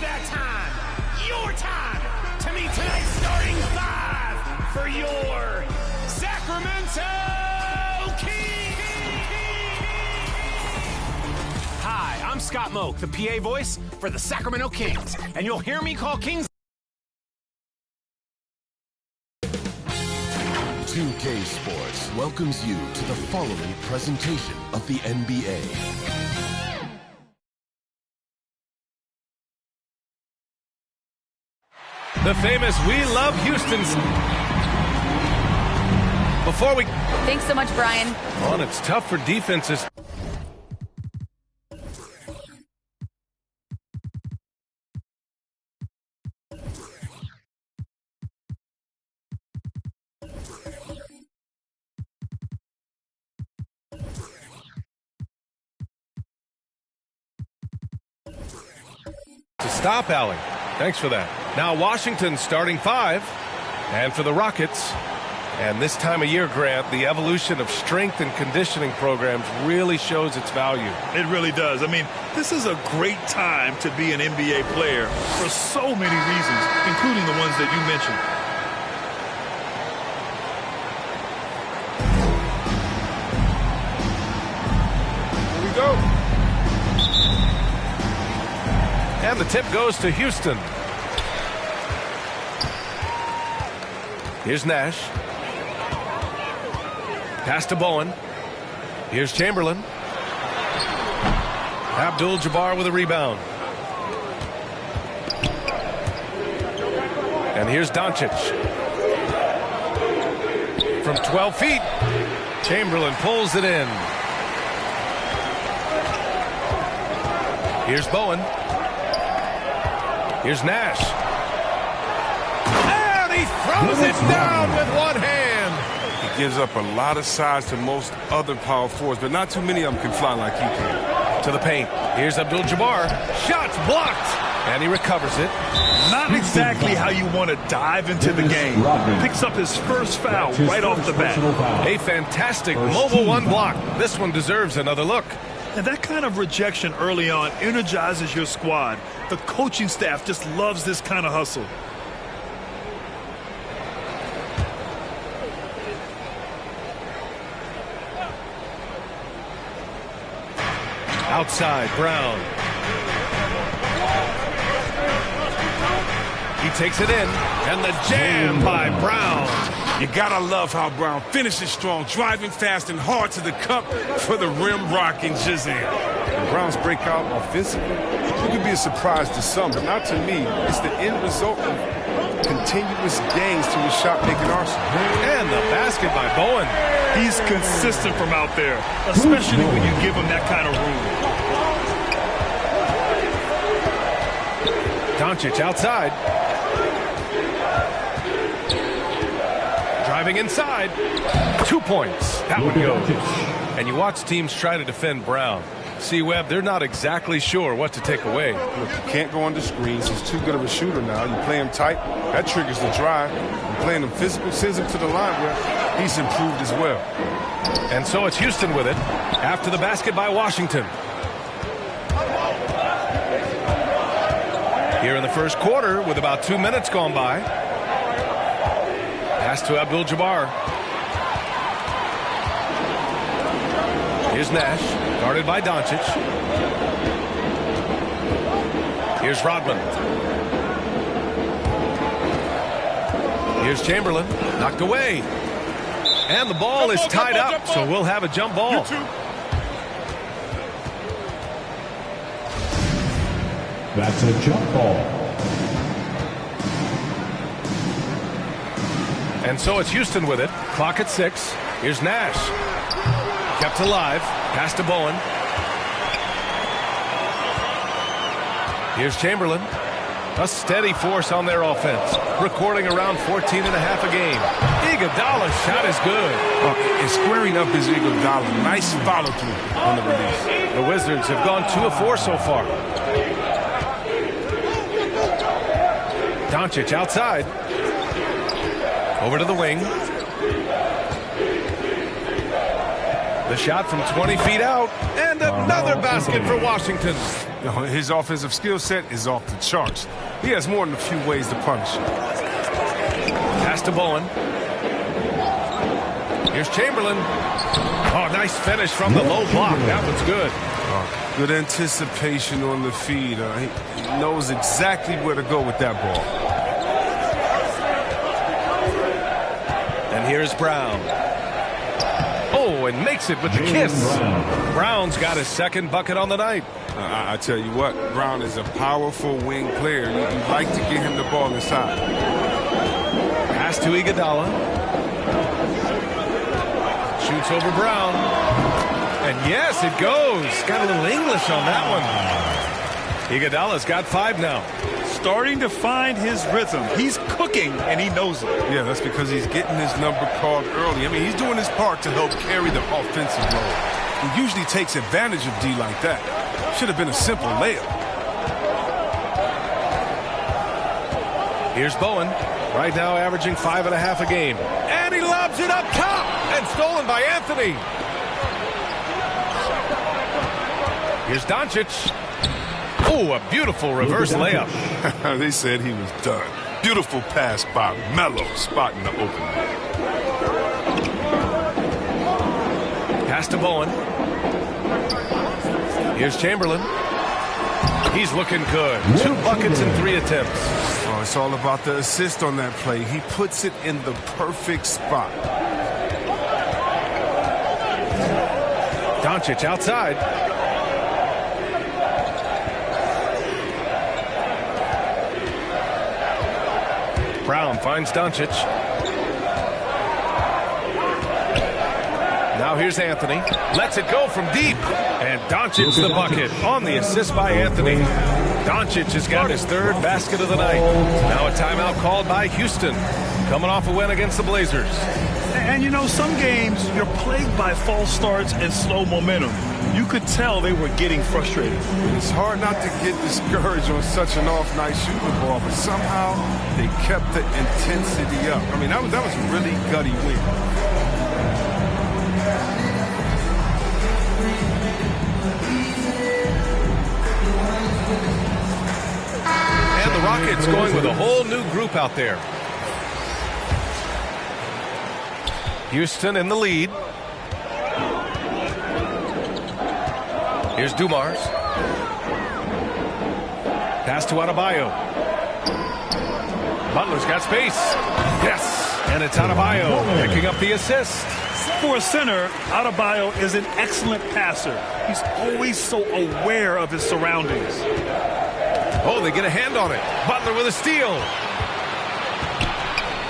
that time, your time, to meet tonight's starting five for your Sacramento Kings. Hi, I'm Scott Moak, the PA voice for the Sacramento Kings, and you'll hear me call Kings. 2K Sports welcomes you to the following presentation of the NBA. The famous We Love Houston. Before we... Thanks so much, Brian. On, it's tough for defenses. To stop Allen. Thanks for that. Now Washington starting five. And for the Rockets. And this time of year, Grant, the evolution of strength and conditioning programs really shows its value. It really does. I mean, this is a great time to be an NBA player for so many reasons, including the ones that you mentioned. Here we go. And the tip goes to Houston. Here's Nash. Pass to Bowen. Here's Chamberlain. Abdul-Jabbar with a rebound. And here's Doncic. From 12 feet. Chamberlain pulls it in. Here's Bowen. Here's Nash. And he throws it down with one hand. He gives up a lot of size to most other power forwards, but not too many of them can fly like he can. To the paint. Here's Abdul-Jabbar. Shots blocked. And he recovers it. Not exactly how you want to dive into the game. Picks up his first foul right off the bat. A fantastic mobile one block. This one deserves another look. And that kind of rejection early on energizes your squad. The coaching staff just loves this kind of hustle. Outside, Brown. He takes it in, and the jam by Brown. You gotta love how Brown finishes strong, driving fast and hard to the cup for the rim rocking Shazam. And Brown's breakout offensively, it could be a surprise to some, but not to me. It's the end result of continuous gains to his shot-making arsenal. And the basket by Bowen. He's consistent from out there, especially when you give him that kind of room. Doncic outside. Driving inside. 2 points. That one goes. And you watch teams try to defend Brown. See, Webb, they're not exactly sure what to take away. Look, you can't go under screens. He's too good of a shooter now. You play him tight, that triggers the drive. You playing him physical, sends him to the line where he's improved as well. And so it's Houston with it after the basket by Washington. Here in the first quarter with about 2 minutes gone by. Pass to Abdul-Jabbar. Here's Nash, guarded by Doncic. Here's Rodman. Here's Chamberlain, knocked away. And the ball is tied up, so we'll have a jump ball. That's a jump ball. And so it's Houston with it. Clock at 6. Here's Nash. Kept alive. Pass to Bowen. Here's Chamberlain. A steady force on their offense. Recording around 14 and a half a game. Iguodala's shot is good. And squaring up is Iguodala. Nice follow through on the release. The Wizards have gone 2 of 4 so far. Doncic outside. Over to the wing. The shot from 20 feet out. And another basket for Washington. His offensive skill set is off the charts. He has more than a few ways to punish him. Pass to Bowen. Here's Chamberlain. Oh, nice finish from the low block. That one's good. Good anticipation on the feed. He knows exactly where to go with that ball. And here's Brown. Oh, and makes it with the kiss. Brown's got his second bucket on the night. I tell you what, Brown is a powerful wing player. You'd like to get him the ball inside. Pass to Iguodala. Shoots over Brown. And yes, it goes. Got a little English on that one. Iguodala's got 5 now. Starting to find his rhythm. He's cooking, and he knows it. Yeah, that's because he's getting his number called early. I mean, he's doing his part to help carry the offensive load. He usually takes advantage of D like that. Should have been a simple layup. Here's Bowen. Right now averaging 5.5 a game. And he lobs it up top. And stolen by Anthony. Here's Doncic. Oh, a beautiful reverse layup. They said he was done. Beautiful pass by Melo, spotting the opening. Pass to Bowen. Here's Chamberlain. He's looking good. 2 buckets in 3 attempts. Oh, it's all about the assist on that play. He puts it in the perfect spot. Doncic outside. Brown finds Doncic. Now here's Anthony. Lets it go from deep. And Doncic the bucket on the assist by Anthony. Doncic has got his 3rd basket of the night. Now a timeout called by Houston. Coming off a win against the Blazers. And, you know, some games you're plagued by false starts and slow momentum. You could tell they were getting frustrated. It's hard not to get discouraged on such an off night shooting the ball, but somehow they kept the intensity up. I mean, that was a really gutty win. And the Rockets going with a whole new group out there. Houston in the lead. Here's Dumars. Pass to Adebayo. Butler's got space. Yes. And it's Adebayo picking up the assist. For a center, Adebayo is an excellent passer. He's always so aware of his surroundings. Oh, they get a hand on it. Butler with a steal.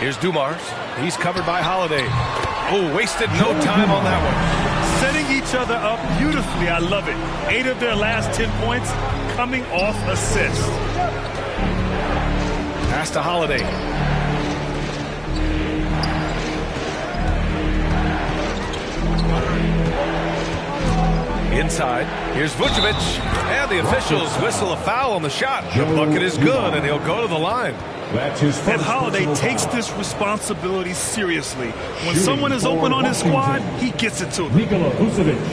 Here's Dumars. He's covered by Holiday. Oh, wasted no time on that one. Setting each other up beautifully. I love it. 8 of their last 10 points coming off assists. Pass to Holiday. Inside. Here's Vucevic. And the officials whistle a foul on the shot. The bucket is good, and he'll go to the line. That's his first. And Holiday takes this responsibility seriously. When someone is open on his squad, he gets it to them.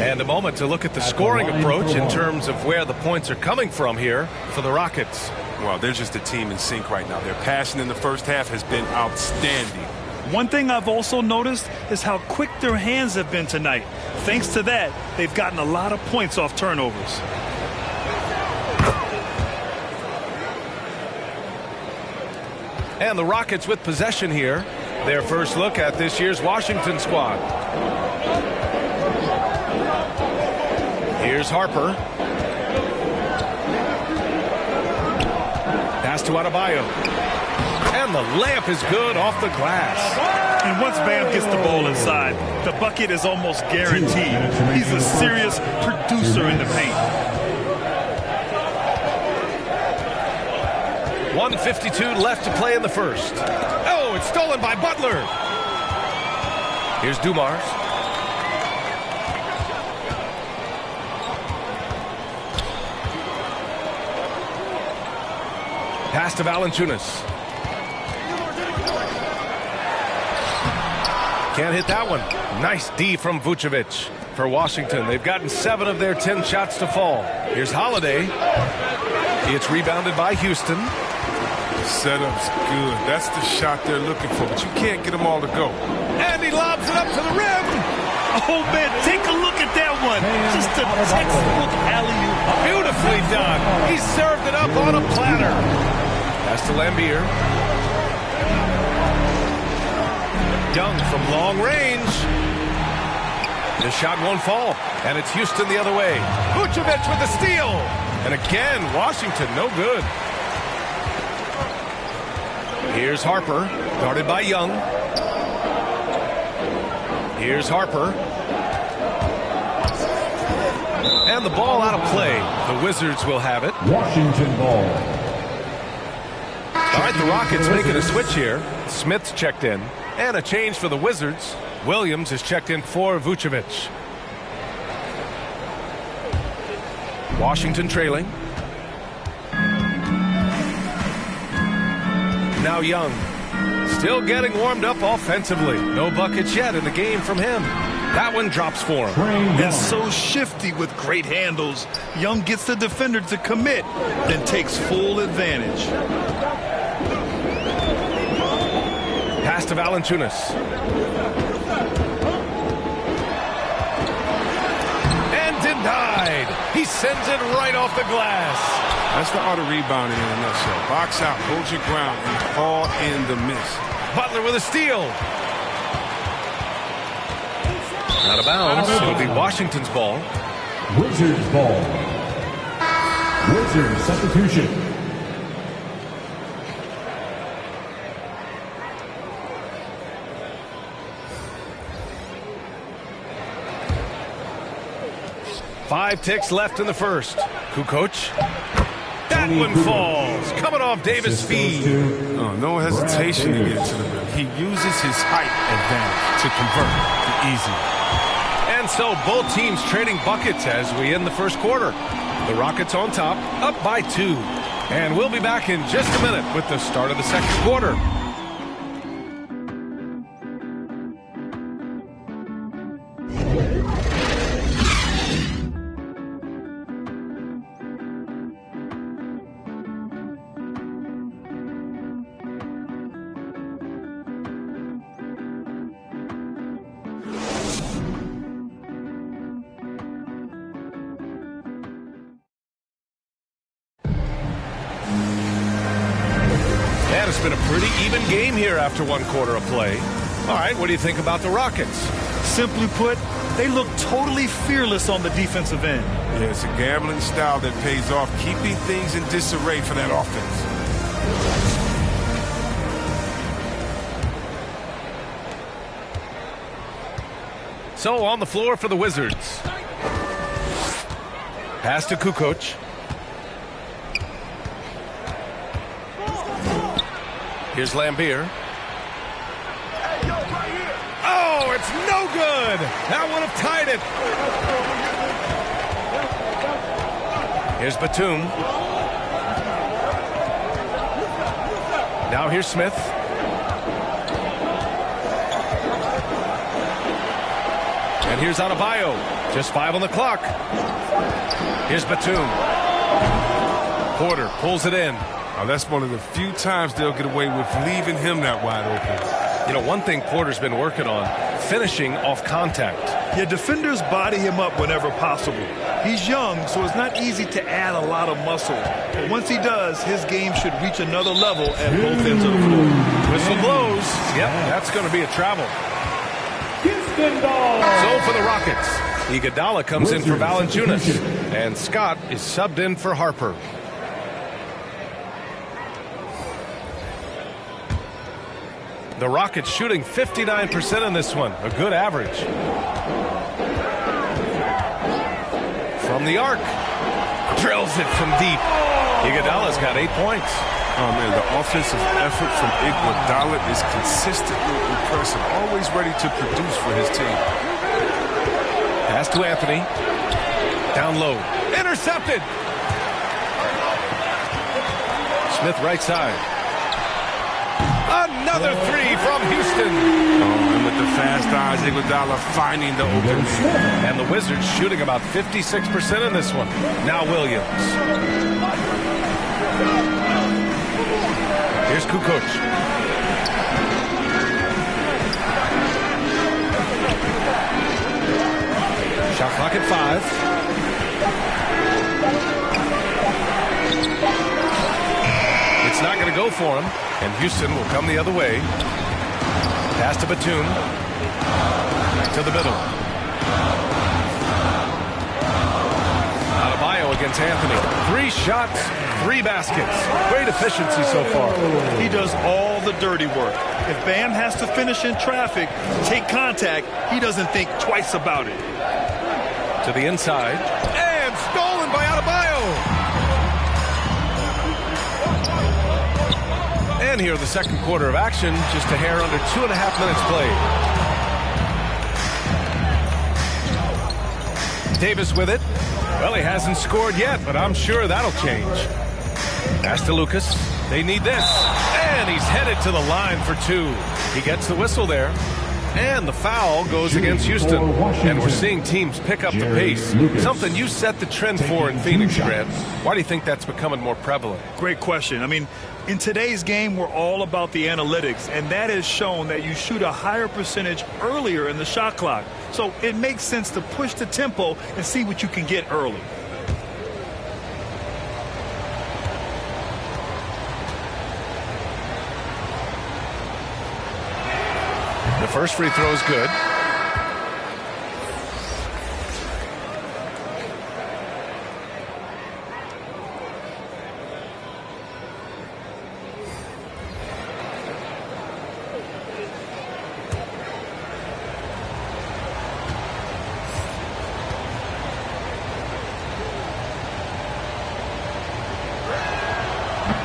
And a moment to look at the scoring approach in terms of where the points are coming from here for the Rockets. Well, they're just a team in sync right now. Their passion in the first half has been outstanding. One thing I've also noticed is how quick their hands have been tonight. Thanks to that, they've gotten a lot of points off turnovers. And the Rockets with possession here. Their first look at this year's Washington squad. Here's Harper. Pass to Adebayo. And the layup is good off the glass. And once Bam gets the ball inside, the bucket is almost guaranteed. He's a serious producer in the paint. 1:52 left to play in the first. Oh, it's stolen by Butler. Here's Dumars. Pass to Valanciunas. Can't hit that one. Nice D from Vucevic. For Washington, they've gotten 7 of their 10 shots to fall. Here's Holiday. It's rebounded by Houston. Setup's good. That's the shot they're looking for, but you can't get them all to go. And he lobs it up to the rim. Oh, man, take a look at that one. Just a textbook alley-oop. Beautifully done. He served it up on a platter. Pass to Lambier. Young from long range. The shot won't fall, and it's Houston the other way. Vucevic with the steal. And again, Washington no good. Here's Harper, guarded by Young. Here's Harper. And the ball out of play. The Wizards will have it. Washington ball. All right, the Rockets making a switch here. Smith's checked in. And a change for the Wizards. Williams is checked in for Vucevic. Washington trailing. Now Young. Still getting warmed up offensively. No buckets yet in the game from him. That one drops for him. And so shifty with great handles. Young gets the defender to commit, then takes full advantage. Pass to Valanciunas. And denied. He sends it right off the glass. That's the art of rebounding in a nutshell. Box out, hold your ground, and fall in the miss. Butler with a steal. Out of bounds. It'll be Washington's ball. Wizards ball. Wizards substitution. Five ticks left in the first. Kukoc. That one falls. Coming off Davis' feed. Oh, no hesitation to get to the rim. He uses his height advantage to convert the easy. And so both teams trading buckets as we end the first quarter. The Rockets on top, up by 2. And we'll be back in just a minute with the start of the second quarter. And it's been a pretty even game here after one quarter of play. All right, what do you think about the Rockets? Simply put, they look totally fearless on the defensive end. Yeah, it's a gambling style that pays off, keeping things in disarray for that offense. So on the floor for the Wizards. Pass to Kukoc. Here's Lambier. Oh, it's no good. That would have tied it. Here's Batum. Now here's Smith. And here's Adebayo. Just 5 on the clock. Here's Batum. Porter pulls it in. Oh, that's one of the few times they'll get away with leaving him that wide open. You know, one thing Porter's been working on, finishing off contact. Yeah, defenders body him up whenever possible. He's young, so it's not easy to add a lot of muscle. But once he does, his game should reach another level at both ends of the floor. Whistle blows. Yep, that's going to be a travel. So for the Rockets, Iguodala comes in for Valanciunas, and Scott is subbed in for Harper. The Rockets shooting 59% in this one, a good average. From the arc, drills it from deep. Iguodala's got 8 points. Oh, man, the offensive effort from Iguodala is consistently impressive. Always ready to produce for his team. Pass to Anthony. Down low. Intercepted. Smith right side. Another three from Houston. Oh, and with the fast eyes, Iguodala finding the open man. And the Wizards shooting about 56% in this one. Now Williams. Here's Kukoc. Shot clock at 5. It's not going to go for him, and Houston will come the other way. Pass to Batum. To the middle. Adebayo against Anthony. 3 shots, 3 baskets. Great efficiency so far. He does all the dirty work. If Bam has to finish in traffic, take contact, he doesn't think twice about it. To the inside. And stolen by Adebayo. And here the second quarter of action, just a hair under 2.5 minutes played. Davis with it. Well, he hasn't scored yet, but I'm sure that'll change. Pass to Lucas. They need this. And he's headed to the line for 2. He gets the whistle there. And the foul goes against Houston. And we're seeing teams pick up the pace. Something you set the trend for in Phoenix, Grant. Why do you think that's becoming more prevalent? Great question. I mean, in today's game, we're all about the analytics, and that has shown that you shoot a higher percentage earlier in the shot clock. So it makes sense to push the tempo and see what you can get early. The first free throw is good.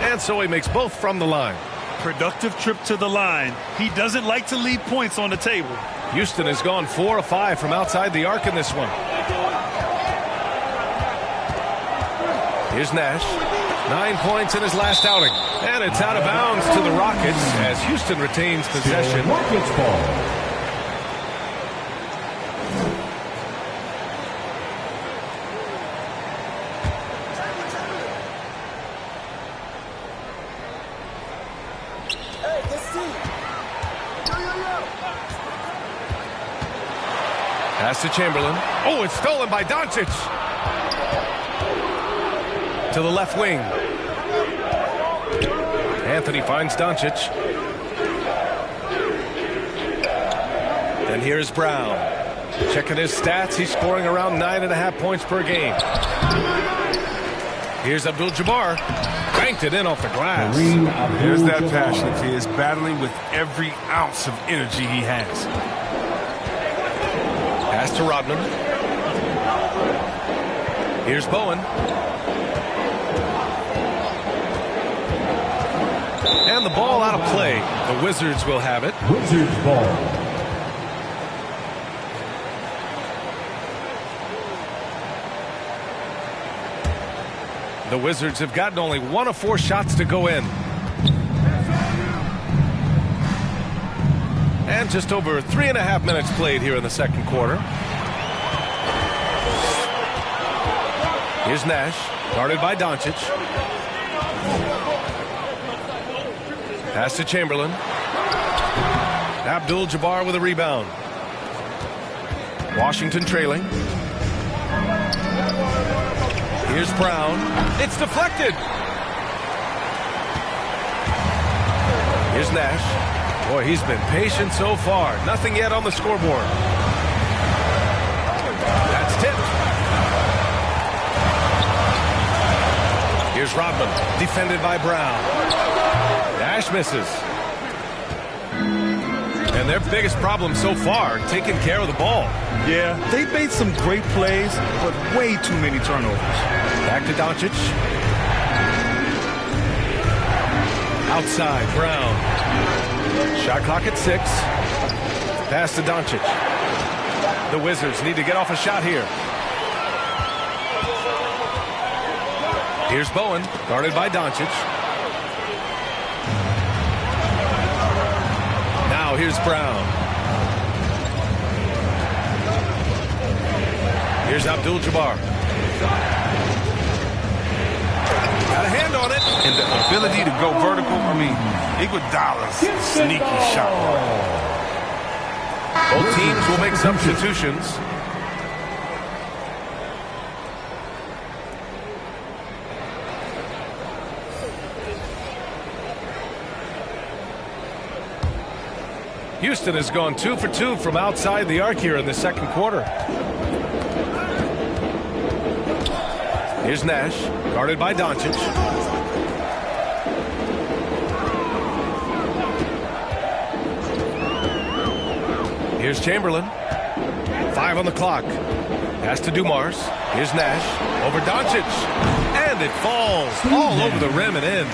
And so he makes both from the line. Productive trip to the line. He doesn't like to leave points on the table. Houston has gone 4 of 5 from outside the arc in this one. Here's Nash. 9 points in his last outing. And it's out of bounds to the Rockets as Houston retains possession. Rockets ball. Pass to Chamberlain. Oh, it's stolen by Doncic. To the left wing. Anthony finds Doncic. And here's Brown. Checking his stats. He's scoring around 9.5 points per game. Here's Abdul-Jabbar. Banked it in off the glass. There's that passion. He is battling with every ounce of energy he has. Pass to Rodman. Here's Bowen. And the ball out of play. The Wizards will have it. Wizards ball. The Wizards have gotten only 1 of 4 shots to go in. And just over 3.5 minutes played here in the second quarter. Here's Nash, guarded by Doncic. Pass to Chamberlain. Abdul-Jabbar with a rebound. Washington trailing. Here's Brown. It's deflected. Here's Nash. Boy, he's been patient so far. Nothing yet on the scoreboard. That's tipped. Here's Rodman, defended by Brown. Nash misses. And their biggest problem so far, taking care of the ball. Yeah, they've made some great plays, but way too many turnovers. Back to Doncic. Outside, Brown. Shot clock at 6. Pass to Doncic. The Wizards need to get off a shot here. Here's Bowen, guarded by Doncic. Now here's Brown. Here's Abdul-Jabbar. Got a hand on it. And the ability to go vertical, I mean, Iguodala's sneaky shot. Both teams will make substitutions. Houston has gone 2 for 2 from outside the arc here in the second quarter. Here's Nash, guarded by Doncic. Here's Chamberlain. 5 on the clock. Pass to Dumars. Here's Nash. Over Doncic. And it falls all over the rim and in.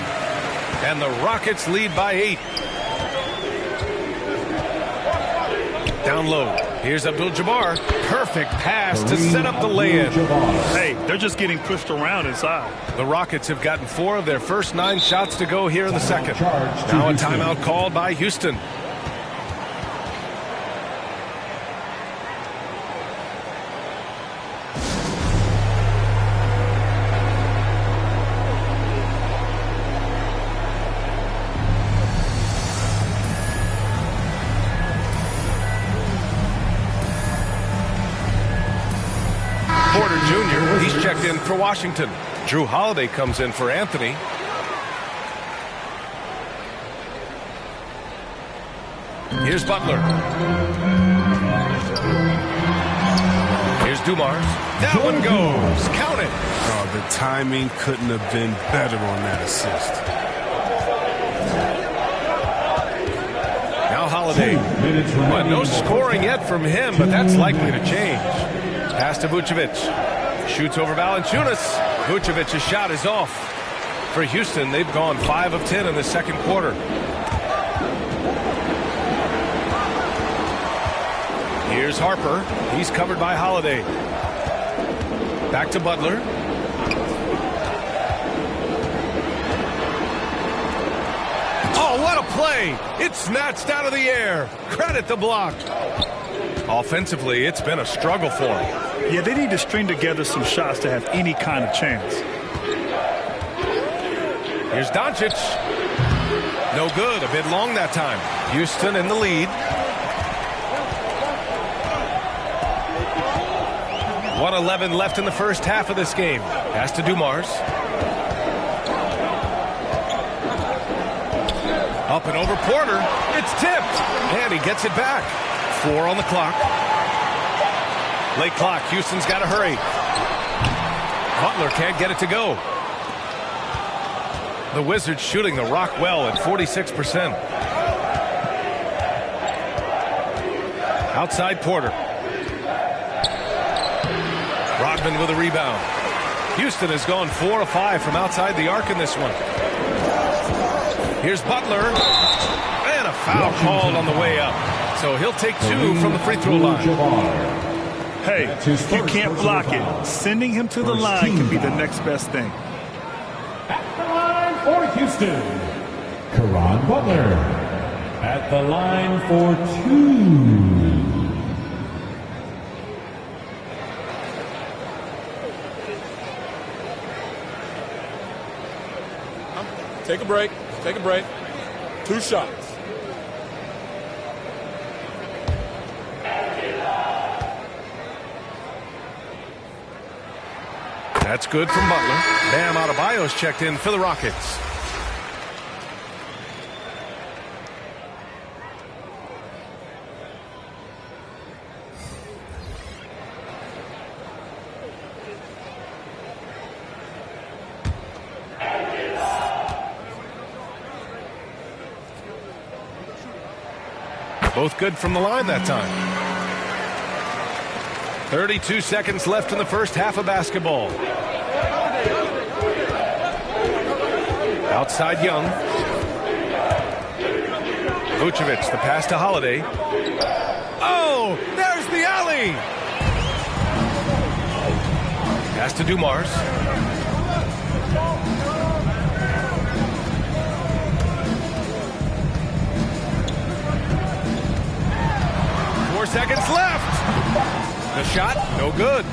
And the Rockets lead by 8. Down low. Here's Abdul-Jabbar. Perfect pass to set up the lay-in. Hey, they're just getting pushed around inside. The Rockets have gotten 4 of their first 9 shots to go here in the second. Now a timeout called by Houston. He's checked in for Washington. Drew Holiday comes in for Anthony. Here's Butler. Here's Dumars. That one goes. Count it. Oh, the timing couldn't have been better on that assist. Now Holiday. Well, no scoring yet from him, but that's likely to change. Pass to Vucevic. Shoots over Valanciunas. Vucevic's shot is off. For Houston, they've gone 5 of 10 in the second quarter. Here's Harper. He's covered by Holiday. Back to Butler. Oh, what a play! It's snatched out of the air. Credit the block. Offensively, it's been a struggle for him. Yeah, they need to string together some shots to have any kind of chance. Here's Doncic. No good. A bit long that time. Houston in the lead. 1:11 left in the first half of this game. Pass to Dumars. Up and over Porter. It's tipped. And he gets it back. 4 on the clock. Late clock. Houston's got to hurry. Butler can't get it to go. The Wizards shooting the rock well at 46%. Outside Porter. Rodman with a rebound. Houston has gone 4 of 5 from outside the arc in this one. Here's Butler. And a foul called on the way up. So he'll take 2 from the free throw line. Hey, if you can't block it, sending him to the line can be the next best thing. At the line for Houston, Caron Butler. At the line for 2. Take a break. Take a break. 2 shots. That's good from Butler. Bam Adebayo's checked in for the Rockets. Both good from the line that time. 32 seconds left in the first half of basketball. Outside Young. Vucevic, the pass to Holiday. Oh, there's the alley. Pass to Dumars. Seconds left. The shot, no good.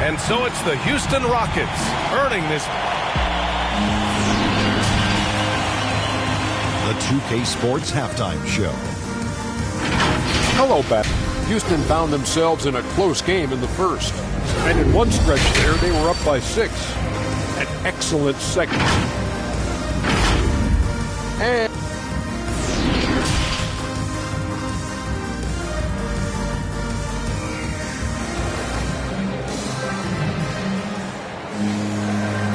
And so it's the Houston Rockets earning this. The 2K Sports Halftime Show. Hello, Bat. Houston found themselves in a close game in the first. And in one stretch there, they were up by 6. An excellent second. And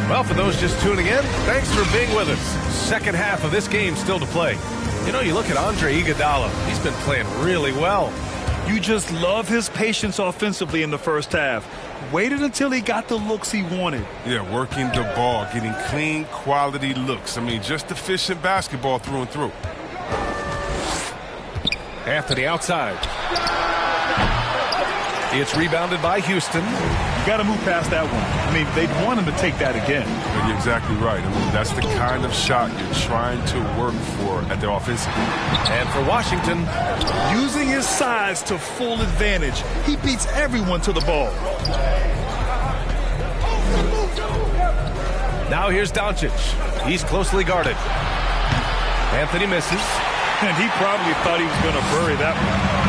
well, for those just tuning in, thanks for being with us. Second half of this game still to play. You know, you look at Andre Iguodala. He's been playing really well. You just love his patience offensively in the first half. Waited until he got the looks he wanted. Yeah, working the ball, getting clean, quality looks. I mean, just efficient basketball through and through. Anthony outside. It's rebounded by Houston. You got to move past that one. I mean, they'd want him to take that again. You're exactly right. I mean, that's the kind of shot you're trying to work for at the offensive. And for Washington, using his size to full advantage, he beats everyone to the ball. Now here's Doncic. He's closely guarded. Anthony misses. And he probably thought he was going to bury that one.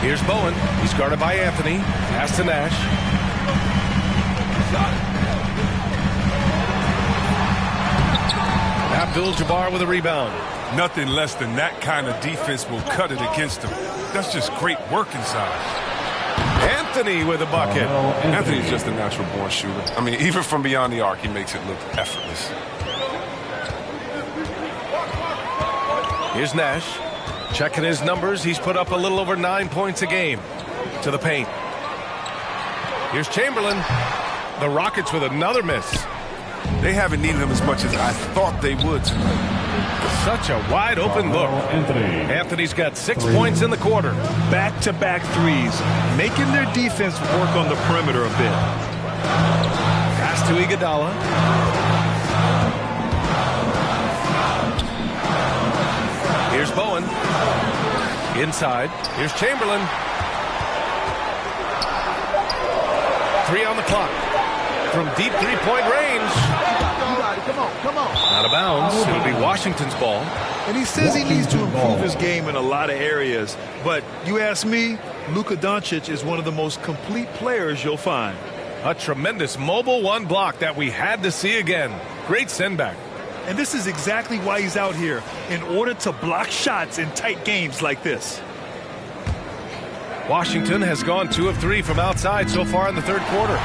Here's Bowen. He's guarded by Anthony. Pass to Nash. Abdul-Jabbar with a rebound. Nothing less than that kind of defense will cut it against him. That's just great work inside. Anthony with a bucket. Anthony's just a natural-born shooter. I mean, even from beyond the arc, he makes it look effortless. Here's Nash. Checking his numbers, he's put up a little over 9 points a game. To the paint. Here's Chamberlain. The Rockets with another miss. They haven't needed him as much as I thought they would tonight. Such a wide open look. Anthony's got 6 points in the quarter. Back-to-back threes, making their defense work on the perimeter a bit. Pass to Iguodala. Here's Bowen. Inside. Here's Chamberlain. 3 on the clock. From deep three-point range. Come on. Out of bounds. It'll be Washington's ball. And he says he needs to improve his game in a lot of areas. But you ask me, Luka Doncic is one of the most complete players you'll find. A tremendous mobile one block that we had to see again. Great send-back. And this is exactly why he's out here, in order to block shots in tight games like this. Washington has gone 2 of 3 from outside so far in the third quarter.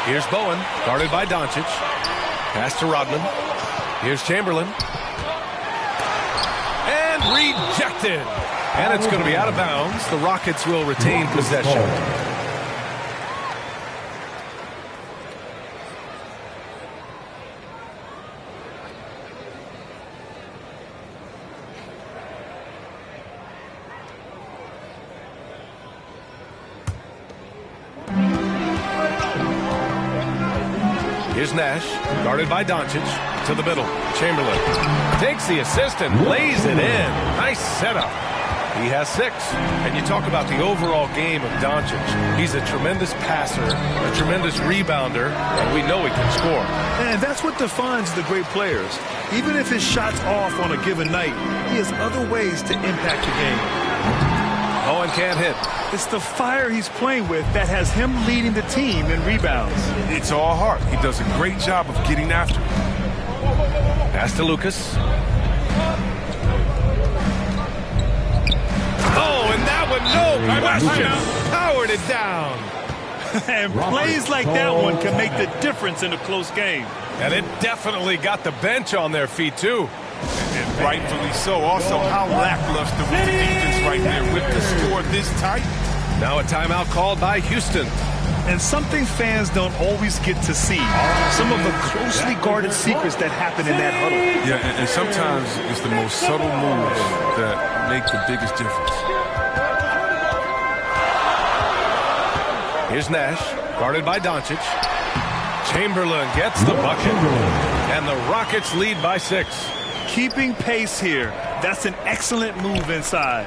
Here's Bowen, guarded by Doncic. Pass to Rodman. Here's Chamberlain. Rejected. And it's going to be out of bounds. The Rockets will retain possession. Here's Nash, guarded by Doncic, to the middle. Chamberlain takes the assist and lays it in. Nice setup. He has 6. And you talk about the overall game of Doncic. He's a tremendous passer, a tremendous rebounder, and we know he can score. And that's what defines the great players. Even if his shot's off on a given night, he has other ways to impact the game. Owen can't hit. It's the fire he's playing with that has him leading the team in rebounds. It's all heart. He does a great job of getting after it. Pass to Lucas. Oh, and that one, no question. Powered it down. And plays like that one can make the difference in a close game. And it definitely got the bench on their feet, too. And rightfully so. Also, how lackluster was the defense right there with the score this tight. Now a timeout called by Houston. And something fans don't always get to see. Some of the closely guarded secrets that happen in that huddle. Yeah, and sometimes it's the most subtle moves that make the biggest difference. Here's Nash, guarded by Doncic. Chamberlain gets the bucket. And the Rockets lead by 6. Keeping pace here. That's an excellent move inside.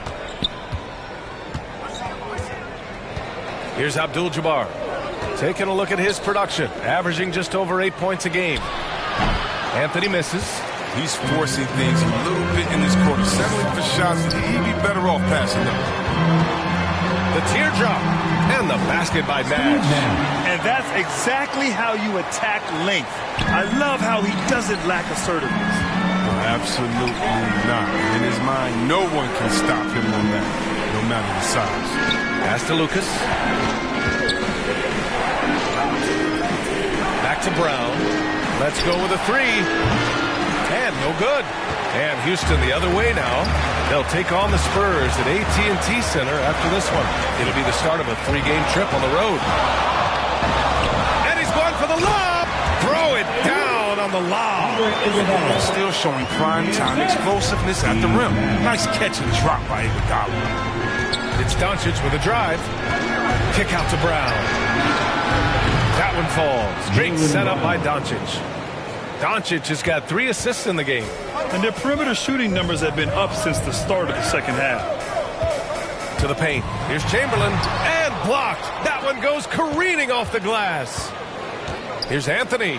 Here's Abdul-Jabbar. Taking a look at his production. Averaging just over 8 points a game. Anthony misses. He's forcing things a little bit in this quarter. Settling for shots. He'd be better off passing them. The teardrop. And the basket by Nash. And that's exactly how you attack length. I love how he doesn't lack assertiveness. Absolutely not. In his mind, no one can stop him on that, no matter the size. Pass to Lucas. Back to Brown. Let's go with a 3. And no good. And Houston the other way now. They'll take on the Spurs at AT&T Center after this one. It'll be the start of a 3-game trip on the road. And he's going for the lob. Throw it down on the lob. Still showing prime time explosiveness at the rim. Nice catch and drop by Iguodala. It's Doncic with a drive. Kick out to Brown. That one falls. Great setup by Doncic. Doncic has got 3 assists in the game. And their perimeter shooting numbers have been up since the start of the second half. To the paint. Here's Chamberlain. And blocked. That one goes careening off the glass. Here's Anthony.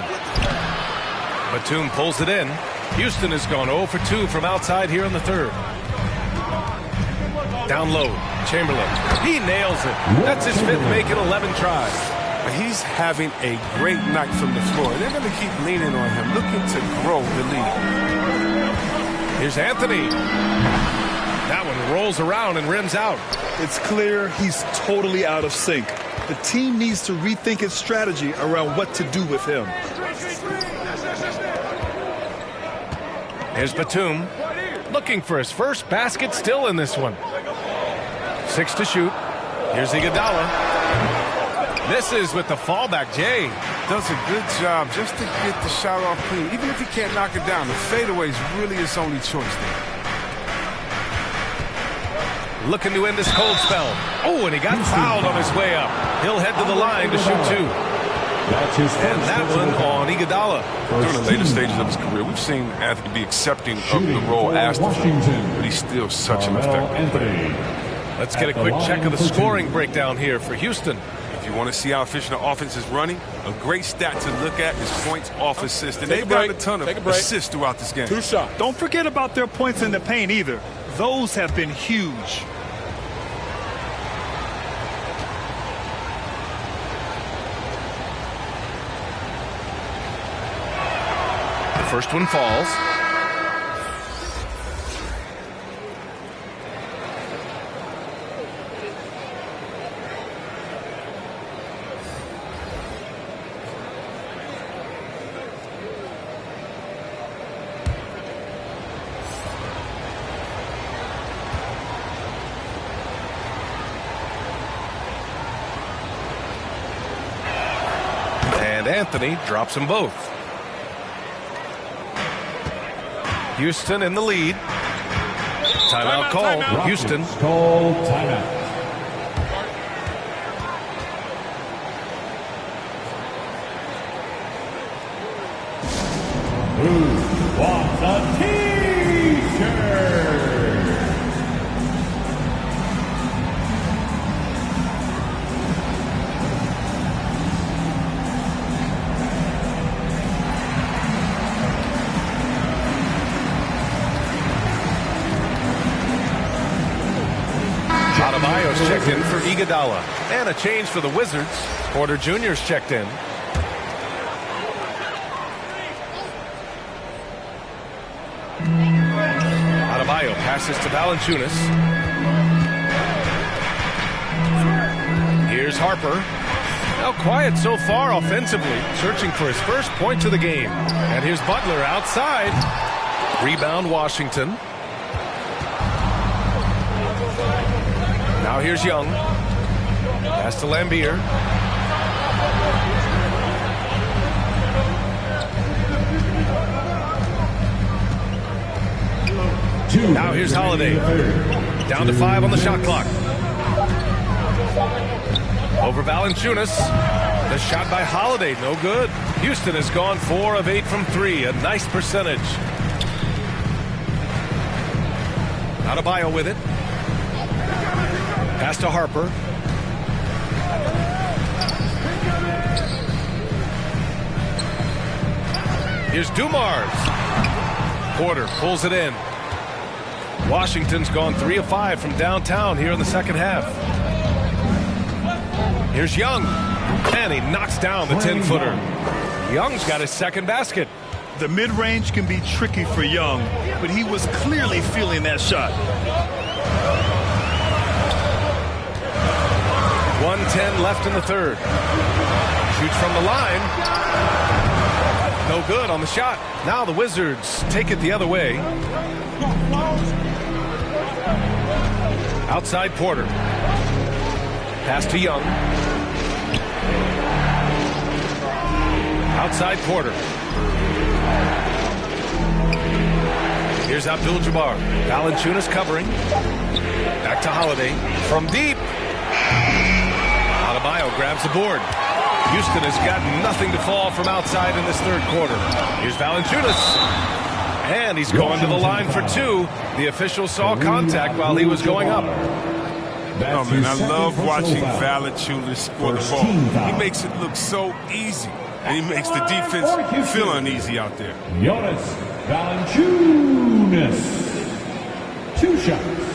Batum pulls it in. Houston has gone 0 for 2 from outside here in the third. Down low. Chamberlain. He nails it. That's his 5th make in 11 tries. He's having a great night from the floor. They're going to keep leaning on him, looking to grow the lead. Here's Anthony. That one rolls around and rims out. It's clear he's totally out of sync. The team needs to rethink its strategy around what to do with him. Here's Batum. Looking for his first basket still in this one. 6 to shoot. Here's Iguodala. Misses with the fallback. Jay does a good job just to get the shot off clean. Even if he can't knock it down, the fadeaway is really his only choice there. Looking to end this cold spell. Oh, and he got fouled on his way up. He'll head to the line to shoot 2. And that one on Iguodala. During the later stages of his career, we've seen Anthony be accepting of the role asked of him, but he's still such an effective player. Let's get a quick check of the scoring breakdown here for Houston. If you want to see how efficient the offense is running, a great stat to look at is points off assist. And they've got a ton of assists throughout this game. 2 shots. Don't forget about their points in the paint either. Those have been huge. The first one falls. And Anthony drops them both. Houston in the lead. Timeout called. Houston. Call timeout. Who wants a T-shirt? Adebayo's checked in for Iguodala. And a change for the Wizards. Porter Jr.'s checked in. Adebayo passes to Valanciunas. Here's Harper. Now quiet so far offensively, searching for his first points of the game. And here's Butler outside. Rebound Washington. Now here's Young. Pass to Lambier. Now here's Holiday. Down to 5 on the shot clock. Over Valanciunas. The shot by Holiday, no good. Houston has gone 4 of 8 from 3. A nice percentage. Adebayo with it. Pass to Harper. Here's Dumars. Porter pulls it in. Washington's gone 3 of 5 from downtown here in the second half. Here's Young. And he knocks down the 10-footer. Young's got his second basket. The mid-range can be tricky for Young, but he was clearly feeling that shot. 1:10 left in the third. Shoots from the line. No good on the shot. Now the Wizards take it the other way. Outside Porter. Pass to Young. Outside Porter. Here's Abdul-Jabbar. Valanciunas covering. Back to Holiday. From deep. Adebayo grabs the board. Houston has got nothing to fall from outside in this third quarter. Here's Valanciunas. And he's going to the line for 2. The official saw contact while he was going up. Oh, man, I love watching Valanciunas score the ball. He makes it look so easy. And he makes the defense feel uneasy out there. Jonas Valanciunas. 2 shots.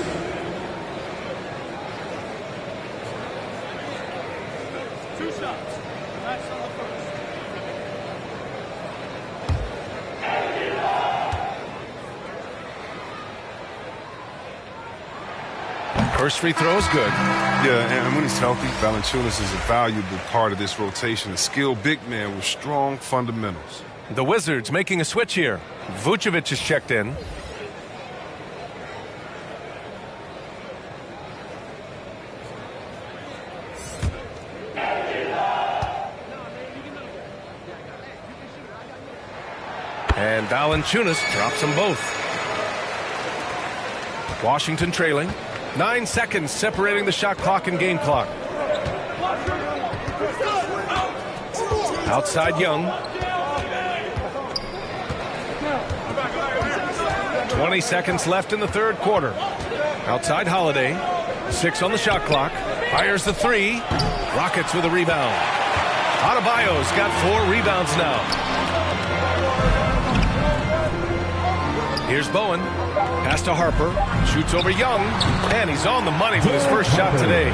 First free throw is good. Yeah, and when he's healthy, Valanciunas is a valuable part of this rotation. A skilled big man with strong fundamentals. The Wizards making a switch here. Vucevic is checked in. And Valanciunas drops them both. Washington trailing. 9 seconds separating the shot clock and game clock. Outside Young. 20 seconds left in the third quarter. Outside Holiday. 6 on the shot clock. Fires the 3. Rockets with a rebound. Adebayo's got 4 rebounds now. Here's Bowen. Pass to Harper. Shoots over Young. And he's on the money with his first shot today.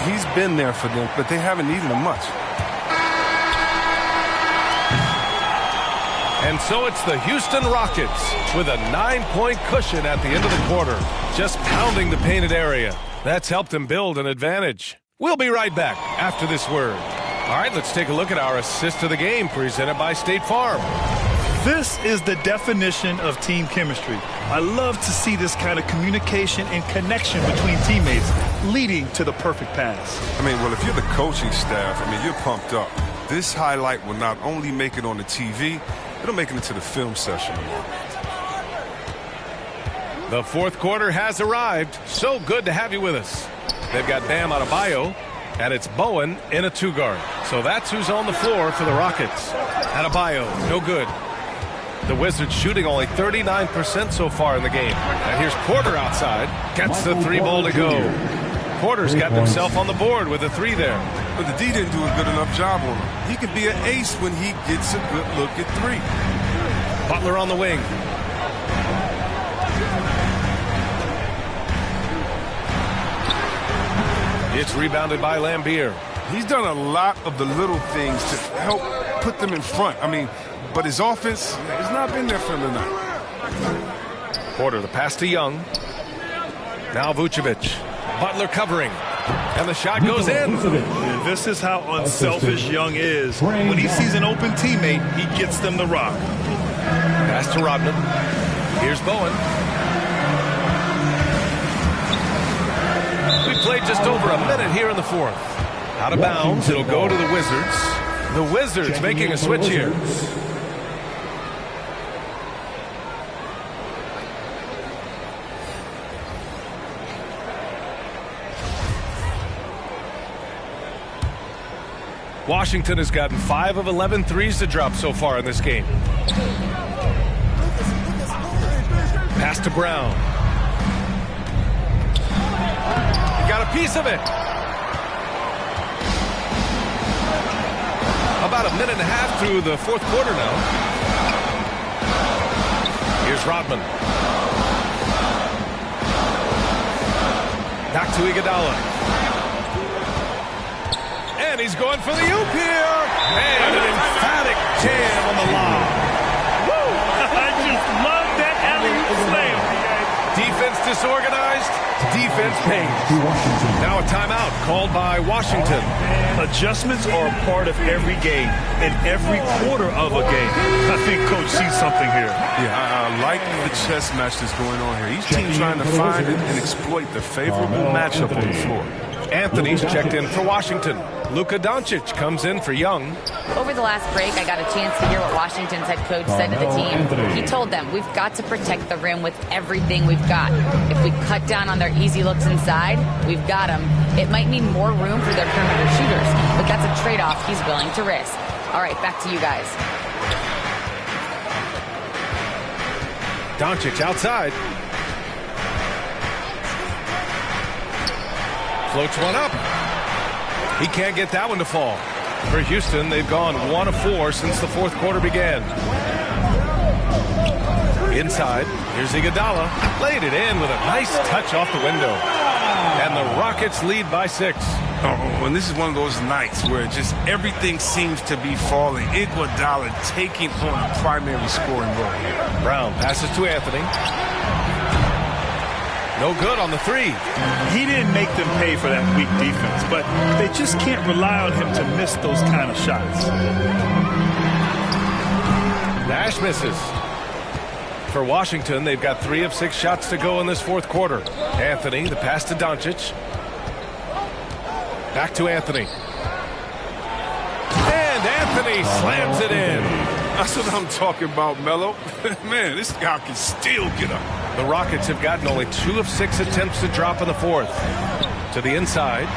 He's been there for them, but they haven't needed him much. And so it's the Houston Rockets with a 9-point cushion at the end of the quarter. Just pounding the painted area. That's helped them build an advantage. We'll be right back after this word. All right, let's take a look at our assist of the game presented by State Farm. This is the definition of team chemistry. I love to see this kind of communication and connection between teammates leading to the perfect pass. I mean, well, if you're the coaching staff, I mean, you're pumped up. This highlight will not only make it on the TV, it'll make it into the film session. The fourth quarter has arrived. So good to have you with us. They've got Bam Adebayo, and it's Bowen in a two-guard. So that's who's on the floor for the Rockets. Adebayo, no good. The Wizards shooting only 39% so far in the game. And here's Porter outside. Gets the three ball to go. Porter's got himself on the board with a three there. But the D didn't do a good enough job on him. He can be an ace when he gets a good look at three. Butler on the wing. It's rebounded by Lambier. He's done a lot of the little things to help put them in front. I mean, but his offense has not been there for him tonight. Porter, the pass to Young. Now Vucevic. Butler covering. And the shot goes in. And this is how unselfish Young is. When he sees an open teammate, he gets them the rock. Pass to Rodman. Here's Bowen. We played just over a minute here in the fourth. Out of bounds. It'll go to the Wizards. The Wizards making a switch here. Washington has gotten 5 of 11 threes to drop so far in this game. Pass to Brown. He got a piece of it. About a minute and a half through the fourth quarter now. Here's Rodman. Back to Iguodala. And he's going for the oop here. And an emphatic jam on the lob. Woo! I just love that alley-oop slam. Defense disorganized. Defense paid. Now a timeout called by Washington. Adjustments are a part of every game and every quarter of a game. I think Coach sees something here. Yeah, I like the chess match that's going on here. Each team trying to find it and exploit the favorable matchup on the floor. Anthony's checked in for Washington. Luka Doncic comes in for Young. Over the last break, I got a chance to hear what Washington's head coach said to the team. He told them, we've got to protect the rim with everything we've got. If we cut down on their easy looks inside, we've got them. It might mean more room for their perimeter shooters, but that's a trade-off he's willing to risk. All right, back to you guys. Doncic outside. Floats one up. He can't get that one to fall. For Houston, they've gone 1 of 4 since the fourth quarter began. Inside, here's Iguodala. Laid it in with a nice touch off the window. And the Rockets lead by 6. Oh, and this is one of those nights where just everything seems to be falling. Iguodala taking on a primary scoring role here. Brown passes to Anthony. No good on the three. He didn't make them pay for that weak defense, but they just can't rely on him to miss those kind of shots. Nash misses. For Washington, they've got 3 of 6 shots to go in this fourth quarter. Anthony, the pass to Doncic. Back to Anthony. And Anthony slams it in. That's what I'm talking about, Melo. Man, this guy can still get up. The Rockets have gotten only 2 of 6 attempts to drop in the fourth. To the inside.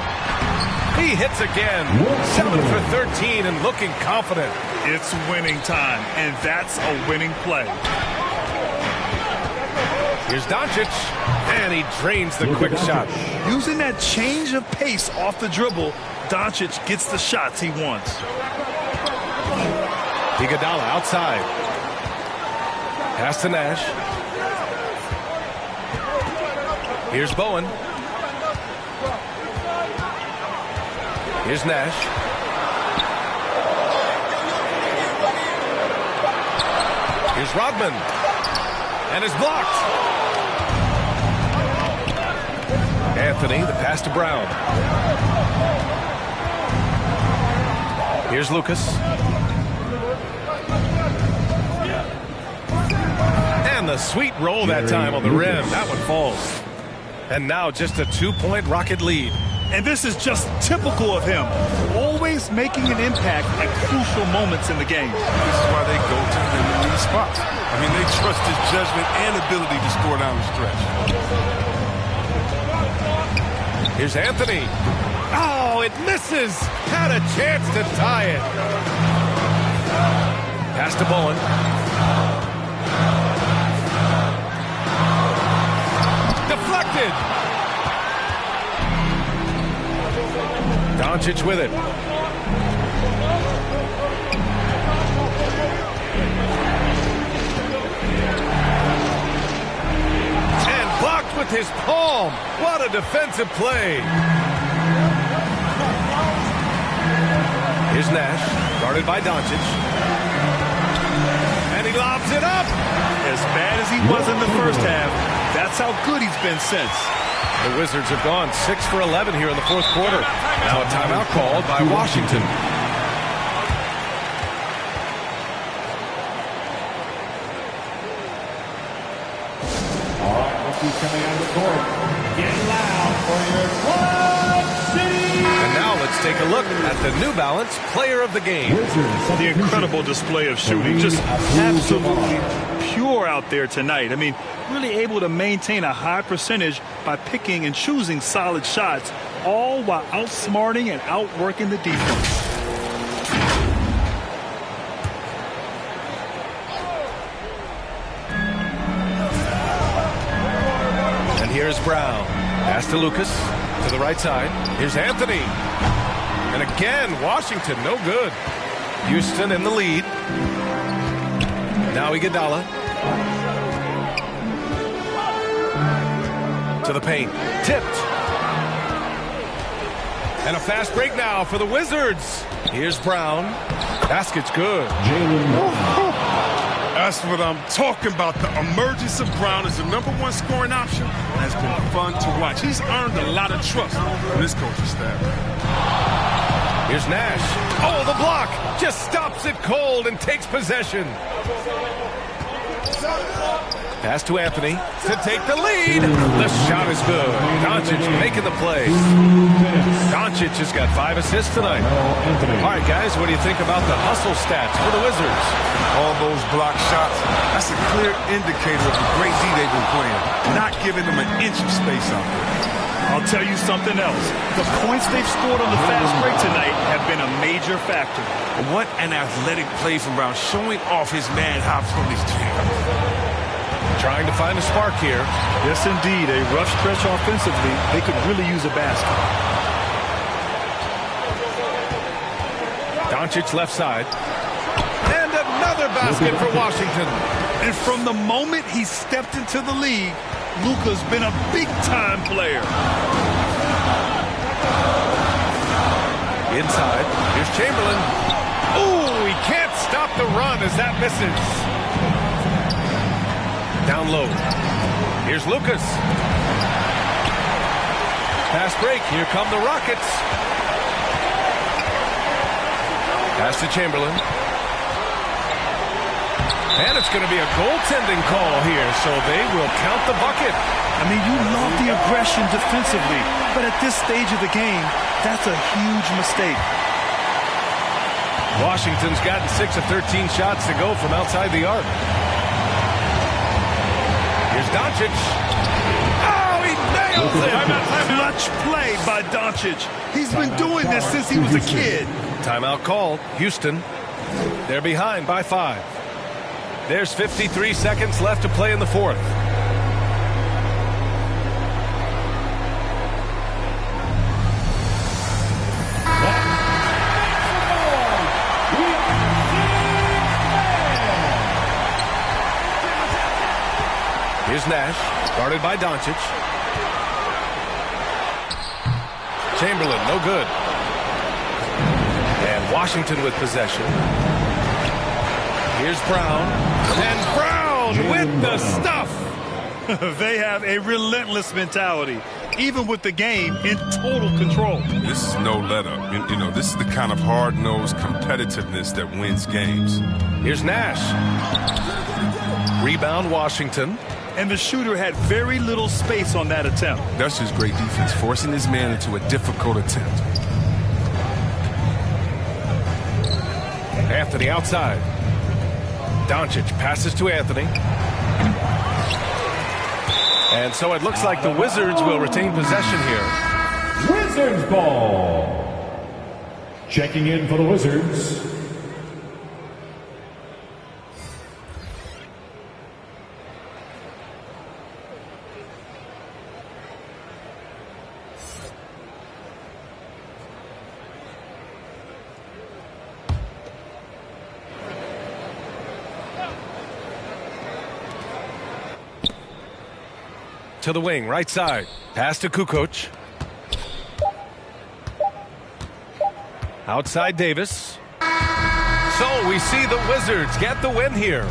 He hits again. 7 for 13 and looking confident. It's winning time, and that's a winning play. Here's Doncic, and he drains the quick shot. Using that change of pace off the dribble, Doncic gets the shots he wants. Iguodala outside. Pass to Nash. Here's Bowen. Here's Nash. Here's Rodman. And it's blocked. Anthony, the pass to Brown. Here's Lucas. And the sweet roll that time on the rim. That one falls. And now just a 2-point Rocket lead. And this is just typical of him, always making an impact at crucial moments in the game. This is why they go to him in these spots. I mean, they trust his judgment and ability to score down the stretch. Here's Anthony. Oh, it misses. Had a chance to tie it. Pass to Bowen. Deflected. Doncic with it. And blocked with his palm. What a defensive play. Here's Nash, guarded by Doncic. And he lobs it up. As bad as he was in the first half, that's how good he's been since. The Wizards have gone 6 for 11 here in the fourth quarter. Now a timeout called by Washington. All right, rookies coming out of the court. Get loud for your Quad City. And now let's take a look at the New Balance Player of the Game. The incredible display of shooting, just absolutely pure out there tonight. I mean, really able to maintain a high percentage by picking and choosing solid shots, all while outsmarting and outworking the defense. And here's Brown. Pass to Lucas. To the right side. Here's Anthony. And again, Washington, no good. Houston in the lead. Now Iguodala. To the paint. Tipped. And a fast break now for the Wizards. Here's Brown. Basket's good. That's what I'm talking about. The emergence of Brown as the #1 scoring option has been fun to watch. He's earned a lot of trust from this coaching staff. Here's Nash. Oh, the block. Just stops it cold and takes possession. Pass to Anthony to take the lead. The shot is good. Doncic making the play. Doncic has got 5 assists tonight. All right, guys, what do you think about the hustle stats for the Wizards? All those block shots, that's a clear indicator of the great D they've been playing. Not giving them an inch of space out there. I'll tell you something else. The points they've scored on the fast break tonight have been a major factor. What an athletic play from Brown, showing off his man hops from his jam. Trying to find a spark here. Yes, indeed. A rough stretch offensively. They could really use a basket. Doncic left side. And another basket for Washington. And from the moment he stepped into the league, Luka's been a big-time player. Inside. Here's Chamberlain. Ooh, he can't stop the run as that misses. Down low. Here's Lucas. Pass break. Here come the Rockets. Pass to Chamberlain. And it's going to be a goaltending call here, so they will count the bucket. I mean, you love the aggression defensively, but at this stage of the game, that's a huge mistake. Washington's gotten 6 of 13 shots to go from outside the arc. Here's Doncic. Oh, he nails it! Clutch play by Doncic. He's been doing this since he was a kid. Timeout called. Houston. They're behind by 5. There's 53 seconds left to play in the fourth. Here's Nash, guarded by Doncic. Chamberlain, no good. And Washington with possession. Here's Brown. And Brown with the stuff. They have a relentless mentality, even with the game in total control. This is no let-up. You know, this is the kind of hard-nosed competitiveness that wins games. Here's Nash. Rebound, Washington. and the shooter had very little space on that attempt. That's just great defense, forcing his man into a difficult attempt. Anthony outside. Doncic passes to Anthony. And so it looks like the Wizards will retain possession here. Wizards ball. Checking in for the Wizards, to the wing, right side. Pass to Kukoc. Outside Davis. So we see the Wizards get the win here.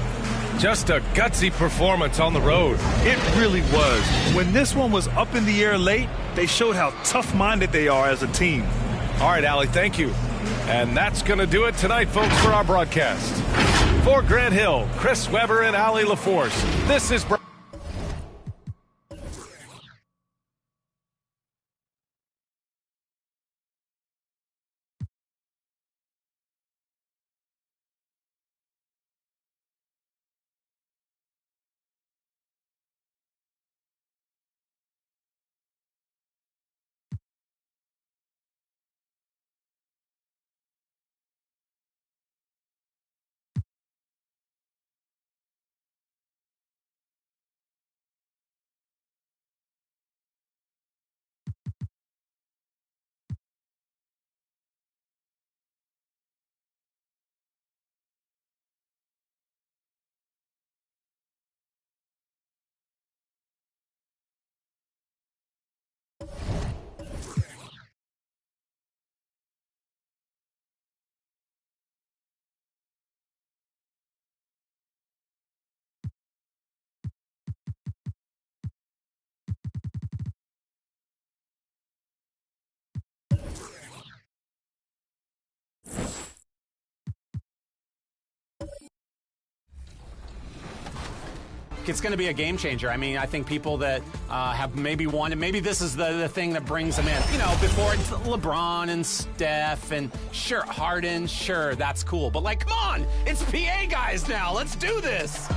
Just a gutsy performance on the road. It really was. When this one was up in the air late, they showed how tough-minded they are as a team. All right, Allie, thank you. And that's going to do it tonight, folks, for our broadcast. For Grant Hill, Chris Webber, and Allie LaForce, this is... It's going to be a game changer. I mean, I think people that have maybe wanted, maybe this is the thing that brings them in. You know, before it's LeBron and Steph and sure, Harden, sure, that's cool. But like, come on, it's PA guys now. Let's do this.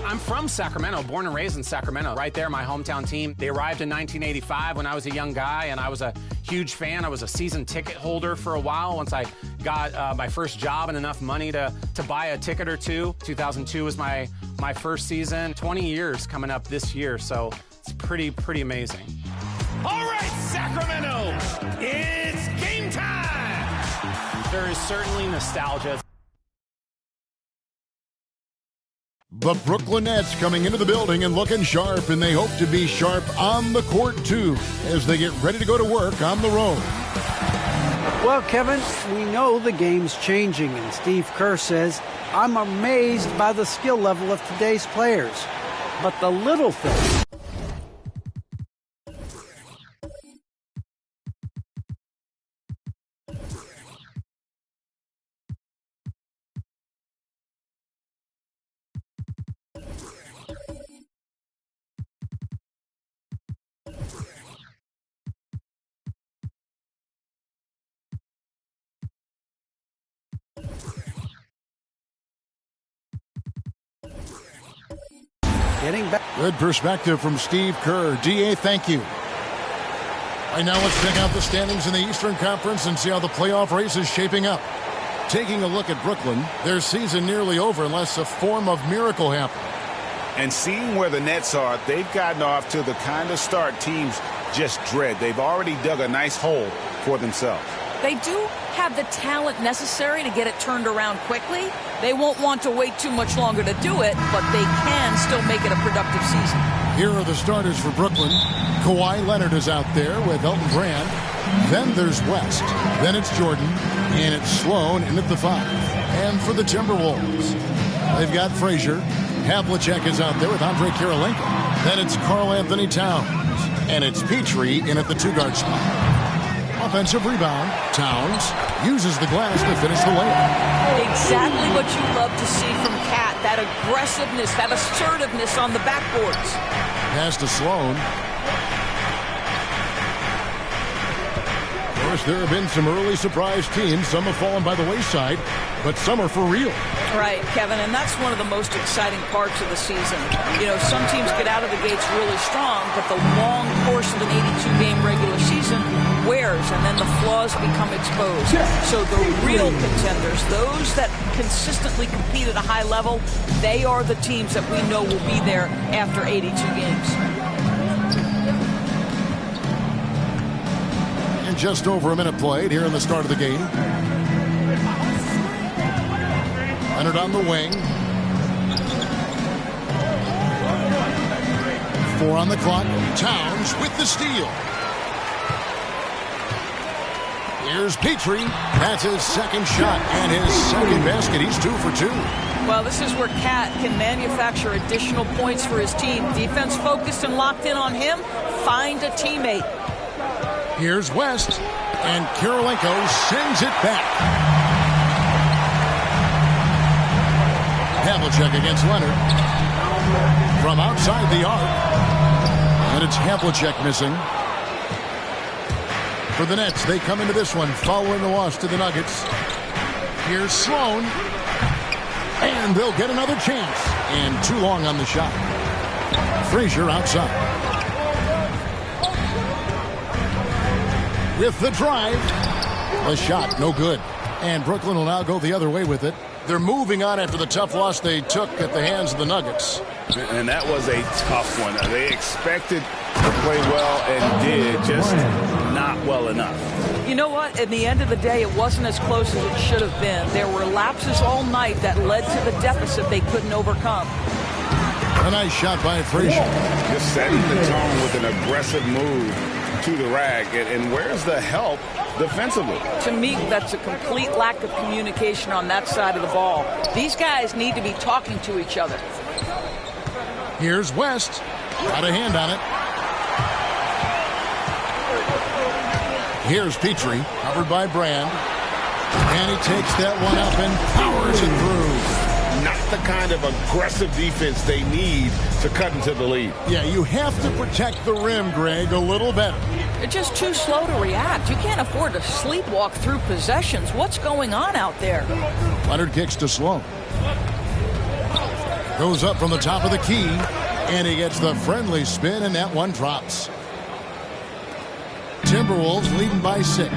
I'm from Sacramento, born and raised in Sacramento. Right there, my hometown team. They arrived in 1985 when I was a young guy, and I was a huge fan. I was a season ticket holder for a while once I got my first job and enough money to buy a ticket or two. 2002 was my first season. 20 years coming up this year, so it's pretty amazing. All right, Sacramento, it's game time! There is certainly nostalgia. The Brooklyn Nets coming into the building and looking sharp, and they hope to be sharp on the court, too, as they get ready to go to work on the road. Well, Kevin, we know the game's changing, and Steve Kerr says, I'm amazed by the skill level of today's players. But the little things... Getting back. Good perspective from Steve Kerr. DA, thank you. Right now, let's check out the standings in the Eastern Conference and see how the playoff race is shaping up. Taking a look at Brooklyn, their season nearly over unless a form of miracle happens. And seeing where the Nets are, they've gotten off to the kind of start teams just dread. They've already dug a nice hole for themselves. They do have the talent necessary to get it turned around quickly. They won't want to wait too much longer to do it, but they can still make it a productive season. Here are the starters for Brooklyn. Kawhi Leonard is out there with Elton Brand. Then there's West. Then it's Jordan. And it's Sloan in at the 5. And for the Timberwolves, they've got Frazier. Havlicek is out there with Andre Kirilenko. Then it's Karl Anthony Towns. And it's Petrie in at the 2-guard spot. Offensive rebound. Towns uses the glass to finish the layup. Exactly what you love to see from Cat. That aggressiveness, that assertiveness on the backboards. Pass to Sloan. Of course, there have been some early surprise teams. Some have fallen by the wayside, but some are for real. Right, Kevin, and that's one of the most exciting parts of the season. You know, some teams get out of the gates really strong, but the long course of an 82-game regular season wears, and then the flaws become exposed. So the real contenders, those that consistently compete at a high level, they are the teams that we know will be there after 82 games. And just over a minute played here in the start of the game. Leonard on the wing. 4 on the clock. Towns with the steal. Here's Petrie. That's his second shot and his second basket. He's 2 for 2. Well, this is where Cat can manufacture additional points for his team. Defense focused and locked in on him. Find a teammate. Here's West. And Kirilenko sends it back. Havlicek against Leonard. From outside the arc. And it's Havlicek missing. For the Nets, they come into this one following the loss to the Nuggets. Here's Sloan. And they'll get another chance. And too long on the shot. Frazier outside. With the drive. The shot, no good. And Brooklyn will now go the other way with it. They're moving on after the tough loss they took at the hands of the Nuggets. And that was a tough one. They expected to play well and did, just not well enough. You know what? At the end of the day, it wasn't as close as it should have been. There were lapses all night that led to the deficit they couldn't overcome. A nice shot by Frazier. Just setting the tone with an aggressive move to the rack. And where's the help defensively? To me, that's a complete lack of communication on that side of the ball. These guys need to be talking to each other. Here's West. Got a hand on it. Here's Petrie, covered by Brand. And he takes that one up and powers it through. Not the kind of aggressive defense they need to cut into the lead. Yeah, you have to protect the rim, Greg, a little better. They're just too slow to react. You can't afford to sleepwalk through possessions. What's going on out there? Leonard kicks to Sloan. Goes up from the top of the key, and he gets the friendly spin, and that one drops. Timberwolves leading by 6.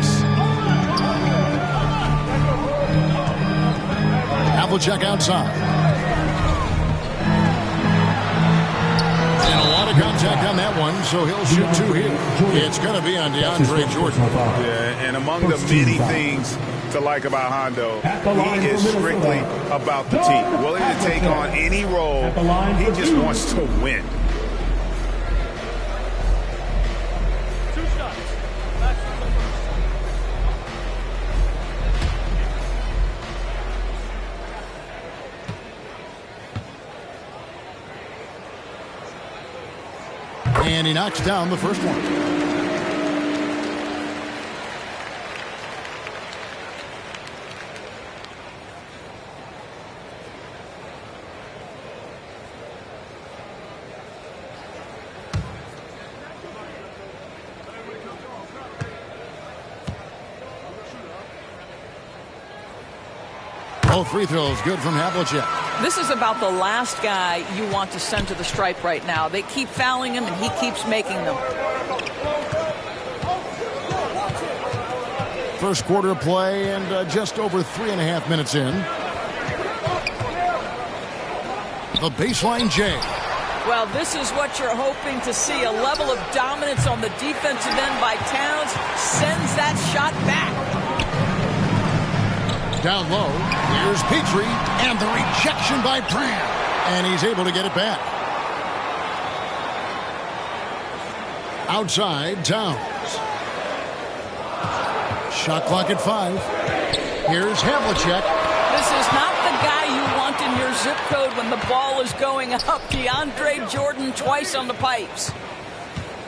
Havlicek outside. And a lot of contact on that one, so he'll shoot 2 here. It's going to be on DeAndre Jordan. Yeah, and among the many things to like about Hondo, he is strictly about the team. Willing to take on any role. He just wants to win. And he knocks down the first one. Both free throws good from Havlicek. This is about the last guy you want to send to the stripe right now. They keep fouling him, and he keeps making them. First quarter of play, and just over 3.5 minutes in. The baseline J. Well, this is what you're hoping to see. A level of dominance on the defensive end by Towns sends that shot back. Down low, here's Petrie, and the rejection by Brand. And he's able to get it back. Outside, Towns. Shot clock at 5. Here's Havlicek. This is not the guy you want in your zip code when the ball is going up. DeAndre Jordan twice on the pipes.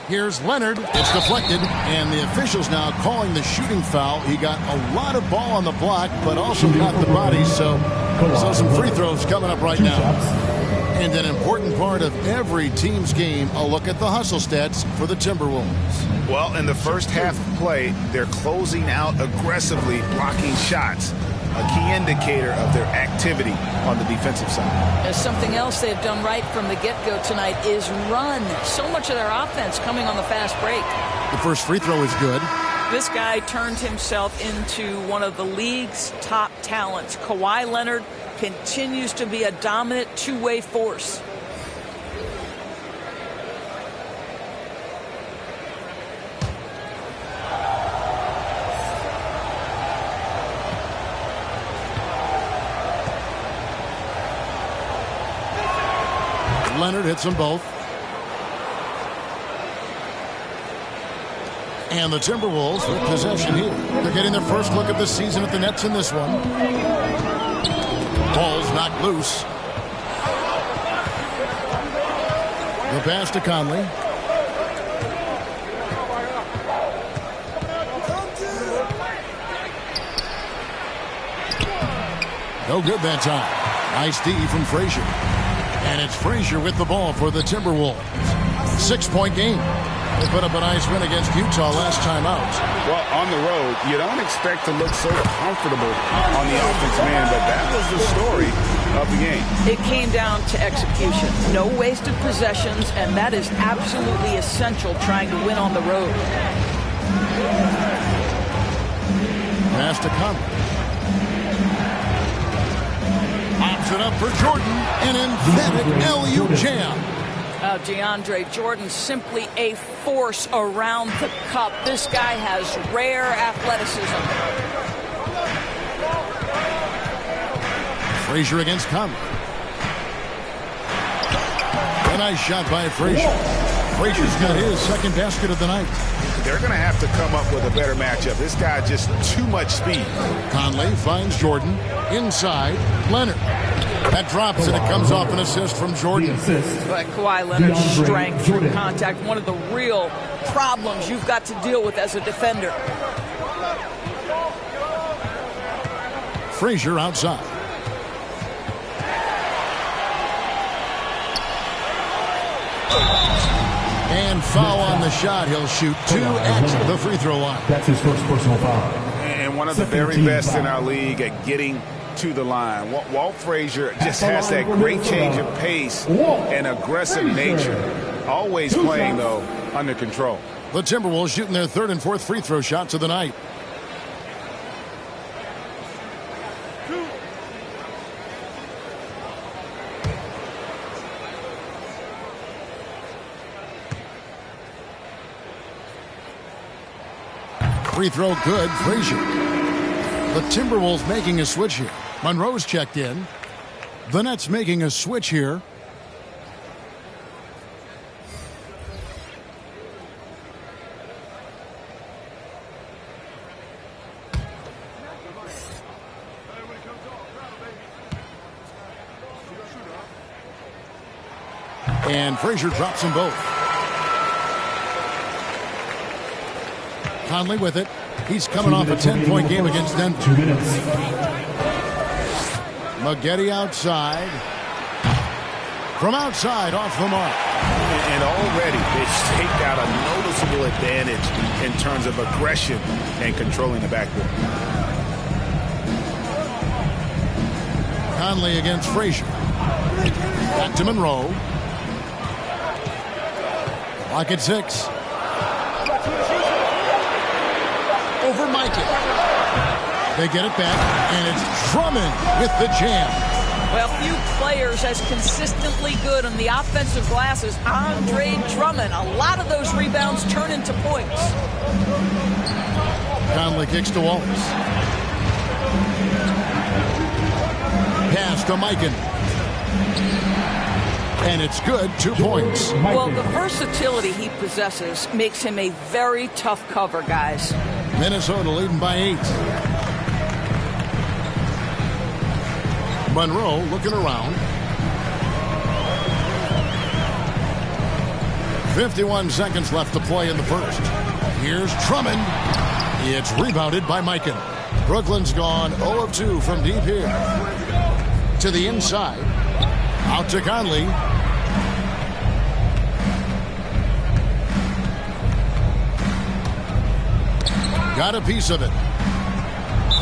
Here's Leonard. It's deflected, and the officials now calling the shooting foul. He got a lot of ball on the block, but also got the body, so some free throws coming up right now. And an important part of every team's game, a look at the hustle stats for the Timberwolves. Well, in the first half of play, they're closing out aggressively, blocking shots. A key indicator of their activity on the defensive side. There's something else they've done right from the get-go tonight is run. So much of their offense coming on the fast break. The first free throw is good. This guy turned himself into one of the league's top talents. Kawhi Leonard continues to be a dominant two-way force. Leonard hits them both. And the Timberwolves with possession here. They're getting their first look at the season at the Nets in this one. Ball's knocked loose. The pass to Conley. No good that time. Nice D from Frazier. And it's Frazier with the ball for the Timberwolves. 6-point game. They put up a nice win against Utah last time out. Well, on the road, you don't expect to look so comfortable on the offensive end, but that was the story of the game. It came down to execution. No wasted possessions, and that is absolutely essential trying to win on the road. Pass to Conley. Pops it up for Jordan. An emphatic LU jam. DeAndre Jordan, simply a force around the cup. This guy has rare athleticism. Frazier against Conley. A nice shot by Frazier. Frazier's got his second basket of the night. They're going to have to come up with a better matchup. This guy just too much speed. Conley finds Jordan. Inside, Leonard. That drops, and it comes off an assist from Jordan. But Kawhi Leonard's strength through contact, one of the real problems you've got to deal with as a defender. Frazier outside. And foul on the shot. He'll shoot 2 at the free throw line. That's his first personal foul. And one of the very best in our league at getting to the line. Walt Frazier just has that great change of pace and aggressive nature. Always playing, though, under control. The Timberwolves shooting their third and fourth free throw shots of the night. Free throw good, Frazier. The Timberwolves making a switch here. Monroe's checked in. The Nets making a switch here. And Frazier drops them both. Conley with it. He's coming off a 10-point game against Denver. 2 minutes. Maggette outside. From outside, off the mark. And already they've staked out a noticeable advantage in terms of aggression and controlling the backcourt. Conley against Frazier. Back to Monroe. Clock at 6. Over Mikey. They get it back, and it's Drummond with the jam. Well, few players as consistently good on the offensive glass as Andre Drummond. A lot of those rebounds turn into points. Conley kicks to Wallace. Pass to Mikan. And it's good, 2 points. Well, the versatility he possesses makes him a very tough cover, guys. Minnesota leading by 8. Monroe looking around. 51 seconds left to play in the first. Here's Drummond. It's rebounded by Mikan. Brooklyn's gone 0 of 2 from deep here. To the inside. Out to Conley. Got a piece of it.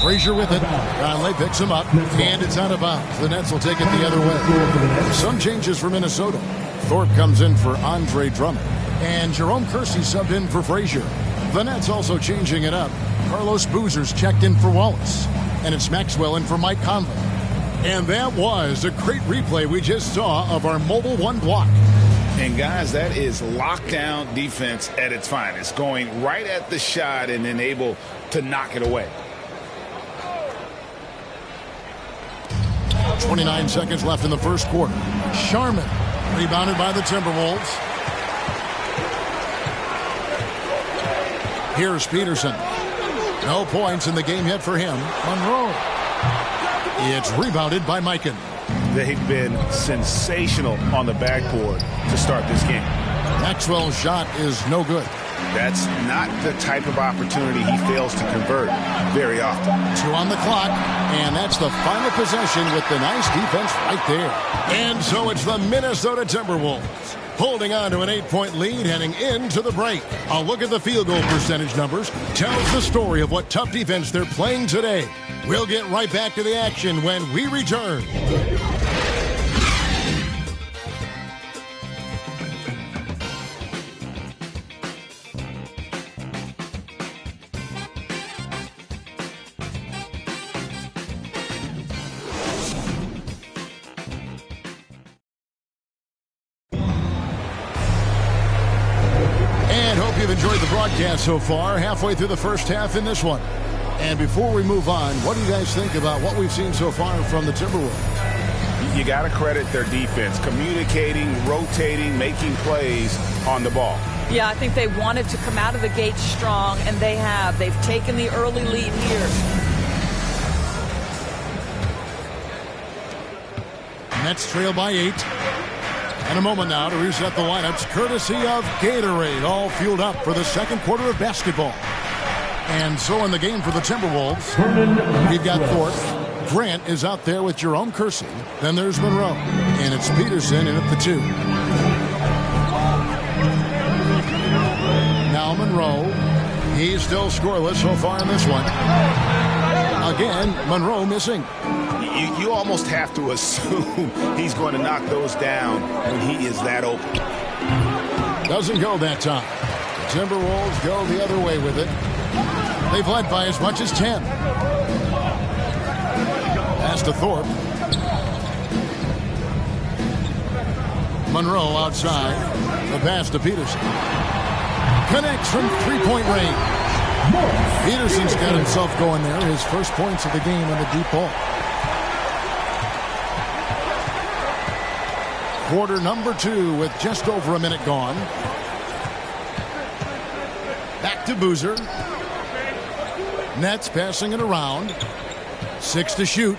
Frazier with it. Conley picks him up, and it's out of bounds. The Nets will take it the other way. Some changes for Minnesota. Thorpe comes in for Andre Drummond, and Jerome Kersey subbed in for Frazier. The Nets also changing it up. Carlos Boozer's checked in for Wallace, and it's Maxwell in for Mike Conley. And that was a great replay we just saw of our Mobile One block. And guys, that is lockdown defense at its finest, going right at the shot and then able to knock it away. 29 seconds left in the first quarter. Sharman rebounded by the Timberwolves. Here's Peterson. No points in the game yet for him. Monroe. It's rebounded by Mikan. They've been sensational on the backboard to start this game. Maxwell's shot is no good. That's not the type of opportunity he fails to convert very often. 2 on the clock, and that's the final possession with the nice defense right there. And so it's the Minnesota Timberwolves holding on to an 8-point lead heading into the break. A look at the field goal percentage numbers tells the story of what tough defense they're playing today. We'll get right back to the action when we return. Enjoyed the broadcast so far, halfway through the first half in this one. And before we move on, what do you guys think about what we've seen so far from the Timberwolves? You got to credit their defense, communicating, rotating, making plays on the ball. Yeah, I think they wanted to come out of the gate strong, and they have. They've taken the early lead here. Nets trail by 8. And a moment now to reset the lineups, courtesy of Gatorade, all fueled up for the second quarter of basketball. And so in the game for the Timberwolves, we've got Thorpe. Grant is out there with Jerome Kersey. Then there's Monroe. And it's Peterson in at the 2. Now Monroe. He's still scoreless so far in this one. Again, Monroe missing. You almost have to assume he's going to knock those down when he is that open. Doesn't go that time. The Timberwolves go the other way with it. They've led by as much as 10. Pass to Thorpe. Monroe outside. The pass to Peterson. Connects from three-point range. Peterson's got himself going there. His first points of the game on the deep ball. Quarter number 2 with just over a minute gone. Back to Boozer. Nets passing it around. 6 to shoot.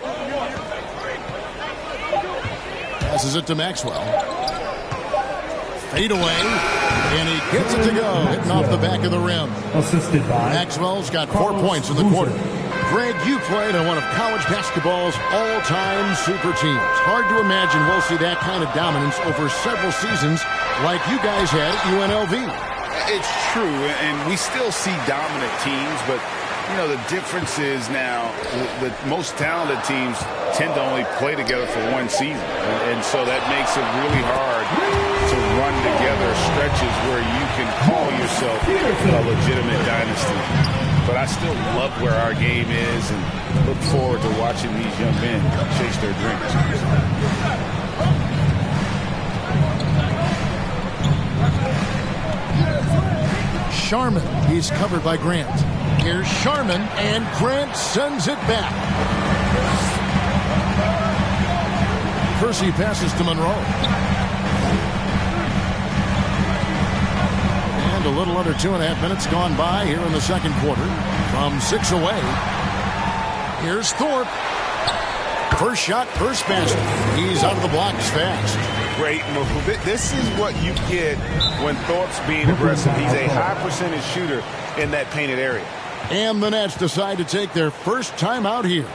Passes it to Maxwell. Fade away. And he gets it to go. Hitting off the back of the rim. Assisted by Maxwell's got 4 points in the quarter. Greg, you played on one of college basketball's all-time super teams. Hard to imagine we'll see that kind of dominance over several seasons like you guys had at UNLV. It's true, and we still see dominant teams, but, you know, the difference is now the most talented teams tend to only play together for one season, and so that makes it really hard to run together stretches where you can call yourself a legitimate dynasty. But I still love where our game is and look forward to watching these young men chase their dreams. Sharman, he's covered by Grant. Here's Sharman, and Grant sends it back. Kersey passes to Monroe. A little under 2.5 minutes gone by here in the second quarter. From 6 away. Here's Thorpe. First shot, first basket. He's out of the blocks fast. great move. This is what you get when Thorpe's being aggressive. He's a high percentage shooter in that painted area. And the Nets decide to take their first time out here.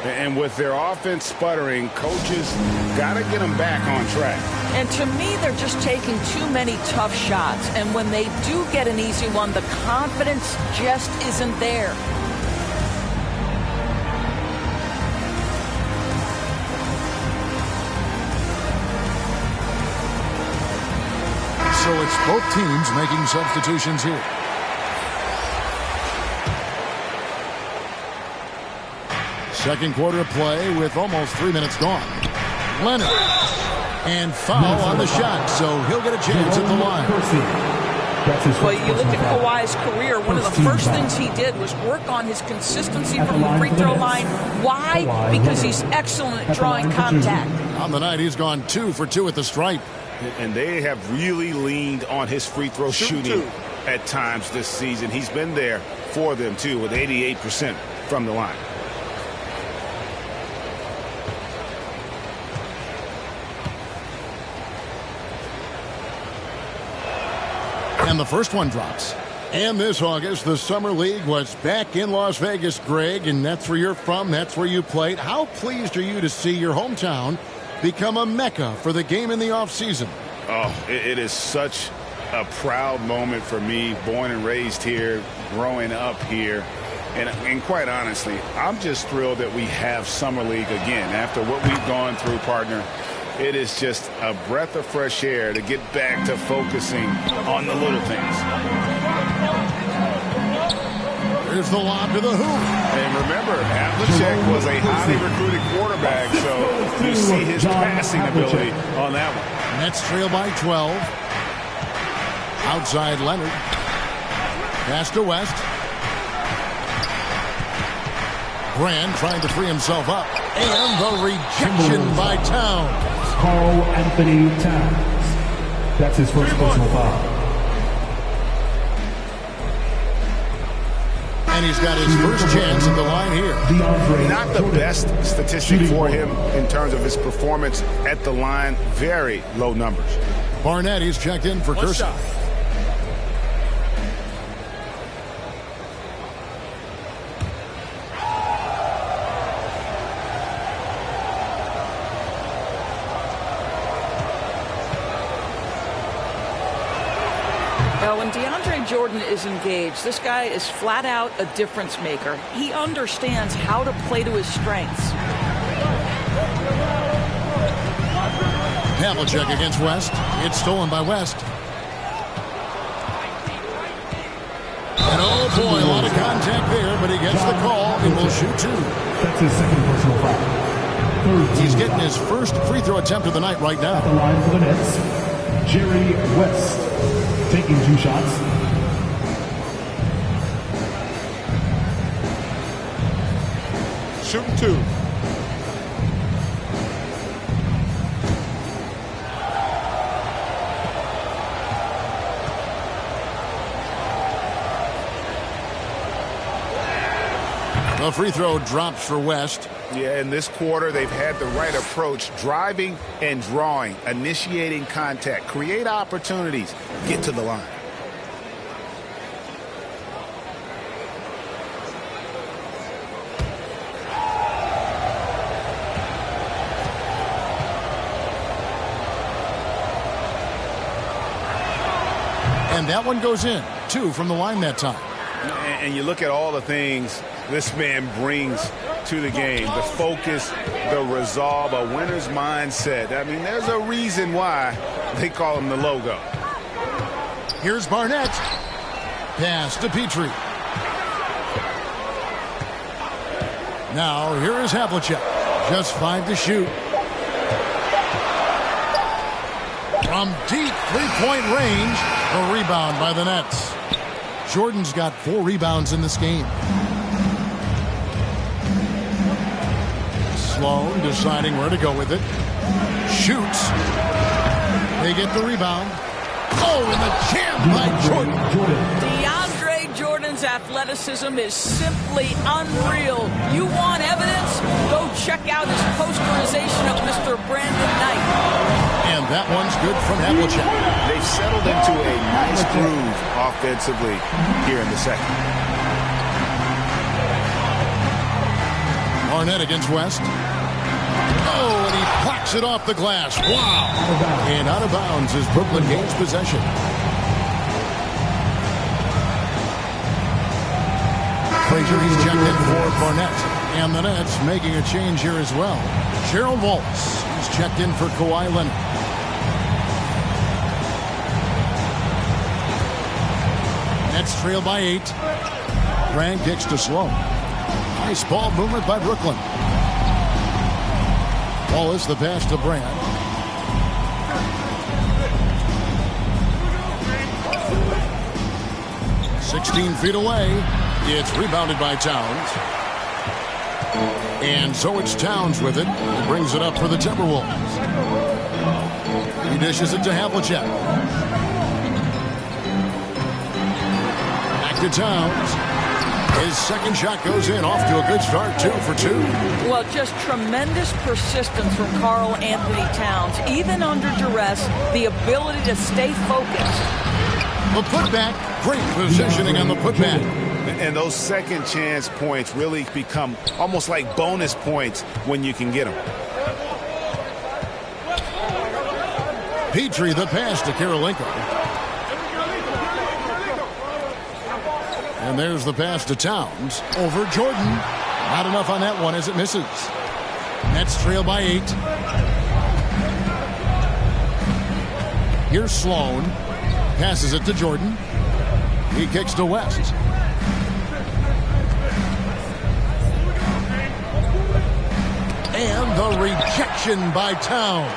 And with their offense sputtering, coaches got to get them back on track. And to me, they're just taking too many tough shots. And when they do get an easy one, the confidence just isn't there. So it's both teams making substitutions here. Second quarter of play with almost 3 minutes gone. Leonard. And foul on the shot, so he'll get a chance at the line. Well, you look at Kawhi's career, one of the first things he did was work on his consistency from the free throw line. Why? Because he's excellent at drawing contact. On the night, he's gone 2 for 2 at the stripe. And they have really leaned on his free throw shooting at times this season. He's been there for them, too, with 88% from the line. And the first one drops. And this August, the Summer League was back in Las Vegas, Greg, and that's where you're from, that's where you played. How pleased are you to see your hometown become a mecca for the game in the offseason? Oh, it is such a proud moment for me, born and raised here, growing up here. And quite honestly, I'm just thrilled that we have Summer League again. After what we've gone through, partner, it is just a breath of fresh air to get back to focusing on the little things. There's the lob to the hoop. And remember, Havlicek was a highly recruited quarterback, so you see his passing ability on that one. Nets trail by 12. Outside Leonard. Pass to West. Grant trying to free himself up. And the rejection by Towns. Carl Anthony Towns. That's his first personal foul. And he's got his first chance at the line here. Not the best statistic for him in terms of his performance at the line. Very low numbers. Barnett, he's checked in for Kershaw. When DeAndre Jordan is engaged, this guy is flat out a difference maker. He understands how to play to his strengths. Havlicek against West. It's stolen by West. And oh boy, a lot of contact there, but he gets the call and will shoot 2. That's his second personal foul. He's getting his first free throw attempt of the night right now. At the line for the Nets, Jerry West. Taking 2 shots. Shooting 2. The free throw drops for West. Yeah, in this quarter, they've had the right approach, driving and drawing, initiating contact, create opportunities, get to the line. And that one goes in. 2 from the line that time. And you look at all the things this man brings to the game, the focus, the resolve, a winner's mindset. I mean, there's a reason why they call him the logo. Here's Barnett. Pass to Petrie. Now, here is Havlicek. Just 5 to shoot. From deep three-point range, a rebound by the Nets. Jordan's got 4 rebounds in this game. Sloan deciding where to go with it. Shoots. They get the rebound. Oh, and the jam by Jordan. DeAndre Jordan Jordan's athleticism is simply unreal. You want evidence? Go check out his posterization of Mr. Brandon Knight. And that one's good from Havlicek. They've settled into a nice groove offensively here in the second. Barnett against West. Oh, and he placks it off the glass. Wow. And out of bounds as Brooklyn gains possession. Frazier, he's checked in for Barnett. And the Nets making a change here as well. Gerald Wallace, he's checked in for Kawhi Leonard. Nets trail by 8. Grant kicks to Sloan. Nice ball movement by Brooklyn. Wallace, the pass to Brand. "16 feet away. It's rebounded by Towns. And so it's Towns with it. He brings it up for the Timberwolves. He dishes it to Havlicek. Back to Towns. His second shot goes in, off to a good start, 2 for 2. Well, just tremendous persistence from Karl Anthony Towns. Even under duress, the ability to stay focused. The putback, great positioning on the putback. And those second chance points really become almost like bonus points when you can get them. Petrie, the pass to Karolinko. And there's the pass to Towns. Over Jordan. Not enough on that one as it misses. Nets trail by 8. Here's Sloan. Passes it to Jordan. He kicks to West. And the rejection by Towns.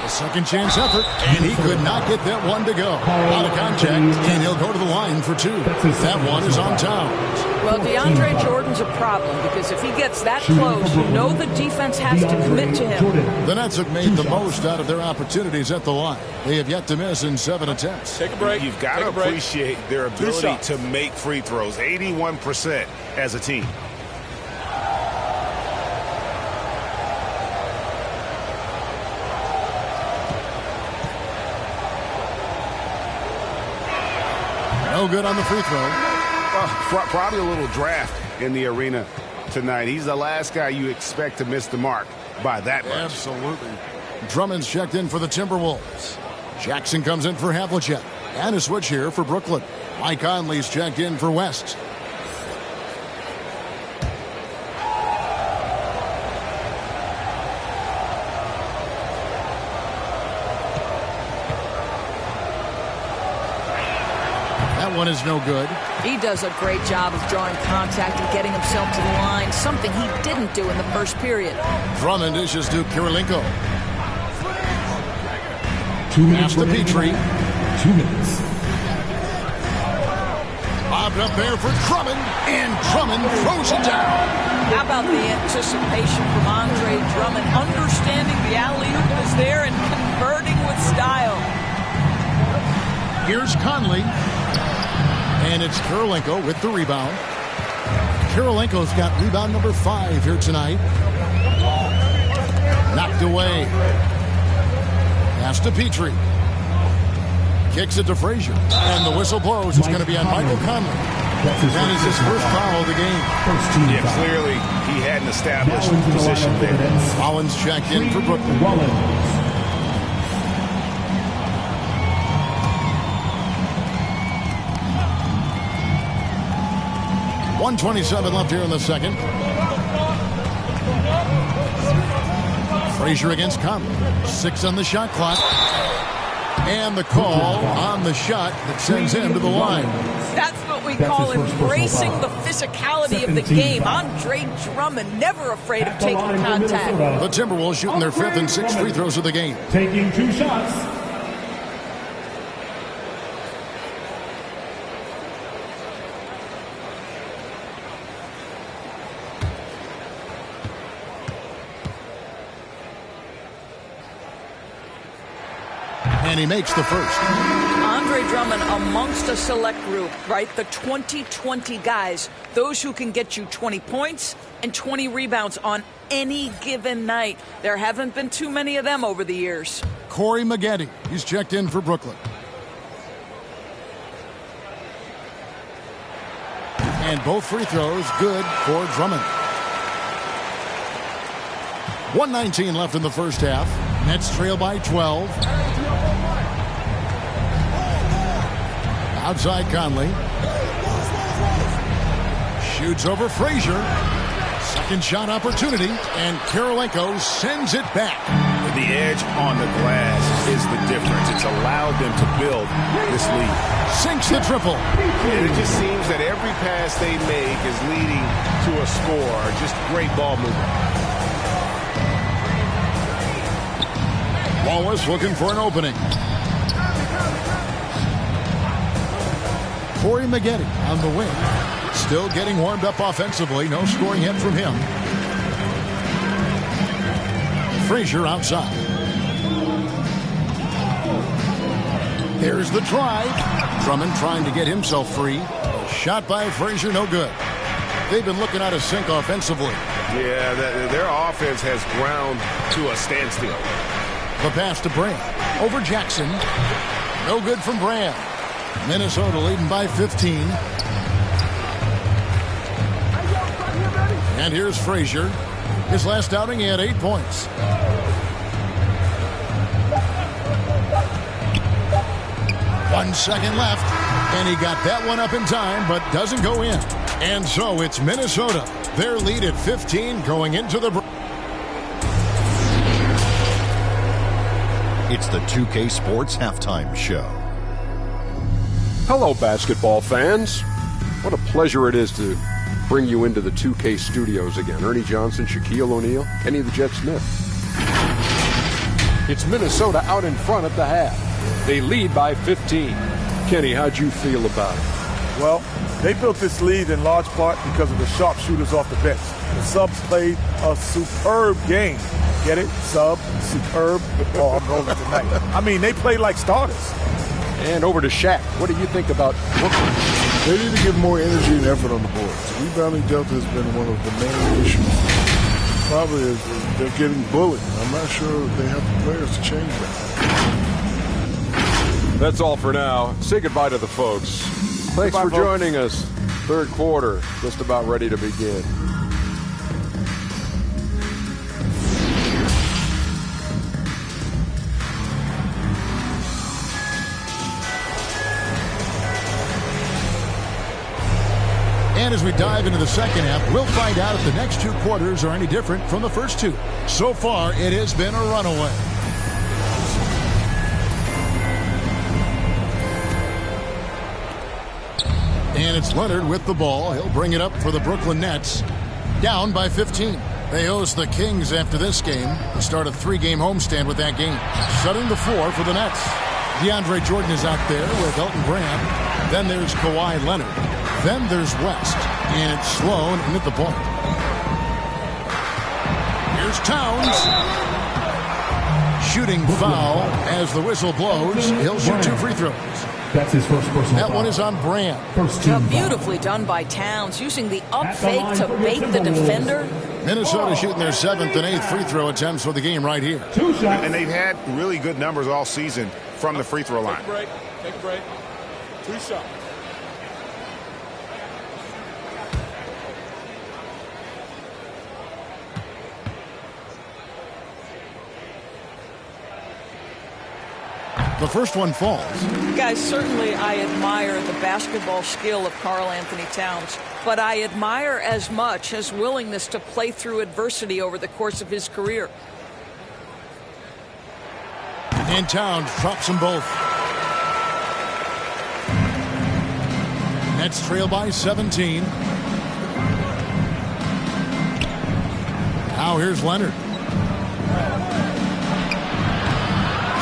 A second chance effort, and he could not get that one to go. Out of contact, and he'll go to the line for 2. That one is on Towns. Well, DeAndre Jordan's a problem because if he gets that close, you know the defense has to commit to him. The Nets have made the most out of their opportunities at the line. They have yet to miss in 7 attempts. Take a break. You've got to appreciate their ability to make free throws. 81% as a team. No good on the free throw. Probably a little draft in the arena tonight. He's the last guy you expect to miss the mark by that much. Absolutely. Drummond's checked in for the Timberwolves. Jackson comes in for Havlicek. And a switch here for Brooklyn. Mike Conley's checked in for West. That one is no good. He does a great job of drawing contact and getting himself to the line, something he didn't do in the first period. Drummond dishes to Karolinko. 2 minutes Pass to Petrie. 2 minutes. Bobbed up there for Drummond, and Drummond throws it down. How about the anticipation from Andre Drummond, understanding the alley-oop is there and converting with style. Here's Conley. And it's Karolinko with the rebound. Karolinko's got rebound number 5 here tonight. Knocked away. Pass to Petrie. Kicks it to Frazier. And the whistle blows. It's going to be on Michael Conley. That is his first foul of the game. Yeah, clearly he hadn't established position there. Collins checked in for Brooklyn. 1:27 left here in the second. Frazier against Conley. 6 on the shot clock. And the call on the shot that sends him to the line. That's what we call embracing the physicality of the game. Andre Drummond, never afraid of taking contact. The Timberwolves shooting their 5th and 6th free throws of the game. Taking 2 shots. And he makes the first. Andre Andre Drummond amongst a select group, right? The 20-20 guys, those who can get you 20 points and 20 rebounds on any given night. There haven't been too many of them over the years. Corey Maggette, he's checked in for Brooklyn. And both free throws good for Drummond. 1:19 left in the first half. Nets trail by 12. Outside Conley. Shoots over Frazier. Second shot opportunity, and Kirilenko sends it back. The edge on the glass is the difference. It's allowed them to build this lead. Sinks the triple. And it just seems that every pass they make is leading to a score. Just great ball movement. Wallace looking for an opening. Corey Maggette on the wing. Still getting warmed up offensively. No scoring yet from him. Frazier outside. There's the drive. Drummond trying to get himself free. Shot by Frazier, no good. They've been looking out of sync offensively. Yeah, their offense has ground to a standstill. The pass to Brand. Over Jackson. No good from Brand. Minnesota leading by 15. And here's Frazier. His last outing, he had 8 points. One second left, and he got that one up in time, but doesn't go in. And so it's Minnesota. Their lead at 15 going into the break. It's the 2K Sports Halftime Show. Hello, basketball fans. What a pleasure it is to bring you into the 2K studios again. Ernie Johnson, Shaquille O'Neal, Kenny the Jet Smith. It's Minnesota out in front at the half. They lead by 15. Kenny, how'd you feel about it? Well, they built this lead in large part because of the sharpshooters off the bench. The subs played a superb game. Get it? Sub, superb. Oh, I'm rolling tonight. I mean, they played like starters. And over to Shaq. What do you think about Brooklyn? They need to give more energy and effort on the boards. Rebounding delta has been one of the main issues. Probably is they're getting bullied. I'm not sure they have the players to change that. That's all for now. Say goodbye to the folks. Thanks for joining us. Third quarter, just about ready to begin. And as we dive into the second half, we'll find out if the next two quarters are any different from the first two. So far, it has been a runaway. And it's Leonard with the ball. He'll bring it up for the Brooklyn Nets. Down by 15. They host the Kings after this game. They start a 3-game homestand with that game. Shutting the floor for the Nets. DeAndre Jordan is out there with Elton Brand. Then there's Kawhi Leonard. Then there's West, and it's Sloan in at the point. Here's Towns. Shooting foul as the whistle blows. He'll shoot 2 free throws. That's his first personal That foul. one is on Brand. Beautifully done by Towns, using the up fake to bait the defender. Minnesota shooting their 7th and 8th free throw attempts for the game right here. And they've had really good numbers all season from the free throw line. Take a break. Take a break. 2 shots. The first one falls. Guys, certainly I admire the basketball skill of Karl Anthony Towns, but I admire as much his willingness to play through adversity over the course of his career. And Towns drops them both. Nets trail by 17. Now here's Leonard.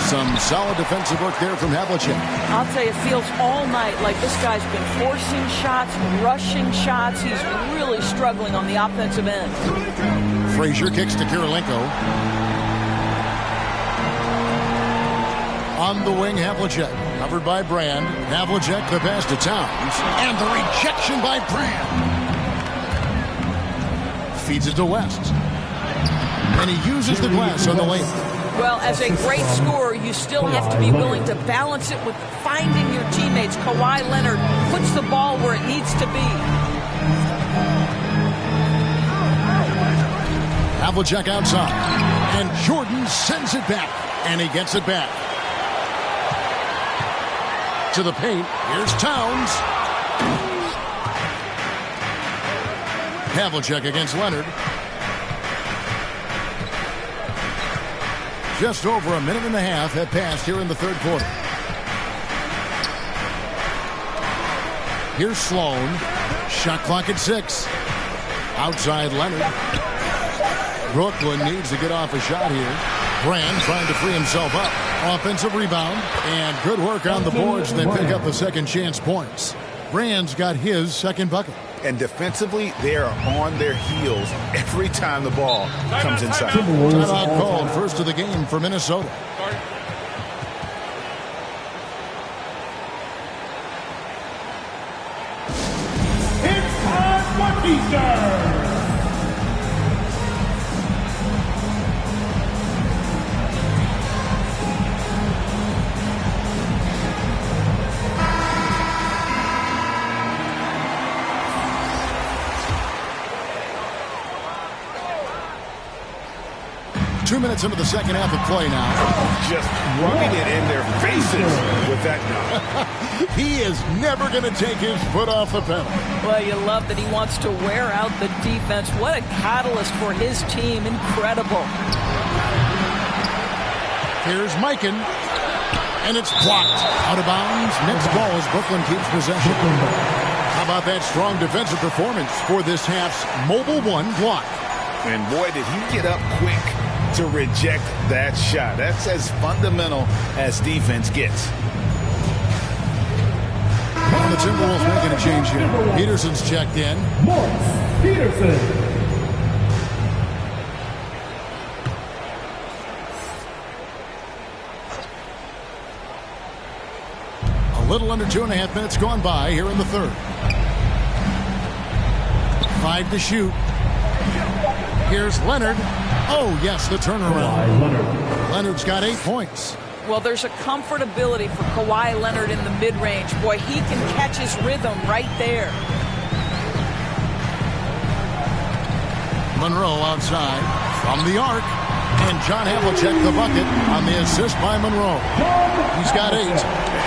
Some solid defensive work there from Havlicek. I'll tell you, it feels all night like this guy's been forcing shots, rushing shots. He's really struggling on the offensive end. Frazier kicks to Kirilenko. On the wing, Havlicek. Covered by Brand. Havlicek, the pass to Towns. And the rejection by Brand. Feeds it to West. And he uses the glass on the layup. Well, as a great scorer, you still have to be willing to balance it with finding your teammates. Kawhi Leonard puts the ball where it needs to be. Havlicek outside. And Jordan sends it back. And he gets it back. To the paint. Here's Towns. Havlicek against Leonard. Just over a minute and a half have passed here in the third quarter. Here's Sloan. Shot clock at 6. Outside Leonard. Brooklyn needs to get off a shot here. Brand trying to free himself up. Offensive rebound. And good work on the boards. They pick up the second chance points. Brand's got his second bucket. And defensively, they are on their heels every time the ball comes inside. Timeout called, first of the game for Minnesota. It's time for Easter. 2 minutes into the second half of play now. Just rubbing it in their faces with that dunk. He is never going to take his foot off the pedal. Well, you love that he wants to wear out the defense. What a catalyst for his team. Incredible. Here's Mikan. And it's blocked. Out of bounds. Next ball as Brooklyn keeps possession. How about that strong defensive performance for this half's mobile one block? And boy, did he get up quick to reject that shot. That's as fundamental as defense gets. And the Timberwolves making a change here. Peterson's checked in. Morris Peterson. A little under 2.5 minutes gone by here in the third. 5 to shoot. Here's Leonard. Oh, yes, the turnaround. Leonard's got 8 points. Well, there's a comfortability for Kawhi Leonard in the mid-range. Boy, he can catch his rhythm right there. Monroe outside from the arc. And John Havlicek the bucket on the assist by Monroe. He's got 8.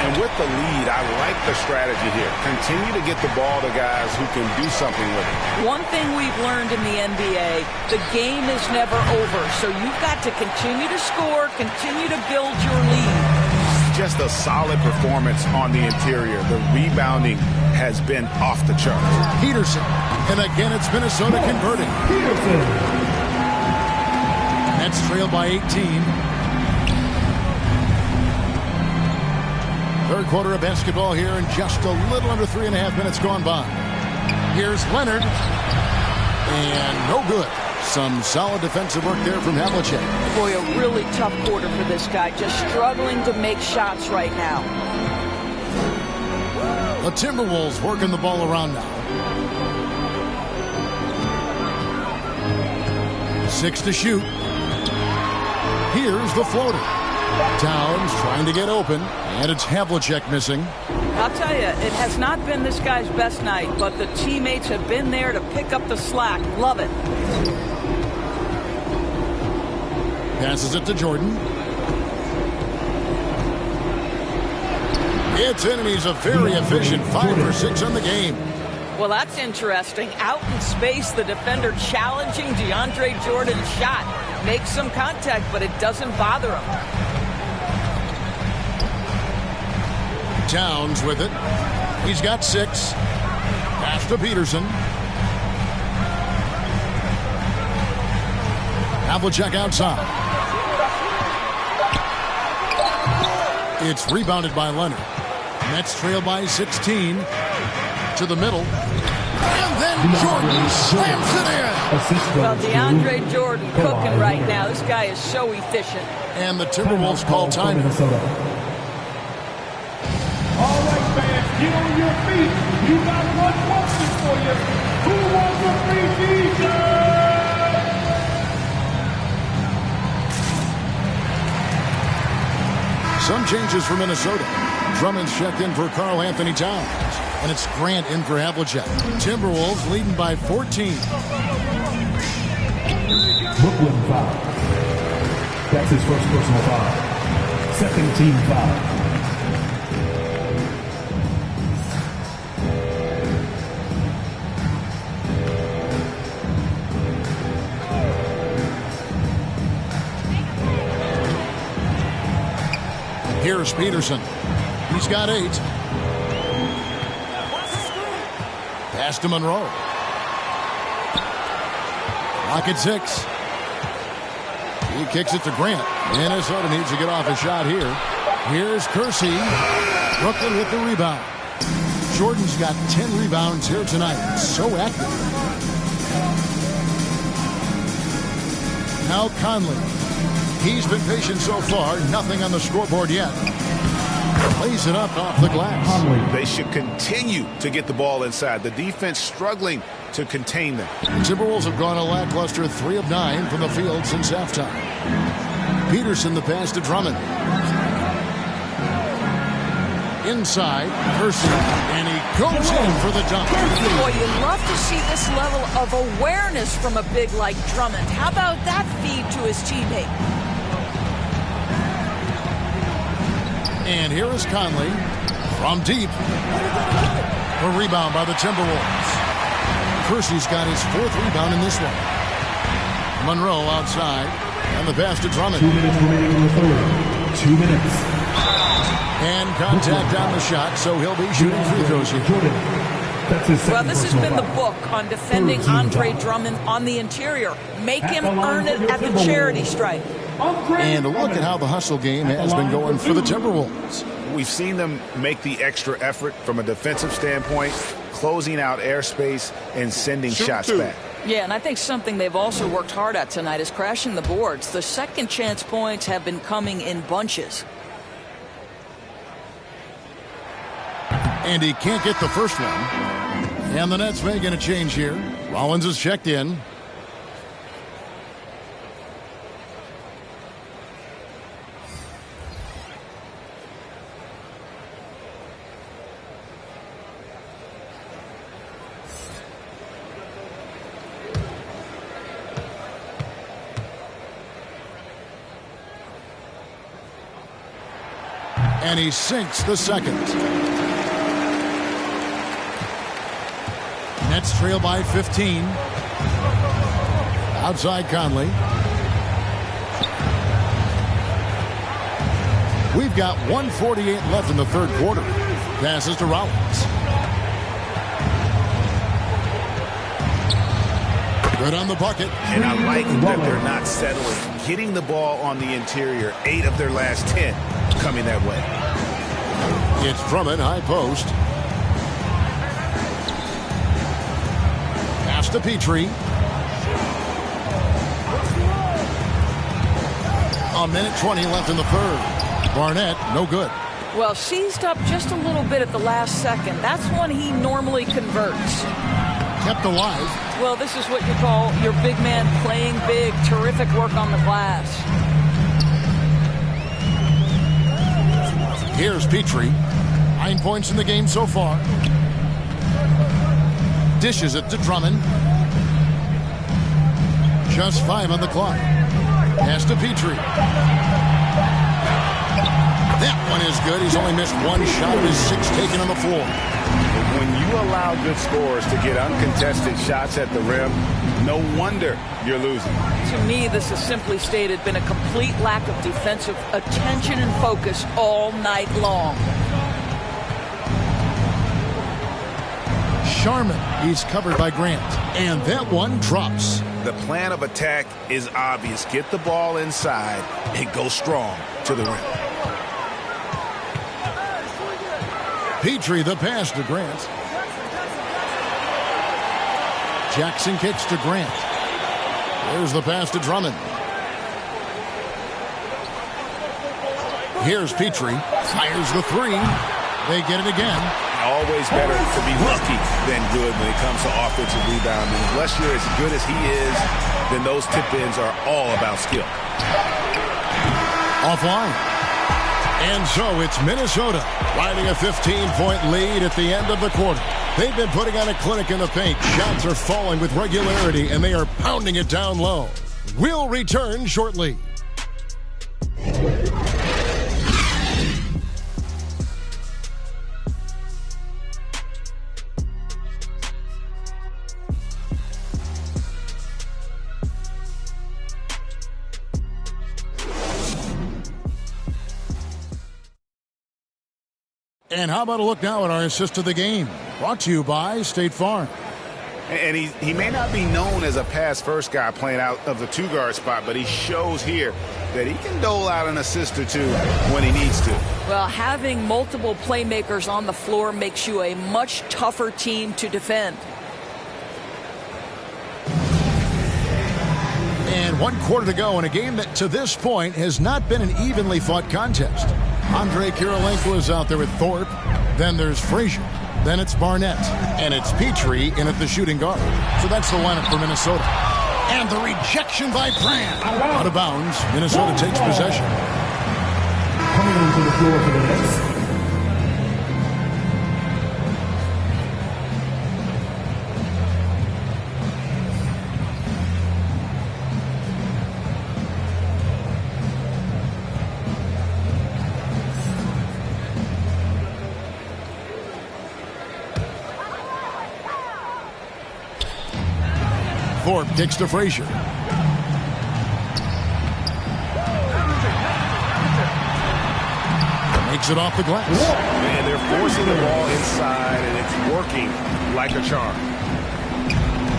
And with the lead, I like the strategy here. Continue to get the ball to guys who can do something with it. One thing we've learned in the NBA, the game is never over. So you've got to continue to score, continue to build your lead. Just a solid performance on the interior. The rebounding has been off the charts. Peterson. And again, it's Minnesota converting. Peterson. Nets trailed by 18. Third quarter of basketball here and just a little under 3.5 minutes gone by. Here's Leonard. And no good. Some solid defensive work there from Havlicek. Boy, a really tough quarter for this guy. Just struggling to make shots right now. The Timberwolves working the ball around now. 6 to shoot. Here's the floater. Towns trying to get open, and it's Havlicek missing. I'll tell you, it has not been this guy's best night, but the teammates have been there to pick up the slack. Love it. Passes it to Jordan. It's in, and he's a very efficient 5 for 6 on the game. Well, that's interesting. Out in space, the defender challenging DeAndre Jordan's shot. Makes some contact, but it doesn't bother him. Towns with it. He's got 6. Pass to Peterson. Havlicek outside. It's rebounded by Leonard. Nets trail by 16. To the middle. And then Jordan slams it in. Well, DeAndre Jordan cooking right now. This guy is so efficient. And the Timberwolves call timeout. Get on your feet. You got one question for you. Who wants a free t-shirt? Some changes for Minnesota. Drummond's checked in for Karl Anthony Towns. And it's Grant in for Havlicek. Timberwolves leading by 14. Brooklyn foul. That's his first personal foul. Second team foul. Here's Peterson. He's got 8. Pass to Monroe. Lock at 6. He kicks it to Grant. Minnesota needs to get off a shot here. Here's Kersey. Brooklyn with the rebound. Jordan's got 10 rebounds here tonight. So active. Now Conley. He's been patient so far. Nothing on the scoreboard yet. Plays it up off the glass. They should continue to get the ball inside. The defense struggling to contain them. The Timberwolves have gone a lackluster 3 of 9 from the field since halftime. Peterson the pass to Drummond. Inside, Kersey, and he goes in for the dunk. Boy, you love to see this level of awareness from a big like Drummond. How about that feed to his teammate? And here is Conley from deep. A rebound by the Timberwolves. Kersey's got his 4th rebound in this one. Monroe outside. And the pass to Drummond. 2 minutes remaining in the third. 2 minutes. And contact on the shot, so he'll be shooting free throws here. Well, this has been the book on defending Andre Drummond on the interior. Make him earn it at the charity stripe. And look at how the hustle game has been going for the Timberwolves. We've seen them make the extra effort from a defensive standpoint, closing out airspace and sending shots back. Yeah, and I think something they've also worked hard at tonight is crashing the boards. The second chance points have been coming in bunches. And he can't get the first one. And the Nets making a change here. Rollins is checked in. And he sinks the second. Nets trail by 15. Outside Conley. We've got 1:48 left in the third quarter. Passes to Rollins. Good on the bucket. And I like that they're not settling. Getting the ball on the interior. 8 of their last 10 coming that way. It's Drummond, high post. Pass to Petrie. A minute 20 left in the third. Barnett, no good. Well, seized up just a little bit at the last second. That's when he normally converts. Kept alive. Well, this is what you call your big man playing big. Terrific work on the glass. Here's Petrie. 9 points in the game so far. Dishes it to Drummond. Just 5 on the clock. Pass to Petrie. That one is good. He's only missed 1 shot of his 6 taken on the floor. When you allow good scorers to get uncontested shots at the rim, no wonder you're losing. To me, this has simply stated been a complete lack of defensive attention and focus all night long. Sharman, he's covered by Grant. And that one drops. The plan of attack is obvious. Get the ball inside and go strong to the rim. Petrie, the pass to Grant. Jackson kicks to Grant. There's the pass to Drummond. Here's Petrie. Fires the 3. They get it again. always better to be lucky than good when it comes to offensive rebounding. Unless you're as good as he is, then those tip-ins are all about skill. Offline. And so it's Minnesota riding a 15-point lead at the end of the quarter. They've been putting on a clinic in the paint. Shots are falling with regularity, and they are pounding it down low. We'll return shortly. And how about a look now at our assist of the game? Brought to you by State Farm. And he may not be known as a pass-first guy playing out of the two-guard spot, but he shows here that he can dole out an assist or two when he needs to. Well, having multiple playmakers on the floor makes you a much tougher team to defend. And 1 quarter to go in a game that to this point has not been an evenly fought contest. Andre Kirilenko is out there with Thorpe. Then there's Frazier. Then it's Barnett. And it's Petrie in at the shooting guard. So that's the lineup for Minnesota. And the rejection by Brand. Out of bounds. Minnesota takes possession. Coming onto the floor for the Knicks. Thorpe kicks to Frazier. Makes it off the glass. Man, they're forcing the ball inside, and it's working like a charm.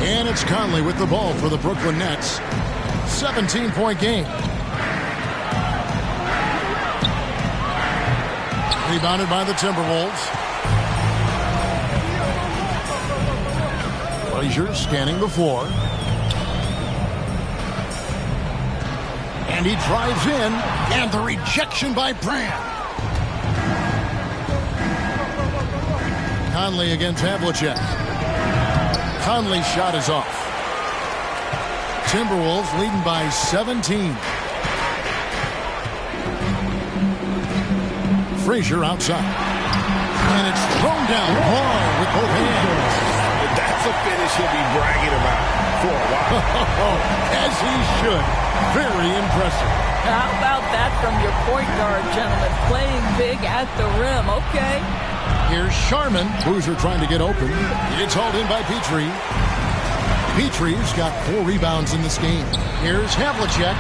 And it's Conley with the ball for the Brooklyn Nets. 17-point game. Rebounded by the Timberwolves. Frazier scanning the floor. And he drives in, and the rejection by Brand. Conley against Havlicek. Conley's shot is off. Timberwolves leading by 17. Frazier outside. And it's thrown down hard with both hands. That's a finish he'll be bragging about for a while. As he should. Very impressive. How about that from your point guard, gentlemen? Playing big at the rim. Okay. Here's Sharman. Boozer trying to get open. It's hauled in by Petrie. Petrie's got 4 rebounds in this game. Here's Havlicek.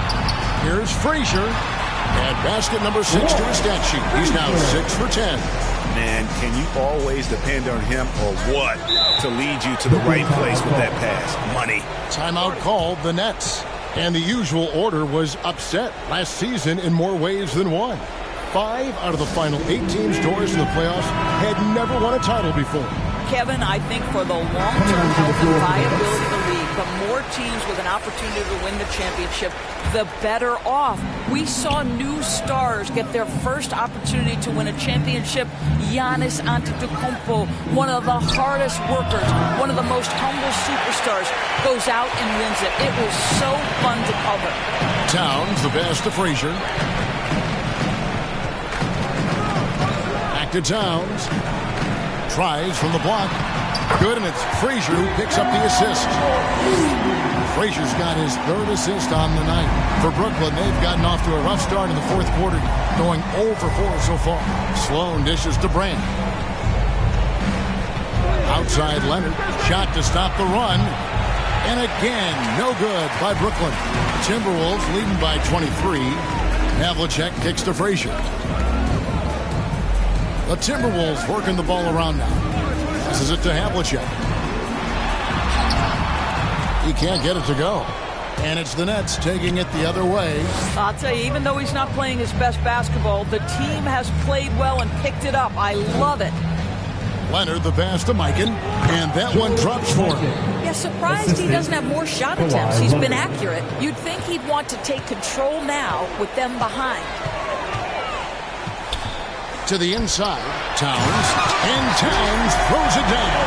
Here's Frazier. And basket number 6 to his stat sheet. He's now 6 for 10. Man, can you always depend on him or what to lead you to the right place with that pass? Money. Timeout called the Nets. And the usual order was upset last season in more ways than one. 5 out of the final 8 teams doors in the playoffs had never won a title before. Kevin, I think for the long-term health and viability of the league, the more teams with an opportunity to win the championship, the better off. We saw new stars get their first opportunity to win a championship. Giannis Antetokounmpo, one of the hardest workers, one of the most humble superstars, goes out and wins it. It was so fun to cover. Towns, the best to Frazier. Back to Towns. Tries from the block. Good, and it's Frazier who picks up the assist. Frazier's got his 3rd assist on the night. For Brooklyn, they've gotten off to a rough start in the 4th quarter, going 0 for 4 so far. Sloan dishes to Brand. Outside Leonard. Shot to stop the run. And again, no good by Brooklyn. Timberwolves leading by 23. Havlicek kicks to Frazier. The Timberwolves working the ball around now. Passes it to Havlicek. He can't get it to go. And it's the Nets taking it the other way. I'll tell you, even though he's not playing his best basketball, the team has played well and picked it up. I love it. Leonard the pass to Mikan, and that one drops for him. Yeah, surprised he doesn't have more shot attempts. He's been accurate. You'd think he'd want to take control now with them behind. to the inside. Towns. And Towns throws it down.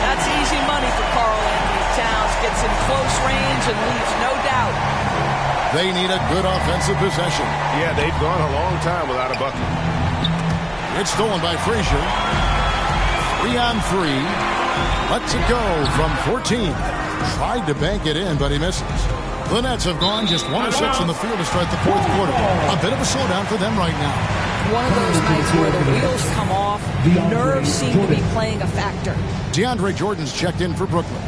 That's easy money for Carl Anthony Towns. Gets in close range and leaves no doubt. They need a good offensive possession. Yeah, they've gone a long time without a bucket. It's stolen by Frazier. 3-on-3. Lets it go from 14. Tried to bank it in, but he misses. The Nets have gone just 1 of 6 in the field to start the fourth quarter. A bit of a slowdown for them right now. One of those nights where the wheels come off, nerves seem to be playing a factor. DeAndre Jordan's checked in for Brooklyn.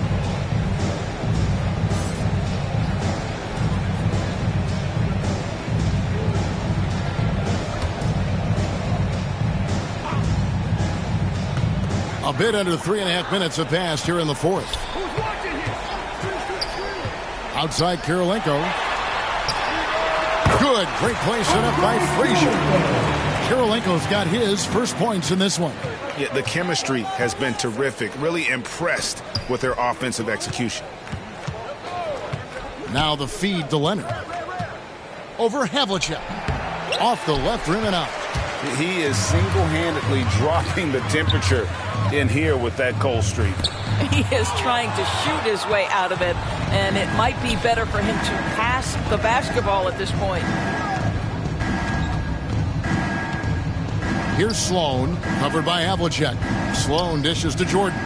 A bit under 3.5 minutes have passed here in the fourth. Outside Kirilenko. Good. Great play set up by Frazier. Kirilenko's got his first points in this one. Yeah, the chemistry has been terrific. Really impressed with their offensive execution. Now the feed to Leonard. Over Havlicek. Off the left rim and out. He is single-handedly dropping the temperature in here with that cold streak. He is trying to shoot his way out of it, and it might be better for him to pass the basketball at this point. Here's Sloan, covered by Havlicek. Sloan dishes to Jordan.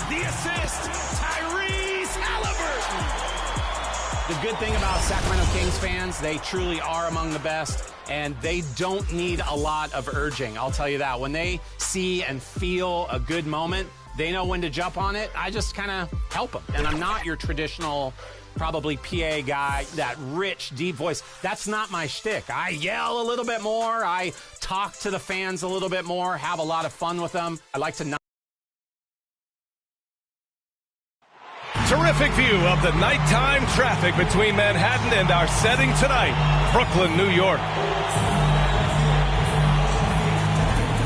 The assist, Tyrese Halliburton. The good thing about Sacramento Kings fans, they truly are among the best, and they don't need a lot of urging. I'll tell you that. When they see and feel a good moment, they know when to jump on it. I just kind of help them. And I'm not your traditional, probably PA guy, that rich, deep voice. That's not my shtick. I yell a little bit more. I talk to the fans a little bit more, have a lot of fun with them. I like to not. Terrific view of the nighttime traffic between Manhattan and our setting tonight, Brooklyn, New York.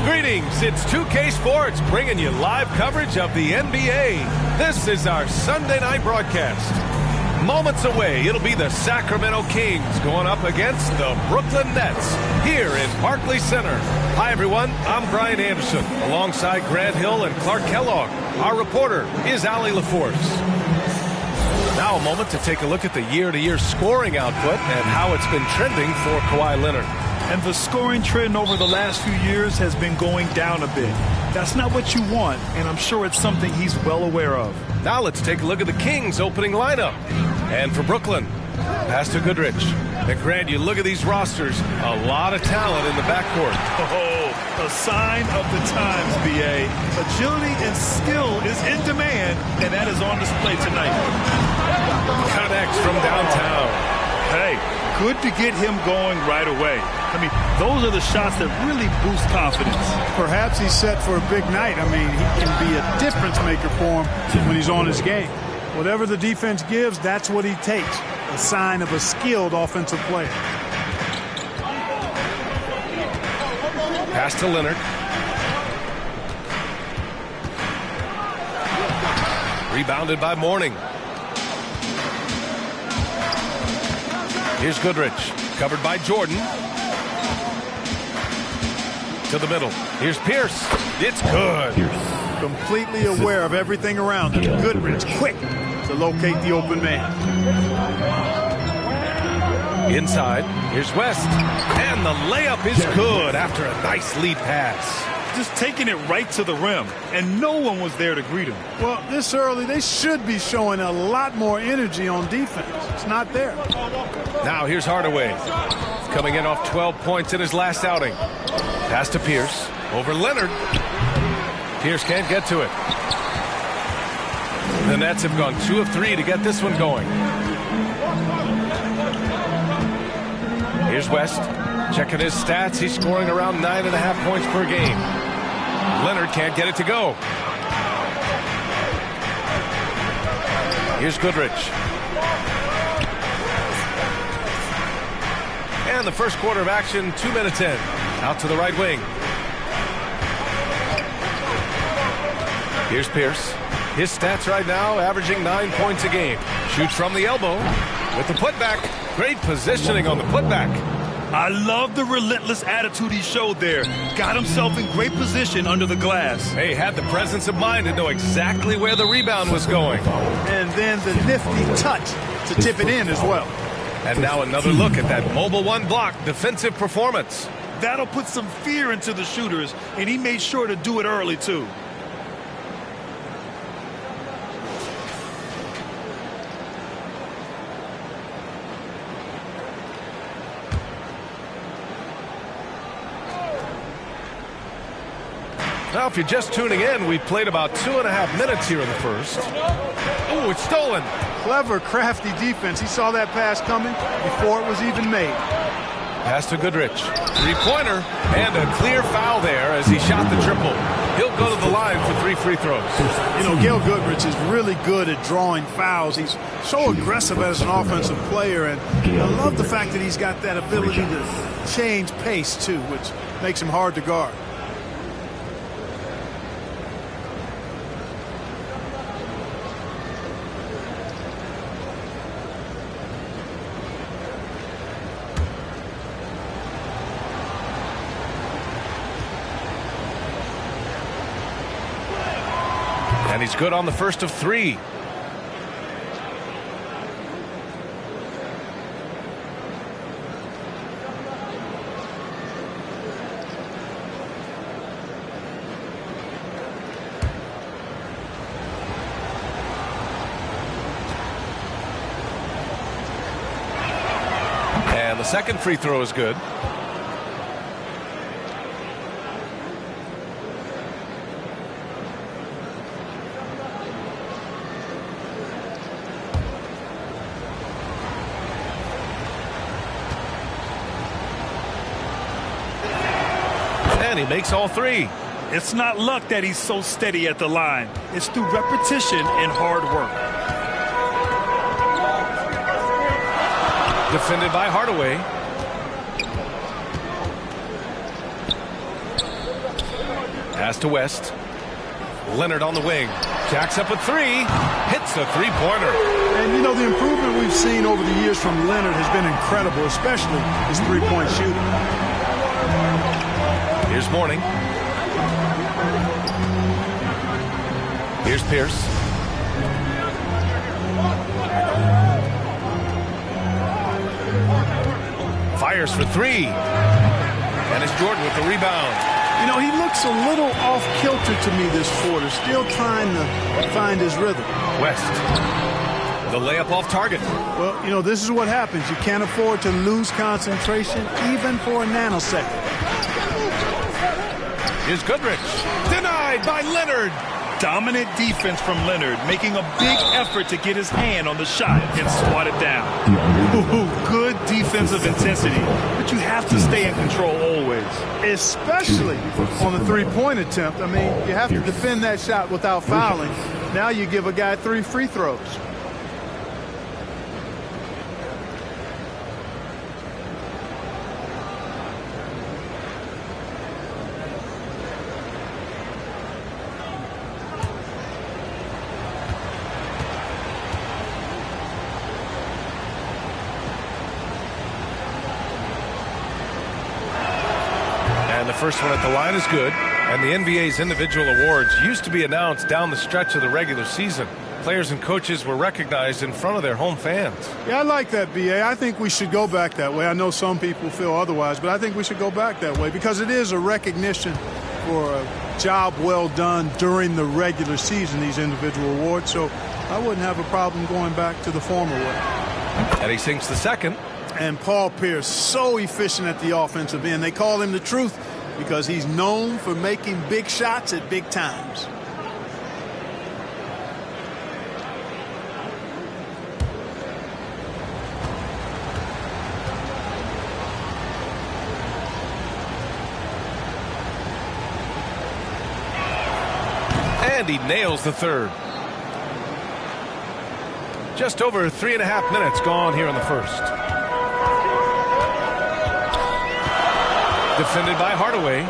Greetings, it's 2K Sports bringing you live coverage of the NBA. This is our Sunday night broadcast. Moments away, it'll be the Sacramento Kings going up against the Brooklyn Nets here in Barclays Center. Hi, everyone. I'm Brian Anderson, alongside Grant Hill and Clark Kellogg. Our reporter is Allie LaForce. Now a moment to take a look at the year-to-year scoring output and how it's been trending for Kawhi Leonard. And the scoring trend over the last few years has been going down a bit. That's not what you want, and I'm sure it's something he's well aware of. Now let's take a look at the Kings' opening lineup. And for Brooklyn, pass to Goodrich. And Grant, you look at these rosters, a lot of talent in the backcourt. Oh, a sign of the times, B.A. Agility and skill is in demand, and that is on display tonight. Connects from downtown. Hey, good to get him going right away. I mean, those are the shots that really boost confidence. Perhaps he's set for a big night. I mean, he can be a difference maker for him when he's on his game. Whatever the defense gives, that's what he takes. A sign of a skilled offensive player. Pass to Leonard. Rebounded by Mourning. Here's Goodrich, covered by Jordan. To the middle. Here's Pierce. It's good. Completely aware of everything around him. Goodrich, quick to locate the open man. Inside. Here's West. And the layup is good after a nice lead pass. Just taking it right to the rim, and no one was there to greet him. Well, this early, they should be showing a lot more energy on defense. It's not there. Now here's Hardaway, coming in off 12 points in his last outing. Pass to Pierce, over Leonard. Pierce can't get to it. The Nets have gone 2 of 3 to get this one going. Here's West, checking his stats. He's scoring around 9.5 points per game. Leonard can't get it to go. Here's Goodrich. And the first quarter of action, 2 minutes in. Out to the right wing. Here's Pierce. His stats right now averaging 9 points a game. Shoots from the elbow with the putback. Great positioning on the putback. I love the relentless attitude he showed there. Got himself in great position under the glass. Hey, had the presence of mind to know exactly where the rebound was going. And then the nifty touch to tip it in as well. And now another look at that mobile one block defensive performance. That'll put some fear into the shooters, and he made sure to do it early, too. Now, if you're just tuning in, we've played about 2.5 minutes here in the first. Ooh, it's stolen. Clever, crafty defense. He saw that pass coming before it was even made. Pass to Goodrich. Three-pointer, and a clear foul there as he shot the triple. He'll go to the line for 3 free throws. You know, Gail Goodrich is really good at drawing fouls. He's so aggressive as an offensive player, and I love the fact that he's got that ability to change pace, too, which makes him hard to guard. And he's good on the first of 3. the second free throw is good. And he makes all three. It's not luck that he's so steady at the line. It's through repetition and hard work. Defended by Hardaway. Pass to West. Leonard on the wing. Jacks up a three. Hits a three-pointer. And, you know, the improvement we've seen over the years from Leonard has been incredible, especially his three-point shooting. Here's Mourning. Here's Pierce. Fires for three. And it's Jordan with the rebound. You know, he looks a little off-kilter to me this quarter, still trying to find his rhythm. West. The layup off target. Well, you know, this is what happens. You can't afford to lose concentration even for a nanosecond. Here's Goodrich. Denied by Leonard. Dominant defense from Leonard, making a big effort to get his hand on the shot and swat it down. Ooh, good defensive intensity, but you have to stay in control always. Especially on the three-point attempt. I mean, you have to defend that shot without fouling. Now you give a guy 3 free throws. First one at the line is good, and the NBA's individual awards used to be announced down the stretch of the regular season. Players and coaches were recognized in front of their home fans. Yeah, I like that, B.A. I think we should go back that way. I know some people feel otherwise, but I think we should go back that way because it is a recognition for a job well done during the regular season, these individual awards. So I wouldn't have a problem going back to the former way. And he sinks the second. And Paul Pierce, so efficient at the offensive end. They call him the truth, because he's known for making big shots at big times. And he nails the third. Just over 3.5 minutes gone here in the first. Defended by Hardaway.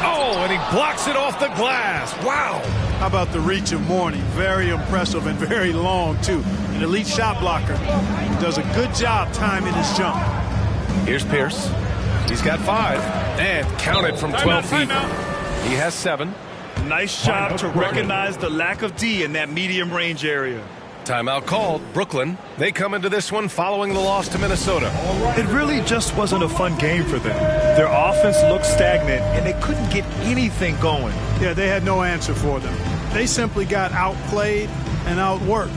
Oh, and he blocks it off the glass. Wow. How about the reach of Mourning? Very impressive and very long, too. An elite shot blocker. He does a good job timing his jump. Here's Pierce. He's got 5. And counted from 12 feet. He has 7. Nice job to recognize the lack of D in that medium range area. Timeout called. Brooklyn. They come into this one following the loss to Minnesota. It really just wasn't a fun game for them. Their offense looked stagnant, and they couldn't get anything going. Yeah, they had no answer for them. They simply got outplayed and outworked.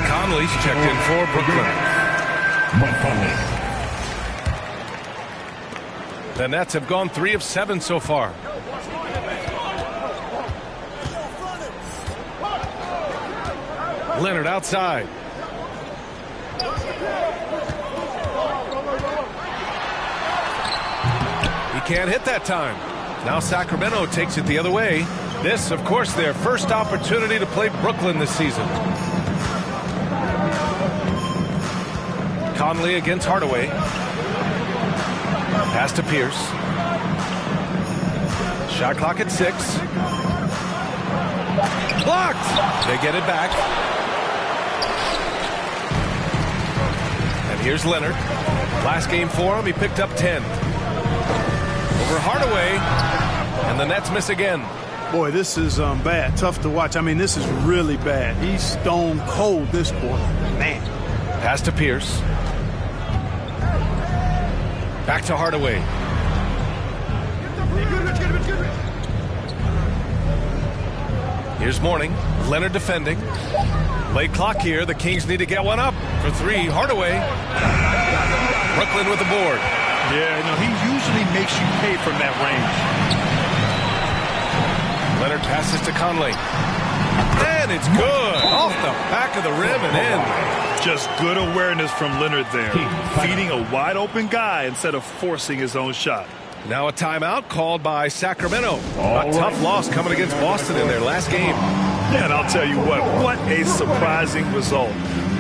Conley's checked in for Brooklyn. The Nets have gone 3 of 7 so far. Leonard outside. He can't hit that time. Now Sacramento takes it the other way. This, of course, their first opportunity to play Brooklyn this season. Conley against Hardaway. Pass to Pierce. Shot clock at 6. Blocked! They get it back. And here's Leonard. Last game for him, he picked up 10. Over Hardaway. And the Nets miss again. Boy, this is bad. Tough to watch. I mean, this is really bad. He's stone cold this quarter. Man. Pass to Pierce. Back to Hardaway. Here's Mourning. Leonard defending. Late clock here. The Kings need to get one up. For 3, Hardaway. Brooklyn with the board. Yeah, no, he usually makes you pay from that range. Leonard passes to Conley. And it's good. Off the back of the rim and in. Just good awareness from Leonard there. Feeding a wide open guy instead of forcing his own shot. Now a timeout called by Sacramento. A tough loss coming against Boston in their last game. Yeah, and I'll tell you what a surprising result.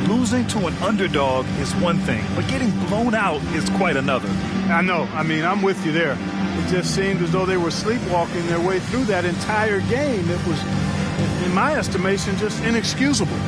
Losing to an underdog is one thing, but getting blown out is quite another. I know. I mean, I'm with you there. It just seemed as though they were sleepwalking their way through that entire game. It was, in my estimation, just inexcusable.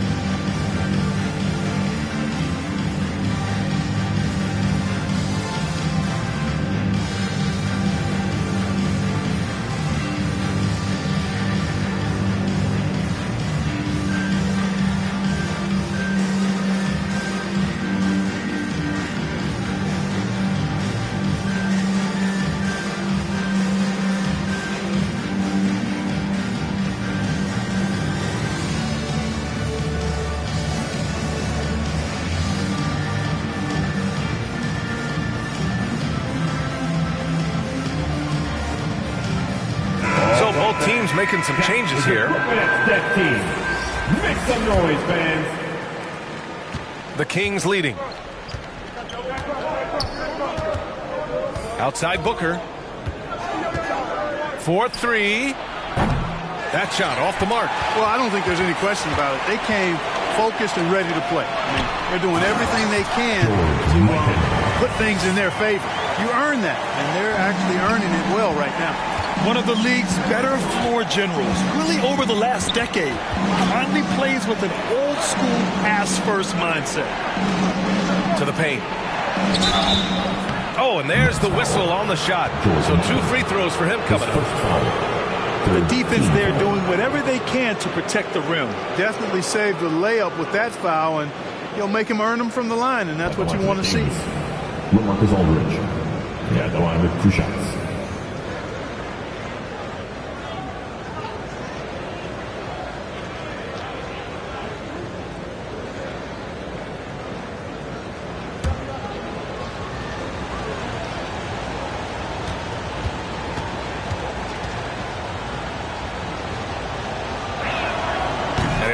Teams making some changes here. Make some noise, fans. The Kings leading. Outside Booker. 4-3. That shot off the mark. Well, I don't think there's any question about it. They came focused and ready to play. I mean, they're doing everything they can to put things in their favor. You earn that, and they're actually earning it well right now. One of the league's better floor generals, really over the last decade. Conley plays with an old-school pass-first mindset. To the paint. Oh, and there's the whistle on the shot. So 2 free throws for him coming up. The defense there doing whatever they can to protect the rim. Definitely saved the layup with that foul, and you'll make him earn them from the line, and that's what you want to see. LaMarcus Aldridge. Yeah, the line with 2 shots.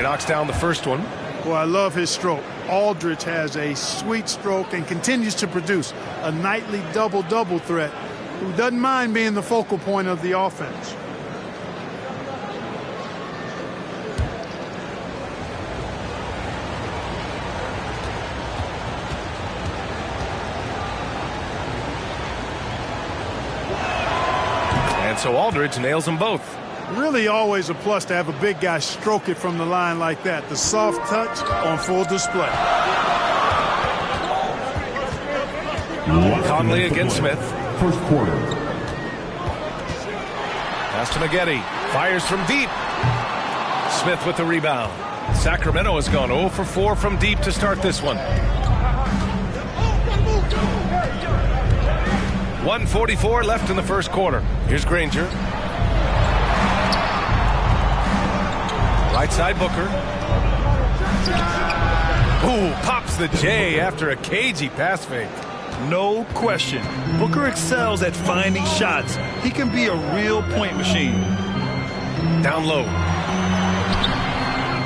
Knocks down the first one. Well, I love his stroke. Aldridge has a sweet stroke and continues to produce a nightly double-double threat who doesn't mind being the focal point of the offense. And so Aldridge nails them both. Really always a plus to have a big guy stroke it from the line like that. The soft touch on full display. Conley against Smith. First quarter. Pass to Maggette. Fires from deep. Smith with the rebound. Sacramento has gone 0 for 4 from deep to start this one. 1:44 left in the first quarter. Here's Granger. Right side Booker. Ooh, pops the J after a cagey pass fake. No question. Booker excels at finding shots. He can be a real point machine. Down low.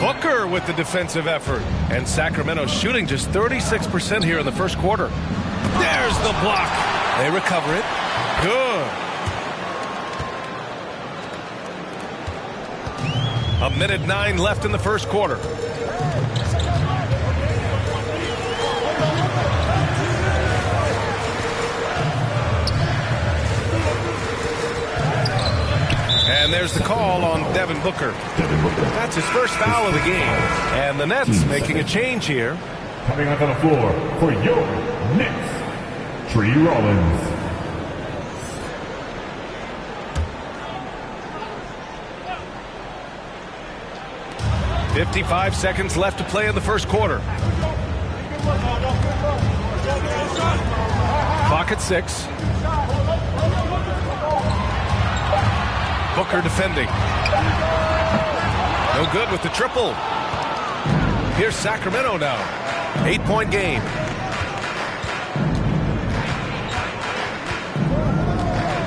Booker with the defensive effort. And Sacramento shooting just 36% here in the first quarter. There's the block. They recover it. Good. 1:09 left in the first quarter. And there's the call on Devin Booker. That's his first foul of the game. And the Nets making a change here. Coming onto the floor for your Knicks, Tree Rollins. "55 seconds left to play in the first quarter. Clock at 6. Booker defending. No good with the triple. Here's Sacramento now. 8-point game.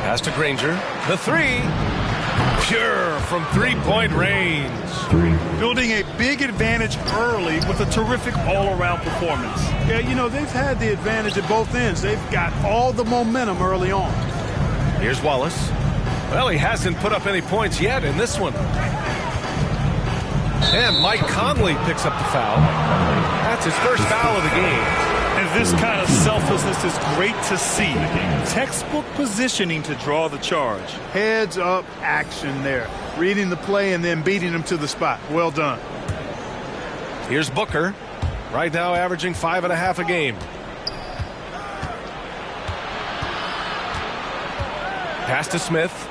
Pass to Granger. The three. Pure from three-point range. Building a big advantage early with a terrific all-around performance. Yeah, you know, they've had the advantage at both ends. They've got all the momentum early on. Here's Wallace. Well, he hasn't put up any points yet in this one. And Mike Conley picks up the foul. That's his first foul of the game. And this kind of selflessness is great to see. Textbook positioning to draw the charge. Heads up action there. Reading the play and then beating him to the spot. Well done. Here's Booker. Right now averaging 5.5 a game. Pass to Smith.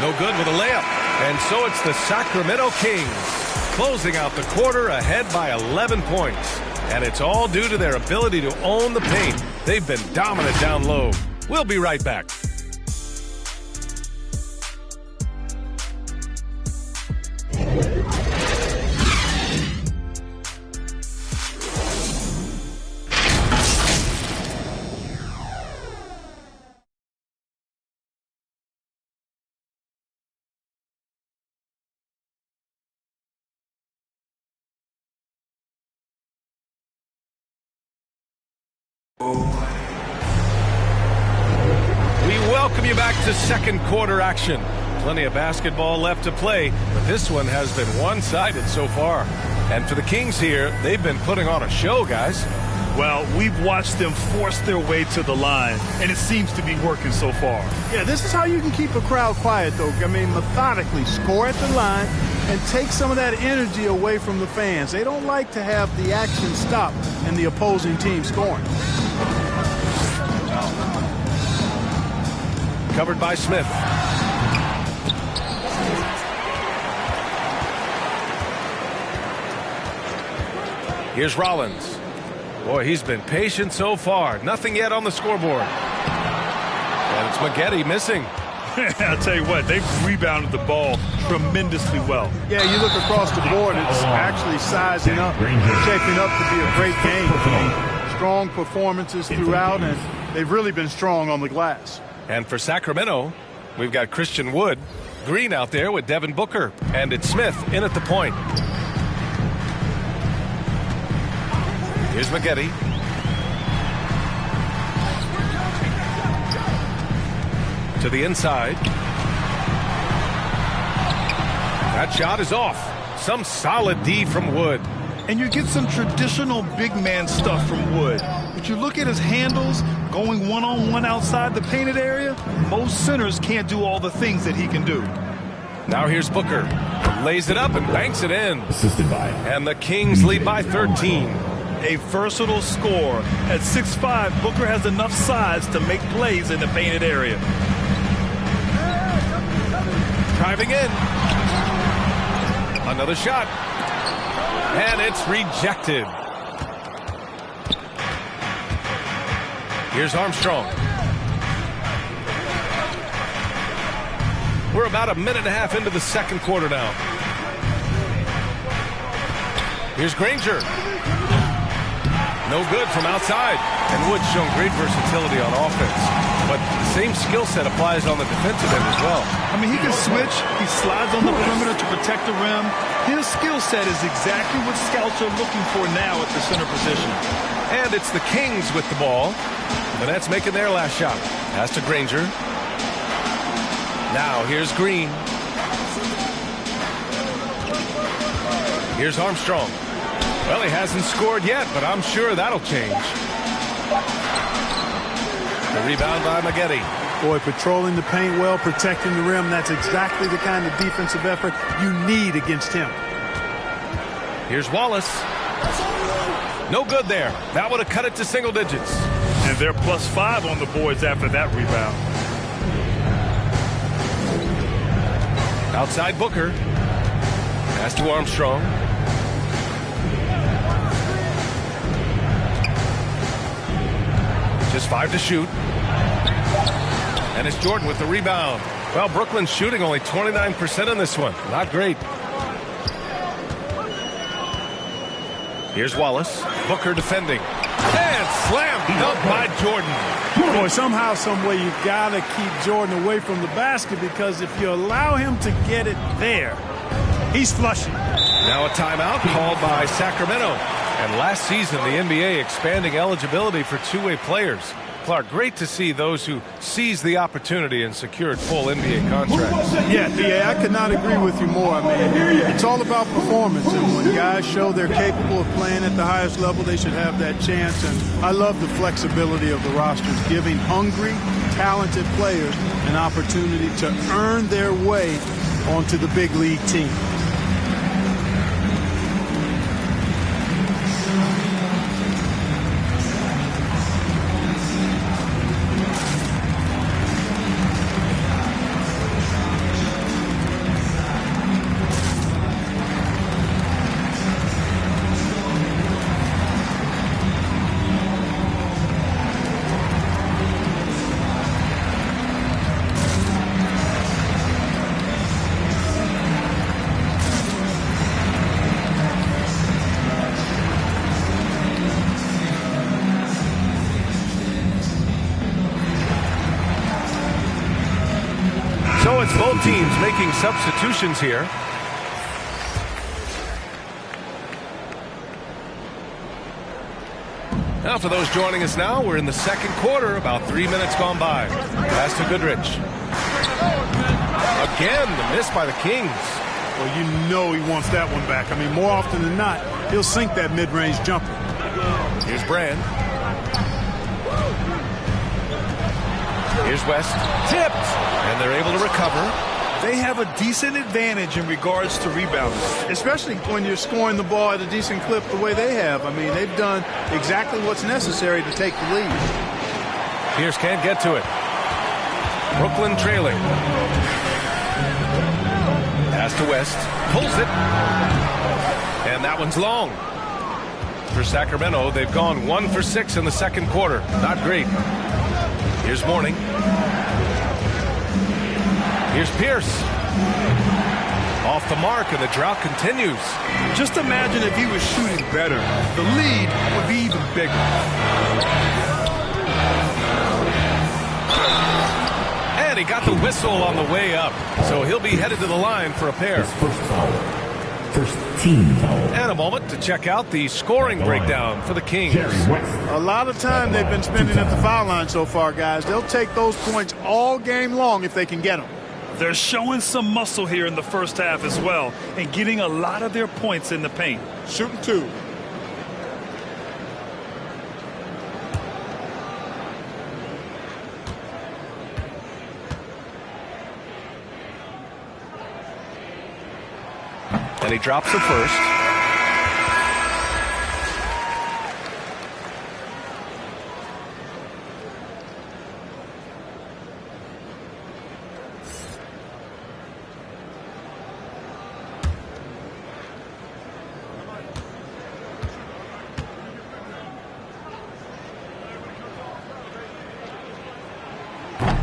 No good with a layup. And so it's the Sacramento Kings closing out the quarter ahead by 11 points. And it's all due to their ability to own the paint. They've been dominant down low. We'll be right back. We welcome you back to second quarter action. Plenty of basketball left to play, but this one has been one-sided so far. And for the Kings here, they've been putting on a show, guys. Well, we've watched them force their way to the line, and it seems to be working so far. Yeah, this is how you can keep a crowd quiet, though. I mean, methodically score at the line and take some of that energy away from the fans. They don't like to have the action stop and the opposing team scoring. Covered by Smith. Here's Rollins. Boy, he's been patient so far. Nothing yet on the scoreboard. And it's Maggette missing. I'll tell you what, they've rebounded the ball tremendously well. Yeah, you look across the board, it's actually sizing up, shaping up to be a great game. I mean, strong performances throughout, and they've really been strong on the glass. And for Sacramento, we've got Christian Wood, Green out there with Devin Booker, and it's Smith in at the point. Here's Maggette. To the inside. That shot is off. Some solid D from Wood. And you get some traditional big man stuff from Wood. But you look at his handles, going one-on-one outside the painted area, most centers can't do all the things that he can do. Now here's Booker. Lays it up and banks it in. Assisted by. And the Kings lead by 13. A versatile scorer. At 6'5", Booker has enough size to make plays in the painted area. Driving in. Another shot. And it's rejected. Here's Armstrong. We're about a minute and a half into the second quarter now. Here's Granger. No good from outside. And Wood's shown great versatility on offense. But the same skill set applies on the defensive end as well. I mean, he can switch. He slides on the perimeter to protect the rim. His skill set is exactly what scouts are looking for now at the center position. And it's the Kings with the ball. The Nets making their last shot. Pass to Granger. Now here's Green. Here's Armstrong. Well, he hasn't scored yet, but I'm sure that'll change. The rebound by Maggette. Boy, patrolling the paint well, protecting the rim. That's exactly the kind of defensive effort you need against him. Here's Wallace. No good there. That would have cut it to single digits. And they're +5 on the boards after that rebound. Outside Booker. Pass to Armstrong. Just 5 to shoot. And it's Jordan with the rebound. Well, Brooklyn's shooting only 29% in this one. Not great. Here's Wallace. Booker defending. And slam dunk by Jordan. Boy, somehow, some way, you've got to keep Jordan away from the basket, because if you allow him to get it there, he's flushing. Now a timeout called by Sacramento. And last season, the NBA expanding eligibility for two-way players. Clark, great to see those who seized the opportunity and secured full NBA contracts. Yeah, DA, I could not agree with you more. I mean, it's all about performance, and when guys show they're capable of playing at the highest level, they should have that chance. And I love the flexibility of the rosters, giving hungry, talented players an opportunity to earn their way onto the big league team. So it's both teams making substitutions here. Now for those joining us now, we're in the second quarter, about 3 minutes gone by. Pass to Goodrich. Again, the miss by the Kings. Well, you know he wants that one back. I mean, more often than not, he'll sink that mid-range jumper. Here's Brand. Here's West. Tipped. And they're able to recover. They have a decent advantage in regards to rebounding, especially when you're scoring the ball at a decent clip the way they have. I mean, they've done exactly what's necessary to take the lead. Pierce can't get to it. Brooklyn trailing. Pass to West. Pulls it. And that one's long. For Sacramento, they've gone 1 for 6 in the second quarter. Not great. Here's Mourning. Here's Pierce. Off the mark, and the drought continues. Just imagine if he was shooting better. The lead would be even bigger. And he got the whistle on the way up. So he'll be headed to the line for a pair. First team foul. And a moment to check out the scoring breakdown for the Kings. A lot of time they've been spending at the foul line so far, guys. They'll take those points all game long if they can get them. they're showing some muscle here in the first half as well and getting a lot of their points in the paint. Shooting two. And he drops the first.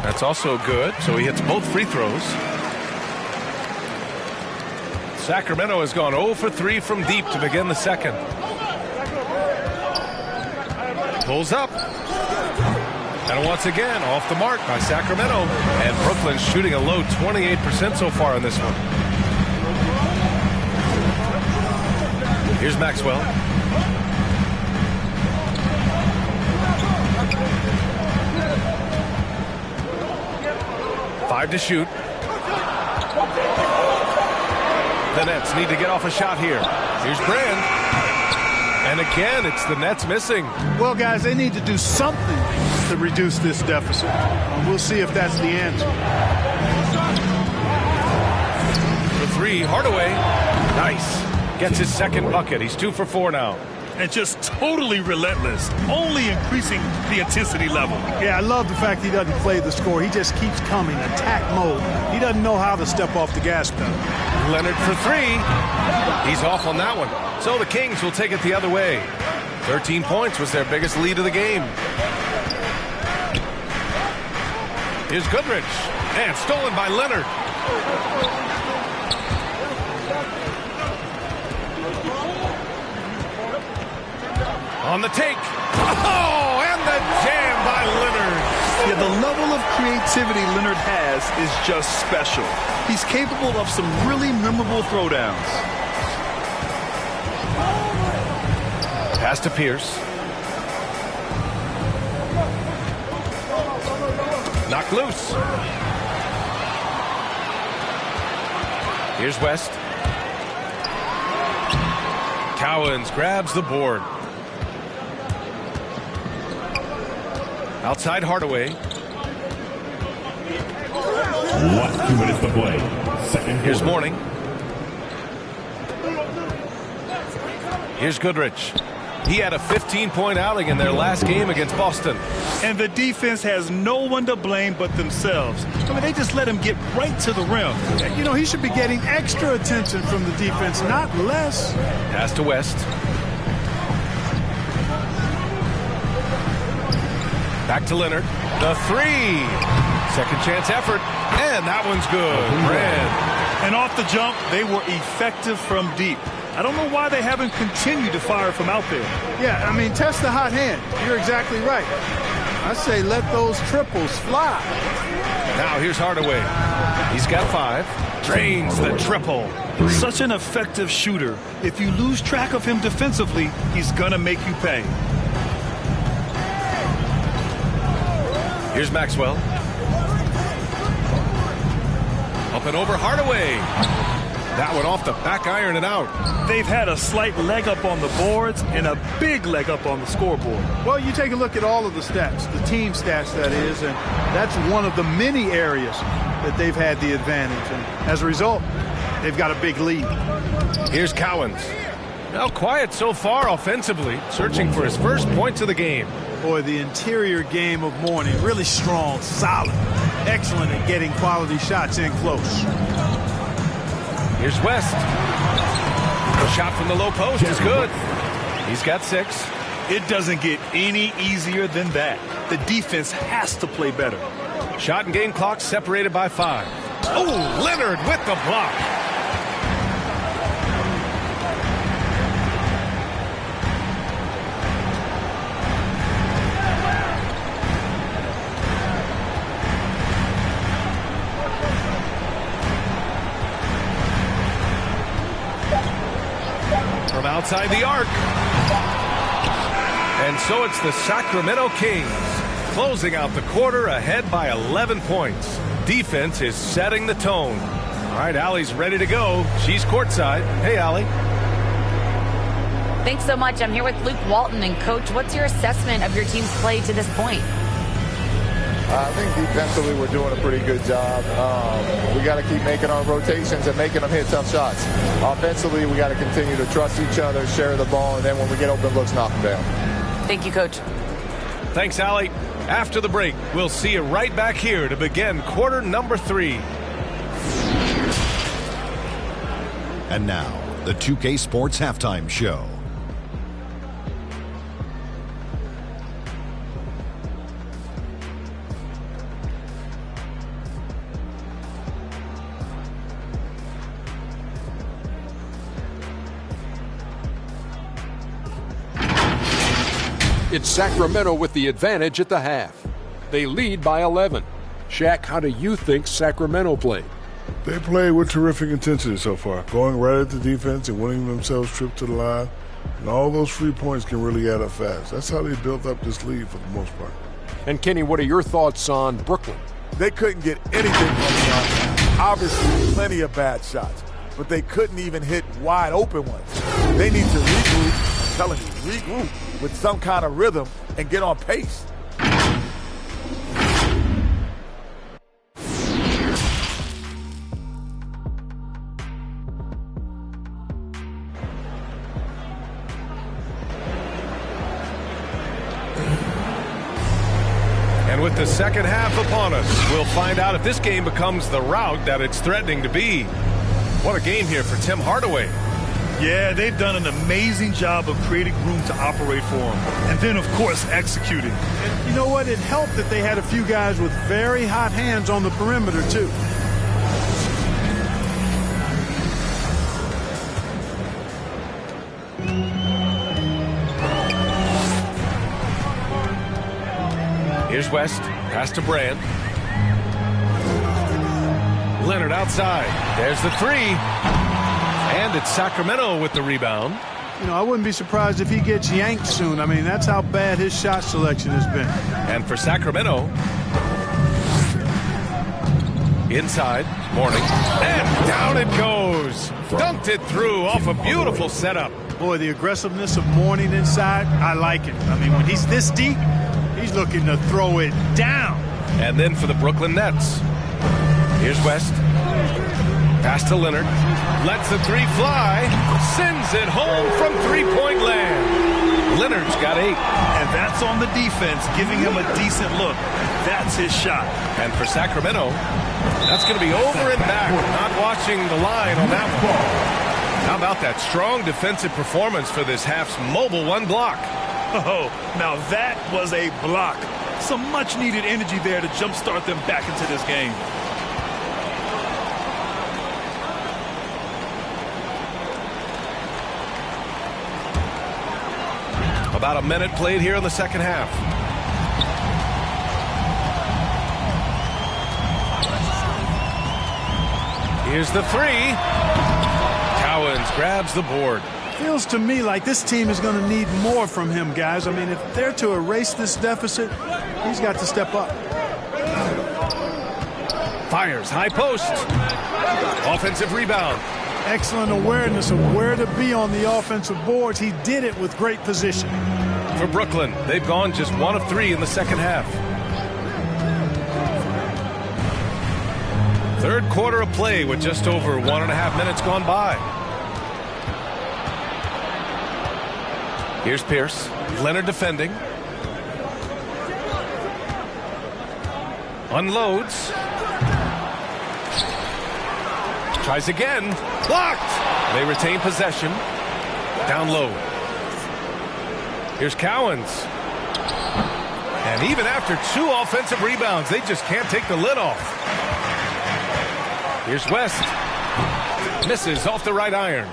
That's also good, so he hits both free throws. Sacramento has gone 0 for 3 from deep to begin the second. Pulls up. And once again, off the mark by Sacramento. And Brooklyn's shooting a low 28% so far in this one. Here's Maxwell. Five to shoot. The Nets need to get off a shot here. Here's Brand. And again, it's the Nets missing. Well, guys, they need to do something to reduce this deficit. We'll see if that's the answer. The three, Hardaway. Nice. Gets his second bucket. He's 2 for 4 now. And just totally relentless, only increasing the intensity level. Yeah, I love the fact he doesn't play the score. He just keeps coming, attack mode. He doesn't know how to step off the gas pedal. Leonard for 3. He's off on that one. So the Kings will take it the other way. 13 points was their biggest lead of the game. Here's Goodrich. And stolen by Leonard. On the take. Oh, and the jam by Leonard. Yeah, the level of creativity Leonard has is just special. He's capable of some really memorable throwdowns. Pass to Pierce. Knocked loose. Here's West. Cowens grabs the board. Outside Hardaway. 2 minutes to play. Second Here's quarter. Morning. Here's Goodrich. He had a 15-point outing in their last game against Boston. And the defense has no one to blame but themselves. I mean, they just let him get right to the rim. You know, he should be getting extra attention from the defense, not less. Pass to West. Back to Leonard. The 3. Second chance effort. And that one's good. Brand. And off the jump, they were effective from deep. I don't know why they haven't continued to fire from out there. Yeah, I mean, test the hot hand. You're exactly right. I say let those triples fly. Now here's Hardaway. He's got 5. Drains the triple. Such an effective shooter. If you lose track of him defensively, he's going to make you pay. Here's Maxwell. Up and over Hardaway. That one off the back iron and out. They've had a slight leg up on the boards and a big leg up on the scoreboard. Well, you take a look at all of the stats, the team stats that is, and that's one of the many areas that they've had the advantage. And as a result, they've got a big lead. Here's Cowens. Now quiet so far offensively, searching for his first points of the game. Boy, the interior game of Morning, really strong, solid, excellent at getting quality shots in close. Here's West. The shot from the low post is good. He's got 6. It doesn't get any easier than that. The defense has to play better. Shot and game clock separated by 5. Oh, Leonard with the block. From outside the arc. And so it's the Sacramento Kings closing out the quarter ahead by 11 points. Defense is setting the tone. All right, Allie's ready to go. She's courtside. Hey, Allie. Thanks so much. I'm here with Luke Walton. And, Coach, what's your assessment of your team's play to this point? I think defensively we're doing a pretty good job. We got to keep making our rotations and making them hit tough shots. Offensively, we got to continue to trust each other, share the ball, and then when we get open looks, knock them down. Thank you, Coach. Thanks, Allie. After the break, we'll see you right back here to begin quarter number 3. And now, the 2K Sports Halftime Show. It's Sacramento with the advantage at the half. They lead by 11. Shaq, how do you think Sacramento played? They played with terrific intensity so far, going right at the defense and winning themselves trips to the line. And all those free points can really add up fast. That's how they built up this lead for the most part. And Kenny, what are your thoughts on Brooklyn? They couldn't get anything from the offense. Obviously, plenty of bad shots. but they couldn't even hit wide open ones. They need to regroup, I'm telling you, regroup with some kind of rhythm and get on pace. And with the second half upon us, we'll find out if this game becomes the rout that it's threatening to be. What a game here for Tim Hardaway. Yeah, they've done an amazing job of creating room to operate for him. And then, of course, executing. And you know what? It helped that they had a few guys with very hot hands on the perimeter, too. Here's West, pass to Brand. Leonard outside. There's the three. And it's Sacramento with the rebound. You know, I wouldn't be surprised if he gets yanked soon. I mean, that's how bad his shot selection has been. And for Sacramento, inside, Mourning. And down it goes. Dunked it through off a beautiful setup. Boy, the aggressiveness of Mourning inside, I like it. I mean, when he's this deep, he's looking to throw it down. And then for the Brooklyn Nets, here's West. Pass to Leonard. Lets the three fly. Sends it home from three-point land. Leonard's got 8. And that's on the defense, giving him a decent look. That's his shot. And for Sacramento, that's going to be over and back. Not watching the line on that one. How about that strong defensive performance for this half's mobile one block? Oh, now that was a block. Some much-needed energy there to jumpstart them back into this game. About a minute played here in the second half. Here's the three. Cowens grabs the board. Feels to me like this team is going to need more from him, guys. I mean, if they're to erase this deficit, he's got to step up. Fires, high post. Offensive rebound. Excellent awareness of where to be on the offensive boards. He did it with great position. For Brooklyn, they've gone just 1 of 3 in the second half. Third quarter of play with just over 1.5 minutes gone by. Here's Pierce. Leonard defending. Unloads. Tries again. Blocked. They retain possession. Down low. Here's Cowens. And even after 2 offensive rebounds, they just can't take the lid off. Here's West. Misses off the right iron.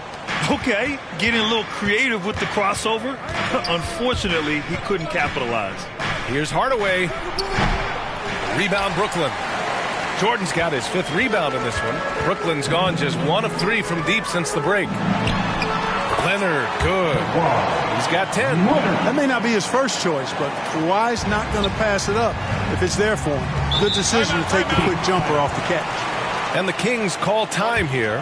Okay, getting a little creative with the crossover. Unfortunately, he couldn't capitalize. Here's Hardaway. Rebound Brooklyn. Jordan's got his 5th rebound in this one. Brooklyn's gone just 1 of 3 from deep since the break. Leonard, good. He's got 10. That may not be his first choice, but Kawhi's not going to pass it up if it's there for him. Good decision to take the quick jumper off the catch. And the Kings call time here.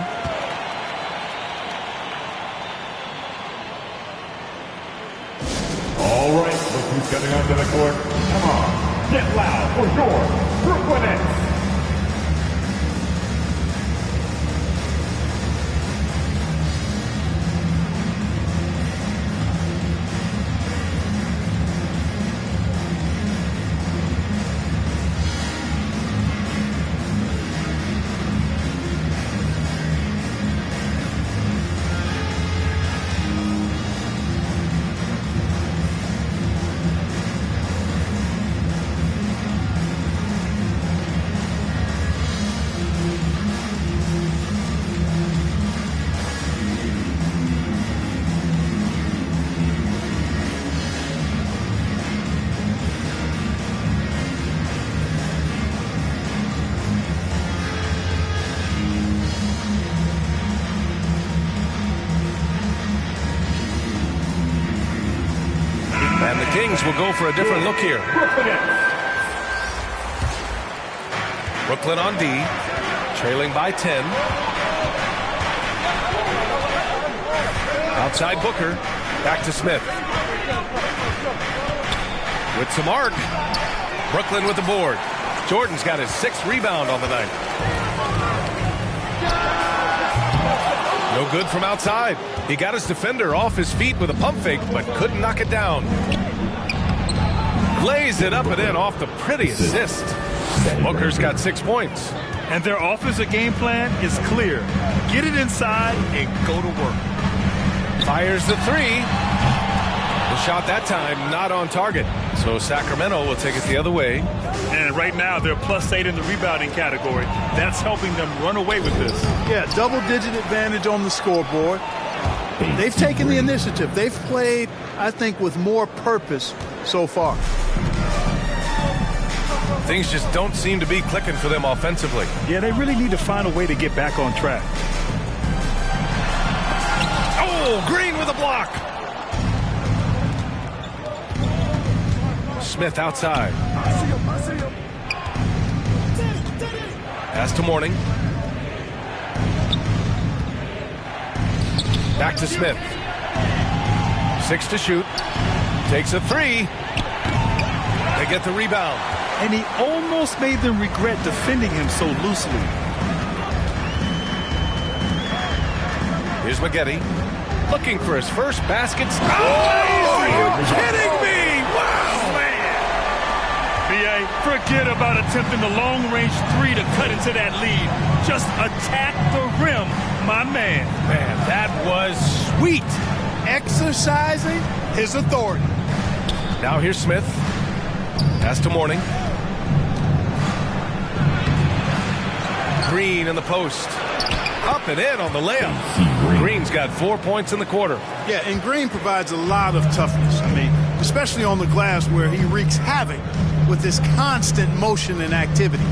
All right, look who's coming onto the court. Come on, get loud for your Brooklyn Nets. And the Kings will go for a different look here. Brooklyn on D, trailing by 10. Outside Booker. Back to Smith. With some arc. Brooklyn with the board. Jordan's got his 6th rebound on the night. No good from outside. He got his defender off his feet with a pump fake, but couldn't knock it down. Lays it up and in off the pretty assist. Booker's got 6 points. And their offensive game plan is clear. Get it inside and go to work. Fires the 3. The shot that time not on target. So Sacramento will take it the other way. And right now they're +8 in the rebounding category. That's helping them run away with this. Yeah, double-digit advantage on the scoreboard. They've taken the initiative. They've played, I think, with more purpose so far. Things just don't seem to be clicking for them offensively. Yeah, they really need to find a way to get back on track. Oh, Green with a block. Smith outside. Pass to Mourning. Back to Smith. 6 to shoot. Takes a 3. They get the rebound. And he almost made them regret defending him so loosely. Here's Maggette. Looking for his first basket. Oh, are you kidding me? Wow, man. B.A., forget about attempting the long-range 3 to cut into that lead. Just attack the rim, my man. Man, that was sweet. Exercising his authority. Now here's Smith. Pass to Mourning. Green in the post. Up and in on the layup. Green's got 4 points in the quarter. Yeah, and Green provides a lot of toughness. I mean, especially on the glass where he wreaks havoc with this constant motion and activity.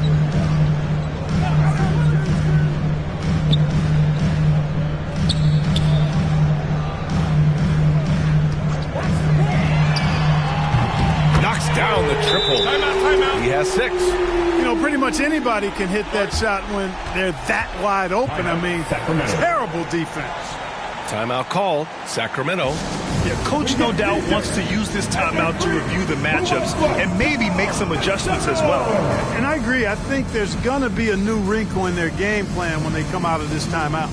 Knocks down the triple. Timeout. He has 6. You know, pretty much anybody can hit that shot when they're that wide open. I mean, terrible defense. Timeout called. Sacramento. Yeah, coach no doubt wants to use this timeout to review the matchups and maybe make some adjustments as well. And I agree. I think there's going to be a new wrinkle in their game plan when they come out of this timeout.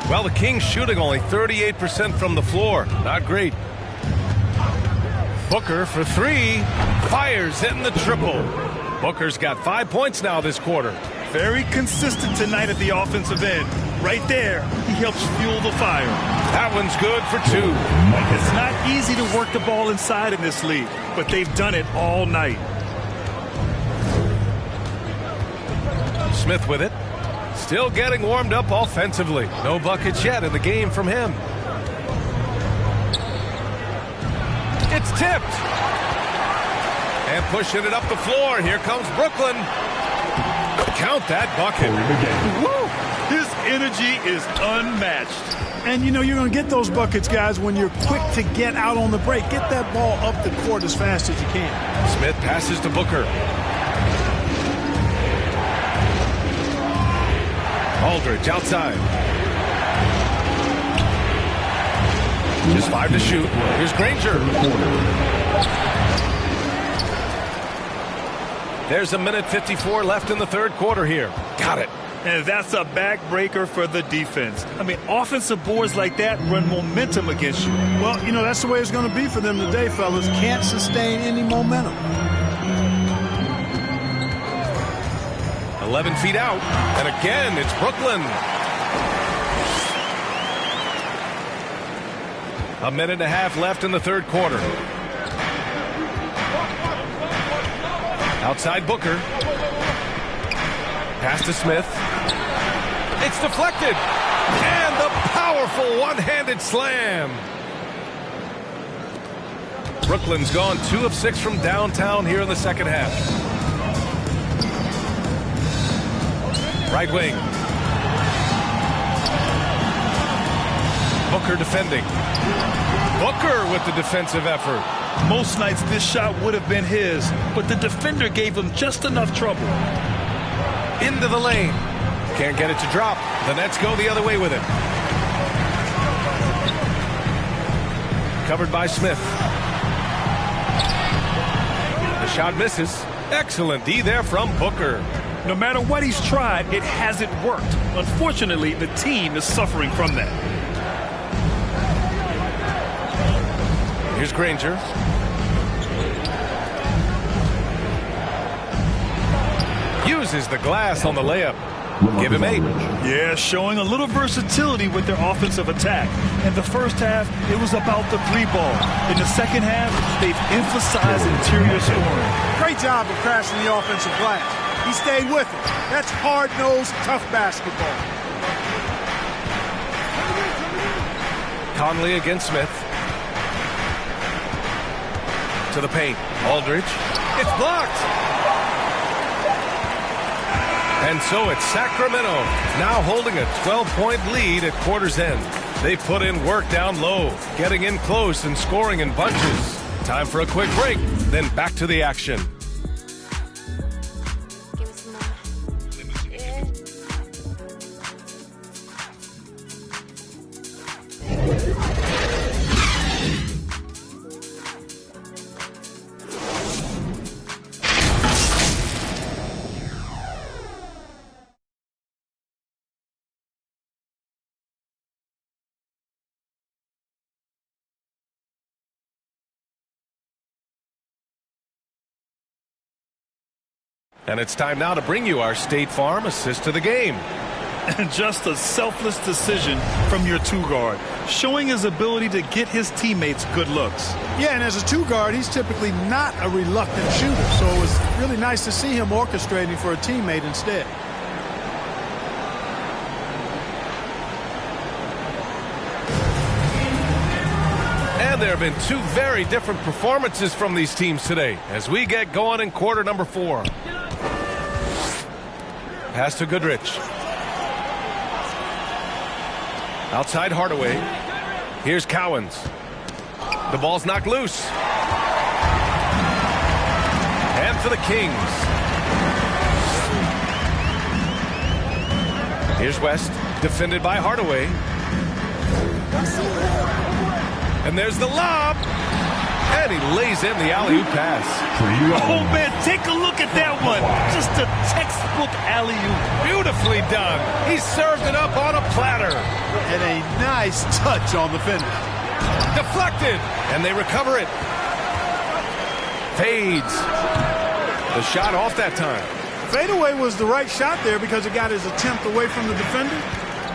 Well, the Kings shooting only 38% from the floor. Not great. Booker for 3. Fires in the triple. Booker's got 5 points now this quarter. Very consistent tonight at the offensive end. Right there, he helps fuel the fire. That one's good for 2. It's not easy to work the ball inside in this league, but they've done it all night. Smith with it. Still getting warmed up offensively. No buckets yet in the game from him. It's tipped. And pushing it up the floor. Here comes Brooklyn. Count that bucket. Woo! His energy is unmatched. And, you know, you're going to get those buckets, guys, when you're quick to get out on the break. Get that ball up the court as fast as you can. Smith passes to Booker. Aldridge outside. Just 5 to shoot. Here's Granger. There's a minute 54 left in the third quarter here. Got it. And that's a backbreaker for the defense. I mean, offensive boards like that run momentum against you. Well, you know, that's the way it's going to be for them today, fellas. Can't sustain any momentum. 11 feet out. And again, it's Brooklyn. A minute and a half left in the third quarter. Outside Booker. Pass to Smith. It's deflected. And the powerful one-handed slam. Brooklyn's gone 2 of 6 from downtown here in the second half. Right wing. Booker defending. Booker with the defensive effort. Most nights this shot would have been his, but the defender gave him just enough trouble. Into the lane. Can't get it to drop. The Nets go the other way with it. Covered by Smith. The shot misses. Excellent D there from Booker. No matter what he's tried, it hasn't worked. Unfortunately, the team is suffering from that. Here's Granger. Uses the glass on the layup. Give him 8. Yeah, showing a little versatility with their offensive attack. In the first half, it was about the 3-ball. In the second half, they've emphasized interior scoring. Great job of crashing the offensive glass. He stayed with it. That's hard-nosed, tough basketball. Conley against Smith. To the paint. Aldridge. It's blocked. And so it's Sacramento now holding a 12-point lead at quarter's end. They put in work down low, getting in close and scoring in bunches. Time for a quick break, then back to the action. And it's time now to bring you our State Farm assist to the game. And just a selfless decision from your 2-guard, showing his ability to get his teammates good looks. Yeah, and as a 2-guard, he's typically not a reluctant shooter, so it was really nice to see him orchestrating for a teammate instead. And there have been 2 very different performances from these teams today as we get going in quarter number 4. Pass to Goodrich. Outside Hardaway. Here's Cowens. The ball's knocked loose. And for the Kings. Here's West. Defended by Hardaway. And there's the lob. And he lays in the alley-oop pass. Oh, man, take a look at that one. Just a textbook alley-oop. Beautifully done. He served it up on a platter. And a nice touch on the finish. Deflected. And they recover it. Fades. The shot off that time. Fadeaway was the right shot there because it got his attempt away from the defender,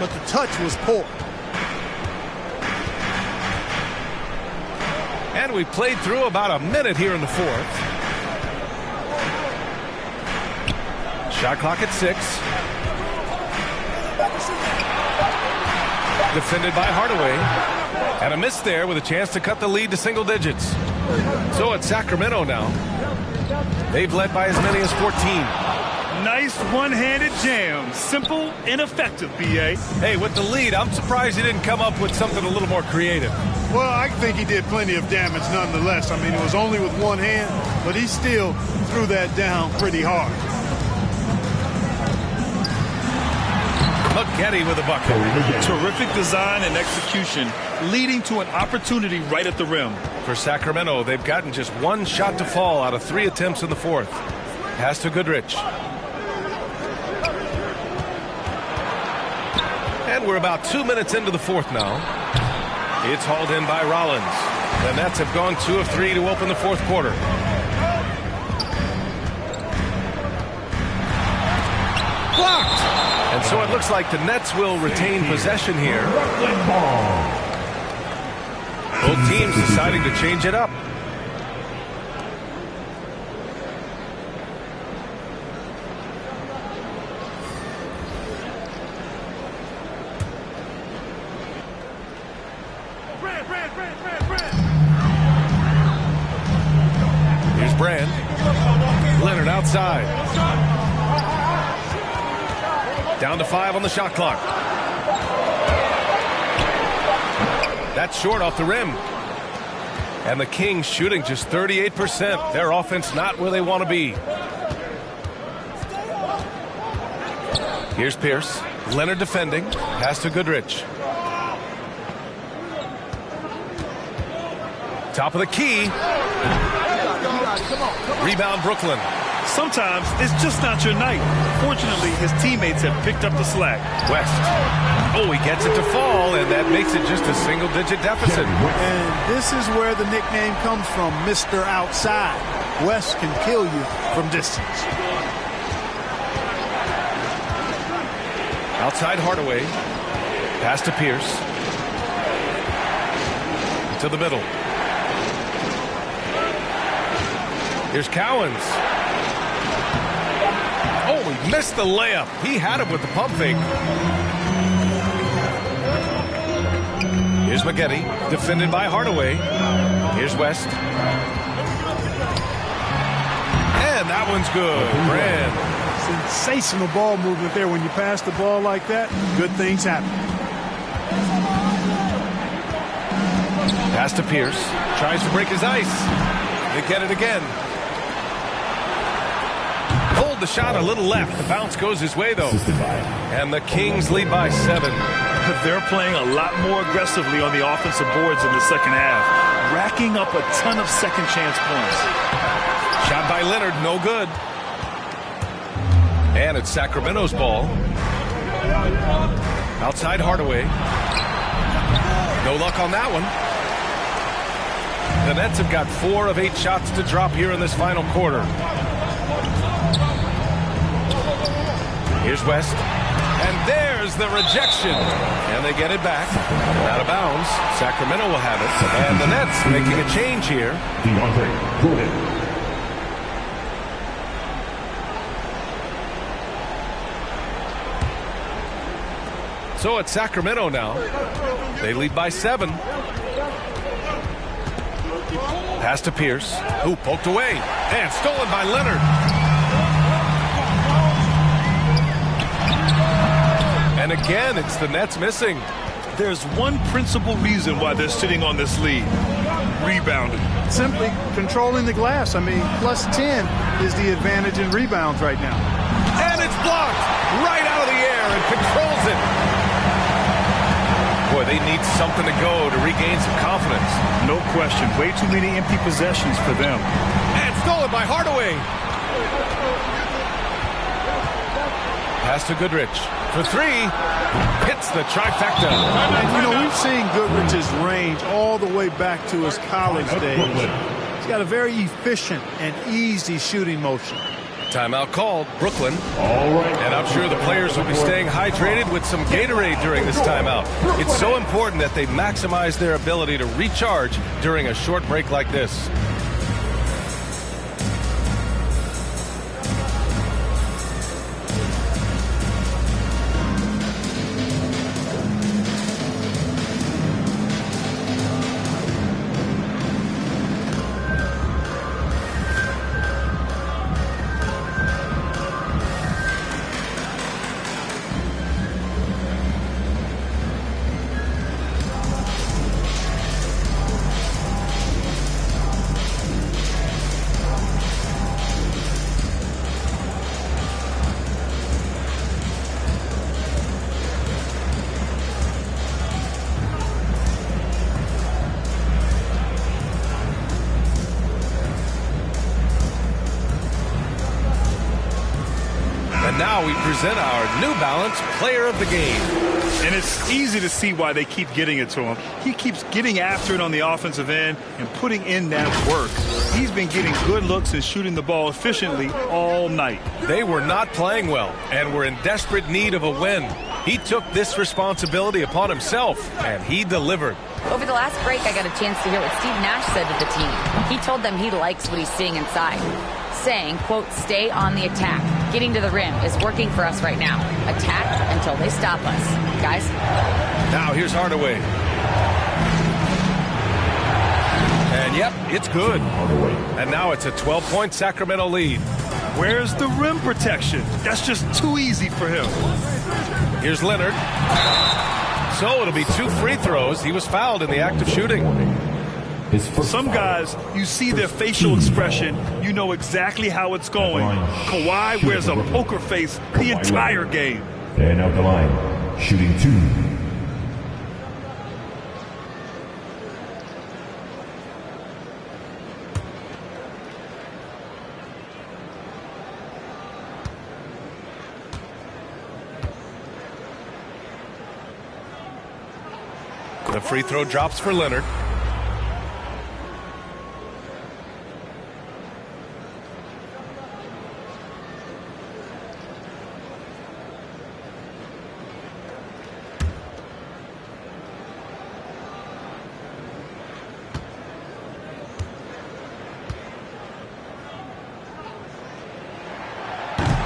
but the touch was poor. And we played through about a minute here in the fourth. Shot clock at 6. Defended by Hardaway. And a miss there with a chance to cut the lead to single digits. So it's Sacramento now. They've led by as many as 14. Nice one-handed jam. Simple and effective, B.A. Hey, with the lead, I'm surprised he didn't come up with something a little more creative. Well, I think he did plenty of damage nonetheless. I mean, it was only with one hand, but he still threw that down pretty hard. McGetty with a bucket. Terrific design and execution, leading to an opportunity right at the rim. For Sacramento, they've gotten just one shot to fall out of 3 attempts in the fourth. Pass to Goodrich. And we're about 2 minutes into the fourth now. It's hauled in by Rollins. The Nets have gone 2 of 3 to open the fourth quarter. blocked. And so it looks like the Nets will retain possession here. Both teams deciding to change it up. Here's Brand. Leonard outside. Down to 5 on the shot clock. That's short off the rim. And the Kings shooting just 38%. Their offense not where they want to be. Here's Pierce. Leonard defending. Pass to Goodrich. Top of the key. Rebound Brooklyn. Sometimes it's just not your night. Fortunately, his teammates have picked up the slack. West. Oh, he gets it to fall, and that makes it just a single-digit deficit. And this is where the nickname comes from, Mr. Outside. West can kill you from distance. Outside Hardaway. Pass to Pierce. To the middle. Here's Cowens. Oh, he missed the layup. He had it with the pump fake. Here's McGetty, defended by Hardaway. Here's West. And that one's good. Brand. Sensational ball movement there. When you pass the ball like that, good things happen. Pass to Pierce. Tries to break his ice. They get it again. Pulled the shot a little left. The bounce goes his way, though. And the Kings lead by 7. They're playing a lot more aggressively on the offensive boards in the second half, racking up a ton of second chance points. Shot by Leonard, no good. And it's Sacramento's ball. Outside Hardaway. No luck on that one. The Nets have got 4 of 8 shots to drop here in this final quarter. Here's West. And there's the rejection. And they get it back. Out of bounds. Sacramento will have it. And the Nets making a change here. So it's Sacramento now. They lead by 7. Pass to Pierce. Ooh, poked away. And stolen by Leonard. And again, it's the Nets missing. There's one principal reason why they're sitting on this lead. Rebounding. Simply controlling the glass. I mean, plus 10 is the advantage in rebounds right now. And it's blocked right out of the air and controls it. Boy, they need something to go to regain some confidence. No question. Way too many empty possessions for them. And stolen by Hardaway. Pass to Goodrich. For 3. Hits the trifecta. And, you know, we've seen Goodrich's range all the way back to his college days. He's got a very efficient and easy shooting motion. Timeout called, Brooklyn. And I'm sure the players will be staying hydrated with some Gatorade during this timeout. It's so important that they maximize their ability to recharge during a short break like this. present our New Balance Player of the Game. And it's easy to see why they keep getting it to him. He keeps getting after it on the offensive end and putting in that work. He's been getting good looks and shooting the ball efficiently all night. They were not playing well and were in desperate need of a win. He took this responsibility upon himself, and he delivered. Over the last break, I got a chance to hear what Steve Nash said to the team. He told them he likes what he's seeing inside, saying, quote, stay on the attack. Getting to the rim is working for us right now. Attack until they stop us. Guys? Now here's Hardaway. And yep, it's good. And now it's a 12-point Sacramento lead. Where's the rim protection? That's just too easy for him. Here's Leonard. So it'll be 2 free throws. He was fouled in the act of shooting. Some guys, you see their facial expression, you know exactly how it's going. Kawhi wears a poker face the entire game. And out the line, shooting 2. The free throw drops for Leonard.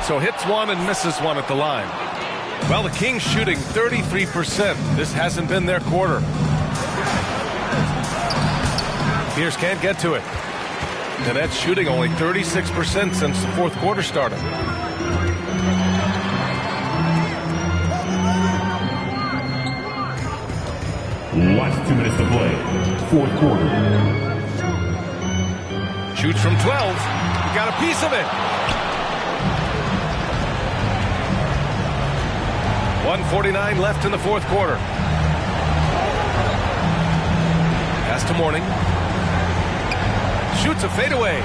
So hits one and misses one at the line. Well, the Kings shooting 33%. This hasn't been their quarter. Pierce can't get to it. And that's shooting only 36% since the fourth quarter started. Last 2 minutes to play. Fourth quarter. Shoots from 12. He got a piece of it. 1:49 left in the fourth quarter. Pass to Mourning. Shoots a fadeaway.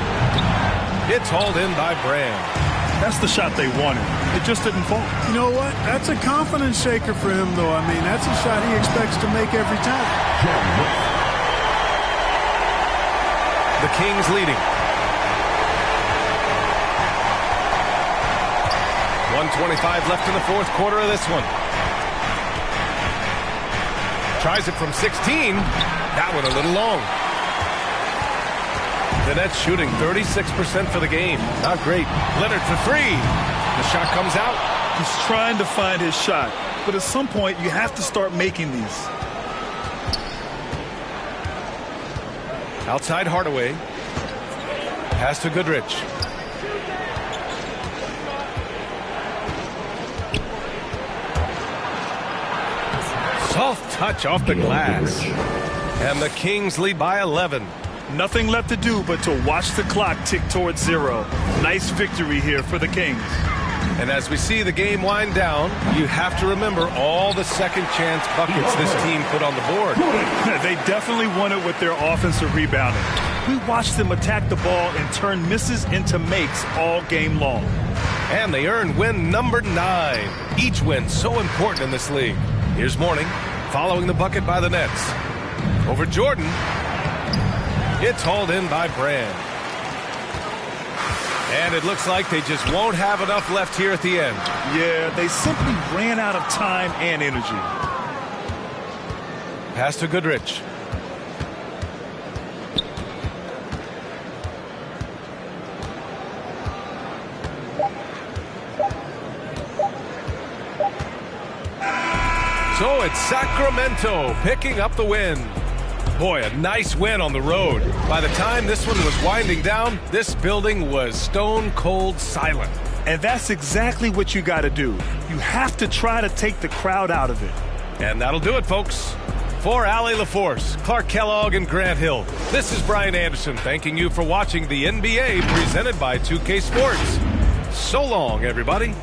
It's hauled in by Brand. That's the shot they wanted. It just didn't fall. You know what? That's a confidence shaker for him, though. I mean, that's a shot he expects to make every time. The Kings leading. 1:25 left in the fourth quarter of this one. Tries it from 16. That one a little long. The Nets shooting 36% for the game. Not great. Leonard for 3. The shot comes out. He's trying to find his shot, but at some point you have to start making these. Outside Hardaway. Pass to Goodrich. Soft touch off the glass. And the Kings lead by 11. Nothing left to do but to watch the clock tick towards 0. Nice victory here for the Kings. And as we see the game wind down, you have to remember all the second chance buckets this team put on the board. They definitely won it with their offensive rebounding. We watched them attack the ball and turn misses into makes all game long. And they earned win number 9. Each win so important in this league. Here's Mourning following the bucket by the Nets. Over Jordan. It's hauled in by Brand. And it looks like they just won't have enough left here at the end. Yeah, they simply ran out of time and energy. Pass to Goodrich. So it's Sacramento picking up the win. Boy, a nice win on the road. By the time this one was winding down, this building was stone cold silent. And that's exactly what you got to do. You have to try to take the crowd out of it. And that'll do it, folks. For Allie LaForce, Clark Kellogg, and Grant Hill, this is Brian Anderson thanking you for watching the NBA presented by 2K Sports. So long, everybody.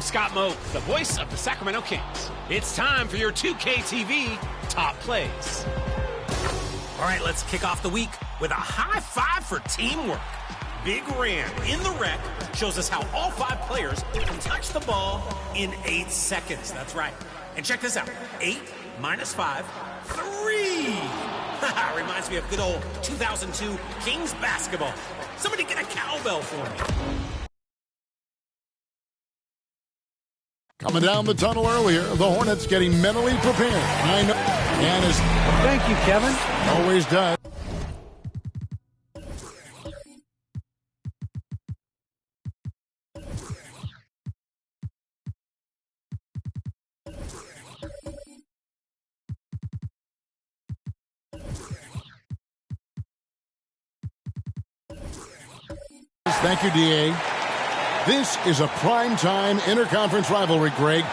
Scott Moak, the voice of the Sacramento Kings. It's time for your 2K TV top plays. All right, let's kick off the week with a high five for teamwork. Big Ram in the rec shows us how all 5 players can touch the ball in 8 seconds. That's right. And check this out. 8 minus 5, 3. Reminds me of good old 2002 Kings basketball. Somebody get a cowbell for me. Coming down the tunnel earlier, the Hornets getting mentally prepared. I know. And as thank you, Kevin. Always does. Thank you, D.A. This is a primetime interconference rivalry, Greg.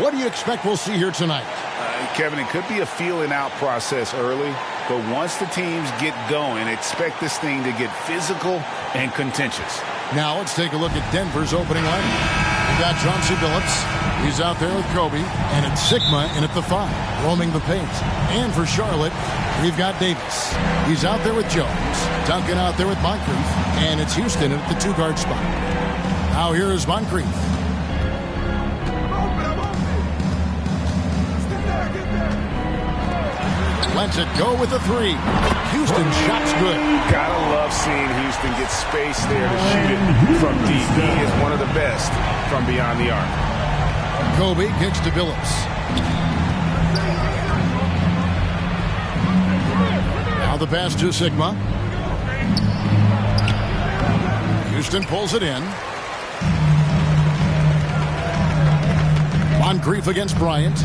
What do you expect we'll see here tonight? Kevin, it could be a feeling out process early, but once the teams get going, expect this thing to get physical and contentious. Now let's take a look at Denver's opening lineup. We've got Chauncey Billups. He's out there with Kobe, and it's Sigma in at the 5, roaming the paint. And for Charlotte, we've got Davis. He's out there with Jones. Duncan out there with Moncrief, and it's Houston at the 2-guard spot. Now here is Moncrief. Lets it go with the 3. Houston shot's good. Gotta love seeing Houston get space there to shoot it from deep. He is one of the best from beyond the arc. Kobe kicks to Billups. Now the pass to Sigma. Houston pulls it in. Moncrief against Bryant.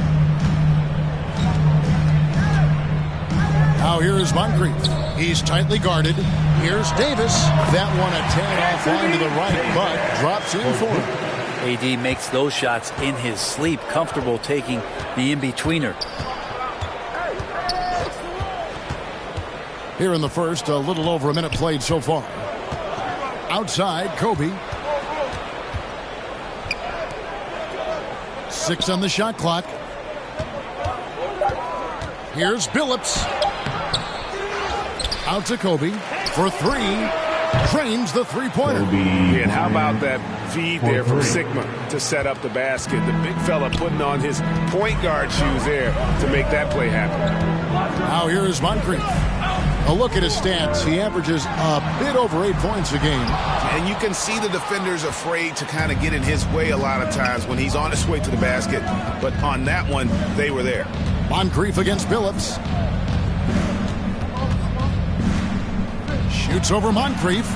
Now here is Moncrief. He's tightly guarded. Here's Davis. That one a tad offline to the right, but drops in for him. AD makes those shots in his sleep, comfortable taking the in-betweener. Here in the first, a little over a minute played so far. Outside, Kobe. 6 on the shot clock. Here's Billups. Out to Kobe for 3. Drains the 3-pointer. And how about that feed there from Sigma to set up the basket? The big fella putting on his point guard shoes there to make that play happen. Now here is Moncrief. A look at his stats. He averages a bit over 8 points a game. And you can see the defenders afraid to kind of get in his way a lot of times when he's on his way to the basket. But on that one, they were there. Moncrief against Billups. Shoots over Moncrief.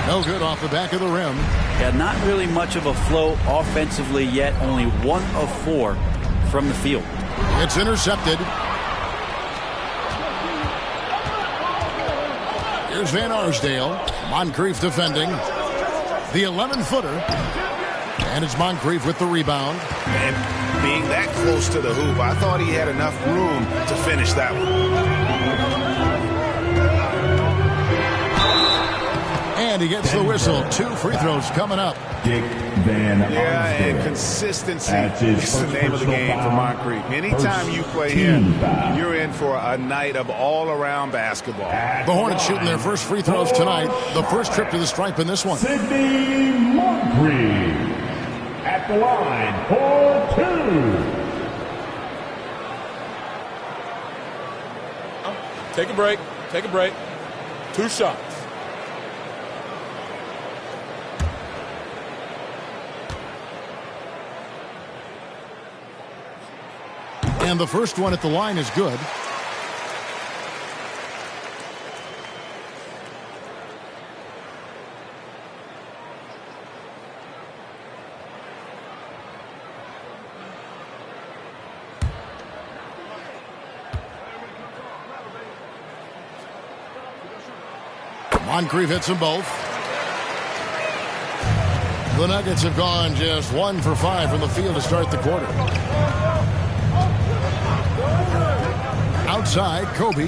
No good off the back of the rim. Yeah, not really much of a flow offensively yet. Only 1 of 4 from the field. It's intercepted. Here's Van Arsdale. Moncrief defending. The 11-footer. And it's Moncrief with the rebound. And being that close to the hoop, I thought he had enough room to finish that one. And he gets the whistle. 2 free throws coming up. Yeah, and consistency is the name of the game for Moncrief. Anytime you play him, you're in for a night of all-around basketball. The Hornets shooting their first free throws tonight. The first trip to the stripe in this one. Sidney Moncrief at the line for 2. Take a break. Take a break. 2 shots. And the first one at the line is good. Moncrief hits them both. The Nuggets have gone just 1 for 5 from the field to start the quarter. Outside, Kobe.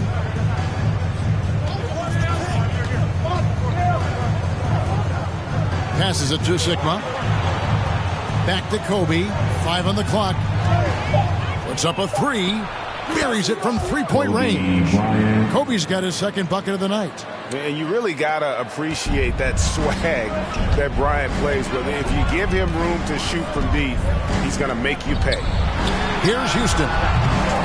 Passes it to Sigma. Back to Kobe. 5 on the clock. Puts up a 3. Buries it from three-point range. Kobe's got his second bucket of the night. And you really got to appreciate that swag that Bryant plays with. If you give him room to shoot from deep, he's going to make you pay. Here's Houston.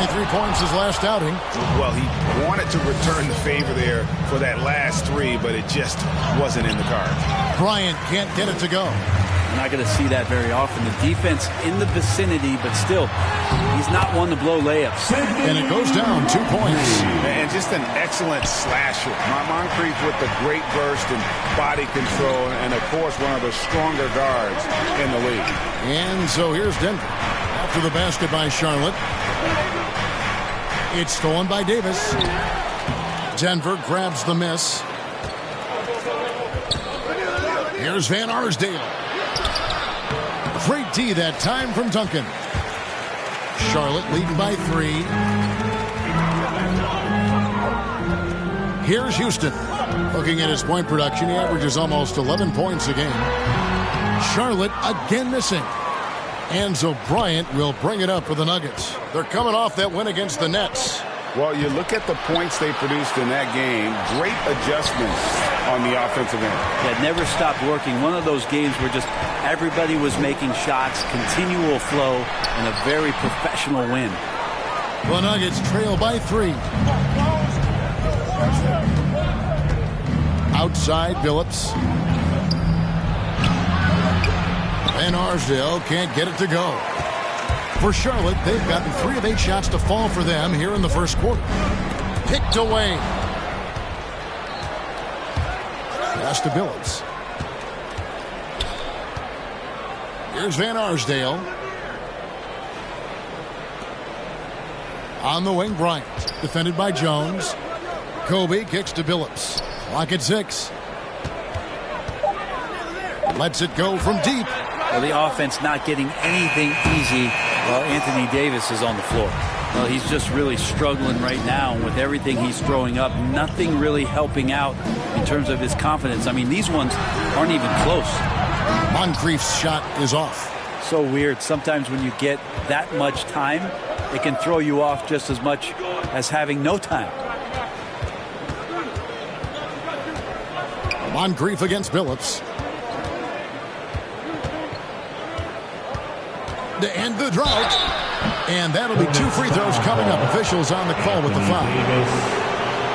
23 points his last outing. Well, he wanted to return the favor there for that last 3, but it just wasn't in the cards. Bryant can't get it to go. You're not going to see that very often. The defense in the vicinity, but still, he's not one to blow layups. And it goes down 2 points. And just an excellent slasher. Moncrief with the great burst and body control, and of course, one of the stronger guards in the league. And so here's Denver. After the basket by Charlotte. It's stolen by Davis. Denver grabs the miss. Here's Van Arsdale. Great D that time from Duncan. Charlotte leading by 3. Here's Houston. Looking at his point production, he averages almost 11 points a game. Charlotte again missing. And so Bryant will bring it up for the Nuggets. They're coming off that win against the Nets. Well, you look at the points they produced in that game. Great adjustments on the offensive end. Yeah, never stopped working. One of those games where just everybody was making shots, continual flow, and a very professional win. The Nuggets trail by 3. Outside, Billups. Van Arsdale can't get it to go. For Charlotte, they've gotten 3 of 8 shots to fall for them here in the first quarter. Picked away. Pass to Billups. Here's Van Arsdale. On the wing, Bryant. Defended by Jones. Kobe kicks to Billups. Clock at 6. Lets it go from deep. Well, the offense not getting anything easy while Anthony Davis is on the floor. Well, he's just really struggling right now with everything he's throwing up. Nothing really helping out in terms of his confidence. I mean, these ones aren't even close. Moncrief's shot is off. So weird. Sometimes when you get that much time, it can throw you off just as much as having no time. Moncrief against Billups. To end the drought. And that'll be 2 free throws coming up. Officials on the call with the foul.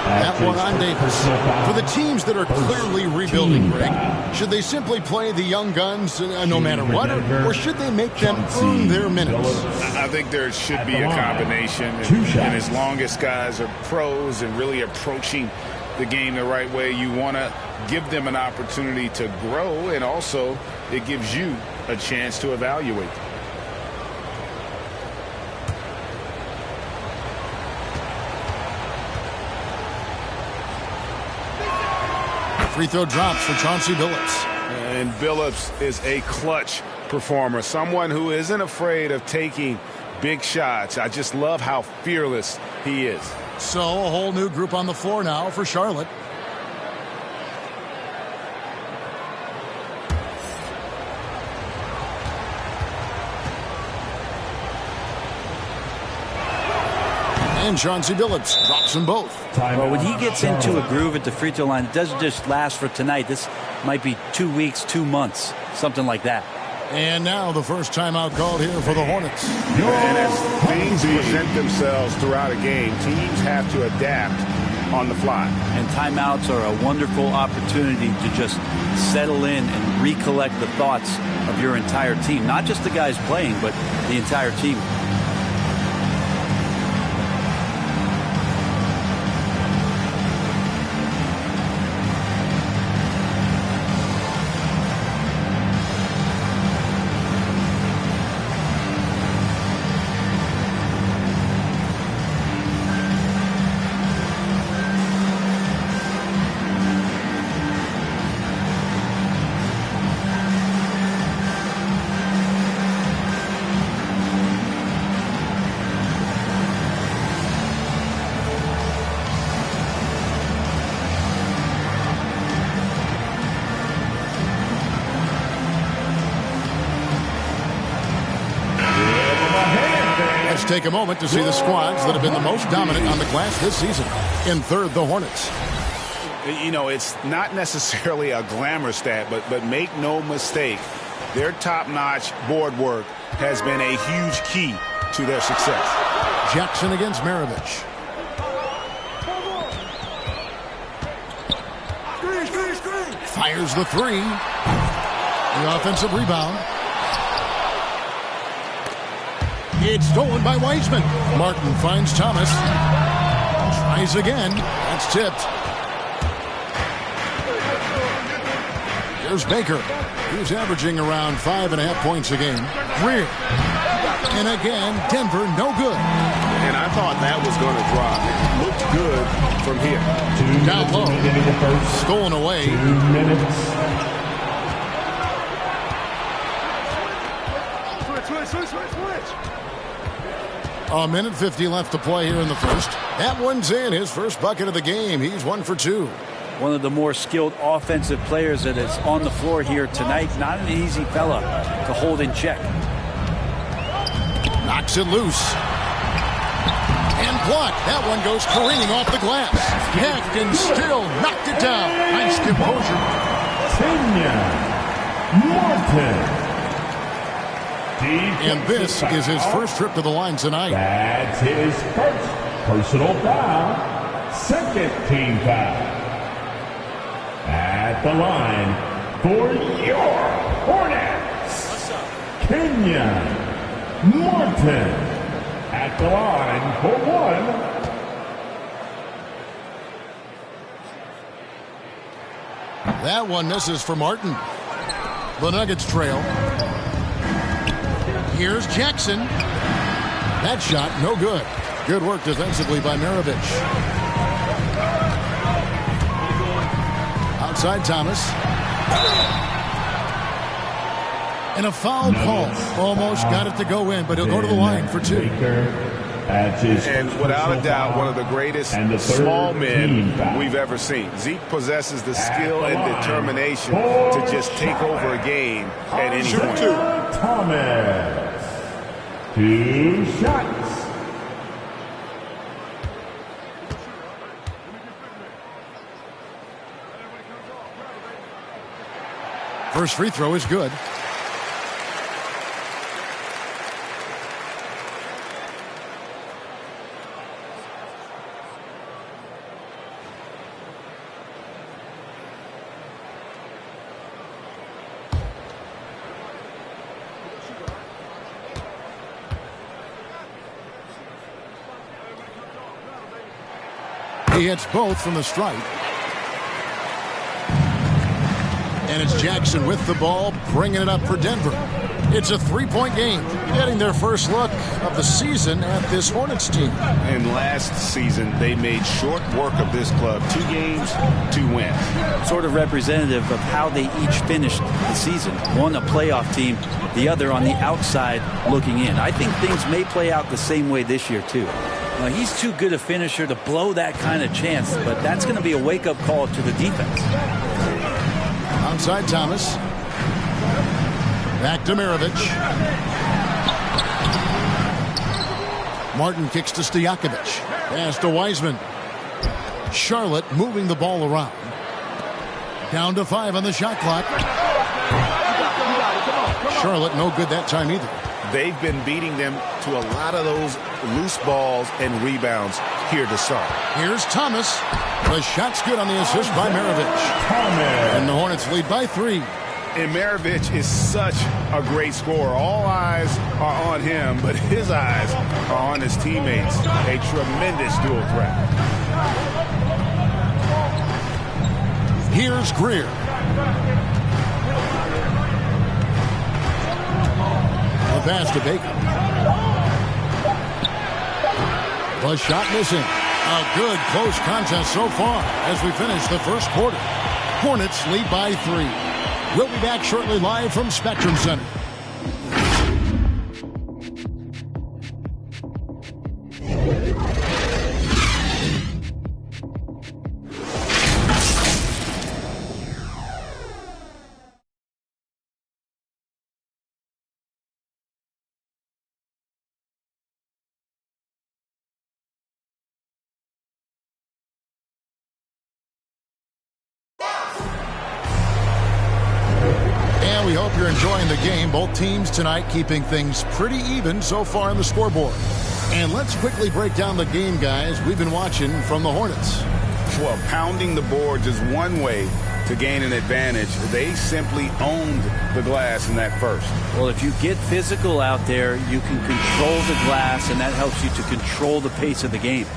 That one on Davis. For the teams that are clearly rebuilding, Greg, should they simply play the young guns no matter what, or should they make them earn their minutes? I think there should be a combination. And as long as guys are pros and really approaching the game the right way, you want to give them an opportunity to grow, and also it gives you a chance to evaluate them. Free throw drops for Chauncey Billups. And Billups is a clutch performer, someone who isn't afraid of taking big shots. I just love how fearless he is. So a whole new group on the floor now for Charlotte. And Chauncey Billups drops them both. Well, when he gets into a groove at the free throw line, it doesn't just last for tonight. This might be 2 weeks, 2 months, something like that. And now the first timeout called here for the Hornets. And as things present themselves throughout a game, teams have to adapt on the fly. And timeouts are a wonderful opportunity to just settle in and recollect the thoughts of your entire team. Not just the guys playing, but the entire team. take a moment to see the squads that have been the most dominant on the glass this season. In third, the Hornets. You know, it's not necessarily a glamour stat, but make no mistake, their top-notch board work has been a huge key to their success. Jackson against Maravich. Fires the three. The offensive rebound. It's stolen by Wiseman. Martin finds Thomas. Tries again. That's tipped. Here's Baker. He's averaging around 5.5 points a game. Greer. And again, Denver, no good. And I thought that was going to drop. It looked good from here. Down low. Stolen away. 2 minutes. A minute 50 left to play here in the first. That one's in. His first bucket of the game. He's 1 for 2. One of the more skilled offensive players that is on the floor here tonight. Not an easy fella to hold in check. Knocks it loose. And blocked. That one goes careening off the glass. Heck and still knocked it down. Nice composure. Martin. And this is his first trip to the line tonight. That's his first personal foul. Second team foul. At the line for your Hornets, Kenyon Martin. At the line for 1. That one misses for Martin. The Nuggets trail. Here's Jackson. That shot, no good. Good work defensively by Maravich. Outside Thomas. And a foul call. Almost got it to go in, but he'll go to the line for 2. And without a doubt, one of the greatest small men we've ever seen. Zeke possesses the skill and determination to just take over a game at any point. Thomas. 2 shots. First free throw is good. He hits both from the stripe. And it's Jackson with the ball, bringing it up for Denver. It's a 3-point game, getting their first look of the season at this Hornets team. And last season, they made short work of this club. 2 games, 2 wins. Sort of representative of how they each finished the season. One a playoff team, the other on the outside looking in. I think things may play out the same way this year, too. Now, he's too good a finisher to blow that kind of chance, but that's going to be a wake-up call to the defense. Outside Thomas. Back to Maravich. Martin kicks to Stojakovic. Pass to Wiseman. Charlotte moving the ball around. Down to 5 on the shot clock. Charlotte no good that time either. They've been beating them to a lot of those loose balls and rebounds here to start. Here's Thomas. The shot's good on the assist by Maravich. And the Hornets lead by 3. And Maravich is such a great scorer. All eyes are on him, but his eyes are on his teammates. A tremendous dual threat. Here's Greer. The pass to Baker. The shot missing. A good close contest so far as we finish the first quarter. Hornets lead by 3. We'll be back shortly live from Spectrum Center. we hope you're enjoying the game. Both teams tonight keeping things pretty even so far on the scoreboard. And let's quickly break down the game, guys, we've been watching from the Hornets. Well, pounding the boards is one way to gain an advantage. They simply owned the glass in that first. Well, if you get physical out there, you can control the glass, and that helps you to control the pace of the game.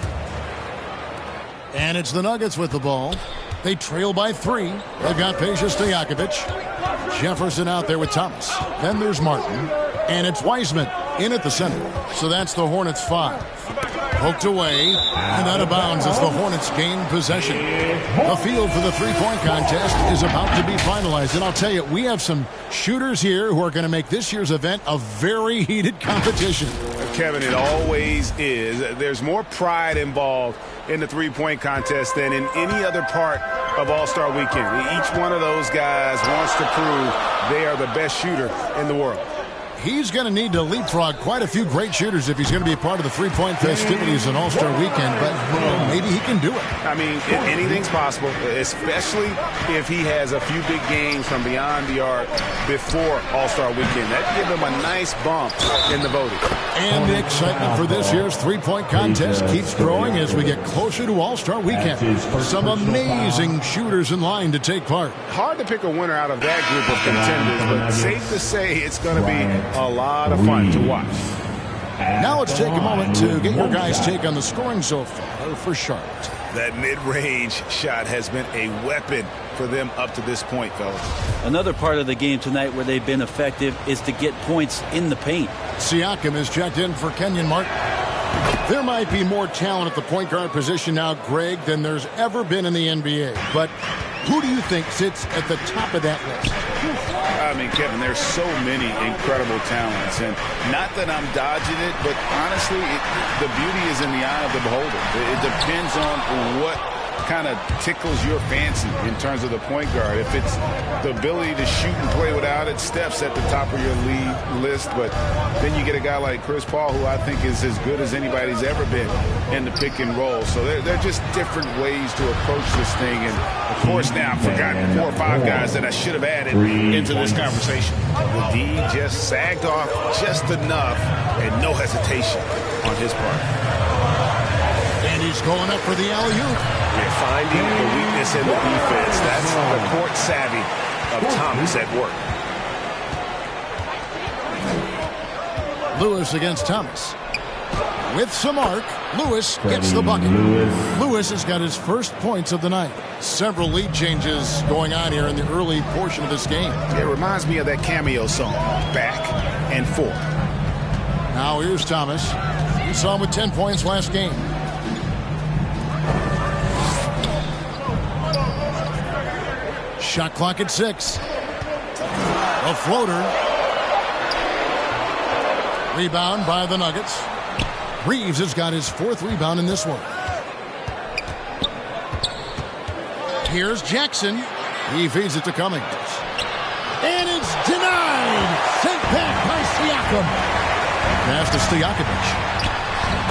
And it's the Nuggets with the ball. They trail by 3. They've got Peja Stojakovic. Jefferson out there with Thomas. Then there's Martin. And it's Wiseman in at the center. So that's the Hornets 5. Poked away and out of bounds as the Hornets gain possession. The field for the three-point contest is about to be finalized. And I'll tell you, we have some shooters here who are going to make this year's event a very heated competition. Kevin, it always is. There's more pride involved in the three-point contest than in any other part of All-Star Weekend. Each one of those guys wants to prove they are the best shooter in the world. He's going to need to leapfrog quite a few great shooters if he's going to be a part of the three-point festivities in All-Star Weekend, but maybe he can do it. I mean, anything's possible, especially if he has a few big games from beyond the arc before All-Star Weekend. That give him a nice bump in the voting. And the excitement for this year's three-point contest keeps growing as we get closer to All-Star Weekend. Some amazing shooters in line to take part. Hard to pick a winner out of that group of contenders, but safe to say it's going to be a lot of fun to watch. Now let's take a moment to get your guys' take on the scoring so far for Charlotte. That mid-range shot has been a weapon for them up to this point, fellas. Another part of the game tonight where they've been effective is to get points in the paint. Siakam is checked in for Kenyon Martin. There might be more talent at the point guard position now, Greg, than there's ever been in the NBA. But who do you think sits at the top of that list? I mean, Kevin, there's so many incredible talents, and not that I'm dodging it, but honestly, the beauty is in the eye of the beholder. It depends on what kind of tickles your fancy in terms of the point guard. If it's the ability to shoot and play without it, Steph's at the top of your league list, but then you get a guy like Chris Paul, who I think is as good as anybody's ever been in the pick and roll. So they're just different ways to approach this thing, and of course now I've forgotten 4 or 5 guys that I should have added into this conversation. The D just sagged off just enough and no hesitation on his part. And he's going up for the alley-oop. You're finding the weakness in the defense. That's the court savvy of Thomas at work. Lewis against Thomas. With some arc, Lewis gets the bucket. Lewis has got his first points of the night. Several lead changes going on here in the early portion of this game. It reminds me of that cameo song, Back and Forth. Now here's Thomas. We saw him with 10 points last game. Shot clock at 6. A floater. Rebound by the Nuggets. Reeves has got his 4th rebound in this one. Here's Jackson. He feeds it to Cummings. And it's denied. Sent back by Siakam. Pass to Stojakovic.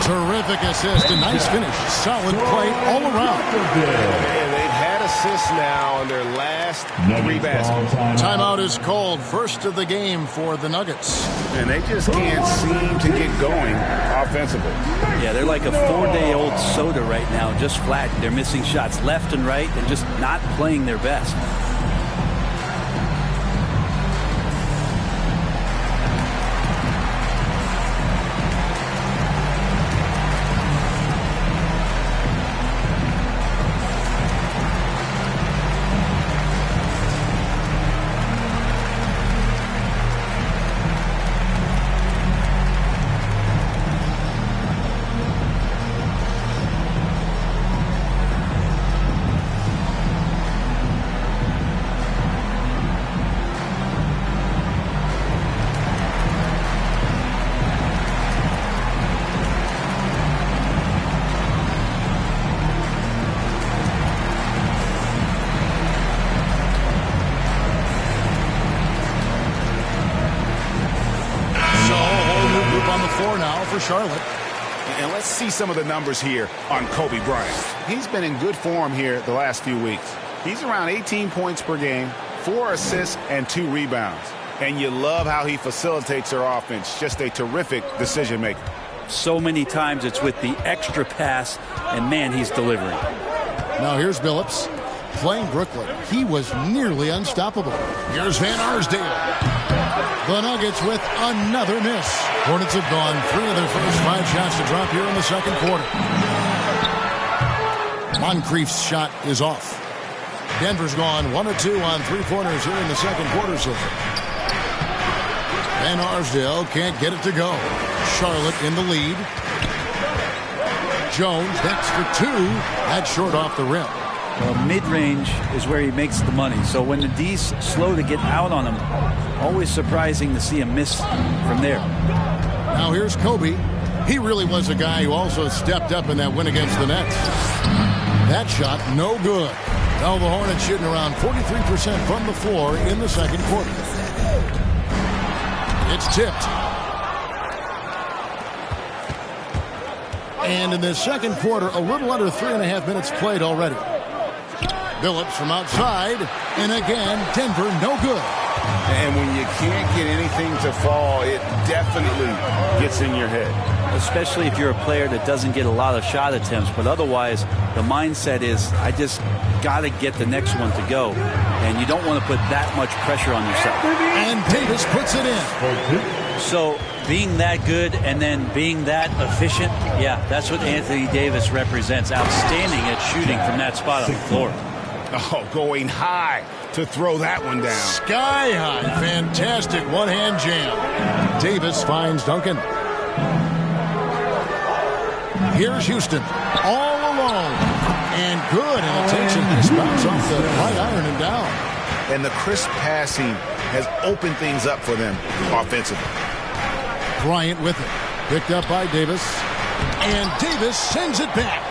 Terrific assist. A nice finish. Solid play all around. And they've had assists now in their last 3 baskets. Timeout is called. First of the game for the Nuggets. And they just can't seem to get going offensively. Yeah, they're like a 4-day-old soda right now, just flat. They're missing shots left and right and just not playing their best. Charlotte. And let's see some of the numbers here on Kobe Bryant. He's been in good form here the last few weeks. He's around 18 points per game, 4 assists and 2 rebounds. And you love how he facilitates their offense. Just a terrific decision maker. So many times it's with the extra pass, and man, he's delivering. Now here's Billups playing Brooklyn. He was nearly unstoppable. Here's Van Arsdale. The Nuggets with another miss. Hornets have gone 3 of their first 5 shots to drop here in the second quarter. Moncrief's shot is off. Denver's gone 1 of 2 on 3-pointers here in the second quarter so far. Van Arsdale can't get it to go. Charlotte in the lead. Jones next for 2. That's short off the rim. Well, mid-range is where he makes the money. So when the D's slow to get out on him, always surprising to see him miss from there. Now here's Kobe. He really was a guy who also stepped up in that win against the Nets. That shot, no good. Now the Hornets shooting around 43% from the floor in the second quarter. It's tipped. And in the second quarter, a little under 3.5 minutes played already. Billups from outside, and again, Denver no good. And when you can't get anything to fall, it definitely gets in your head. Especially if you're a player that doesn't get a lot of shot attempts, but otherwise the mindset is, I just got to get the next one to go. And you don't want to put that much pressure on yourself. And Davis puts it in. So being that good and then being that efficient, yeah, that's what Anthony Davis represents. Outstanding at shooting from that spot on the floor. Oh, going high to throw that one down. Sky high. Fantastic one-hand jam. Davis finds Duncan. Here's Houston all alone. And good. And it takes a nice bounce off the right iron and down. And the crisp passing has opened things up for them offensively. Bryant with it. Picked up by Davis. And Davis sends it back.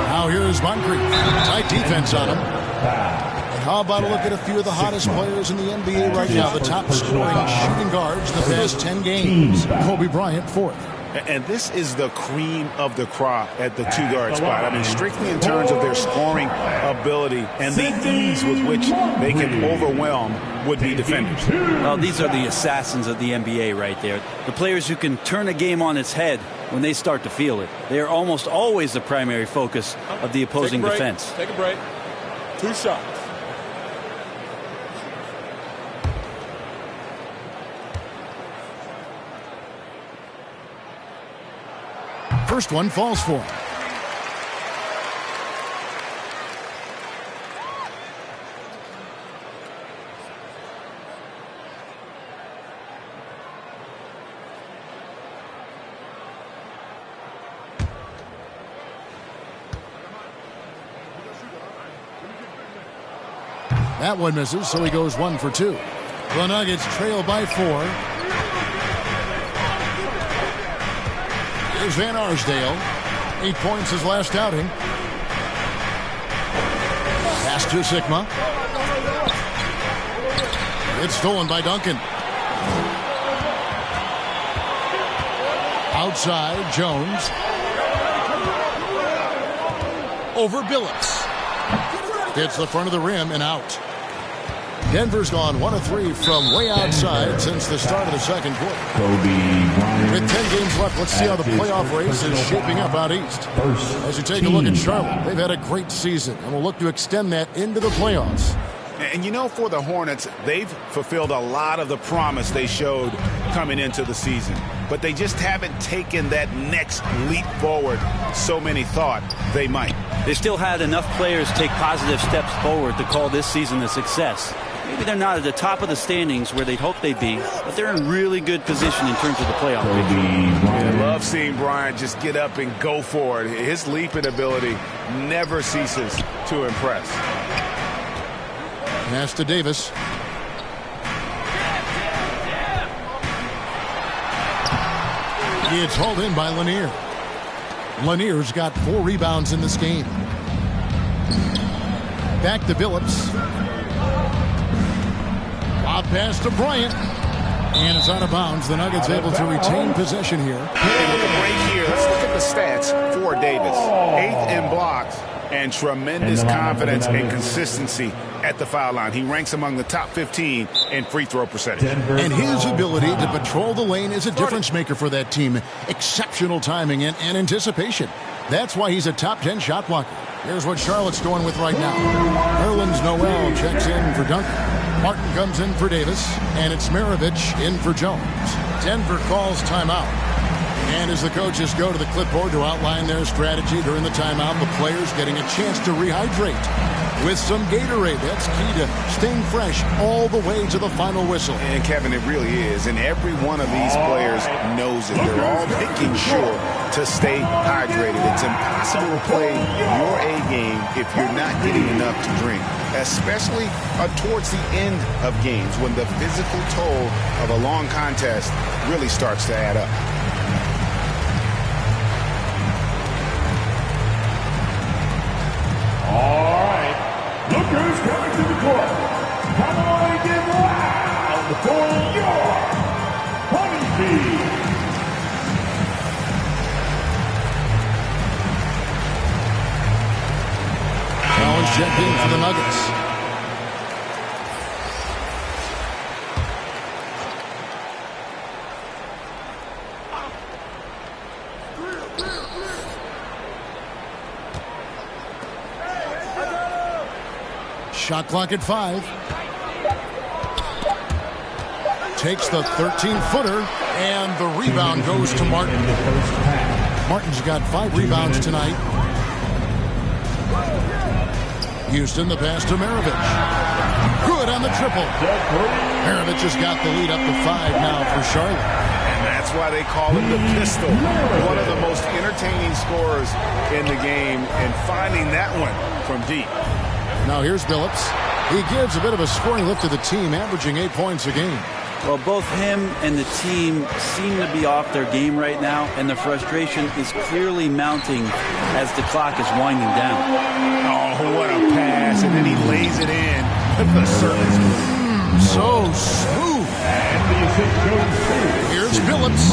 Now here's Moncrief. Tight defense on him. And how about a look at a few of the hottest players in the NBA right now, the top scoring shooting guards in the past 10 games. Kobe Bryant, 4th. And this is the cream of the crop at the 2-guard spot. I mean, strictly in terms of their scoring ability and the ease with which they can overwhelm would-be defenders. Well, these are the assassins of the NBA right there. The players who can turn a game on its head when they start to feel it. They are almost always the primary focus of the opposing defense. Take a break. 2 shots. First one falls for him. That one misses, so he goes 1 for 2. The Nuggets trail by 4. Here's Van Arsdale. 8 points his last outing. Pass to Sigma. It's stolen by Duncan. Outside, Jones. Over Billups. Hits the front of the rim and out. Denver's gone 1 of 3 from way outside since the start of the second quarter. With 10 games left, let's see how the playoff race is shaping up out east. As you take a look at Charlotte, they've had a great season and will look to extend that into the playoffs. And you know, for the Hornets, they've fulfilled a lot of the promise they showed coming into the season. But they just haven't taken that next leap forward so many thought they might. They still had enough players take positive steps forward to call this season a success. Maybe they're not at the top of the standings where they'd hope they'd be, but they're in really good position in terms of the playoff picture. I love seeing Bryant just get up and go for it. His leaping ability never ceases to impress. Pass to Davis. It's hauled in by Lanier. Lanier's got 4 rebounds in this game. Back to Billups. Lob pass to Bryant. And it's out of bounds. The Nuggets able to retain possession here. Hey, with the break here, let's look at the stats for Davis. 8th in blocks and tremendous confidence and consistency at the foul line. He ranks among the top 15 in free throw percentage. And his ability to patrol the lane is a difference maker for that team. Exceptional timing and anticipation. That's why he's a top 10 shot blocker. Here's what Charlotte's going with right now. Nerlens Noel checks in for Duncan. Martin comes in for Davis, and it's Maravich in for Jones. Denver calls timeout. And as the coaches go to the clipboard to outline their strategy during the timeout, the players getting a chance to rehydrate with some Gatorade. That's key to staying fresh all the way to the final whistle. And Kevin, it really is. And every one of these players knows it. They're all making sure to stay hydrated. It's impossible to play your A game if you're not getting enough to drink, especially towards the end of games when the physical toll of a long contest really starts to add up. All right, look who's coming to the court. Come on and get loud for your Honeybee. Collins checked in for the Nuggets. Shot clock at 5. Takes the 13-footer, and the rebound goes to Martin. Martin's got 5 rebounds tonight. Houston, the pass to Maravich. Good on the triple. Maravich has got the lead up to 5 now for Charlotte. And that's why they call him the pistol. One of the most entertaining scorers in the game, and finding that one from deep. Now here's Billups. He gives a bit of a scoring lift to the team, averaging 8 points a game. Well, both him and the team seem to be off their game right now, and the frustration is clearly mounting as the clock is winding down. Oh, what a pass, and then he lays it in with the surface. So smooth. Here's Billups.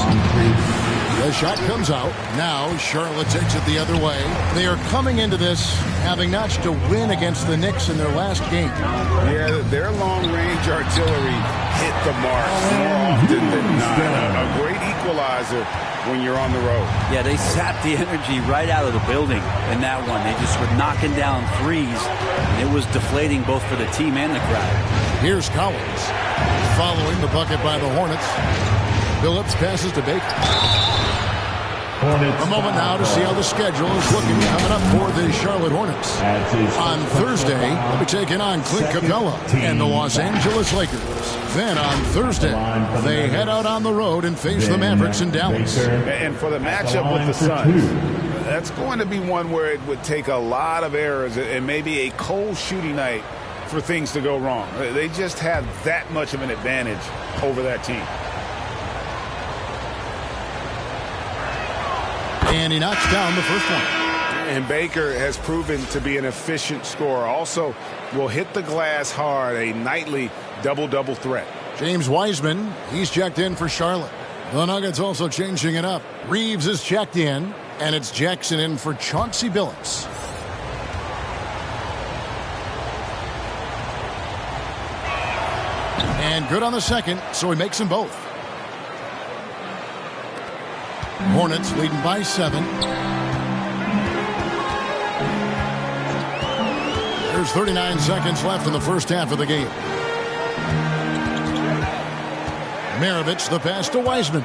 The shot comes out. Now Charlotte takes it the other way. They are coming into this having notched a win against the Knicks in their last game. Yeah, their long-range artillery hit the mark more often than not. A great equalizer when you're on the road. Yeah, they sapped the energy right out of the building in that one. They just were knocking down threes, and it was deflating both for the team and the crowd. Here's Collins following the bucket by the Hornets. Billups passes to Baker. A moment now to see how the schedule is looking coming up for the Charlotte Hornets. On Thursday, they'll be taking on Clint Capella and the Los Angeles Lakers. Then on Thursday, they head out on the road and face the Mavericks in Dallas. And for the matchup with the Suns, that's going to be one where it would take a lot of errors and maybe a cold shooting night for things to go wrong. They just have that much of an advantage over that team. And he knocks down the first one. And Baker has proven to be an efficient scorer. Also will hit the glass hard, a nightly double-double threat. James Wiseman, he's checked in for Charlotte. The Nuggets also changing it up. Reeves is checked in, and it's Jackson in for Chauncey Billups. And good on the second, so he makes them both. Hornets leading by 7. There's 39 seconds left in the first half of the game. Maravich, the pass to Wiseman.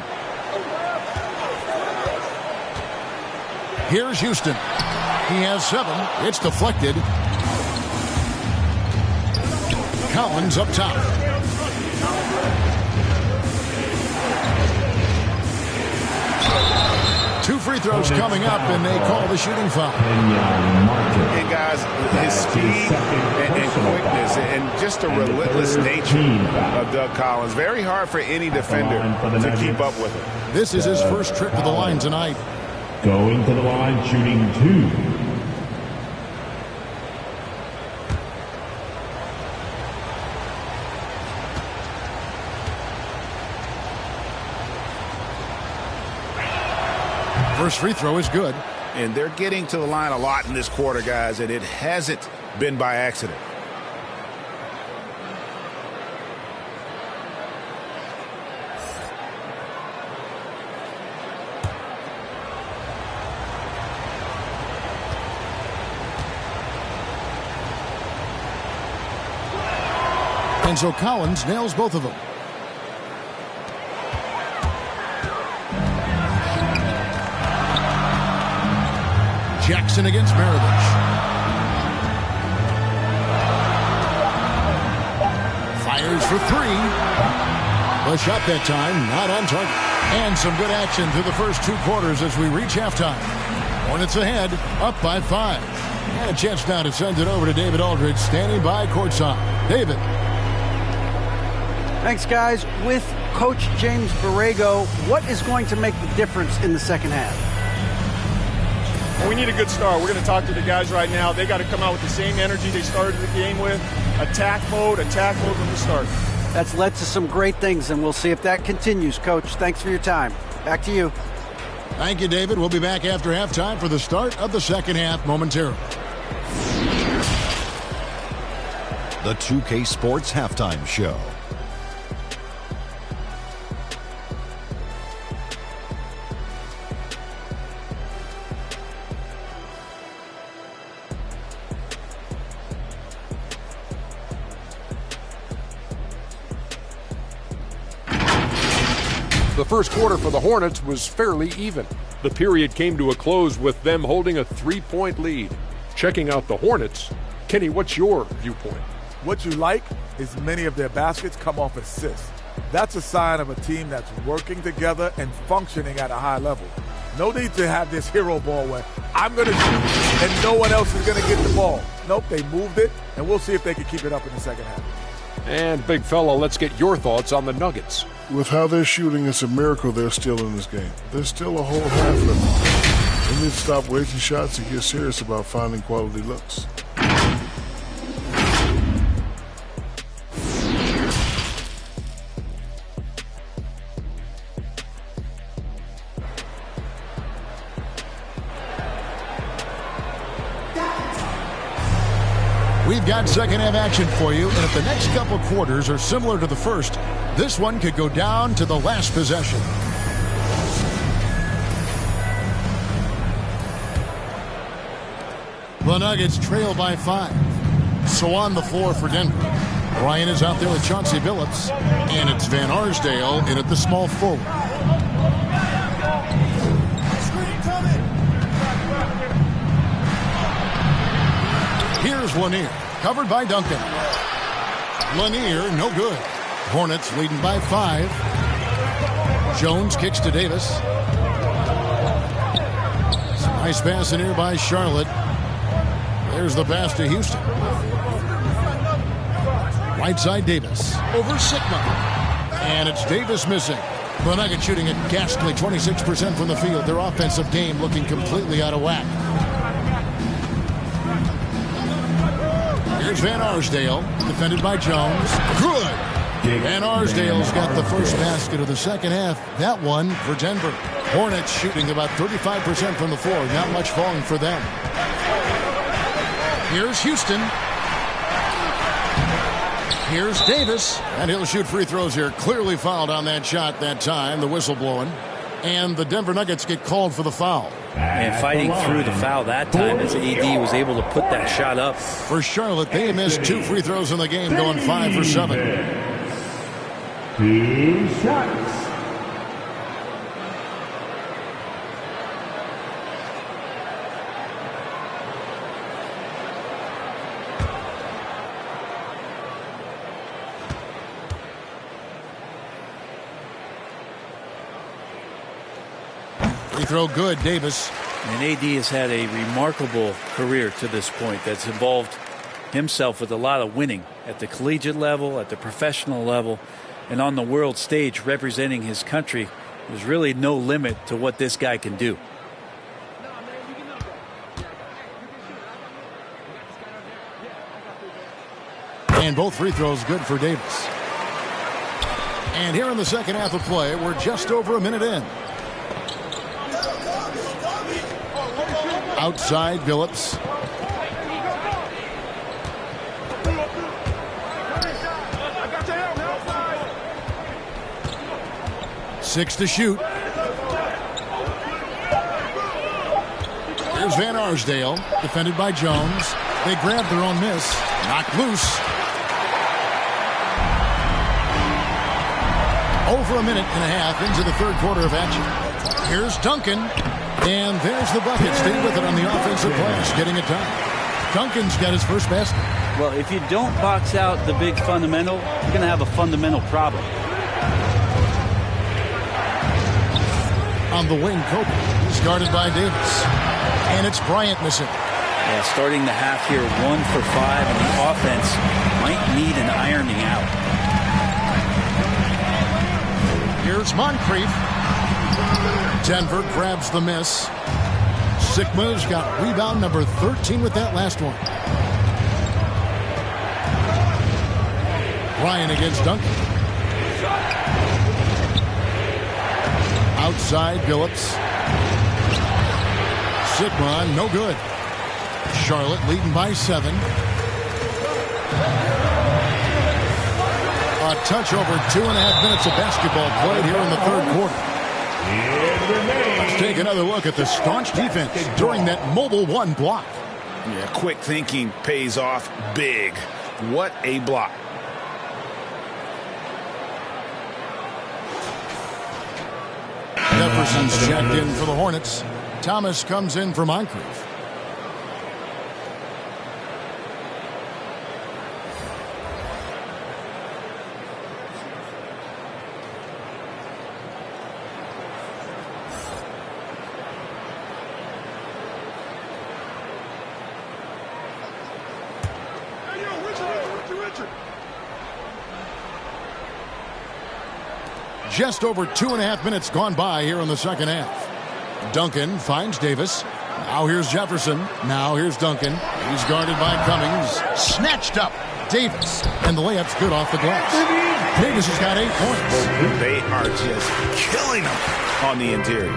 Here's Houston. He has 7. It's deflected. Collins up top. Two free throws coming up, and they call the shooting foul. And guys, his speed and quickness and just the relentless nature of Doug Collins. Very hard for any defender to keep up with him. This is his first trip to the line tonight. Going to the line, shooting 2. First free throw is good. And they're getting to the line a lot in this quarter, guys, and it hasn't been by accident. And so Collins nails both of them. Jackson against Maravich. Fires for three. The shot that time, not on target. And some good action through the first 2 quarters as we reach halftime. Hornets ahead, up by 5. And a chance now to send it over to David Aldridge, standing by courtside. David. Thanks, guys. With Coach James Borrego, what is going to make the difference in the second half? Well, we need a good start. We're going to talk to the guys right now. They got to come out with the same energy they started the game with. Attack mode from the start. That's led to some great things, and we'll see if that continues. Coach, thanks for your time. Back to you. Thank you, David. We'll be back after halftime for the start of the second half momentarily. The 2K Sports Halftime Show. The first quarter for the Hornets was fairly even. The period came to a close with them holding a 3-point lead. Checking out the Hornets, Kenny, what's your viewpoint? What you like is many of their baskets come off assists. That's a sign of a team that's working together and functioning at a high level. No need to have this hero ball where I'm going to shoot and no one else is going to get the ball. Nope, they moved it, and we'll see if they can keep it up in the second half. And, big fella, let's get your thoughts on the Nuggets. With how they're shooting, it's a miracle they're still in this game. There's still a whole half left. They need to stop wasting shots and get serious about finding quality looks. We've got second half action for you, and if the next couple quarters are similar to the first, this one could go down to the last possession. The Nuggets trail by 5. So on the floor for Denver, Ryan is out there with Chauncey Billups, and it's Van Arsdale in at the small forward. Here's Lanier, covered by Duncan. Lanier, no good. Hornets leading by 5. Jones kicks to Davis. Some nice pass in here by Charlotte. There's the pass to Houston. Right side Davis. Over Sigma. And it's Davis missing. The Nuggets shooting a ghastly 26% from the field. Their offensive game looking completely out of whack. Here's Van Arsdale, defended by Jones. Good! Van Arsdale's got the first basket of the second half. That one for Denver. Hornets shooting about 35% from the floor. Not much falling for them. Here's Houston. Here's Davis. And he'll shoot free throws here. Clearly fouled on that shot that time. The whistle blowing. And the Denver Nuggets get called for the foul. And fighting through the foul that time as AD was able to put that shot up. For Charlotte, they missed 2 free throws in the game, going 5 for 7. 2 shots. Free throw good, Davis. And AD has had a remarkable career to this point that's involved himself with a lot of winning at the collegiate level, at the professional level, and on the world stage representing his country. There's really no limit to what this guy can do. And both free throws good for Davis. And here in the second half of play, we're just over a minute in. Outside Billups. Six to shoot. Here's Van Arsdale, defended by Jones. They grab their own miss. Knocked loose. Over a minute and a half into the third quarter of action. Here's Duncan. And there's the bucket. Stay with it on the offensive glass, getting it done. Duncan's got his first basket. Well, if you don't box out the big fundamental, you're going to have a fundamental problem. On the wing, Kobe. He's guarded by Davis. And it's Bryant missing. Yeah, starting the half here, 1 for 5, and the offense might need an ironing out. Here's Moncrief. Denver grabs the miss. Sigma's got rebound number 13 with that last one. Ryan against Duncan. Outside Billups. Sigma, no good. Charlotte leading by 7. A touch over 2.5 minutes of basketball played here in the third quarter. Let's take another look at the staunch defense during that mobile 1 block. Yeah, quick thinking pays off big. What a block. Jefferson's checked in for the Hornets. Thomas comes in for Moncrief. Just over 2.5 minutes gone by here in the second half. Duncan finds Davis. Now here's Jefferson. Now here's Duncan. He's guarded by Cummings. Snatched up. Davis. And the layup's good off the glass. Davis has got 8 points. They are just killing him on the interior.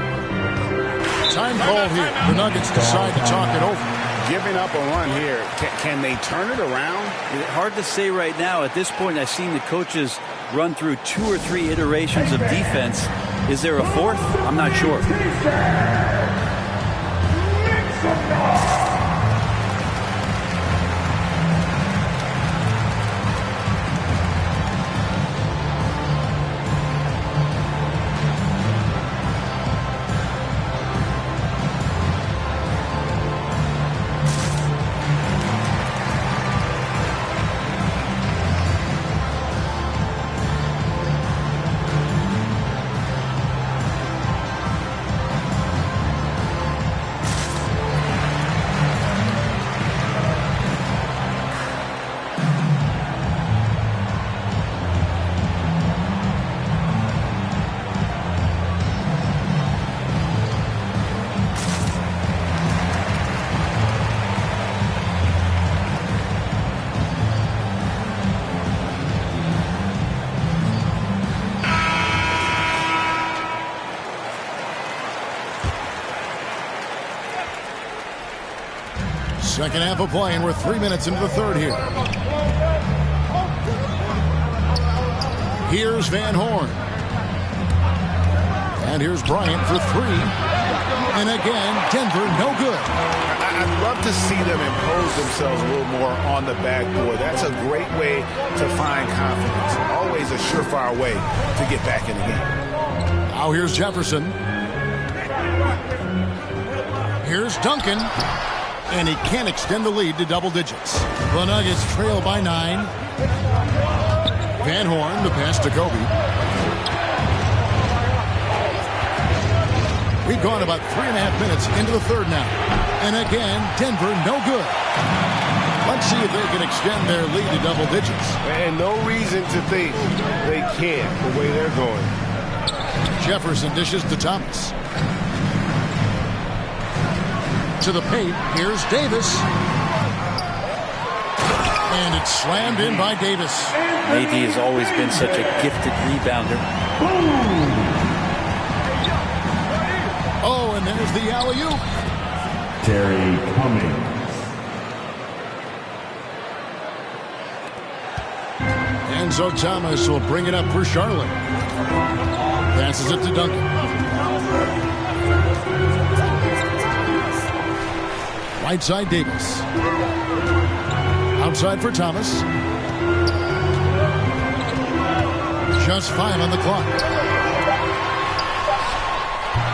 Time call here. The Nuggets decide to talk it over. Giving up a run here. Can they turn it around? It's hard to say right now. At this point, I've seen the coaches run through 2 or 3 iterations of defense. Is there a fourth? I'm not sure. Second half of play, and we're 3 minutes into the third here. Here's Van Horn. And here's Bryant for 3. And again, Denver, no good. I'd love to see them impose themselves a little more on the backboard. That's a great way to find confidence. Always a surefire way to get back in the game. Now here's Jefferson. Here's Duncan. And he can't extend the lead to double digits. The Nuggets trail by 9. Van Horn, the pass to Kobe. We've gone about 3.5 minutes into the third now. And again, Denver, no good. Let's see if they can extend their lead to double digits. And no reason to think they can't the way they're going. Jefferson dishes to Thomas. To the paint. Here's Davis. And it's slammed in by Davis. AD has always been such a gifted rebounder. Oh, and there's the alley-oop. Terry Cummings. And so Thomas will bring it up for Charlotte. Passes it to Duncan. Right side Davis. Outside for Thomas. Just 5 on the clock.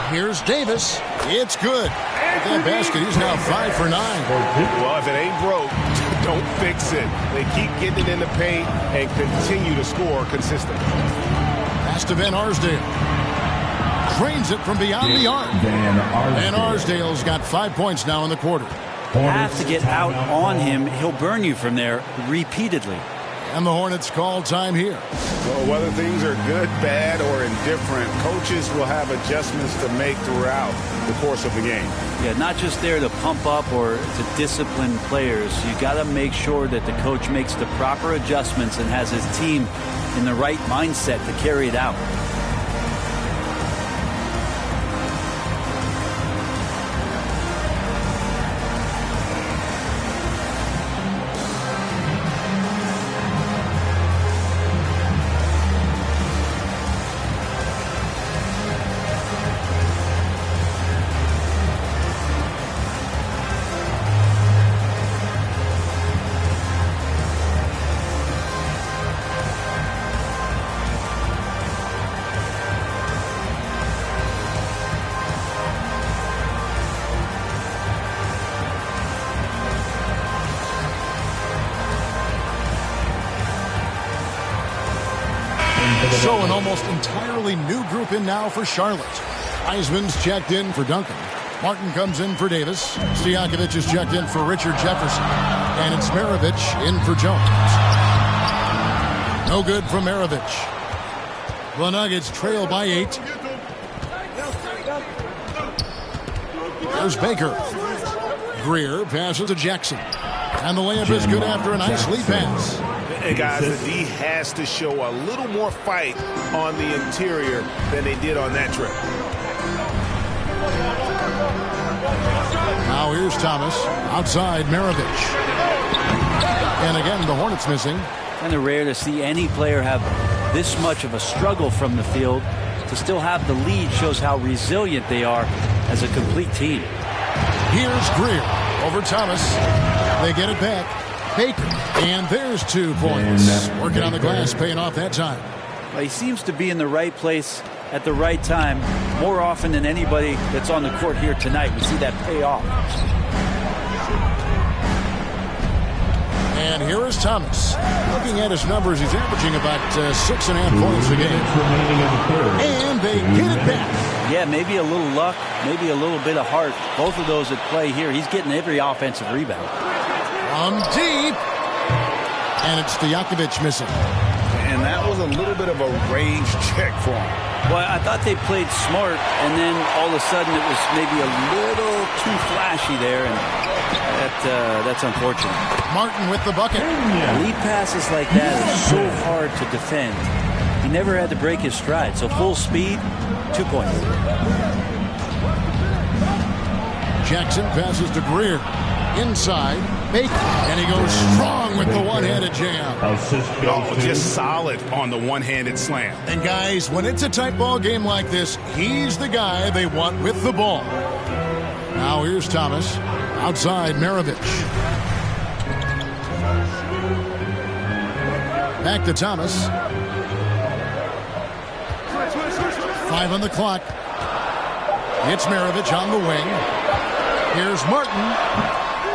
Here's Davis. It's good. With that basket, he's now 5 for 9. Well, if it ain't broke, don't fix it. They keep getting it in the paint and continue to score consistently. Pass to Van Arsdale. Drains it from beyond the arc. Van Arsdale's got 5 points now in the quarter. Have to get out on him. He'll burn you from there repeatedly. And the Hornets call time here. Well, whether things are good, bad, or indifferent, coaches will have adjustments to make throughout the course of the game. Yeah, not just there to pump up or to discipline players. You got to make sure that the coach makes the proper adjustments and has his team in the right mindset to carry it out. So an almost entirely new group in now for Charlotte. Heisman's checked in for Duncan. Martin comes in for Davis. Stojakovic is checked in for Richard Jefferson. And it's Maravich in for Jones. No good from Maravich. The Nuggets trail by 8. There's Baker. Greer passes to Jackson. And the layup is good after a nice lead pass. Hey guys, the D has to show a little more fight on the interior than they did on that trip. Now here's Thomas. Outside Maravich. And again, the Hornets missing. Kind of rare to see any player have this much of a struggle from the field. To still have the lead shows how resilient they are as a complete team. Here's Greer over Thomas. They get it back. Baker, and there's 2 points. Working on the glass, paying off that time. Well, he seems to be in the right place at the right time more often than anybody that's on the court here tonight. We see that pay off. And here is Thomas. Looking at his numbers, he's averaging about 6.5 points a game. And they get it back. Yeah, maybe a little luck, maybe a little bit of heart. Both of those at play here. He's getting every offensive rebound. From deep. And it's Stojakovic missing. And that was a little bit of a range check for him. Well, I thought they played smart, and then all of a sudden it was maybe a little too flashy there, and that's unfortunate. Martin with the bucket. Lead passes like that are so hard to defend. He never had to break his stride, so full speed, 2 points. Jackson passes to Greer. Inside, Baker, and he goes strong with the one-handed jam. Oh, just solid on the one-handed slam. And guys, when it's a tight ball game like this, he's the guy they want with the ball. Now here's Thomas. Outside, Maravich. Back to Thomas. 5 on the clock. It's Maravich on the wing. Here's Martin.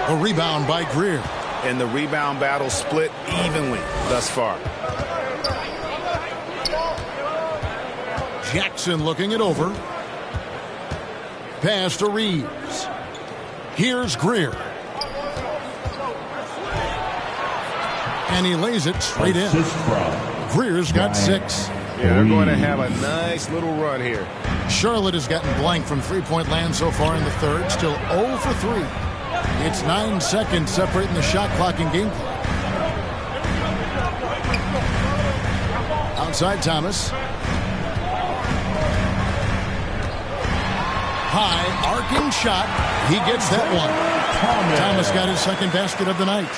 A rebound by Greer. And the rebound battle split evenly thus far. Jackson looking it over. Pass to Reeves. Here's Greer. And he lays it straight in. Greer's got 6. Yeah, they're going to have a nice little run here. Charlotte has gotten blank from three-point land so far in the third. Still 0 for 3. It's 9 seconds separating the shot clock and game clock. Outside Thomas. High arcing shot. He gets that one. Thomas got his second basket of the night.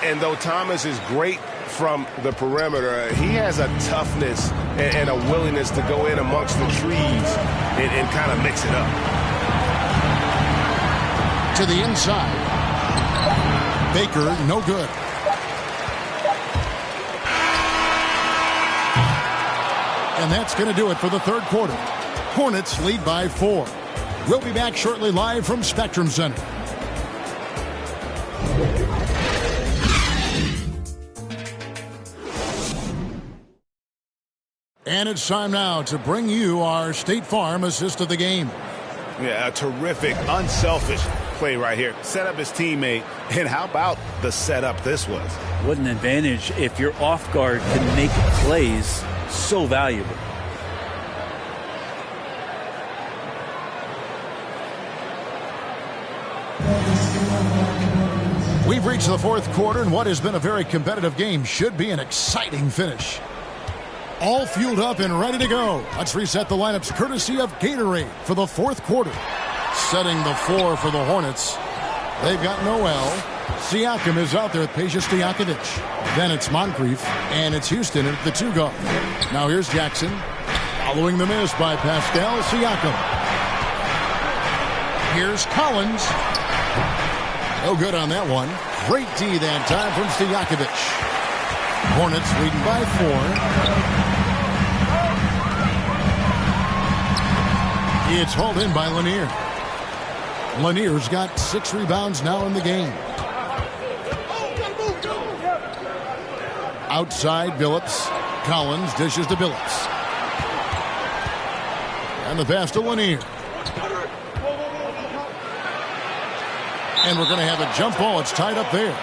And though Thomas is great from the perimeter, he has a toughness and a willingness to go in amongst the trees and kind of mix it up. To the inside. Baker, no good. And that's going to do it for the third quarter. Hornets lead by 4. We'll be back shortly live from Spectrum Center. And it's time now to bring you our State Farm assist of the game. Yeah, a terrific, unselfish play right here. Set up his teammate, and how about the setup this was? What an advantage if your off guard can make plays so valuable. We've reached the fourth quarter, and what has been a very competitive game should be an exciting finish. All fueled up and ready to go. Let's reset the lineups courtesy of Gatorade for the fourth quarter. Setting the floor for the Hornets. They've got Noel. Siakam is out there with Peja Stojakovic. Then it's Moncrief, and it's Houston at the 2 guard. Now here's Jackson. Following the miss by Pascal Siakam. Here's Collins. No good on that one. Great D that time from Stojakovic. Hornets leading by 4. It's hauled in by Lanier. Lanier's got 6 rebounds now in the game. Outside Billups. Collins dishes to Billups. And the pass to Lanier. And we're going to have a jump ball. It's tied up there.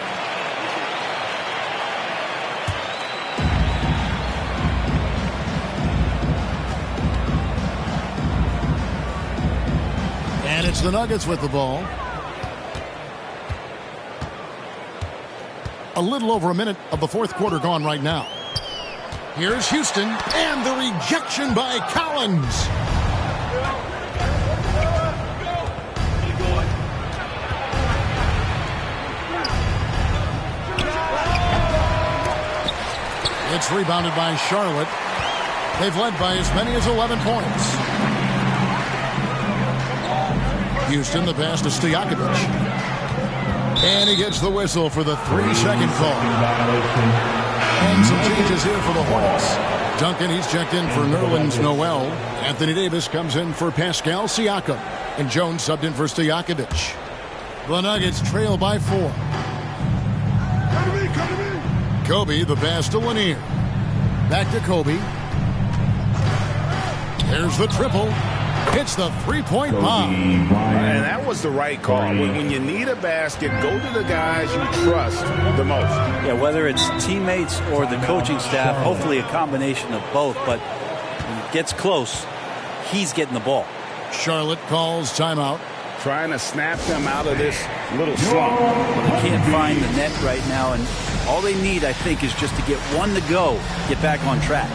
And it's the Nuggets with the ball. A little over a minute of the fourth quarter gone right now. Here's Houston, and the rejection by Collins. It's rebounded by Charlotte. They've led by as many as 11 points. Houston, the pass to Stojakovic. And he gets the whistle for the 3-second call. And some changes here for the Hornets. Duncan, he's checked in for Nerlens Noel. Anthony Davis comes in for Pascal Siakam. And Jones subbed in for Stojakovic. The Nuggets trail by 4. Kobe, the pass to Lanier. Back to Kobe. There's the triple. Hits the three-point bomb. And that was the right call. When you need a basket, go to the guys you trust the most. Yeah, whether it's teammates or the coaching staff, hopefully a combination of both. But when it gets close, he's getting the ball. Charlotte calls timeout. Trying to snap them out of this little slump. They can't find the net right now, and all they need, I think, is just to get one to go, get back on track.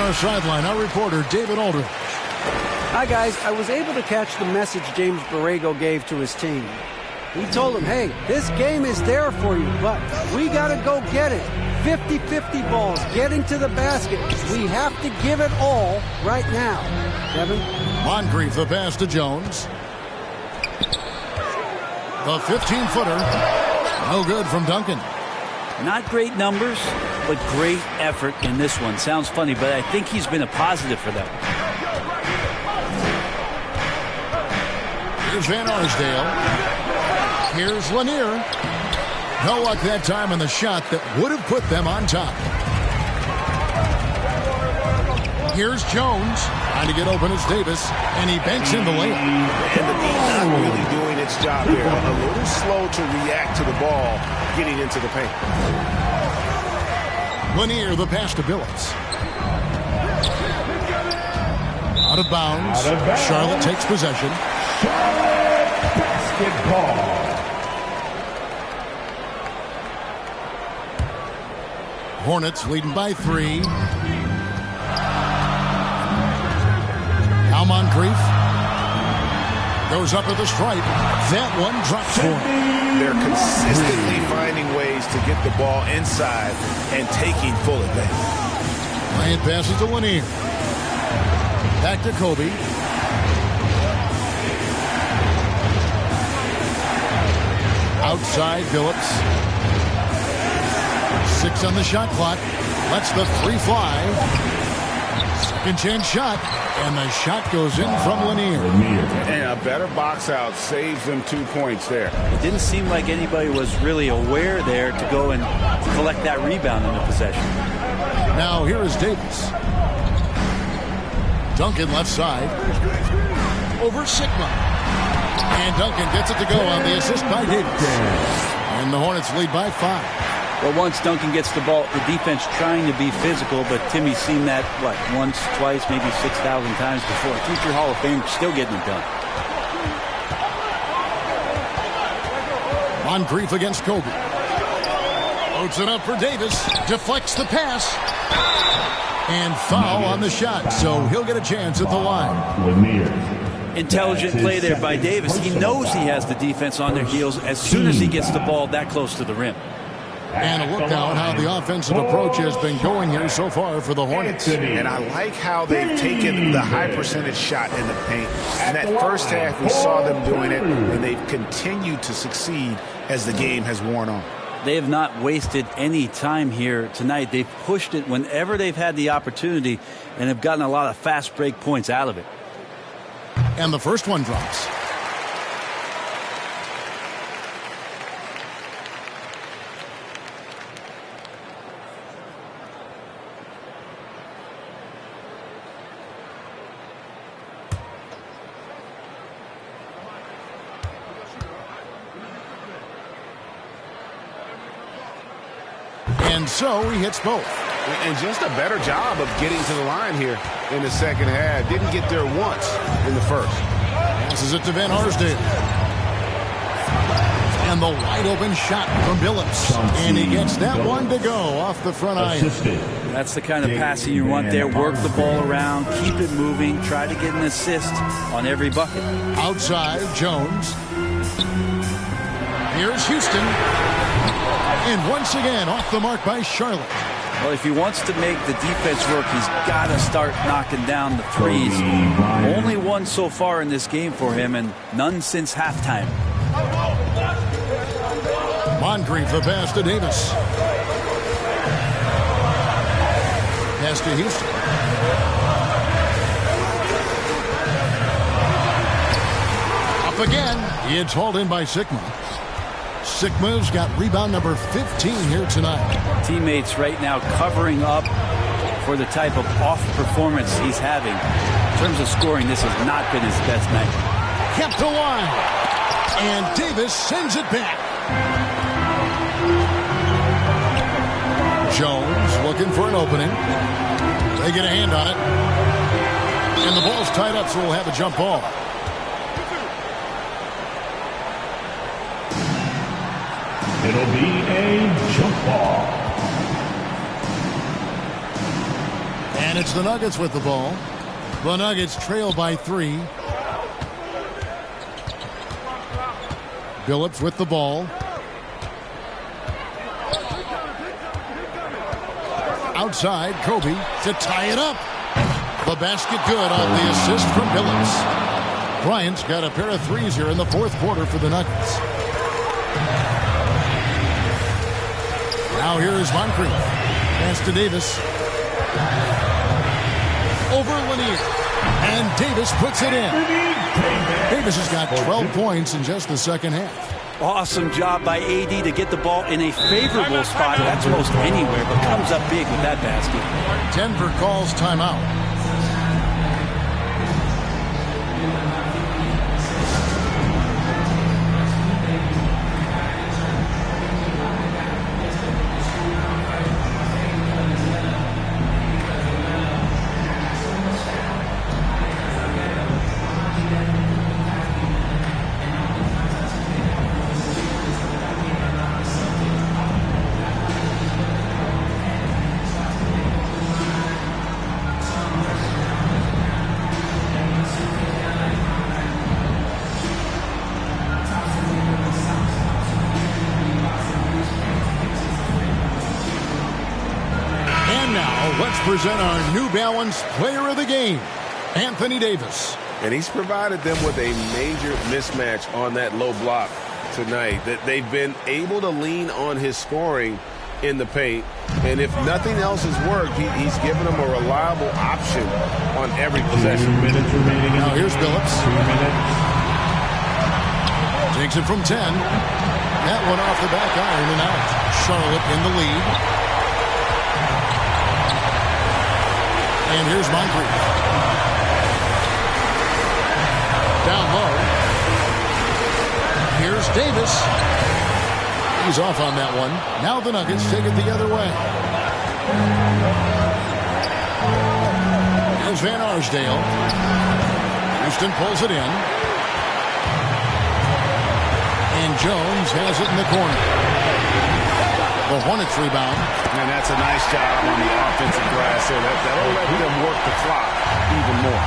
Sideline, our reporter, David Aldridge. Hi, guys. I was able to catch the message James Borrego gave to his team. He told them, hey, this game is there for you, but we got to go get it. 50-50 balls, getting to the basket. We have to give it all right now. Kevin? Moncrief, the pass to Jones. The 15-footer. No good from Duncan. Not great numbers, but great effort in this one. Sounds funny, but I think he's been a positive for them. Here's Van Arsdale. Here's Lanier. No luck that time on the shot that would have put them on top. Here's Jones. Trying to get open as Davis, and he banks in the layup. And the D not really doing its job there. A little slow to react to the ball getting into the paint. Lanier, the pass to Billups. Out of bounds. Charlotte takes possession. Basketball. Hornets leading by 3. Al Moncrief goes up at the stripe. That one drops for him. They're consistently finding ways to get the ball inside and taking full advantage. Bryant passes to Lanier. Back to Kobe. Outside Billups. 6 on the shot clock. Lets the 3 fly. Second chance shot. And the shot goes in from Lanier. And a better box out saves them 2 points there. It didn't seem like anybody was really aware there to go and collect that rebound in the possession. Now here is Davis. Duncan left side. Over Sigma. And Duncan gets it to go on the assist by Davis. And the Hornets lead by 5. Well, once Duncan gets the ball, the defense trying to be physical, but Timmy's seen that, once, twice, maybe 6,000 times before. Future Hall of Fame still getting it done. Moncrief against Kobe. Loads it up for Davis. Deflects the pass. And foul on the shot, so he'll get a chance at the line. Intelligent play there by Davis. He knows he has the defense on their heels as soon as he gets the ball that close to the rim. And a look now at how the offensive approach has been going here so far for the Hornets. And I like how they've taken the high percentage shot in the paint. In that first half, we saw them doing it, and they've continued to succeed as the game has worn on. They have not wasted any time here tonight. They've pushed it whenever they've had the opportunity and have gotten a lot of fast break points out of it. And the first one drops. And so he hits both. And just a better job of getting to the line here in the second half. Didn't get there once in the first. Passes it to Van Arsdale. And the wide open shot from Billups. And he gets that one to go off the front iron. That's the kind of passing you want there. Work the ball around, keep it moving, try to get an assist on every bucket. Outside, Jones. Here's Houston. And once again, off the mark by Charlotte. Well, if he wants to make the defense work, he's got to start knocking down the threes. Only one so far in this game for him, and none since halftime. Moncrief, the pass to Davis. Pass to Houston. Up again. It's hauled in by Sigma. Sigma's got rebound number 15 here tonight. Teammates right now covering up for the type of off performance he's having. In terms of scoring, this has not been his best night. Kept alive. And Davis sends it back. Jones looking for an opening. They get a hand on it. And the ball's tied up, so we'll have a jump ball. It'll be a jump ball. And it's the Nuggets with the ball. The Nuggets trail by 3. Billups with the ball. Outside, Kobe to tie it up. The basket good on the assist from Billups. Bryant's got a pair of threes here in the fourth quarter for the Nuggets. Now here is Moncrief. Pass to Davis. Over Lanier. And Davis puts it in. Davis has got 12 points in just the second half. Awesome job by AD to get the ball in a favorable spot. That's most anywhere, but comes up big with that basket. Denver calls timeout. Let's present our New Balance Player of the Game, Anthony Davis. And he's provided them with a major mismatch on that low block tonight. That they've been able to lean on his scoring in the paint. And if nothing else has worked, he's given them a reliable option on every possession. 2 minutes remaining. Now here's Billups. 2 minutes. Takes it from 10. That one off the back iron and out. Charlotte in the lead. And here's Moncrief. Down low. Here's Davis. He's off on that one. Now the Nuggets take it the other way. Here's Van Arsdale. Houston pulls it in. And Jones has it in the corner. The Hornets rebound. And that's a nice job on the offensive glass there. That'll let them work the clock even more.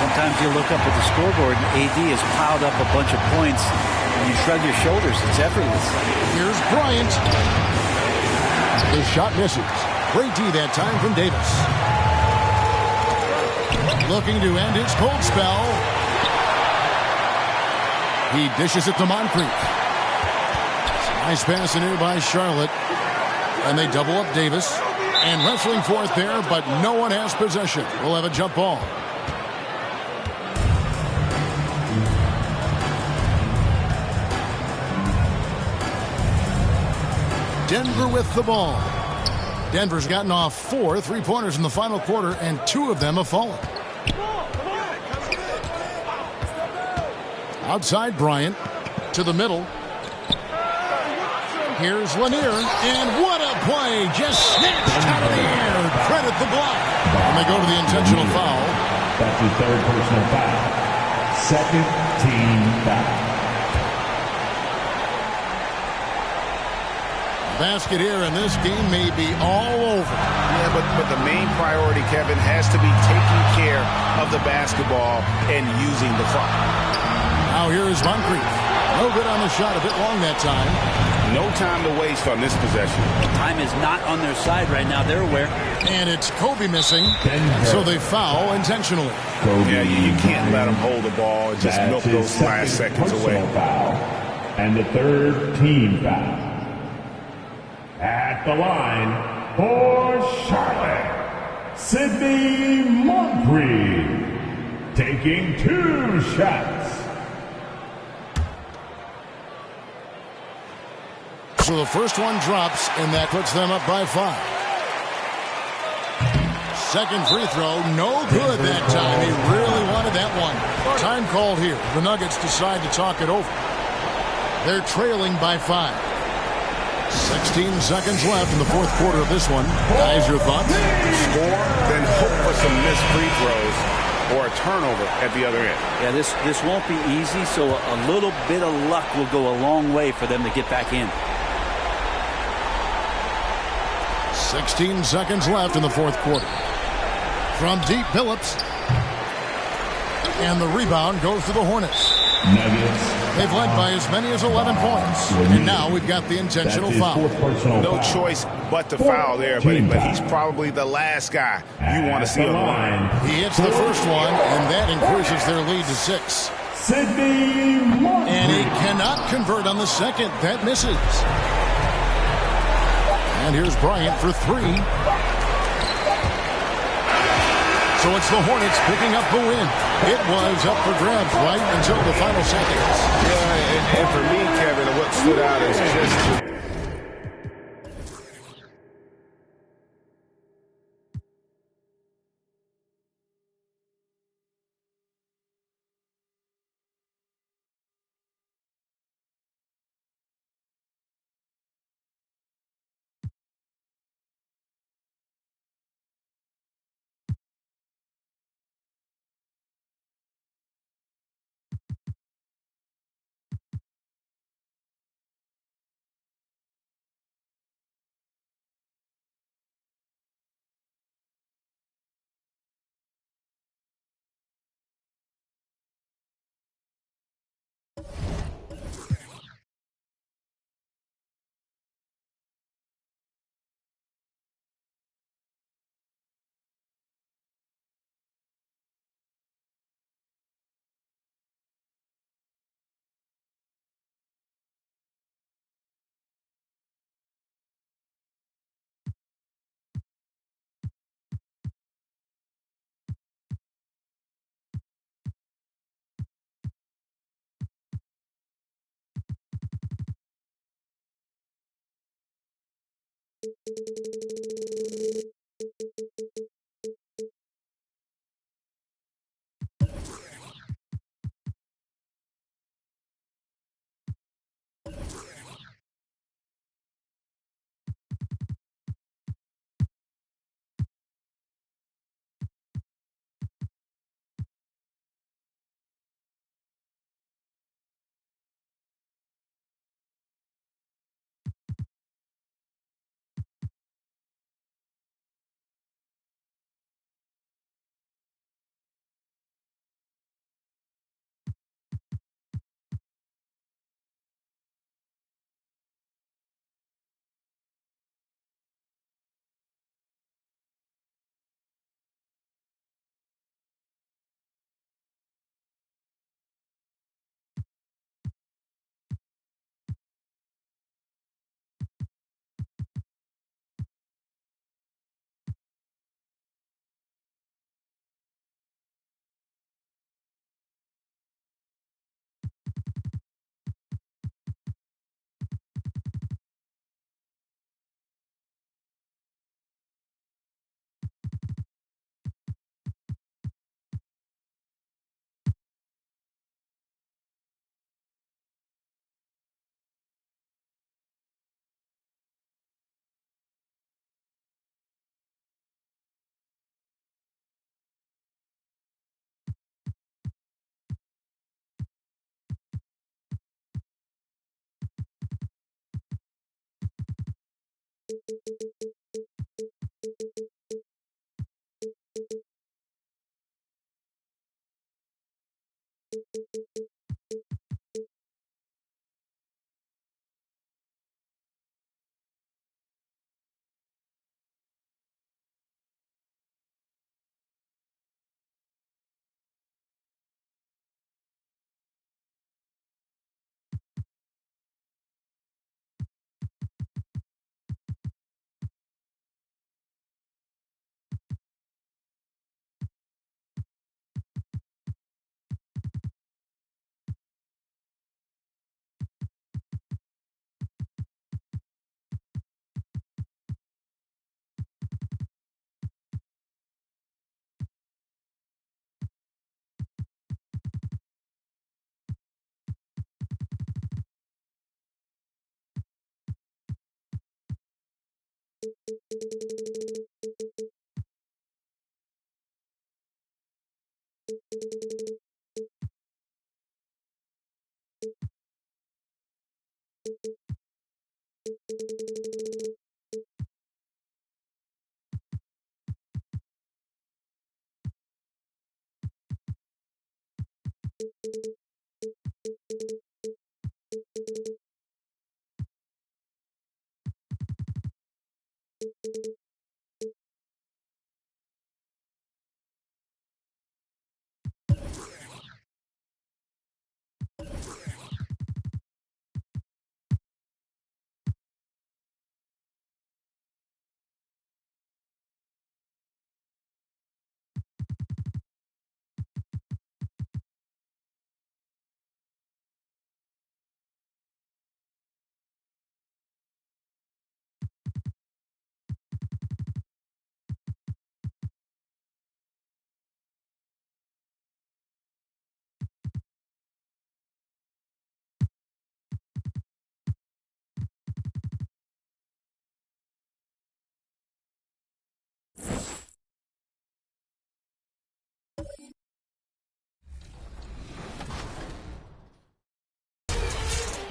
Sometimes you look up at the scoreboard and AD has piled up a bunch of points and you shrug your shoulders. It's effortless. Here's Bryant. His shot misses. Great D that time from Davis. Looking to end his cold spell. He dishes it to Moncrief. Nice pass in here by Charlotte. And they double up Davis. And wrestling for it there, but no one has possession. We'll have a jump ball. Denver with the ball. Denver's gotten off 4 3-pointers in the final quarter, and 2 of them have fallen. Outside Bryant to the middle. Here's Lanier, and what a play! Just snatched out of the air. Credit the block. And they go to the intentional foul. That's his third personal foul. Second team foul. Basket here, and this game may be all over. Yeah, but the main priority, Kevin, has to be taking care of the basketball and using the clock. Now here is Moncrief. No good on the shot, a bit long that time. No time to waste on this possession. Time is not on their side right now. They're aware. And it's Kobe missing, so they foul intentionally. Yeah, you can't let them hold the ball and just milk those last seconds away. Foul. And the third team foul. At the line for Charlotte, Sidney Moncrief, taking 2 shots. So the first one drops, and that puts them up by 5. Second free throw, no good that time. He really wanted that one. Time called here. The Nuggets decide to talk it over. They're trailing by 5. 16 seconds left in the fourth quarter of this one. Guys, your thoughts? Score, then hope for some missed free throws or a turnover at the other end. Yeah, this won't be easy, so a little bit of luck will go a long way for them to get back in. 16 seconds left in the fourth quarter. From deep, Billups. And the rebound goes to the Hornets. Nuggets. They've led by as many as 11 points. And now we've got the intentional foul. No choice but to foul there, but he's probably the last guy you want to see on the line. He hits the first one, and that increases their lead to 6. Sidney Moncrief. And he cannot convert on the second. That misses. And here's Bryant for three. So it's the Hornets picking up the win. It was up for grabs right until the final seconds. Yeah, and for me, Kevin, what stood out is just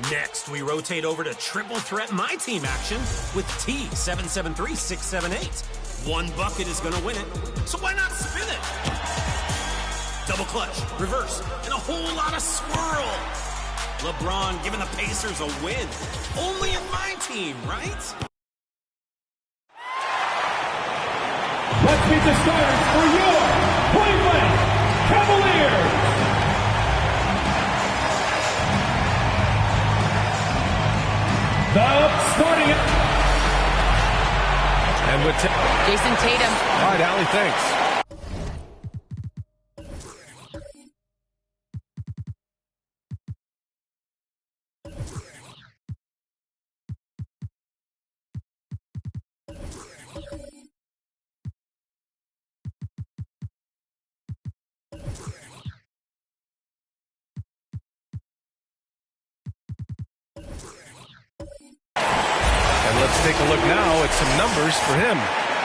Next, we rotate over to triple threat my team action with T773678. One bucket is going to win it, so why not spin it? Double clutch, reverse, and a whole lot of swirl. LeBron giving the Pacers a win. Only in my team, right? Let's meet the starters for your Cleveland Cavaliers. Starting it. And with Jason Tatum. All right, Allie, thanks. Let's take a look now at some numbers for him.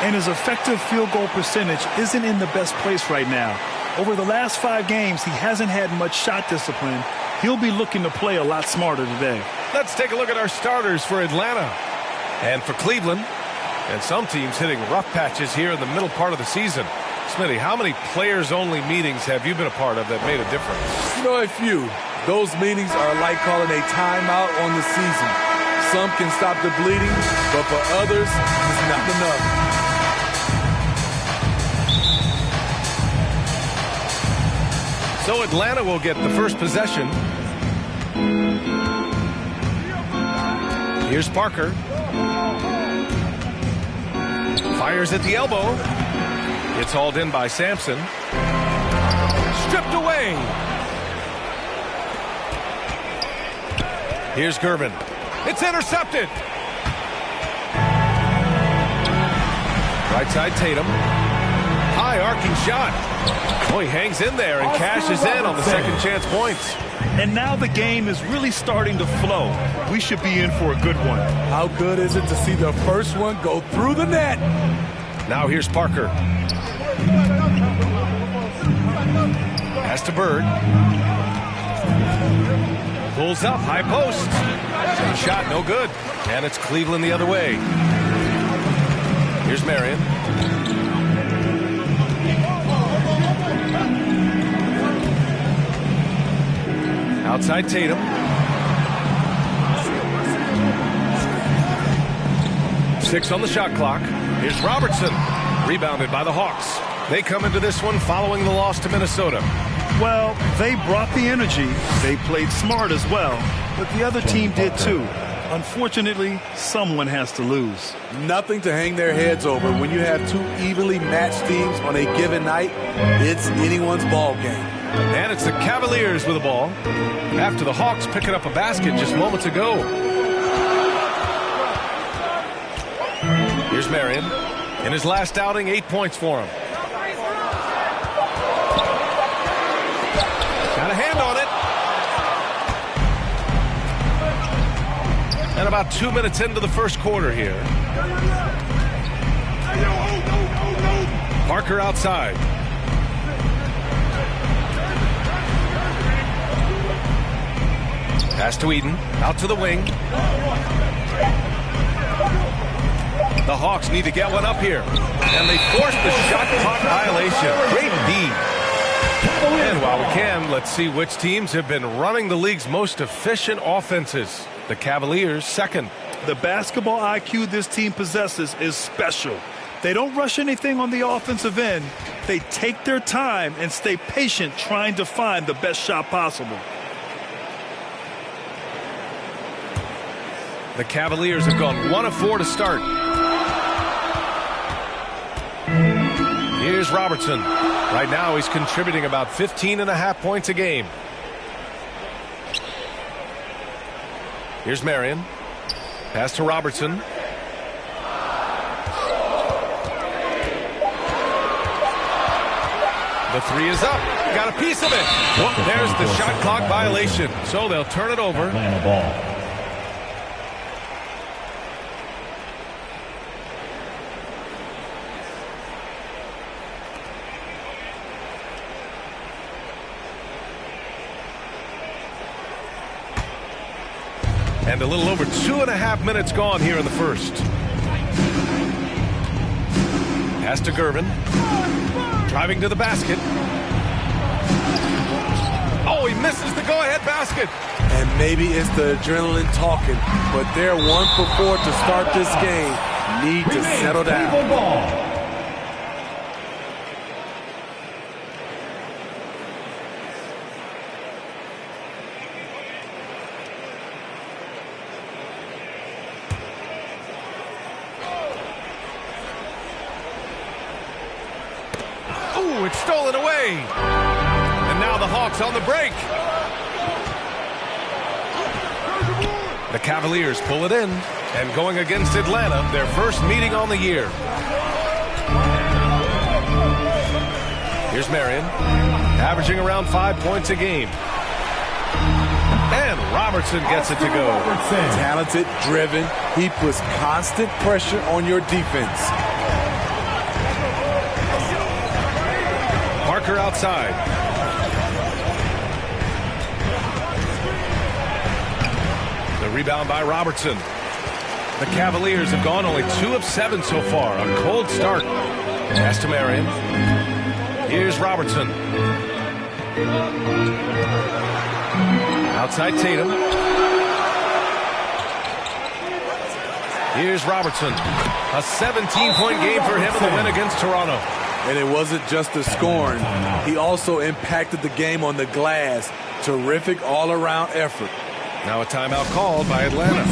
And his effective field goal percentage isn't in the best place right now. Over the last 5 games, he hasn't had much shot discipline. He'll be looking to play a lot smarter today. Let's take a look at our starters for Atlanta and for Cleveland. And some teams hitting rough patches here in the middle part of the season. Smitty, how many players-only meetings have you been a part of that made a difference? You know, a few. Those meetings are like calling a timeout on the season. Some can stop the bleeding, but for others, it's not enough. So Atlanta will get the first possession. Here's Parker. Fires at the elbow. It's hauled in by Sampson. Stripped away. Here's Gervin. It's intercepted. Right side Tatum. High arcing shot. Oh, he hangs in there and cashes in on the second chance points. And now the game is really starting to flow. We should be in for a good one. How good is it to see the first one go through the net? Now here's Parker. Pass to Bird. Pulls up, high post. Shot, no good. And it's Cleveland the other way. Here's Marion. Outside Tatum. Six on the shot clock. Here's Robertson. Rebounded by the Hawks. They come into this one following the loss to Minnesota. Well, they brought the energy. They played smart as well. But the other team did too. Unfortunately, someone has to lose. Nothing to hang their heads over. When you have two evenly matched teams on a given night, it's anyone's ball game. And it's the Cavaliers with the ball after the Hawks picking up a basket just moments ago. Here's Marion. In his last outing, 8 points for him. Got a hand on it. And about 2 minutes into the first quarter here. Parker outside. Pass to Eden. Out to the wing. The Hawks need to get one up here. And they force the shot clock violation. Great D. And while we can, let's see which teams have been running the league's most efficient offenses. The Cavaliers second. The basketball IQ this team possesses is special. They don't rush anything on the offensive end. They take their time and stay patient trying to find the best shot possible. The Cavaliers have gone 1 of 4 to start. Here's Robertson. Right now he's contributing about 15.5 points a game. Here's Marion. Pass to Robertson. The three is up. Got a piece of it. Oh, there's the shot clock violation. So they'll turn it over. Atlanta ball. And a little over 2.5 minutes gone here in the first. Pass to Gervin. Driving to the basket. Oh, he misses the go-ahead basket. And maybe it's the adrenaline talking, but they're 1 for 4 to start this game. Need to settle down. It's stolen away. And now the Hawks on the break. The Cavaliers pull it in. And going against Atlanta, their first meeting on the year. Here's Marion, averaging around 5 points a game. And Robertson gets it to go. Talented, driven. He puts constant pressure on your defense. Parker outside. The rebound by Robertson. The Cavaliers have gone only 2 of 7 so far. A cold start. Pass to Marion. Here's Robertson. Outside Tatum. Here's Robertson. A 17-point game for him in the win against Toronto. And it wasn't just the scoring. He also impacted the game on the glass. Terrific all-around effort. Now a timeout called by Atlanta.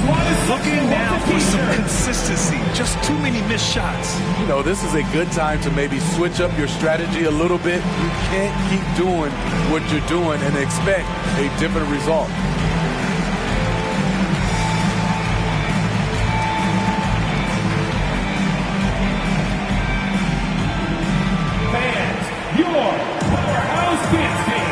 Looking now for some consistency. Just too many missed shots. You know, this is a good time to maybe switch up your strategy a little bit. You can't keep doing what you're doing and expect a different result. Your powerhouse dance team.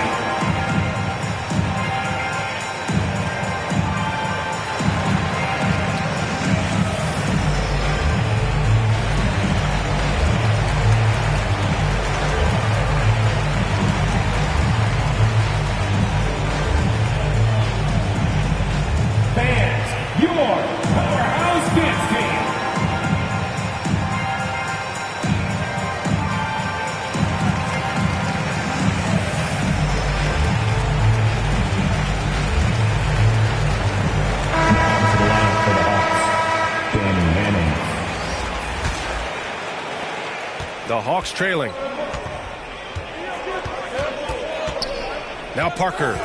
Fans, your powerhouse dance team. The Hawks trailing. Now Parker.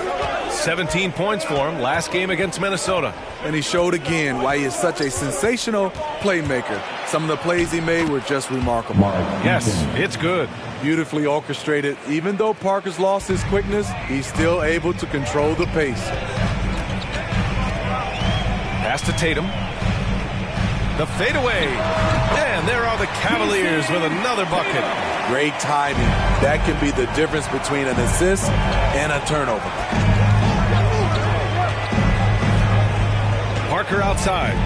17 points for him last game against Minnesota. And he showed again why he is such a sensational playmaker. Some of the plays he made were just remarkable. Yes, it's good. Beautifully orchestrated. Even though Parker's lost his quickness, he's still able to control the pace. Pass to Tatum. The fadeaway. And there are the Cavaliers with another bucket. Great timing. That can be the difference between an assist and a turnover. Parker outside.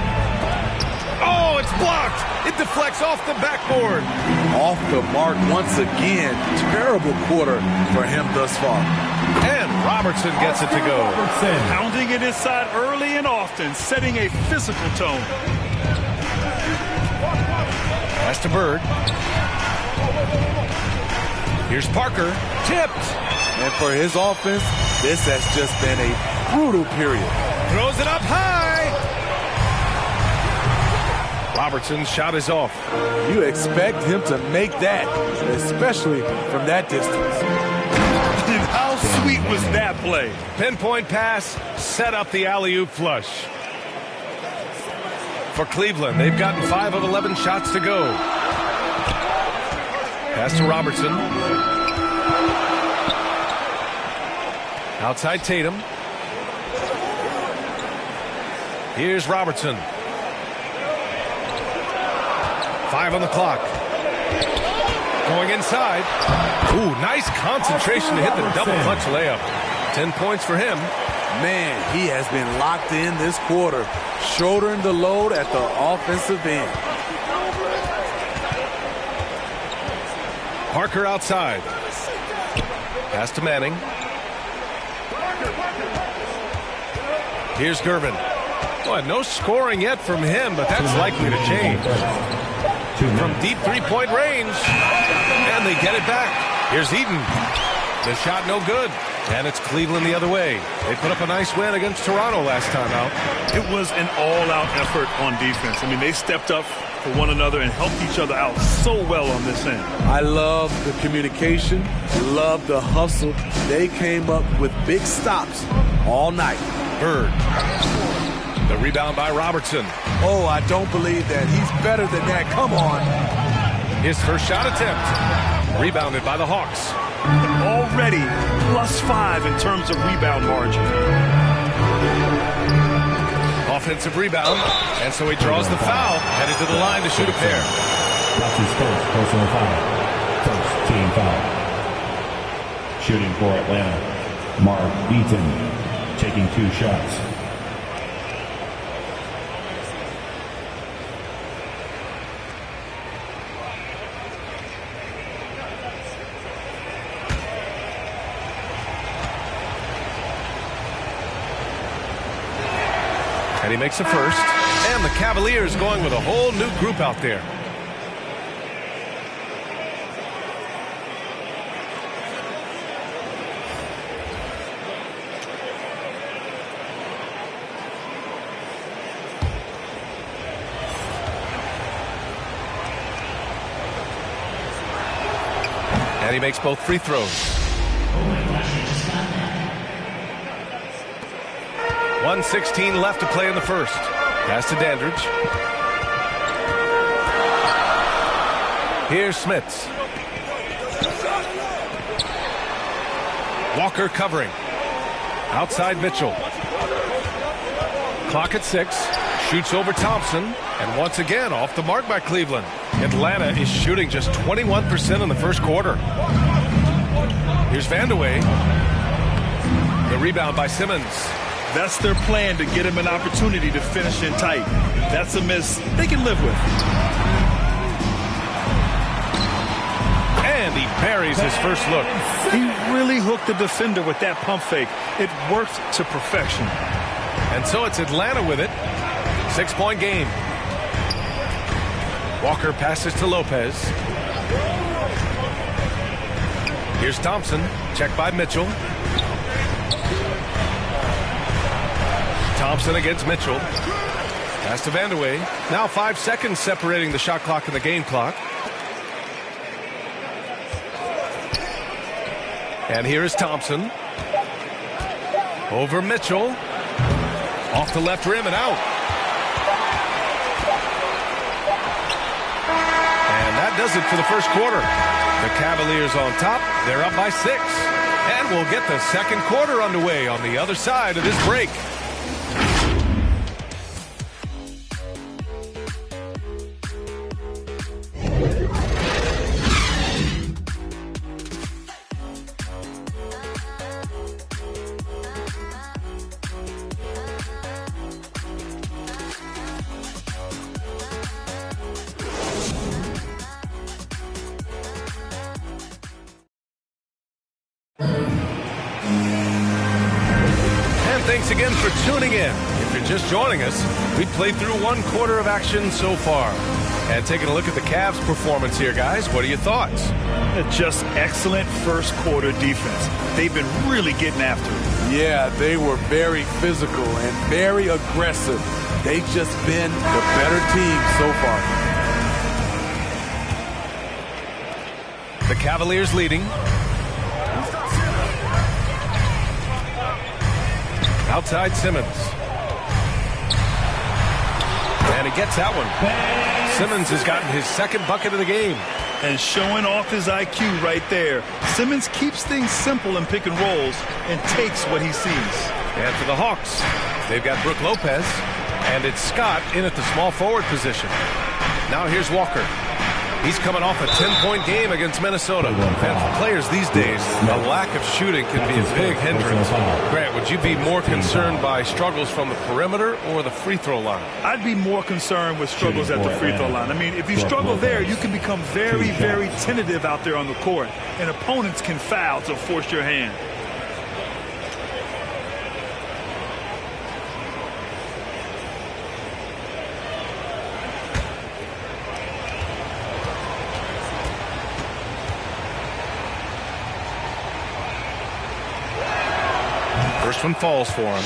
Oh, it's blocked. It deflects off the backboard. Off the mark once again. Terrible quarter for him thus far. And Robertson gets it to go. Pounding it inside early and often, setting a physical tone. Pass to Bird. Here's Parker. Tipped. And for his offense, this has just been a brutal period. Throws it up high. Robertson's shot is off. You expect him to make that, especially from that distance. And how sweet was that play? Pinpoint pass, set up the alley-oop flush. For Cleveland, they've gotten 5 of 11 shots to go. Pass to Robertson. Outside Tatum. Here's Robertson. 5 on the clock. Going inside. Ooh, nice concentration to hit the double clutch layup. 10 points for him. Man, he has been locked in this quarter, shouldering the load at the offensive end. Parker outside. Pass to Manning. Here's Gervin. Boy, no scoring yet from him, but that's likely to change. From deep three-point range, and they get it back. Here's Eaton. The shot no good, and it's Cleveland the other way. They put up a nice win against Toronto last time out. It was an all-out effort on defense. I mean, they stepped up for one another and helped each other out so well on this end. I love the communication, love the hustle. They came up with big stops all night. Bird. The rebound by Robertson. Oh, I don't believe that. He's better than that. Come on. His first shot attempt. Rebounded by the Hawks. Already +5 in terms of rebound margin. Offensive rebound, and so he draws the foul, headed to the line to shoot a pair. That's his first personal foul. First team foul. Shooting for Atlanta, Mark Eaton, taking 2 shots. And he makes the first. And the Cavaliers going with a whole new group out there. And he makes both free throws. 1:16 left to play in the first. Pass to Dandridge. Here's Smits. Walker covering. Outside Mitchell. Clock at 6. Shoots over Thompson. And once again off the mark by Cleveland. Atlanta is shooting just 21% in the first quarter. Here's Vandeweghe. The rebound by Simmons. That's their plan, to get him an opportunity to finish in tight. That's a miss they can live with. And he buries his first look. He really hooked the defender with that pump fake. It worked to perfection. And so it's Atlanta with it. 6-point game. Walker passes to Lopez. Here's Thompson. Checked by Mitchell. Thompson against Mitchell. Pass to Vandeweghe. Now 5 seconds separating the shot clock and the game clock. And here is Thompson. Over Mitchell. Off the left rim and out. And that does it for the first quarter. The Cavaliers on top. They're up by 6. And we'll get the second quarter underway on the other side of this break. Thanks again for tuning in. If you're just joining us, we've played through 1 quarter of action so far. And taking a look at the Cavs' performance here, guys, what are your thoughts? Just excellent first quarter defense. They've been really getting after it. Yeah, they were very physical and very aggressive. They've just been the better team so far. The Cavaliers leading. Outside Simmons. And he gets that one. Simmons has gotten his second bucket of the game. And showing off his IQ right there. Simmons keeps things simple in pick and rolls and takes what he sees. And for the Hawks, they've got Brook Lopez. And it's Scott in at the small forward position. Now here's Walker. He's coming off a 10-point game against Minnesota. And for players these days, a lack of shooting can be a big hindrance. Grant, would you be more concerned by struggles from the perimeter or the free throw line? I'd be more concerned with struggles at the free throw line. I mean, if you struggle there, you can become very, very tentative out there on the court. And opponents can foul to force your hand. First one falls for him.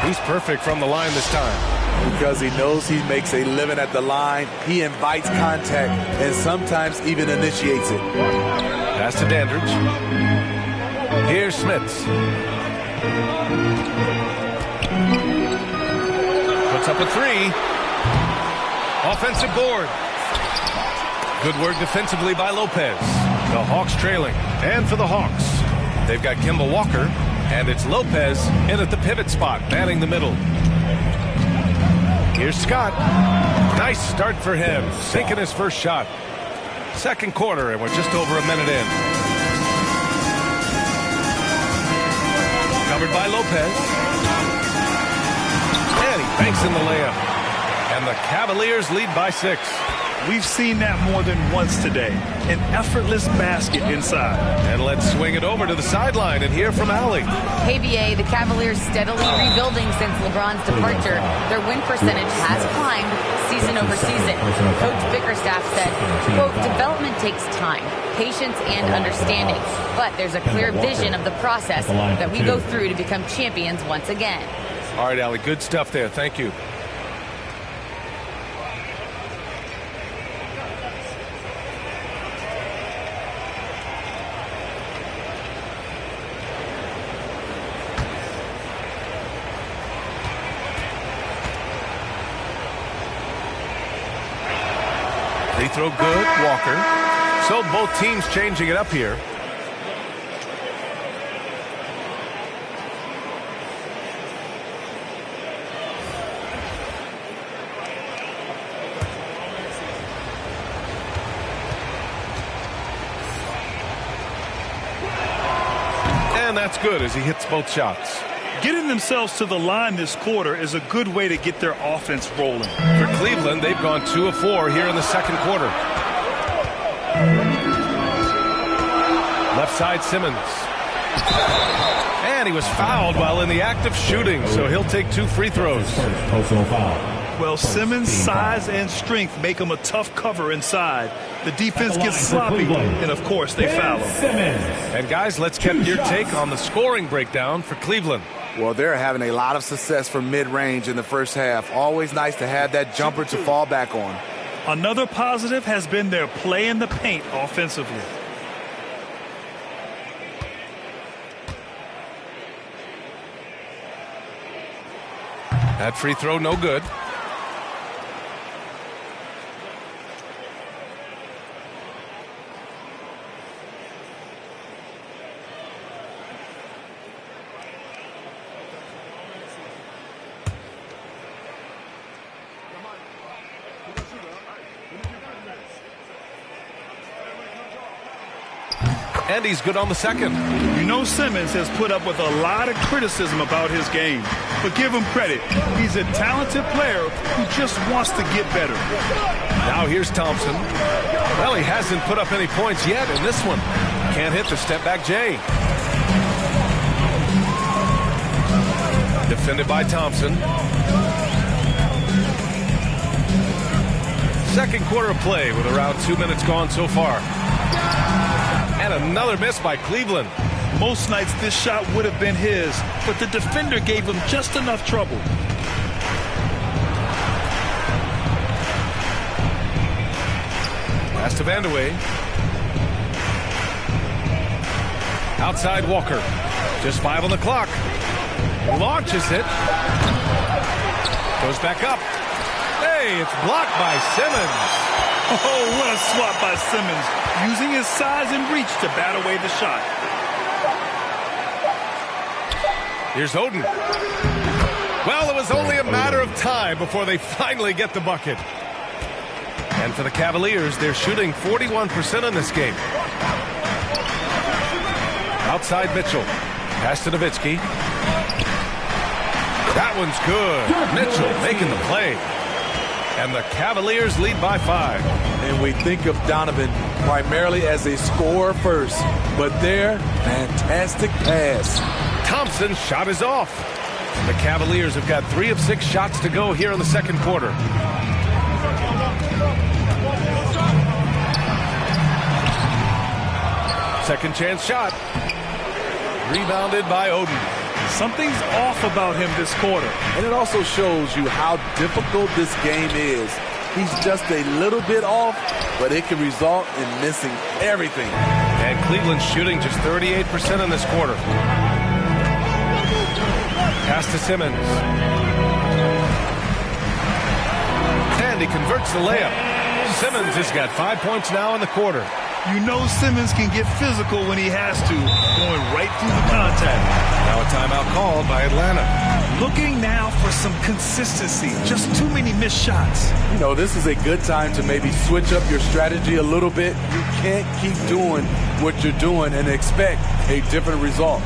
He's perfect from the line this time. Because he knows he makes a living at the line, he invites contact and sometimes even initiates it. Pass to Dandridge. Here's Smits. Puts up a three. Offensive board. Good work defensively by Lopez. The Hawks trailing. And for the Hawks, they've got Kemba Walker. And it's Lopez in at the pivot spot, manning the middle. Here's Scott. Nice start for him, sinking his first shot. Second quarter, and we're just over a minute in. Covered by Lopez. And he banks in the layup. And the Cavaliers lead by 6. We've seen that more than once today. An effortless basket inside. And let's swing it over to the sideline and hear from Allie. Hey, BA, the Cavaliers steadily rebuilding since LeBron's departure. Their win percentage has climbed season over season. Coach Bickerstaff said, quote, development takes time, patience, and understanding. But there's a clear vision of the process that we go through to become champions once again. All right, Allie, good stuff there. Thank you. Free throw good, Walker. So both teams changing it up here. And that's good as he hits both shots. Getting themselves to the line this quarter is a good way to get their offense rolling. For Cleveland, they've gone 2 of 4 here in the second quarter. Left side, Simmons. And he was fouled while in the act of shooting, so he'll take 2 free throws. Personal foul. Well, Simmons' size and strength make him a tough cover inside. The defense gets sloppy, and of course, they foul him. And guys, let's get your take on the scoring breakdown for Cleveland. Well, they're having a lot of success from mid-range in the first half. Always nice to have that jumper to fall back on. Another positive has been their play in the paint offensively. That free throw, no good. And he's good on the second. You know Simmons has put up with a lot of criticism about his game. But give him credit. He's a talented player who just wants to get better. Now here's Thompson. Well, he hasn't put up any points yet in this one. Can't hit the step-back J. Defended by Thompson. Second quarter of play with around 2 minutes gone so far. And another miss by Cleveland. Most nights this shot would have been his, but the defender gave him just enough trouble. Pass to Vandeweghe. Outside Walker. Just 5 on the clock. Launches it. Goes back up. Hey, it's blocked by Simmons. Oh, what a swat by Simmons, using his size and reach to bat away the shot. Here's Oden. Well, it was only a matter of time before they finally get the bucket. And for the Cavaliers, they're shooting 41% in this game. Outside Mitchell. Pass to Nowitzki. That one's good. Mitchell making the play. And the Cavaliers lead by 5. And we think of Donovan primarily as a scorer first, but their fantastic pass. Thompson's shot is off. The Cavaliers have got 3 of 6 shots to go here in the second quarter. Second chance shot. Rebounded by Oden. Something's off about him this quarter. And it also shows you how difficult this game is. He's just a little bit off, but it can result in missing everything. And Cleveland's shooting just 38% in this quarter. Pass to Simmons. And he converts the layup. Simmons has got 5 points now in the quarter. You know Simmons can get physical when he has to, going right through the contact. Now a timeout called by Atlanta. Looking now for some consistency. Just too many missed shots. You know, this is a good time to maybe switch up your strategy a little bit. You can't keep doing what you're doing and expect a different result.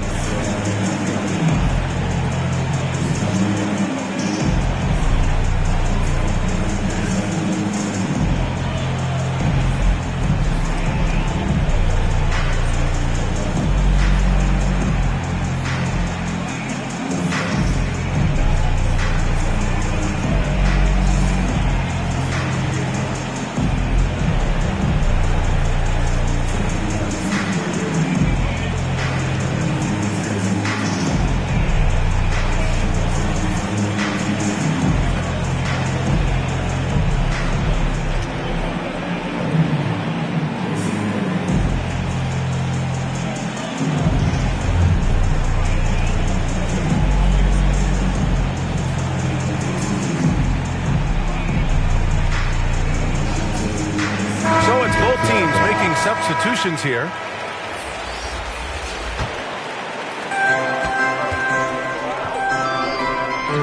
Substitutions here.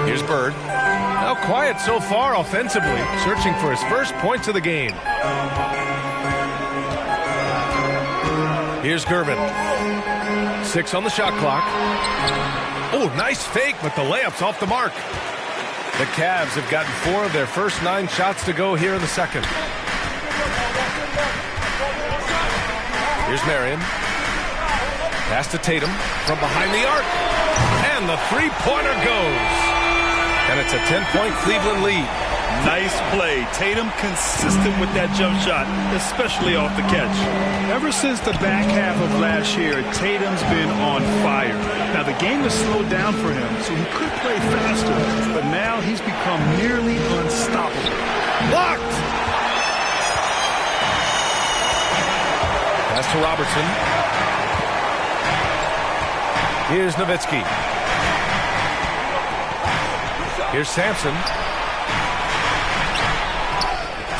Here's Bird. Now quiet so far offensively, searching for his first points of the game. Here's Gervin. 6 on the shot clock. Oh, nice fake, but the layup's off the mark. The Cavs have gotten 4 of their first 9 shots to go here in the second. Here's Marion. Pass to Tatum from behind the arc. And the three-pointer goes. And it's a 10-point Cleveland lead. Nice play. Tatum consistent with that jump shot, especially off the catch. Ever since the back half of last year, Tatum's been on fire. Now, the game has slowed down for him, so he could play faster, but now he's become nearly unstoppable. Blocked! Pass to Robertson. Here's Nowitzki. Here's Sampson.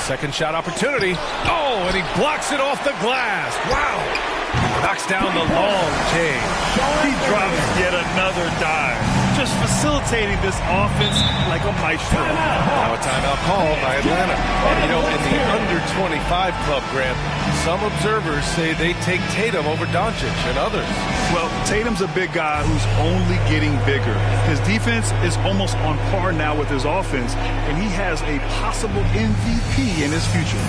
Second shot opportunity. Oh, and he blocks it off the glass. Wow. Knocks down the long chain. He drops yet another dive. Just facilitating this offense like a maestro. Now a timeout called by Atlanta. And you know, in the under-25 club, Grant, some observers say they take Tatum over Doncic and others. Well, Tatum's a big guy who's only getting bigger. His defense is almost on par now with his offense, and he has a possible MVP in his future.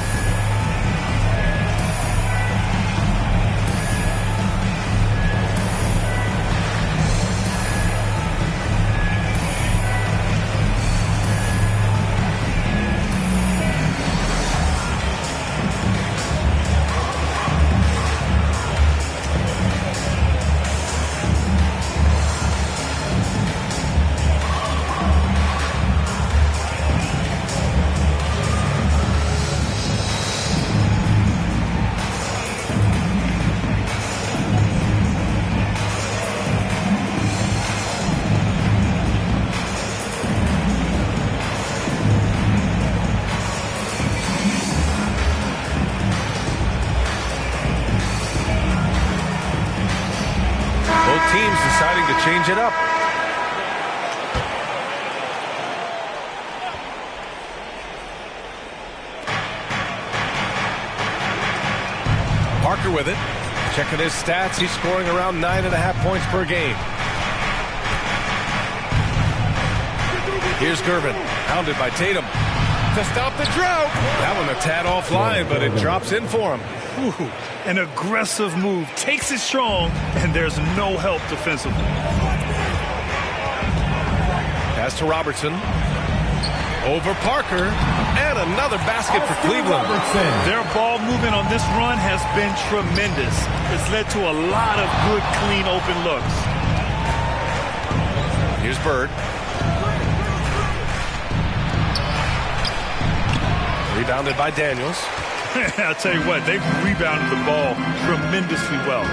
Deciding to change it up. Parker with it. Checking his stats. He's scoring around 9.5 points per game. Here's Gervin. Pounded by Tatum. to stop the drought. That one a tad offline, but it drops in for him. Ooh, an aggressive move. Takes it strong, and there's no help defensively. Pass to Robertson. Over Parker. And another basket for Cleveland. Their ball movement on this run has been tremendous. It's led to a lot of good, clean, open looks. Here's Bird. Rebounded by Daniels. I'll tell you what, they've rebounded the ball tremendously well.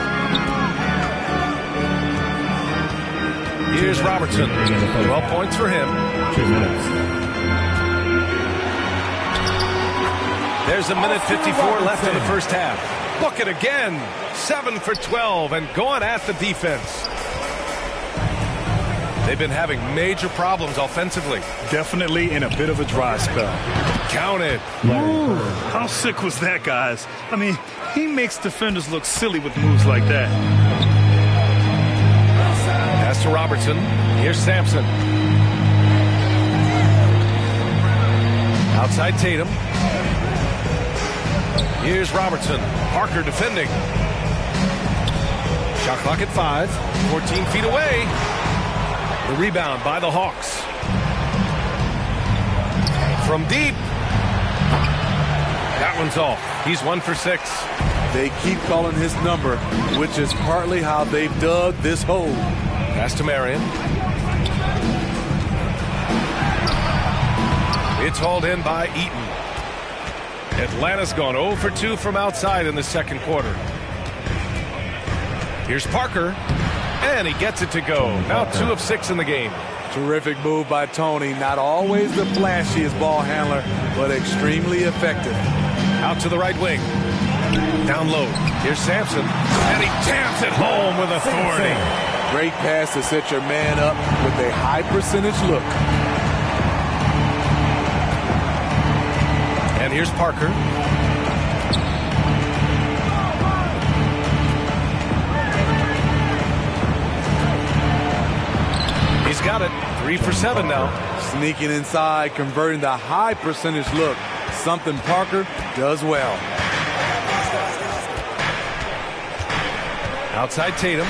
Here's Robertson. 12 points for him. 2 minutes. There's 1:54 left in the first half. Book it again. 7 for 12 and going at the defense. They've been having major problems offensively. Definitely in a bit of a dry spell. Count it. Ooh, how sick was that, guys? I mean, he makes defenders look silly with moves like that. Pass to Robertson. Here's Sampson. Outside Tatum. Here's Robertson. Parker defending. Shot clock at 5. 14 feet away. The rebound by the Hawks. From deep. That one's off. He's 1 for 6. They keep calling his number, which is partly how they've dug this hole. Pass to Marion. It's hauled in by Eaton. Atlanta's gone 0 for 2 from outside in the second quarter. Here's Parker. And he gets it to go. Now 2 of 6 in the game. Terrific move by Tony. Not always the flashiest ball handler, but extremely effective. Out to the right wing. Down low. Here's Sampson. And he jams it home with authority. Great pass to set your man up with a high percentage look. And here's Parker. He's got it. 3 for 7 now. Sneaking inside, converting the high percentage look. Something Parker does well. Outside Tatum.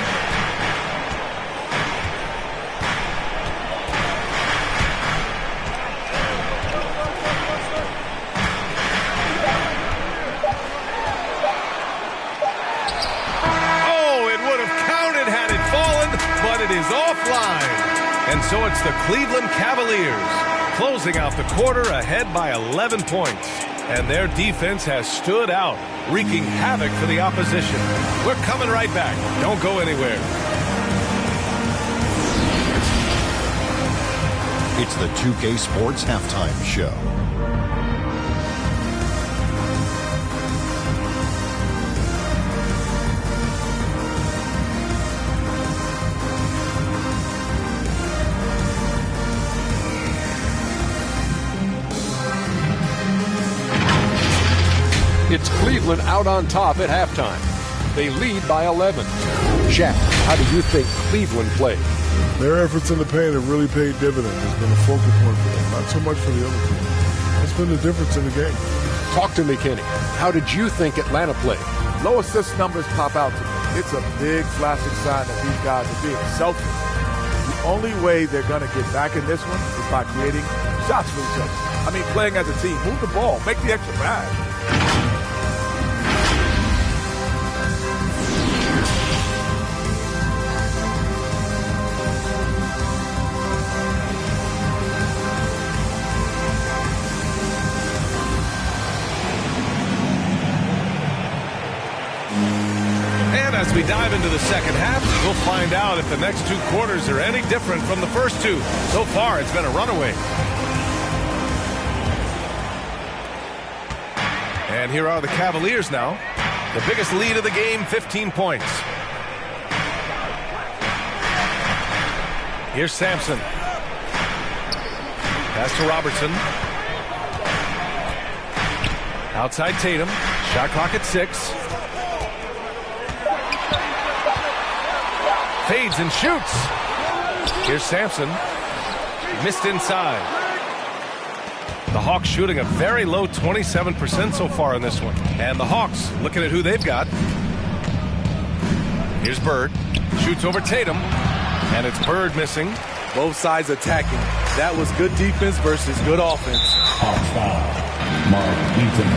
Oh, it would have counted had it fallen, but it is offline. And so it's the Cleveland Cavaliers closing out the quarter ahead by 11 points. And their defense has stood out, wreaking havoc for the opposition. We're coming right back. Don't go anywhere. It's the 2K Sports Halftime Show. It's Cleveland out on top at halftime. They lead by 11. Shaq, how do you think Cleveland played? Their efforts in the paint have really paid dividends. It's been a focal point for them, not so much for the other team. That's been the difference in the game. Talk to me, Kenny. How did you think Atlanta played? Low assist numbers pop out to me. It's a big, flashing sign that these guys are being selfish. The only way they're going to get back in this one is by creating shots for each other. I mean, playing as a team. Move the ball. Make the extra pass. As we dive into the second half, we'll find out if the next 2 quarters are any different from the first 2. So far, it's been a runaway. And here are the Cavaliers now. The biggest lead of the game, 15 points. Here's Sampson. Pass to Robertson. Outside Tatum. Shot clock at 6. Fades and shoots. Here's Sampson. Missed inside. The Hawks shooting a very low 27% so far in this one. And the Hawks looking at who they've got. Here's Bird. Shoots over Tatum. And it's Bird missing. Both sides attacking. That was good defense versus good offense. Hawks foul. Mark Eaton.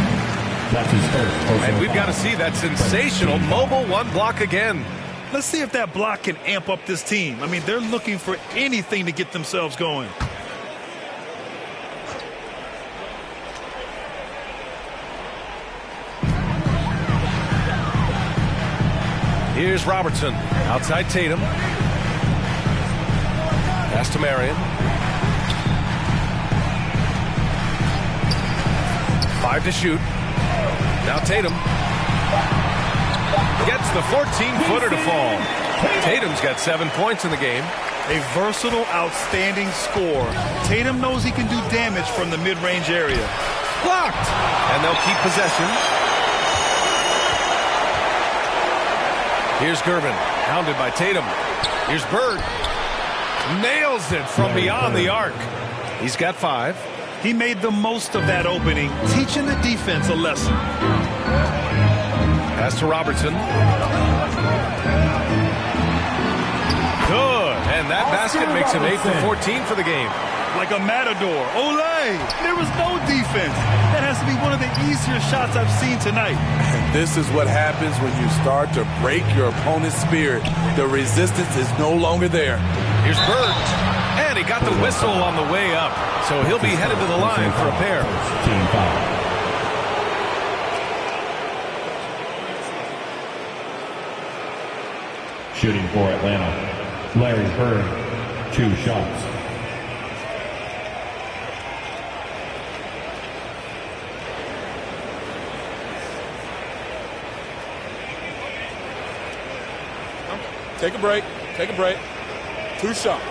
That's his first personal And we've foul. got to see that sensational mobile one block again. Let's see if that block can amp up this team. I mean, they're looking for anything to get themselves going. Here's Robertson. Outside Tatum. Pass to Marion. 5 to shoot. Now Tatum. Gets the 14-footer to fall. Tatum's got 7 points in the game. A versatile, outstanding scorer. Tatum knows he can do damage from the mid-range area. Blocked. And they'll keep possession. Here's Gervin. Hounded by Tatum. Here's Bird. Nails it from beyond the arc. He's got 5. He made the most of that opening, teaching the defense a lesson. Pass to Robertson. Good. And that basket makes him 8 for 14 for the game. Like a matador. Olay! There was no defense. That has to be one of the easier shots I've seen tonight. And this is what happens when you start to break your opponent's spirit. The resistance is no longer there. Here's Bird. And he got the whistle on the way up. So he'll be headed to the line for a pair. Team foul. Shooting for Atlanta, Larry Bird, 2 shots. Take a break. Take a break. 2 shots.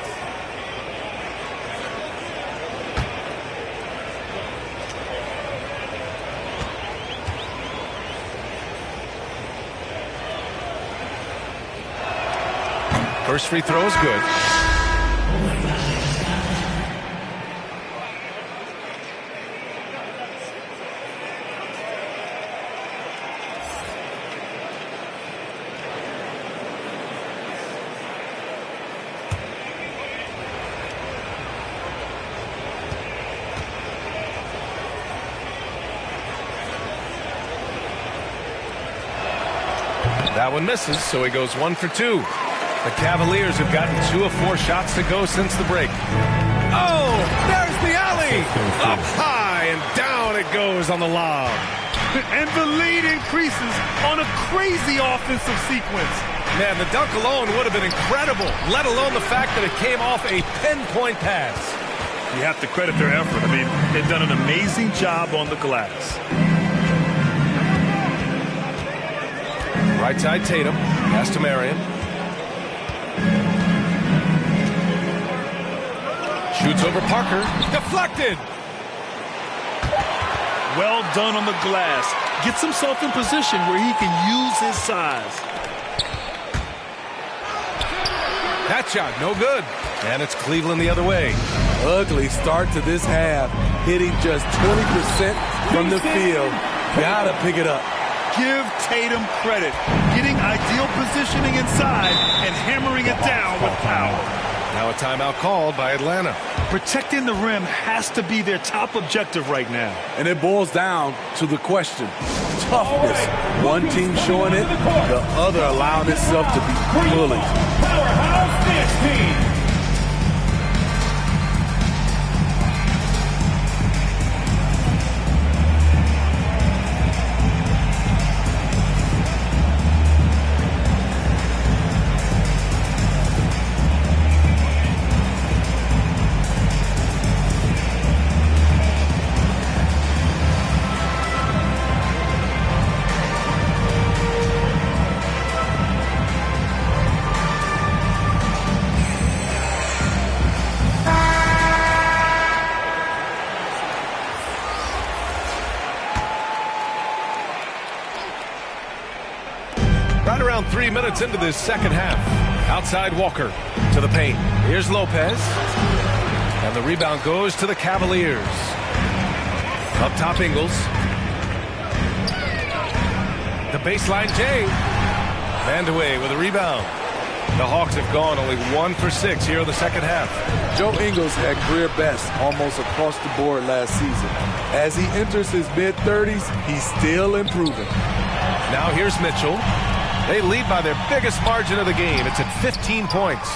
First free throw is good. That one misses, so he goes 1 for 2. The Cavaliers have gotten 2 of 4 shots to go since the break. Oh, there's the alley. Up high and down it goes on the lob. And the lead increases on a crazy offensive sequence. Man, the dunk alone would have been incredible, let alone the fact that it came off a pinpoint pass. You have to credit their effort. I mean, they've done an amazing job on the glass. Right side Tatum. Pass to Marion. Shoots over Parker. Deflected. Well done on the glass. Gets himself in position where he can use his size. That shot, no good. And it's Cleveland the other way. Ugly start to this half. Hitting just 20% from the field. Gotta pick it up. Give Tatum credit. Getting ideal positioning inside and hammering it down with power. Now a timeout called by Atlanta. Protecting the rim has to be their top objective right now. And it boils down to the question. Toughness. One team showing it, the other allowing itself to be bullied. Powerhouse dance team. Right around 3 minutes into this second half. Outside Walker to the paint. Here's Lopez. And the rebound goes to the Cavaliers. Up top, Ingles. The baseline, Jay. Vandeweghe with a rebound. The Hawks have gone only 1 for 6 here in the second half. Joe Ingles had career best almost across the board last season. As he enters his mid-30s, he's still improving. Now here's Mitchell. They lead by their biggest margin of the game. It's at 15 points.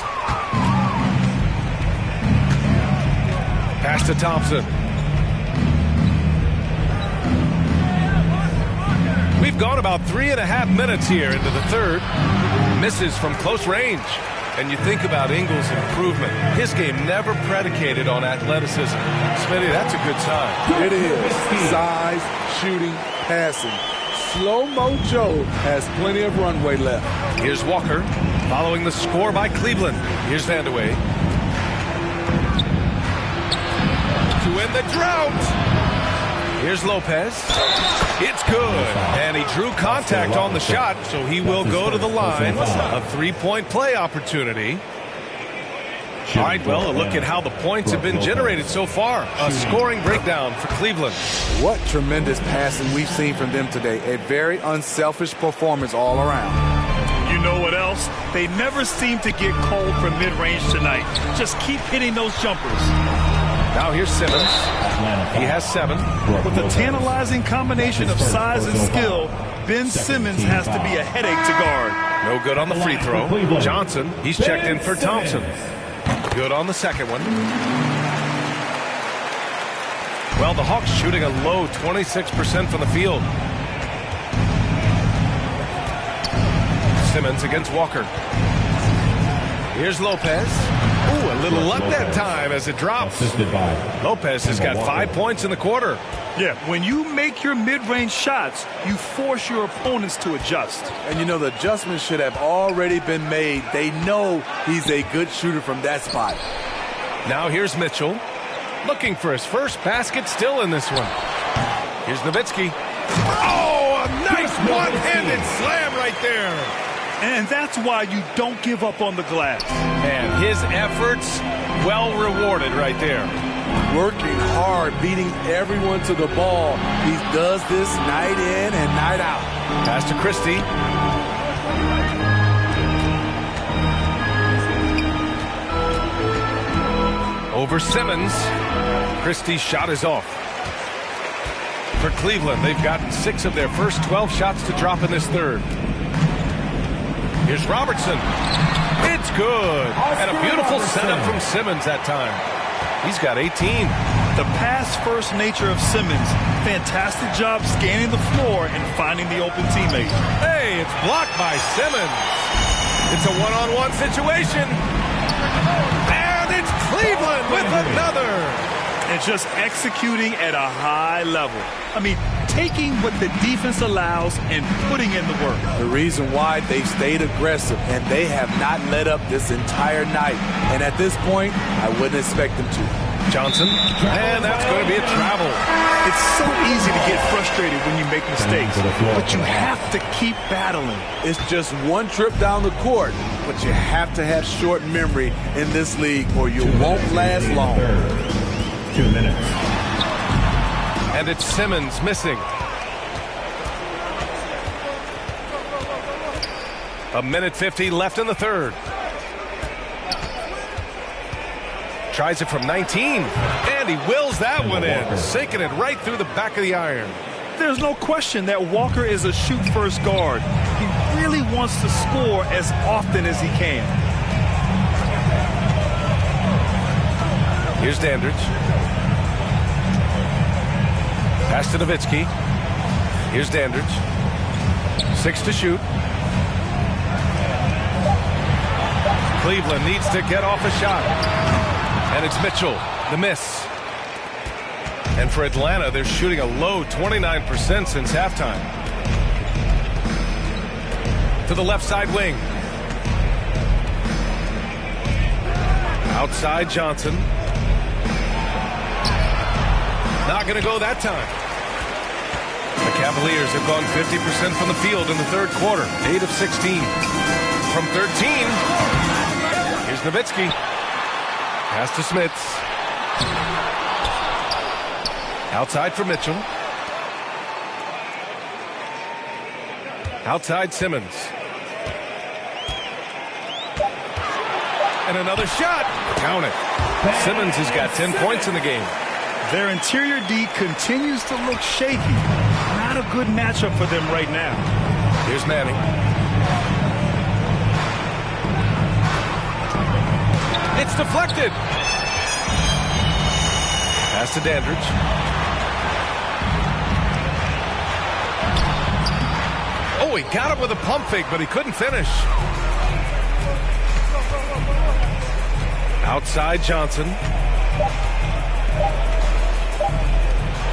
Pass to Thompson. We've gone about 3.5 minutes here into the third. Misses from close range. And you think about Ingles' improvement. His game never predicated on athleticism. Smitty, that's a good sign. It is. Size, shooting, passing. Slow-mo Joe has plenty of runway left. Here's Walker following the score by Cleveland. Here's Vandeweghe. To end the drought. Here's Lopez. It's good. And he drew contact on the shot, so he will go to the line. A three-point play opportunity. All right, well, a look at how the points have been generated so far. A scoring breakdown for Cleveland. What tremendous passing we've seen from them today. A very unselfish performance all around. You know what else? They never seem to get cold from mid-range tonight. Just keep hitting those jumpers. Now here's Simmons. He has 7. With a tantalizing combination of size and skill, Ben Simmons has to be a headache to guard. No good on the free throw. Johnson, he's checked in for Thompson. Good on the second one. Well, the Hawks shooting a low 26% from the field. Simmons against Walker. Here's Lopez. Ooh, a little luck that time as it drops. Lopez has got 5 points in the quarter. Yeah, when you make your mid-range shots, you force your opponents to adjust. And you know, the adjustments should have already been made. They know he's a good shooter from that spot. Now here's Mitchell. Looking for his first basket, still in this one. Here's Nowitzki. Oh, a nice one-handed slam right there. And that's why you don't give up on the glass. And his efforts, well rewarded right there. Working hard, beating everyone to the ball. He does this night in and night out. Pass to Christie. Over Simmons. Christie's shot is off. For Cleveland, they've gotten 6 of their first 12 shots to drop in this third. Here's Robertson. It's good. And a beautiful setup from Simmons that time. He's got 18. The pass-first nature of Simmons. Fantastic job scanning the floor and finding the open teammate. Hey, it's blocked by Simmons. It's a one-on-one situation. And it's Cleveland with another. And just executing at a high level. I mean, taking what the defense allows and putting in the work. The reason why they've stayed aggressive and they have not let up this entire night. And at this point, I wouldn't expect them to. Johnson, and that's going to be a travel. It's so easy to get frustrated when you make mistakes, but you have to keep battling. It's just one trip down the court, but you have to have short memory in this league or you won't last long. 2 minutes. And it's Simmons missing. A minute 50 left in the third. Tries it from 19, and he wills that one in, sinking it right through the back of the iron. There's no question that Walker is a shoot-first guard. He really wants to score as often as he can. Here's Dandridge. Pass to Nowitzki. Here's Dandridge. 6 to shoot. Cleveland needs to get off a shot. And it's Mitchell, the miss. And for Atlanta, they're shooting a low 29% since halftime. To the left side wing. Outside Johnson. Not going to go that time. The Cavaliers have gone 50% from the field in the third quarter. 8 of 16. From 13, here's Nowitzki. Pass to Smits. Outside for Mitchell. Outside Simmons. And another shot. Count it. Simmons has got 10 points in the game. Their interior D continues to look shaky. Not a good matchup for them right now. Here's Manning. It's deflected. Pass to Dandridge. Oh, he got it with a pump fake, but he couldn't finish. Outside Johnson.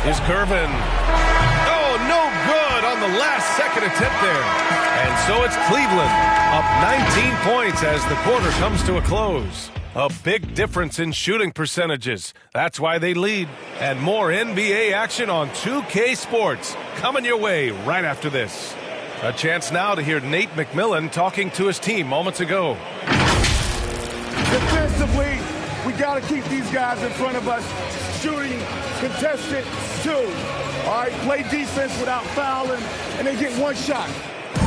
Here's Gervin. Oh, no good on the last second attempt there. And so it's Cleveland up 19 points as the quarter comes to a close. A big difference in shooting percentages. That's why they lead. And more NBA action on 2K Sports coming your way right after this. A chance now to hear Nate McMillan talking to his team moments ago. Defensively, we got to keep these guys in front of us shooting contested too. All right, play defense without fouling, and they get one shot.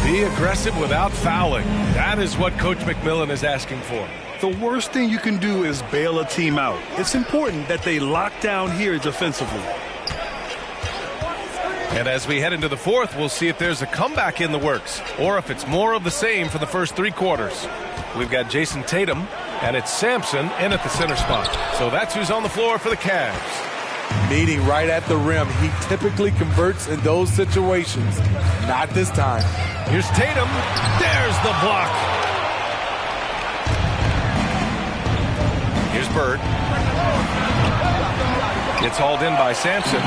Be aggressive without fouling. That is what Coach McMillan is asking for. The worst thing you can do is bail a team out. It's important that they lock down here defensively. And as we head into the fourth, we'll see if there's a comeback in the works or if it's more of the same for the first 3 quarters. We've got Jason Tatum, and it's Sampson in at the center spot. So that's who's on the floor for the Cavs. Meeting right at the rim. He typically converts in those situations. Not this time. Here's Tatum. There's the block. Here's Bird. It's hauled in by Sampson.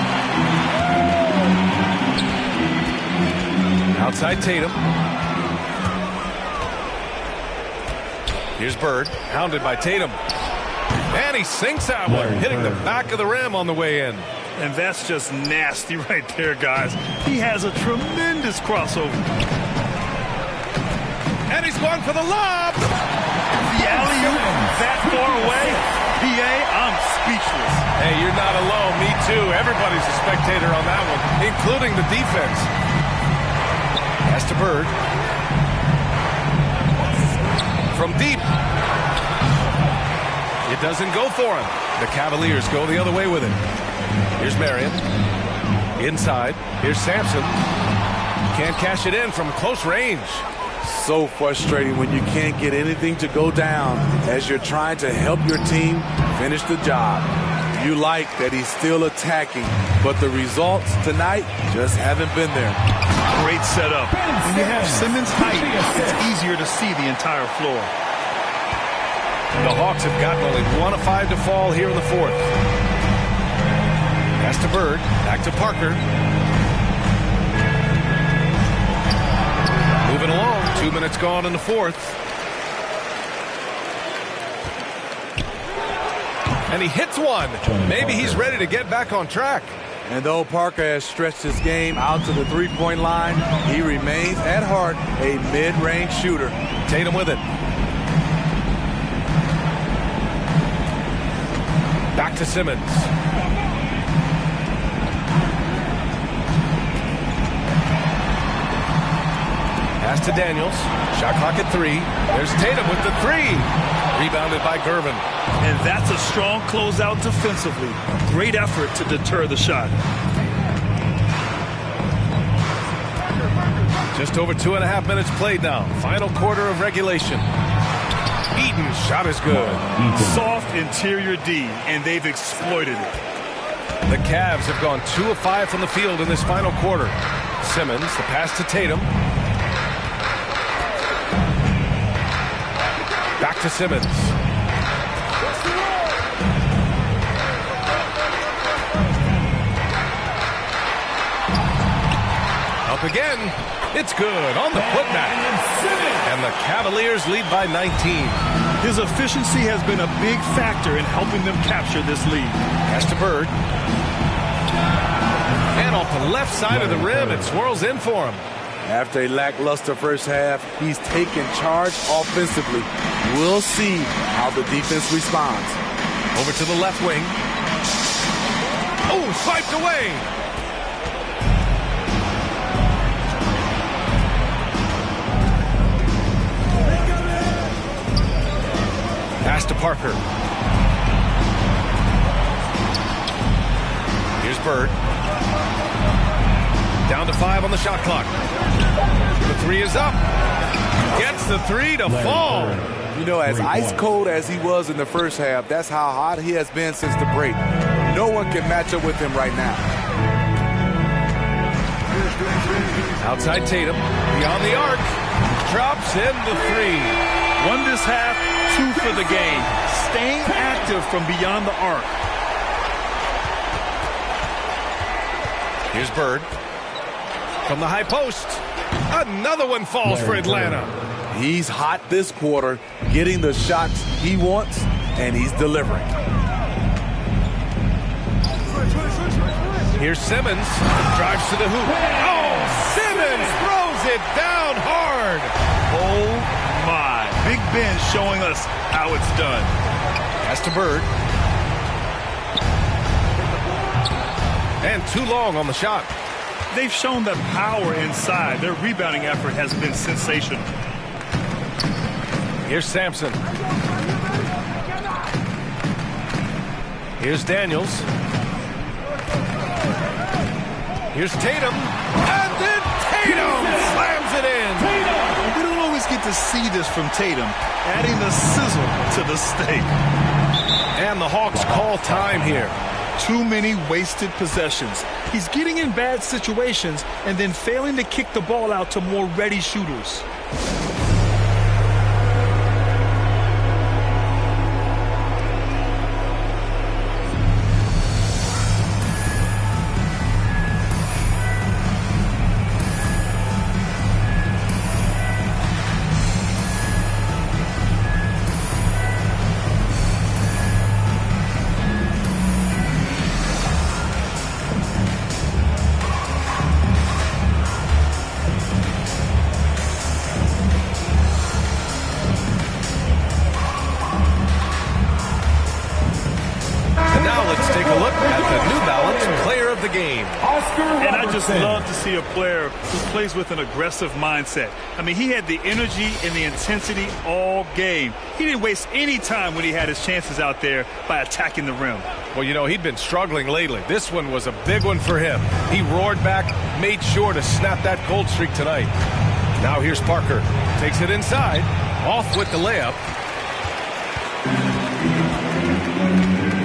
Outside Tatum. Here's Bird, hounded by Tatum. And he sinks that one, hitting the back of the rim on the way in. And that's just nasty right there, guys. He has a tremendous crossover. And he's going for the lob. The alley-oop that far away. PA, I'm speechless. Hey, you're not alone. Me too. Everybody's a spectator on that one, including the defense. Pass to Bird. From deep. It doesn't go for him. The Cavaliers go the other way with it. Here's Marion. Inside. Here's Sampson. Can't cash it in from close range. So frustrating when you can't get anything to go down as you're trying to help your team finish the job. You like that he's still attacking, but the results tonight just haven't been there. Great setup. When you have Simmons' height, it's easier to see the entire floor. The Hawks have gotten only 1 of 5 to fall here in the fourth. Pass to Bird. Back to Parker. Moving along. 2 minutes gone in the fourth. And he hits one. Maybe he's ready to get back on track. And though Parker has stretched his game out to the three-point line, he remains at heart a mid-range shooter. Tatum with it. Back to Simmons. Pass to Daniels. Shot clock at 3. There's Tatum with the 3. Rebounded by Gervin. And that's a strong closeout defensively. Great effort to deter the shot. Just over 2.5 minutes played now. Final quarter of regulation. Eaton's shot is good. Soft interior D, and they've exploited it. The Cavs have gone 2 of 5 from the field in this final quarter. Simmons, the pass to Tatum. Back to Simmons. Up again. It's good on the putback. And the Cavaliers lead by 19. His efficiency has been a big factor in helping them capture this lead. Pass to Bird. And off the left side of the rim, it swirls in for him. After a lackluster first half, he's taken charge offensively. We'll see how the defense responds. Over to the left wing. Oh, swiped away. Pass to Parker. Here's Bird. Down to 5 on the shot clock. The three is up. Gets the three to fall. You know, as ice cold as he was in the first half, that's how hot he has been since the break. No one can match up with him right now. Outside Tatum. Beyond the arc. Drops in the three. One this half, 2 for the game. Staying active from beyond the arc. Here's Bird. From the high post. Another one falls for Atlanta. He's hot this quarter, getting the shots he wants, and he's delivering. Here's Simmons. Drives to the hoop. Oh, Simmons throws it down hard. Oh, my. Big Ben showing us how it's done. Pass to Bird. And too long on the shot. They've shown the power inside. Their rebounding effort has been sensational. Here's Sampson. Here's Daniels. Here's Tatum. And then Tatum slams it in. We don't always get to see this from Tatum, adding the sizzle to the steak. And the Hawks call time here. Too many wasted possessions. He's getting in bad situations and then failing to kick the ball out to more ready shooters. And I just love to see a player who plays with an aggressive mindset. I mean, he had the energy and the intensity all game. He didn't waste any time when he had his chances out there by attacking the rim. Well, you know, he'd been struggling lately. This one was a big one for him. He roared back, made sure to snap that cold streak tonight. Now here's Parker. Takes it inside. Off with the layup.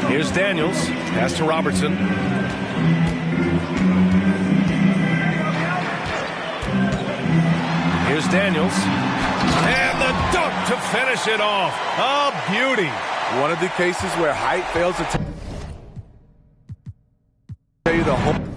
Here's Daniels. Pass to Robertson. Here's Daniels. And the dunk to finish it off. A beauty. One of the cases where height fails to tell you the whole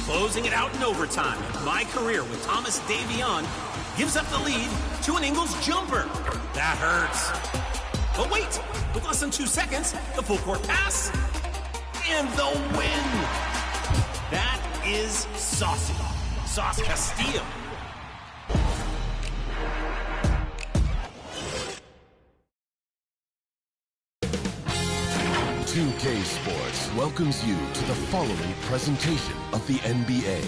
Closing it out in overtime, my career with Thomas Davion gives up the lead to an Ingles jumper. That hurts. But wait, with less than 2 seconds, the full court pass and the win. That is saucy. Sauce Castillo. .2K Sports welcomes you to the following presentation of the NBA.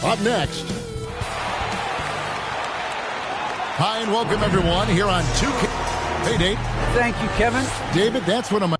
Up next. Hi and welcome everyone here on 2K. Hey, Dave. Thank you, Kevin. David, that's what I'm...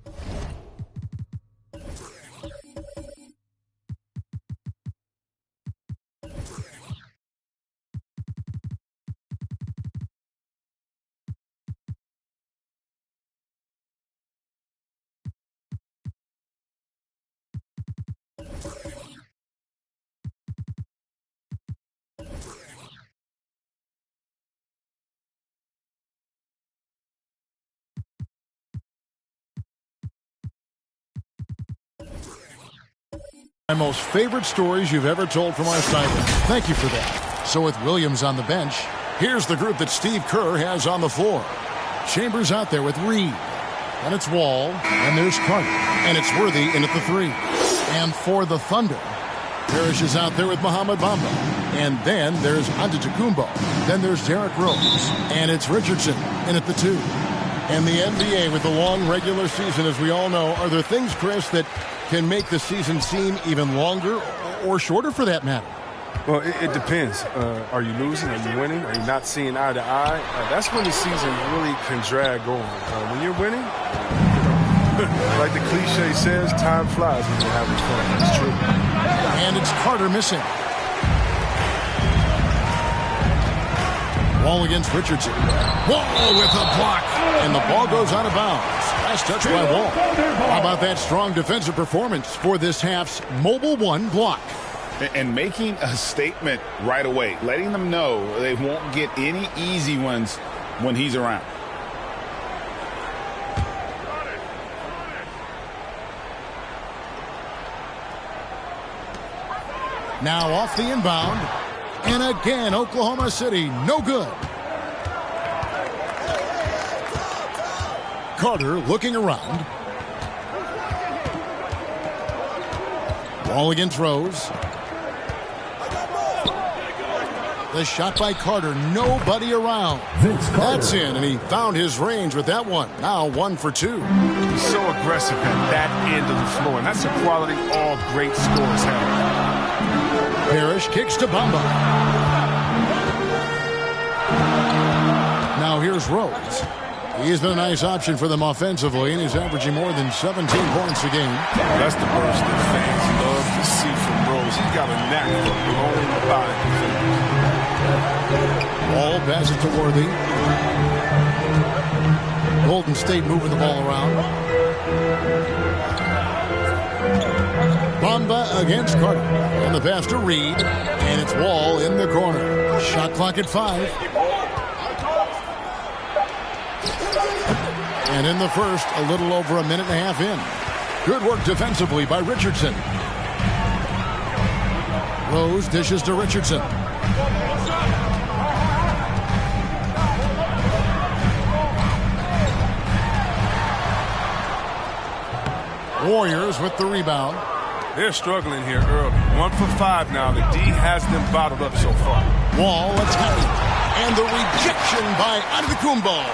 My most favorite stories you've ever told from our sideline. Thank you for that. So with Williams on the bench, here's the group that Steve Kerr has on the floor. Chambers out there with Reed. And it's Wall. And there's Carter. And it's Worthy in at the 3. And for the Thunder, Parrish is out there with Muhammad Bamba. And then there's Antetokounmpo. Then there's Derrick Rose. And it's Richardson in at the 2. And the NBA with the long regular season, as we all know, are there things, Chris, that can make the season seem even longer or shorter for that matter? Well, it depends. Are you losing? Are you winning? Are you not seeing eye to eye? That's when the season really can drag on. When you're winning, like the cliche says, time flies when you're having fun. It's true. And it's Carter missing. Wall against Richardson. Wall with a block. And the ball goes out of bounds. Nice touch by Wall. How about that strong defensive performance for this half's Mobile One block? And making a statement right away, letting them know they won't get any easy ones when he's around. Now off the inbound. And again, Oklahoma City, no good. Carter looking around. Ball against Rose. The shot by Carter, nobody around. That's in, and he found his range with that one. Now 1 for 2. He's so aggressive at that end of the floor, and that's a quality all great scorers have. Parrish kicks to Bamba. Now here's Rose. He's been a nice option for them offensively, and he's averaging more than 17 points a game. That's the burst that fans love to see from Rose. He's got a knack for blowing by. Ball passes to Worthy. Golden State moving the ball around. Bamba against Carter. And the pass to Reed. And it's Wall in the corner. Shot clock at 5. And in the first, a little over a minute and a half in. Good work defensively by Richardson. Rose dishes to Richardson. Warriors with the rebound. They're struggling here early. 1 for 5 now. The D has them bottled up so far. Wall attacking. And the rejection by Antetokounmpo.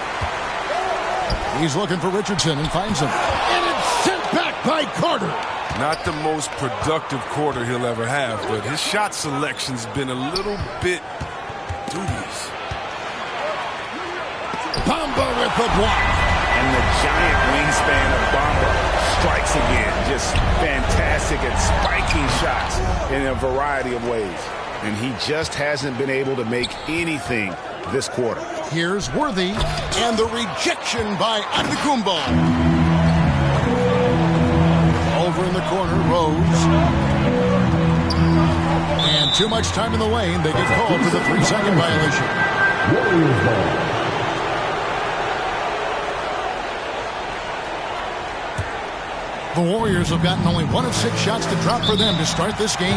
He's looking for Richardson and finds him. And it's sent back by Carter. Not the most productive quarter he'll ever have, but his shot selection's been a little bit dubious. Bamba with the block. And the giant wingspan of Bamba strikes again. Just fantastic at spiking shots in a variety of ways. And he just hasn't been able to make anything this quarter. Here's Worthy, and the rejection by Antetokounmpo. Over in the corner, Rose. And too much time in the lane. They get called for the 3-second violation. Warriors ball. The Warriors have gotten only 1 of 6 shots to drop for them to start this game.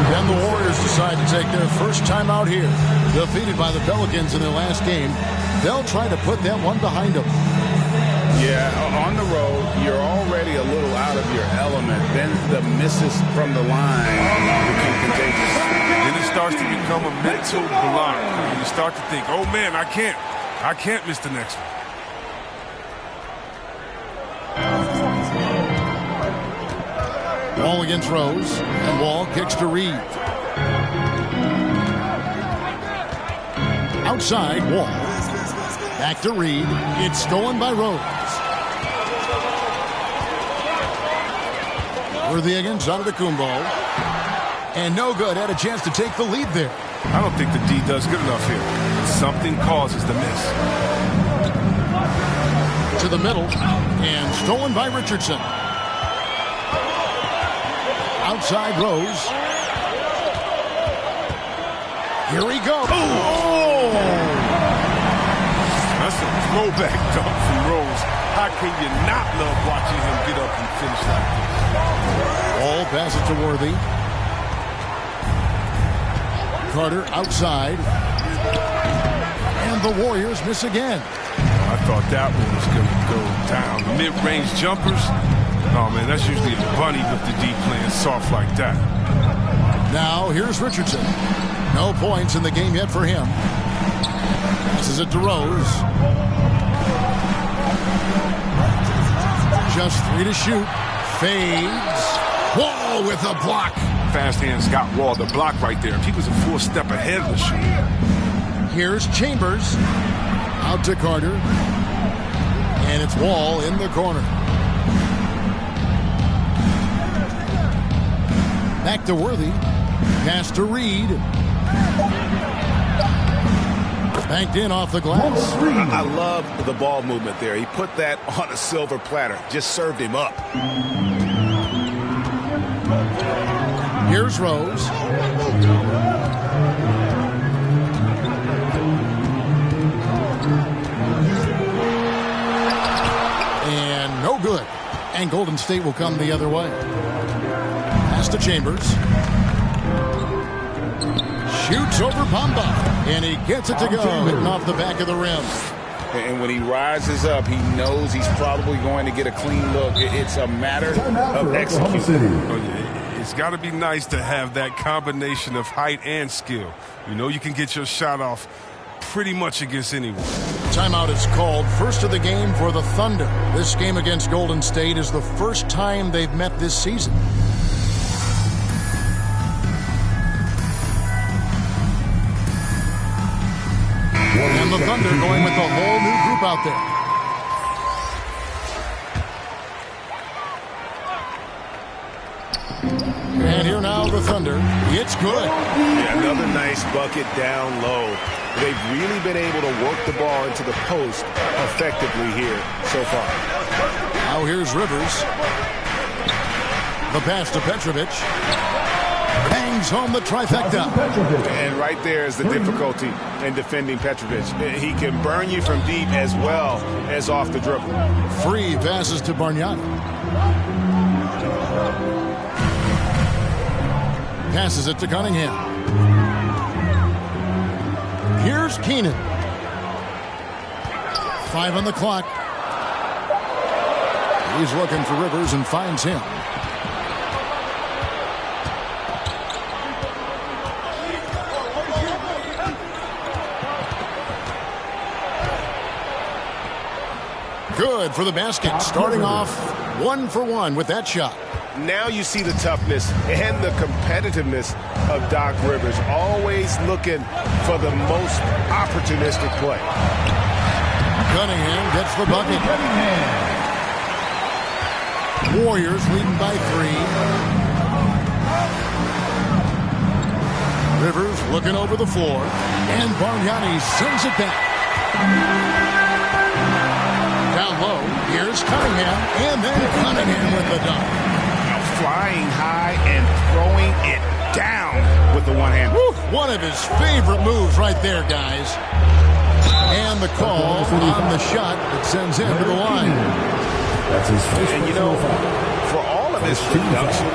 Then the Warriors decide to take their first time out here. Defeated by the Pelicans in their last game, they'll try to put that one behind them. Yeah, on the road, you're already a little out of your element. Then the misses from the line become contagious. Then it starts to become a mental block. You start to think, oh man, I can't miss the next one. Wall against Rose, and Wall kicks to Reed. Outside, Wall. Back to Reed. It's stolen by Rose. Worthy against Antetokounmpo. And no good. Had a chance to take the lead there. I don't think the D does good enough here. Something causes the miss. To the middle. And stolen by Richardson. Outside Rose. Here we go. Oh! That's a throwback dunk from Rose. How can you not love watching him get up and finish like this? Ball passes to Worthy. Carter outside. And the Warriors miss again. I thought that one was going to go down. Mid-range jumpers. Oh, man, that's usually a bunny with the D playing soft like that. Now, here's Richardson. No points in the game yet for him. Passes it to Rose. Just 3 to shoot. Fades. Wall with a block. fast hand Scott Wall. The block right there. He was a full step ahead of the shooter. Here's Chambers. Out to Carter. And it's Wall in the corner. Back to Worthy. Pass to Reed. Banked in off the glass. I love the ball movement there. He put that on a silver platter. Just served him up. Here's Rose. And no good. And Golden State will come the other way. Pass to Chambers. Shoots over Bamba. And he gets it to go. Hitting off the back of the rim. And when he rises up, he knows he's probably going to get a clean look. It's a matter of execution. It's got to be nice to have that combination of height and skill. You know you can get your shot off pretty much against anyone. Timeout is called. First of the game for the Thunder. This game against Golden State is the first time they've met this season. And the Thunder going with a whole new group out there. And here now the Thunder. It's good. Yeah, another nice bucket down low. They've really been able to work the ball into the post effectively here so far. Now here's Rivers. The pass to Petrovic. Bangs home the trifecta. And right there is the difficulty in defending Petrovic. He can burn you from deep as well as off the dribble. Free passes to Bargnani. Passes it to Cunningham. Here's Keenan. 5 on the clock. He's looking for Rivers and finds him. Good for the basket. Starting off 1 for 1 with that shot. Now you see the toughness and the competitiveness of Doc Rivers, always looking for the most opportunistic play. Cunningham gets the bucket. Warriors leading by 3. Rivers looking over the floor, and Bargnani sends it back. Down low, here's Cunningham, and then Cunningham with the dunk. Flying high and throwing it down with the one hand. One of his favorite moves right there, guys. And the call on the shot that sends him to the line. That's his first. And you know, for all of his production,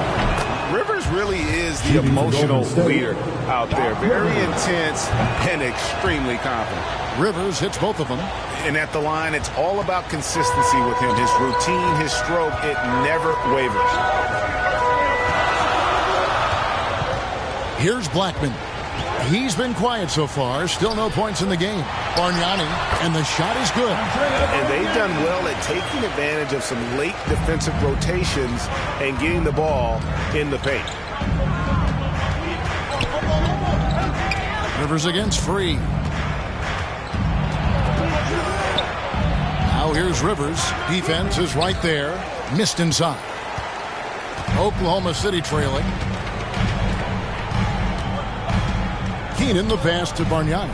Rivers really is the emotional leader out there. Very intense and extremely confident. Rivers hits both of them. And at the line, it's all about consistency with him. His routine, his stroke, it never wavers. Here's Blackman. He's been quiet so far. Still no points in the game. Bargnani, and the shot is good. And they've done well at taking advantage of some late defensive rotations and getting the ball in the paint. Rivers against Free. Now here's Rivers. Defense is right there. Missed inside. Oklahoma City trailing. Keenan the pass to Bargnani.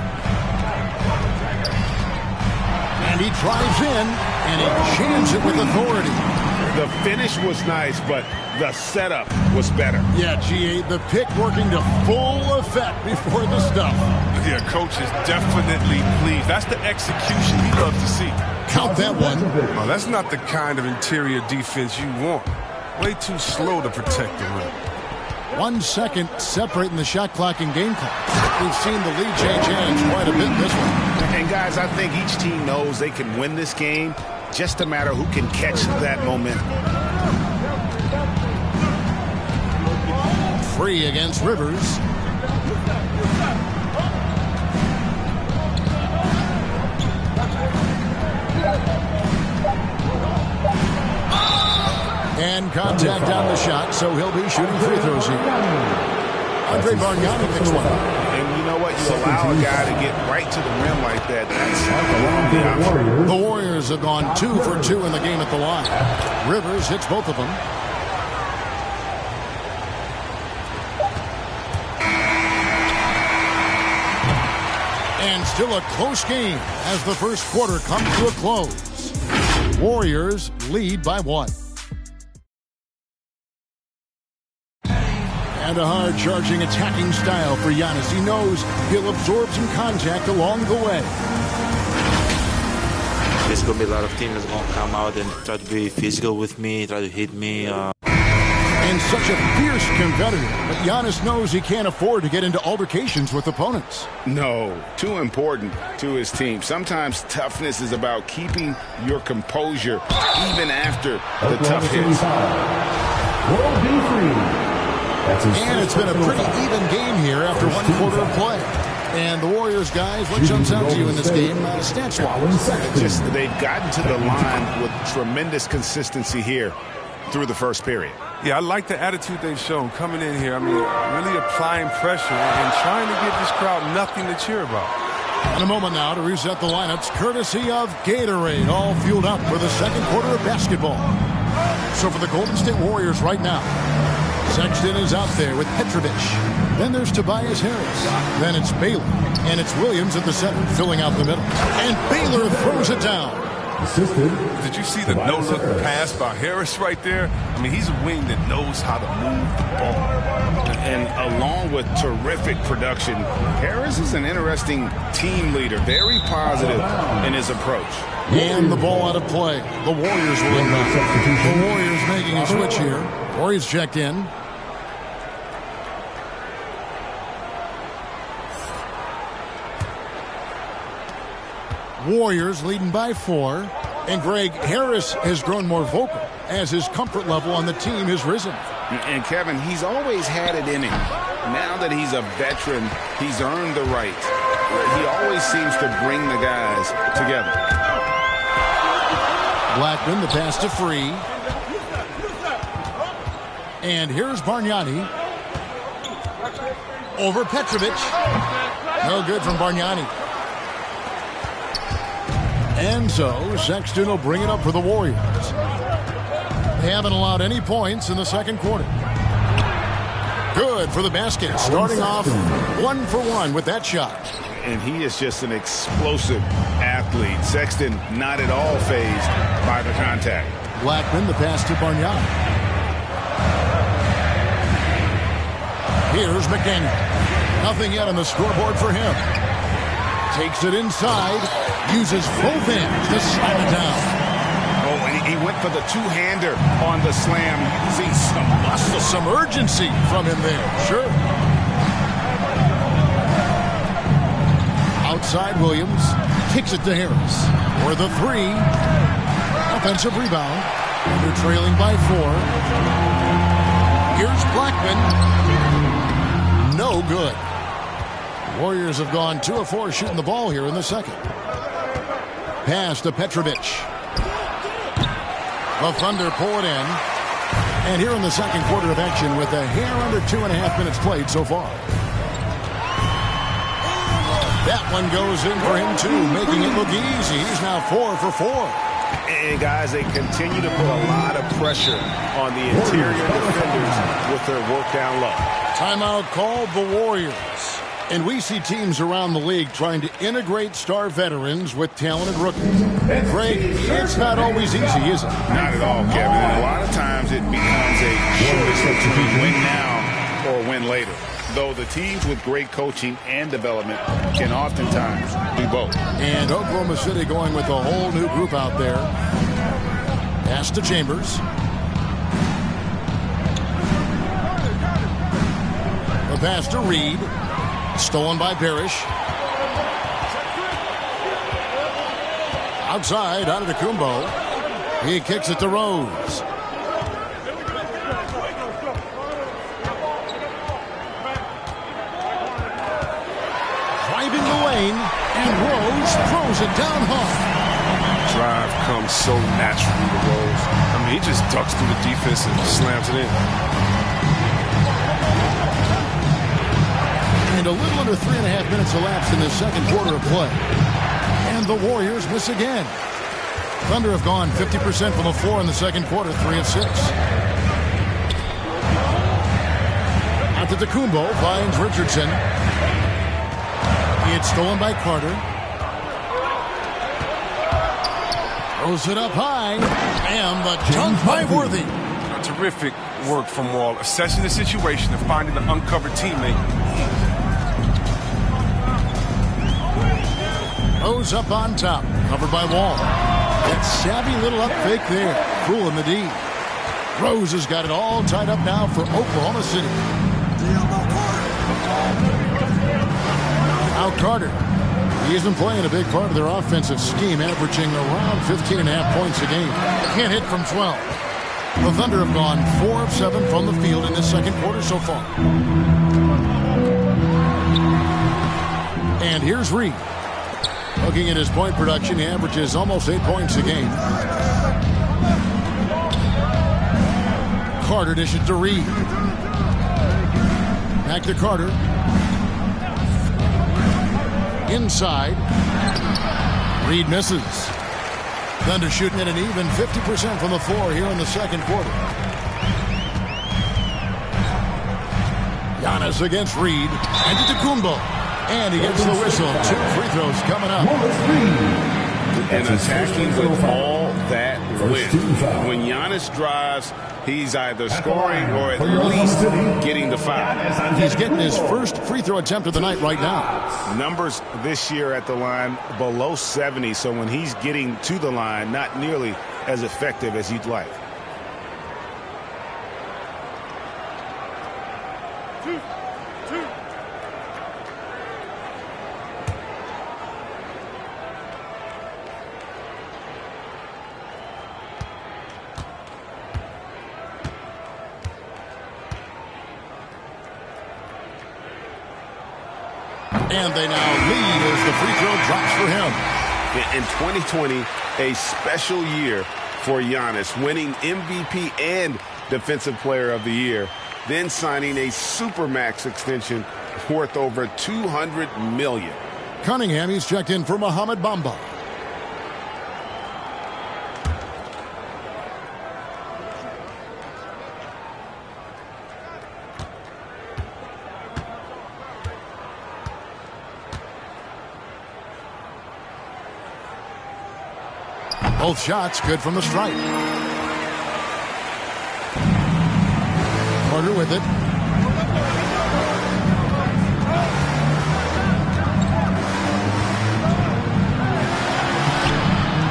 And he drives in, and he jams it with authority. The finish was nice, but the setup was better. Yeah, G.A., the pick working to full effect before the stuff. Yeah, coach is definitely pleased. That's the execution he loves to see. Count that one. Oh, that's not the kind of interior defense you want. Way too slow to protect the rim. 1 second separating the shot clock and game clock. We've seen the lead change hands quite a bit this one. And guys, I think each team knows they can win this game. Just a matter who can catch that momentum. Free against Rivers. And contact on the shot, so he'll be shooting free throws here. Andre Bargnani picks one up. And you know what? You allow a guy to get right to the rim like that. That's the Warriors have gone 2 for 2 in the game at the line. Rivers hits both of them. And still a close game as the first quarter comes to a close. Warriors lead by 1. And a hard-charging attacking style for Giannis. He knows he'll absorb some contact along the way. There's going to be a lot of teams that's going to come out and try to be physical with me, try to hit me. And such a fierce competitor. But Giannis knows he can't afford to get into altercations with opponents. No, too important to his team. Sometimes toughness is about keeping your composure even after the tough hits. And it's been a pretty even game here after 1 quarter of play. And the Warriors, guys, what jumps out to you in this game stats-wise? Just they've gotten to the line with tremendous consistency here through the first period. Yeah, I like the attitude they've shown coming in here. I mean, really applying pressure and trying to give this crowd nothing to cheer about. In a moment now to reset the lineups, courtesy of Gatorade, all fueled up for the second quarter of basketball. So for the Golden State Warriors right now, Sexton is out there with Petrovic. Then there's Tobias Harris. Then it's Baylor. And it's Williams at the center, filling out the middle. And Baylor throws it down. Did you see the no-look pass by Harris right there? I mean, he's a wing that knows how to move the ball. And along with terrific production, Harris is an interesting team leader, very positive in his approach. And the ball out of play. The Warriors will inbound. The Warriors making a switch here. Warriors checked in. Warriors leading by 4. And Greg, Harris has grown more vocal as his comfort level on the team has risen. And Kevin, he's always had it in him. Now that he's a veteran, he's earned the right. He always seems to bring the guys together. Blackman, the pass to Free. And here's Bargnani. Over Petrovic. No good from Bargnani. And so Sexton will bring it up for the Warriors. They haven't allowed any points in the second quarter. Good for the basket. Starting off 1 for 1 with that shot. And he is just an explosive athlete. Sexton not at all fazed by the contact. Blackman, the pass to Bargnani. Here's McDaniel. Nothing yet on the scoreboard for him. Takes it inside. Uses both hands to slam it down. Oh, and he went for the two-hander on the slam. See some muscle. Some urgency from him there. Sure. Outside Williams. Kicks it to Harris. For the 3. Offensive rebound. They're trailing by 4. Here's Blackman. No good. Warriors have gone 2 of 4 shooting the ball here in the second. Pass to Petrovic. The Thunder pull it in. And here in the second quarter of action with a hair under 2.5 minutes played so far. That one goes in for him too, making it look easy. He's now 4 for 4. And guys, they continue to put a lot of pressure on the interior defenders with their work down low. Timeout called the Warriors. And we see teams around the league trying to integrate star veterans with talented rookies. Greg, it's not always easy, is it? Not at all, Kevin. And a lot of times it becomes a choice between win now or win later. Though the teams with great coaching and development can oftentimes do both. And Oklahoma City going with a whole new group out there. Pass to Chambers. The pass to Reed. Stolen by Parrish. Outside, out of the Kumbo. He kicks it to Rose. Driving the lane, and Rose throws it down hard. Drive comes so naturally to Rose. I He just ducks through the defense and slams it in. And a little under 3.5 minutes elapsed in the second quarter of play. And the Warriors miss again. Thunder have gone 50% from the floor in the second quarter, 3 of 6. Antetokounmpo finds Richardson. It's stolen by Carter. Throws it up high. And the dunk by Worthy. Terrific work from Wall, assessing the situation and finding the uncovered teammate. Rose up on top, covered by Wall. That savvy little up fake there, fooling the D. Rose has got it all tied up now for Oklahoma City. Now Carter. He has been playing a big part of their offensive scheme, averaging around 15.5 points a game. Can't hit from 12. The Thunder have gone 4 of 7 from the field in this second quarter so far. And here's Reed. Looking at his point production, he averages almost 8 points a game. Carter dishes to Reed. Back to Carter. Inside. Reed misses. Thunder shooting at an even 50% from the floor here in the second quarter. Giannis against Reed. And Antetokounmpo. And he gets the whistle. 2 free throws coming up. And attacking with all that width. When Giannis drives, he's either scoring or at least getting the foul. He's getting his first free throw attempt of the night right now. Numbers this year at the line below 70, so when he's getting to the line, not nearly as effective as you'd like. And they now lead as the free throw drops for him. In 2020, a special year for Giannis, winning MVP and Defensive Player of the Year, then signing a Supermax extension worth over $200 million. Cunningham, he's checked in for Mohamed Bamba. Both shots good from the stripe. Carter with it.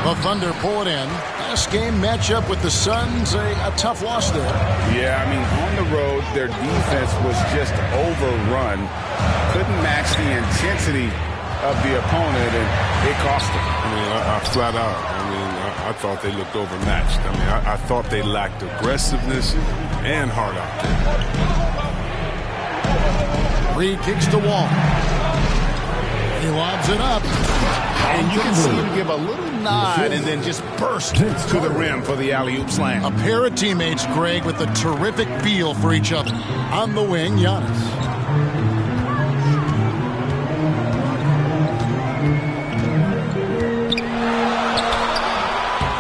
The Thunder pull it in. Last game matchup with the Suns, a tough loss there. Yeah, I mean, on the road, their defense was just overrun. Couldn't match the intensity of the opponent, and it cost them. I mean, I flat out. I thought they looked overmatched. I mean, I thought they lacked aggressiveness and heart out there. Reed kicks the wall. He lobs it up. And you can see him give a little nod and then just burst to the rim for the alley-oop slam. A pair of teammates, Greg, with a terrific feel for each other. On the wing, Giannis.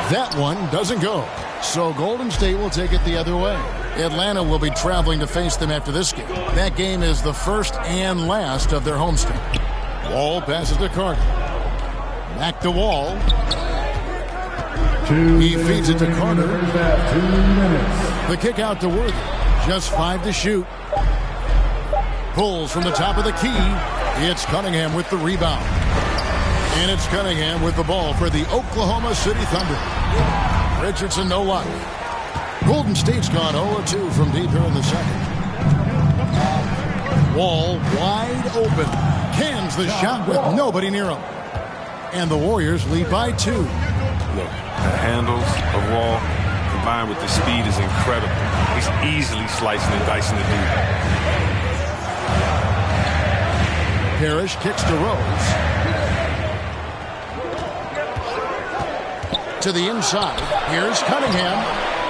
That one doesn't go. So Golden State will take it the other way. Atlanta will be traveling to face them after this game. That game is the first and last of their homestand. Wall passes to Carter. Back to Wall. He feeds it to Carter. 2 minutes. The kick out to Worthy. Just 5 to shoot. Pulls from the top of the key. It's Cunningham with the rebound. And it's Cunningham with the ball for the Oklahoma City Thunder. Richardson, no luck. Golden State's gone 0-2 from deep here in the second. Wall wide open. Cans the shot with nobody near him. And the Warriors lead by 2. Look, the handles of Wall combined with the speed is incredible. He's easily slicing and dicing the dude. Parrish kicks to Rose. To the inside. Here's Cunningham.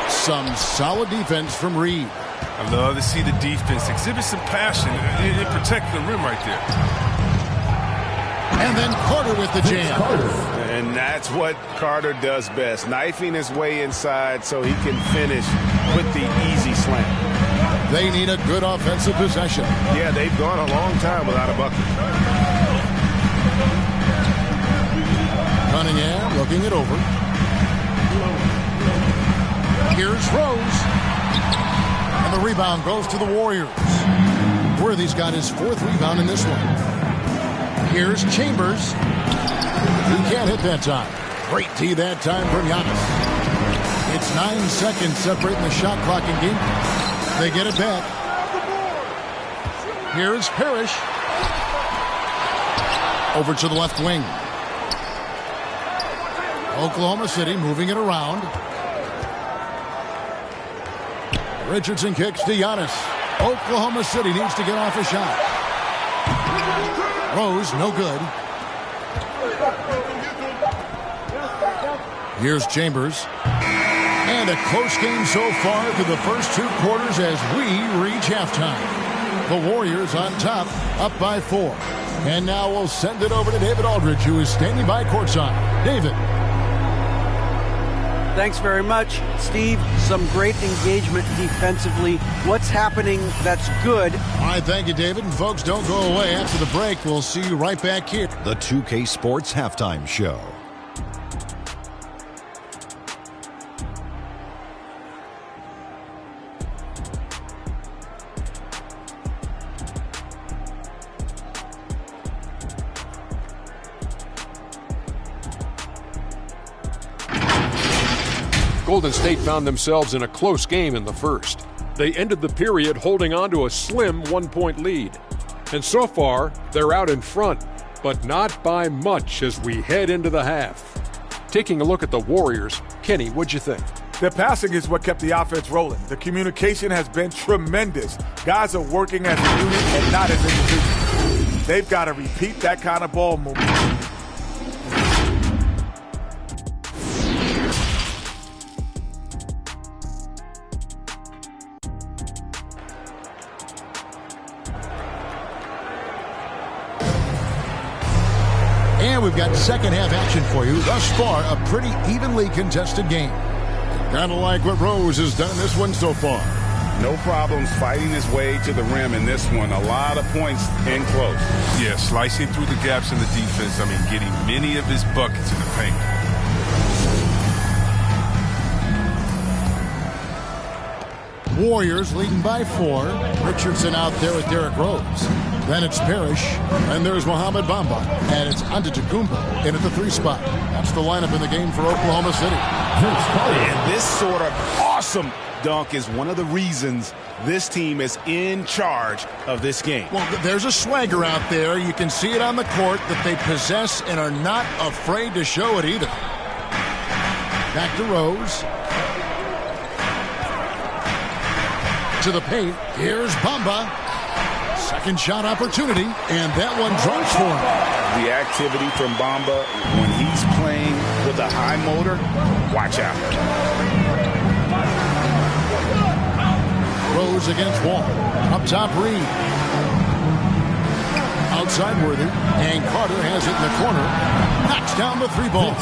Some solid defense from Reed. I love to see the defense exhibit some passion and protect the rim right there. And then Carter with the jam. And that's what Carter does best, knifing his way inside so he can finish with the easy slam. They need a good offensive possession. Yeah, they've gone a long time without a bucket. Cunningham looking it over. Here's Rose. And the rebound goes to the Warriors. Worthy's got his 4th rebound in this one. Here's Chambers. He can't hit that time. Great D that time from Giannis. It's 9 seconds separating the shot clock and game. They get it back. Here's Parrish. Over to the left wing. Oklahoma City moving it around. Richardson kicks to Giannis. Oklahoma City needs to get off a shot. Rose, no good. Here's Chambers. And a close game so far through the first 2 quarters as we reach halftime. The Warriors on top, up by 4. And now we'll send it over to David Aldridge, who is standing by courtside. David. Thanks very much, Steve. Some great engagement defensively. What's happening that's good? All right, thank you, David. And folks, don't go away. After the break, we'll see you right back here. The 2K Sports Halftime Show. Golden State found themselves in a close game in the first. They ended the period holding on to a slim 1-point lead. And so far, they're out in front, but not by much as we head into the half. Taking a look at the Warriors, Kenny, what'd you think? Their passing is what kept the offense rolling. The communication has been tremendous. Guys are working as a unit and not as individuals. They've got to repeat that kind of ball movement. And we've got second half action for you. Thus far, a pretty evenly contested game. Kind of like what Rose has done in this one so far. No problems fighting his way to the rim in this one. A lot of points in close. Yeah, slicing through the gaps in the defense. I mean, getting many of his buckets in the paint. Warriors leading by 4. Richardson out there with Derrick Rose. Then it's Parrish. And there's Mohamed Bamba. And it's Antetokounmpo in at the 3 spot. That's the lineup in the game for Oklahoma City. And this sort of awesome dunk is one of the reasons this team is in charge of this game. Well, there's a swagger out there. You can see it on the court that they possess and are not afraid to show it either. Back to Rose. To the paint. Here's Bamba. Second shot opportunity, and that one drops for him. The activity from Bamba when he's playing with a high motor, watch out. Rose against Wall. Up top, Reed. Outside Worthy, and Carter has it in the corner. Knocks down the 3 ball.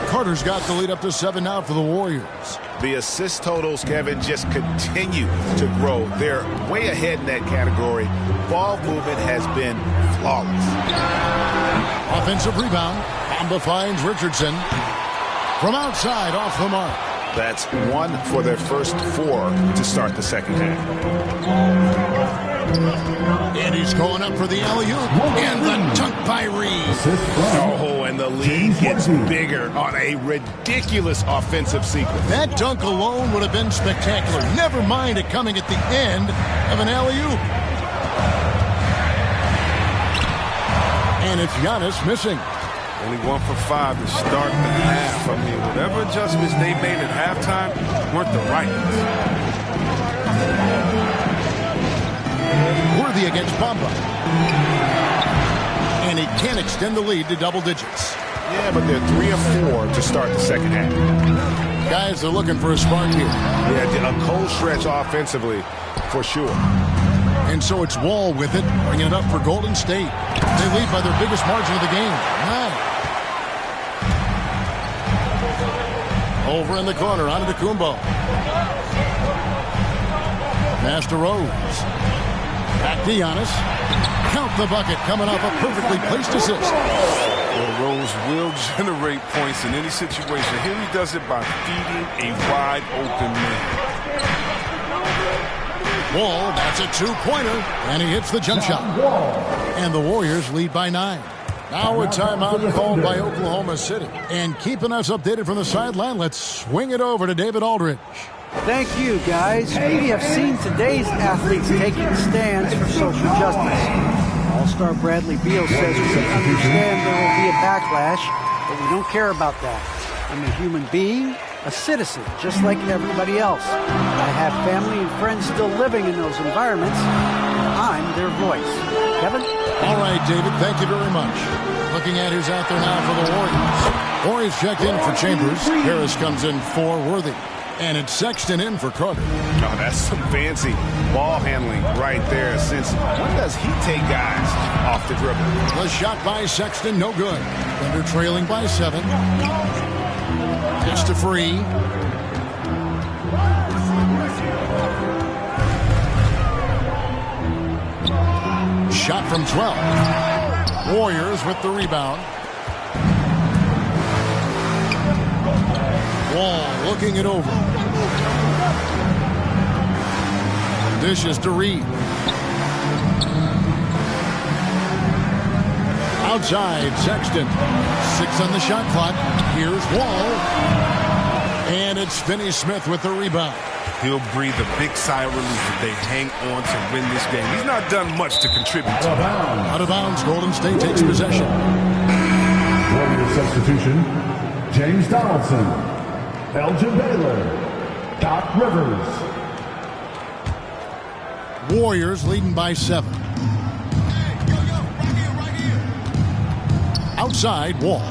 Carter's got the lead up to 7 now for the Warriors. The assist totals, Kevin, just continue to grow. They're way ahead in that category. Ball movement has been flawless. Offensive rebound. Bamba finds Richardson. From outside, off the mark. That's 1 for their first 4 to start the second half. And he's going up for the alley-oop. And the dunk by Reed. Oh, and the lead gets bigger on a ridiculous offensive sequence. That dunk alone would have been spectacular. Never mind it coming at the end of an alley-oop. And it's Giannis missing. Only 1 for 5 to start the half. I mean, whatever adjustments they made at halftime weren't the right ones. Worthy against Bamba. And he can't extend the lead to double digits. Yeah, but they're 3 of 4 to start the second half. Guys, they're looking for a spark here. Yeah, a cold stretch offensively, for sure. And so it's Wall with it, bringing it up for Golden State. They lead by their biggest margin of the game, 9. Over in the corner, onto Kumbo. Pass to Rose. Back to Giannis. Count the bucket, coming off a perfectly placed assist. Well, Rose will generate points in any situation. Here he does it by feeding a wide open man. Wall, that's a two-pointer, and he hits the jump shot. And the Warriors lead by 9. Now a timeout called by Oklahoma City. And keeping us updated from the sideline, let's swing it over to David Aldridge. Thank you, guys. We have seen today's athletes taking stands for social justice. All-star Bradley Beal says we understand there will be a backlash, but we don't care about that. I'm a human being, a citizen, just like everybody else. I have family and friends still living in those environments. I'm their voice. Kevin? All right, David, thank you very much. Looking at who's out there now for the Warriors. Warriors checked in for Chambers. Harris comes in for Worthy. And it's Sexton in for Carter. Oh, that's some fancy ball handling right there. Since when does he take guys off the dribble? The shot by Sexton, no good. Thunder trailing by 7. Pass to Free. Shot from 12. Warriors with the rebound. Wall looking it over. Dishes to Reed. Outside, Sexton. 6 on the shot clock. Here's Wall. And it's Finney-Smith with the rebound. He'll breathe a big sigh of relief if they hang on to win this game. He's not done much to contribute to it. Out of bounds, Golden State takes possession. Warrior substitution, James Donaldson, Elgin Baylor, Doc Rivers. Warriors leading by 7. Outside, Wall.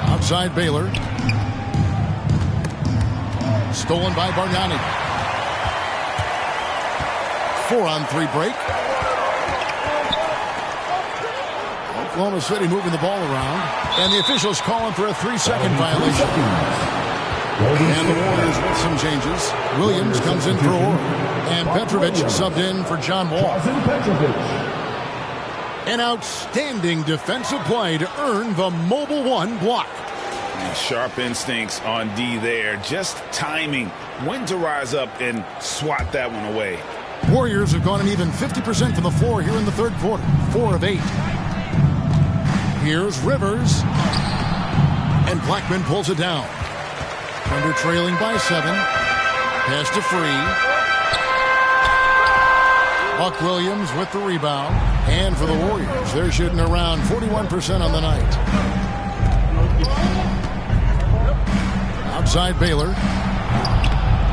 Outside, Baylor. Stolen by Bargnani. 4-on-3 break. Oklahoma City moving the ball around. And the officials calling for a 3-second violation. And the Warriors with some changes. Williams comes in for Orr. And Petrovic subbed in for John Wall. An outstanding defensive play to earn the Mobile One block. And sharp instincts on D there. Just timing when to rise up and swat that one away. Warriors have gone an even 50% from the floor here in the third quarter. 4 of 8. Here's Rivers. And Blackman pulls it down. Thunder trailing by 7. Pass to Free. Buck Williams with the rebound. And for the Warriors, they're shooting around 41% on the night. Outside Baylor.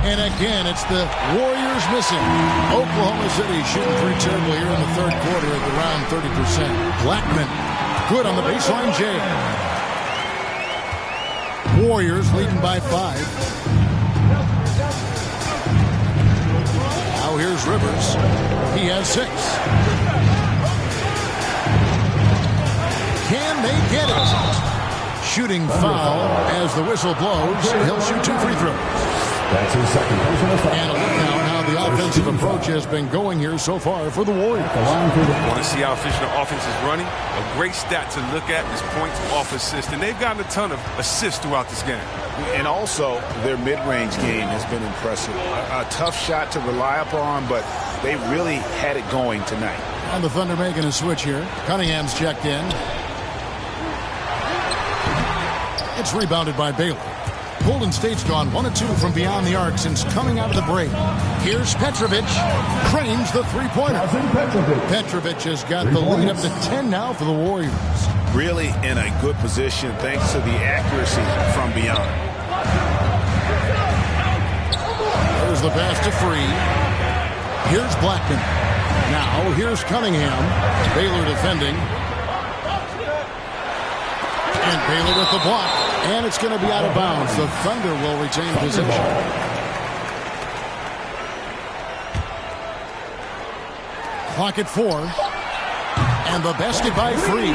And again, it's the Warriors missing. Oklahoma City shooting pretty terrible here in the third quarter at around 30%. Blackman, good on the baseline J. Warriors leading by 5. Now here's Rivers. He has 6. Can they get it? Shooting foul as the whistle blows. He'll shoot 2 free throws. That's his second personal foul. And a look now at how the offensive approach has been going here so far for the Warriors. Want to see how efficient the offense is running? A great stat to look at is points off assist. And they've gotten a ton of assists throughout this game. And also, their mid-range game has been impressive. A tough shot to rely upon, but they really had it going tonight. And the Thunder making a switch here. Cunningham's checked in. It's rebounded by Baylor. Golden State's gone 1 of 2 from beyond the arc since coming out of the break. Here's Petrovic. Cranes the three-pointer. Petrovic has got the lead up to 10 now for the Warriors. Really in a good position thanks to the accuracy from beyond. There's the pass to Free. Here's Blackman. Now here's Cunningham. Baylor defending. And Baylor with the block. And it's going to be out of bounds. The Thunder will retain possession. Clock at 4. And the basket by Free.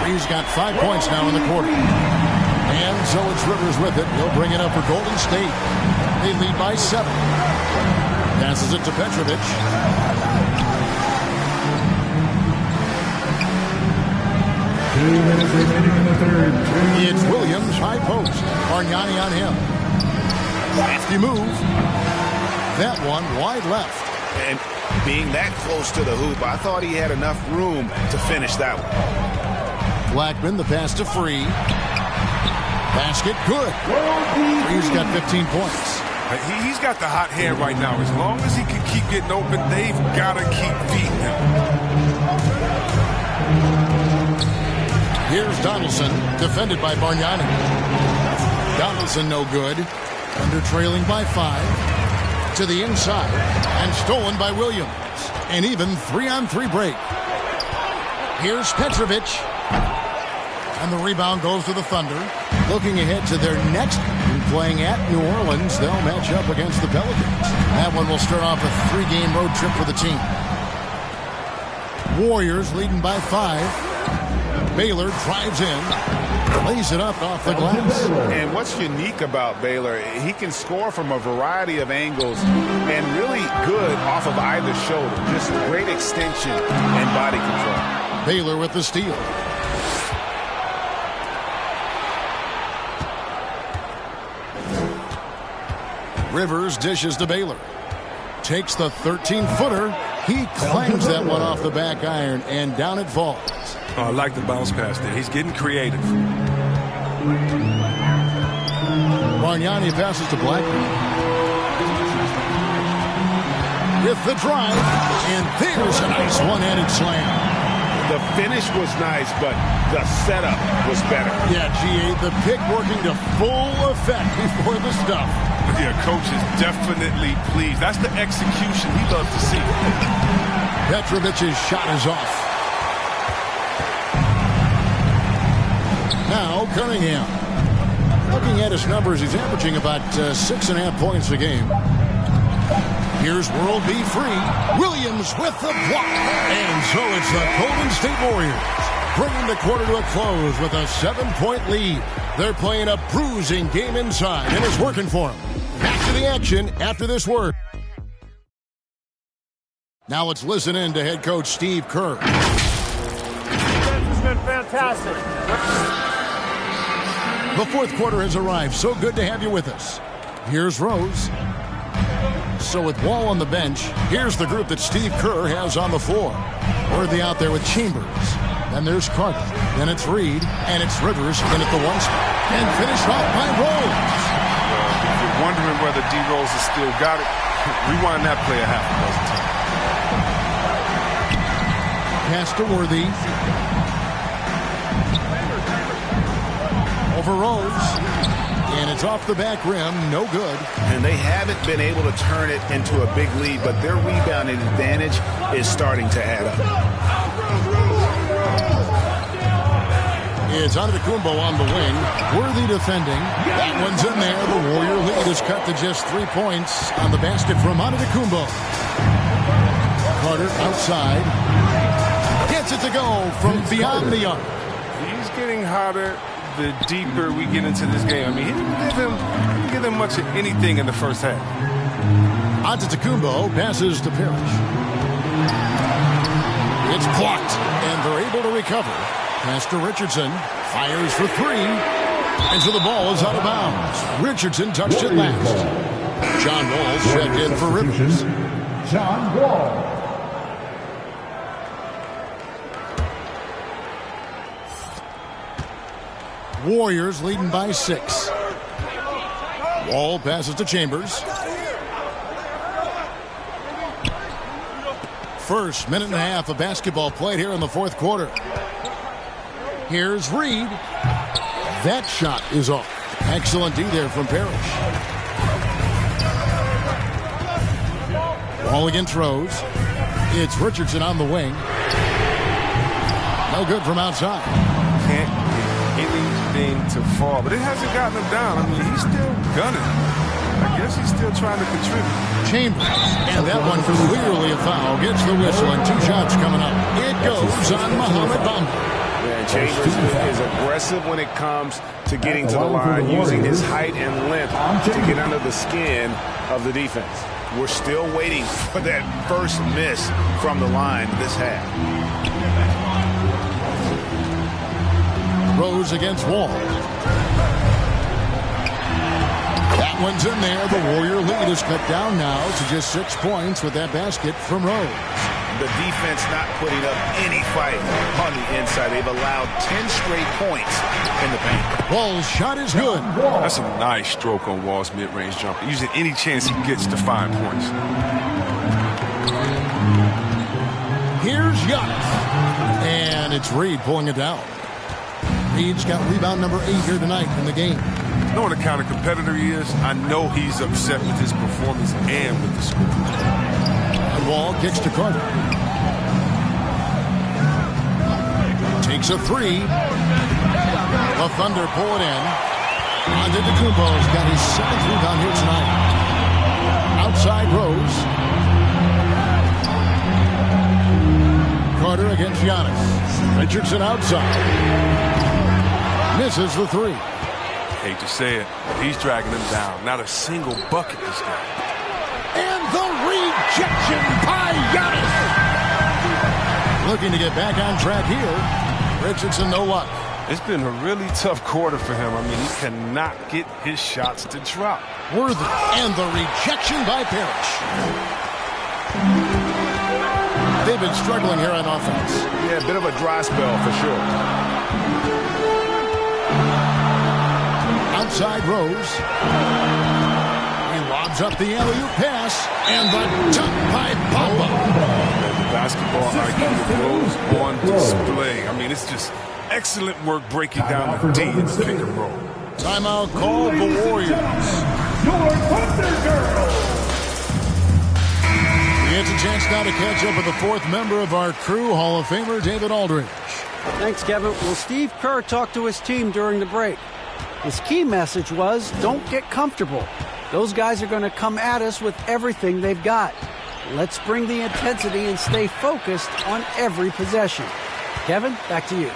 Free's got 5 points now in the quarter. And so it's Rivers with it. He'll bring it up for Golden State. They lead by 7. Passes it to Petrovic. 2 minutes remaining in the third. It's Williams, high post. Bargnani on him. Lefty move. That one wide left. And being that close to the hoop, I thought he had enough room to finish that one. Blackman, the pass to Free. Basket, good. Free's got 15 points. He's got the hot hand right now. As long as he can keep getting open, they've got to keep beating him. Here's Donaldson, defended by Bargnani. Donaldson no good. Under trailing by 5. To the inside. And stolen by Williams. An even 3-on-3 break. Here's Petrovic. And the rebound goes to the Thunder. Looking ahead to their next game, playing at New Orleans. They'll match up against the Pelicans. That one will start off a 3-game road trip for the team. Warriors leading by 5. Baylor drives in. Lays it up off the glass. And what's unique about Baylor, he can score from a variety of angles and really good off of either shoulder. Just great extension and body control. Baylor with the steal. Rivers dishes to Baylor. Takes the 13-footer. He clangs that one off the back iron, and down it falls. I like the bounce pass there. He's getting creative. Bargnani passes to Blackman. With the drive, and there's a nice one-handed slam. The finish was nice, but the setup was better. Yeah, G.A., the pick working to full effect before the stuff. Yeah, coach is definitely pleased. That's the execution he loves to see. Petrovic's shot is off. Now Cunningham. Looking at his numbers, he's averaging about 6.5 points a game. Here's World B. Free. Williams with the block. And so it's the Golden State Warriors bringing the quarter to a close with a 7-point lead. They're playing a bruising game inside, and it's working for them. Back to the action after this word. Now let's listen in to head coach Steve Kerr. Defense has been fantastic. The fourth quarter has arrived. So good to have you with us. Here's Rose. So with Wall on the bench, here's the group that Steve Kerr has on the floor. Worthy out there with Chambers. Then there's Carter. Then it's Reed. And it's Rivers in at the 1 spot. And finished off by Rose. If you're wondering whether D. Rose has still got it, rewind that play a half a dozen times. Pass to Worthy. Over Rose. And it's off the back rim. No good. And they haven't been able to turn it into a big lead, but their rebounding advantage is starting to add up. It's Antetokounmpo on the wing. Worthy defending. That one's in there. The Warrior lead is cut to just 3 points on the basket from Antetokounmpo. Carter outside. Gets it to go from beyond the arc. He's getting hotter the deeper we get into this game. I mean, he didn't give him much of anything in the first half. Antetokounmpo passes to Parrish. It's blocked, and they're able to recover. Pass to Richardson. Fires for 3. And so the ball is out of bounds. Richardson touched it last. John Wall checked in for Rivers. John Wall. Warriors leading by 6. Wall passes to Chambers. First minute and a half of basketball played here in the fourth quarter. Here's Reed. That shot is off. Excellent D there from Parrish. Wall against Rose. It's Richardson on the wing. No good from outside. Can't anything to fall. But it hasn't gotten him down. I mean, he's still gunning. I guess he's still trying to contribute. Chambers, and that one clearly a foul. Gets the whistle, and 2 shots coming up. It goes on Muhammad Bamba. Yeah, Chambers is aggressive when it comes to getting to the line, using his height and length to get under the skin of the defense. We're still waiting for that first miss from the line this half. Rose against Wall. That one's in there. The Warrior lead is cut down now to just 6 points with that basket from Rose. The defense not putting up any fight on the inside. They've allowed 10 straight points in the paint. Wall's shot is good. That's a nice stroke on Wall's mid-range jumper, using any chance he gets to 5 points. Here's Giannis. And it's Reed pulling it down. Reed's got rebound number 8 here tonight in the game. Knowing the kind of competitor he is, I know he's upset with his performance and with the score. And Wall kicks to Carter. Takes a 3. The Thunder pull it in. Antetokounmpo's got his 7th rebound here tonight. Outside Rose. Carter against Giannis. Richardson outside. Misses the 3. Hate to say it, but he's dragging him down. Not a single bucket this game. And the rejection by Giannis. Looking to get back on track here. Richardson, no luck. It's been a really tough quarter for him. I mean, he cannot get his shots to drop. Worthy. And the rejection by Parrish. They've been struggling here on offense. Yeah, a bit of a dry spell for sure. Outside Rose. He lobs up the alley-oop pass. And the dunk by Bamba. The basketball IQ of Rose on display. I mean, it's just excellent work breaking down the D in the pick and roll. Timeout called the Warriors. Your Thunder Girls. He gets a chance now to catch up with the 4th member of our crew, Hall of Famer David Aldridge. Thanks, Kevin. Well, Steve Kerr talked to his team during the break. His key message was, don't get comfortable. Those guys are going to come at us with everything they've got. Let's bring the intensity and stay focused on every possession. Kevin, back to you.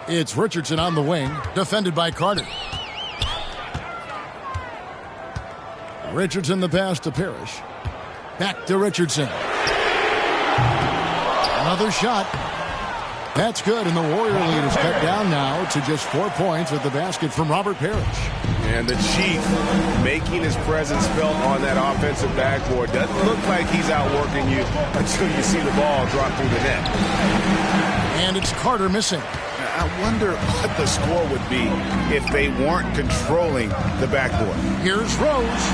It's Richardson on the wing, defended by Carter. Richardson the pass to Parrish. Back to Richardson. Another shot. That's good, and the Warrior lead is cut down now to just 4 points with the basket from Robert Parrish. And the Chief making his presence felt on that offensive backboard. Doesn't look like he's outworking you until you see the ball drop through the net. And it's Carter missing. I wonder what the score would be if they weren't controlling the backboard. Here's Rose.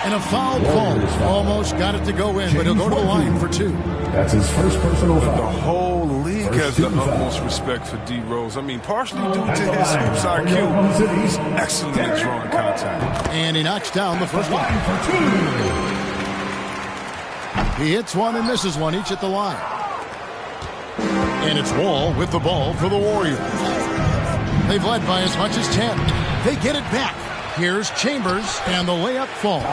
And a foul call. Almost got it to go in, but he'll go to the line for 2. That's his first personal foul. The whole league has the utmost respect for D. Rose. I mean, partially due to his hoops IQ. He's excellent at drawing contact. And he knocks down the first one. He hits one and misses one, each at the line. And it's Wall with the ball for the Warriors. They've led by as much as 10. They get it back. Here's Chambers, and the layup falls.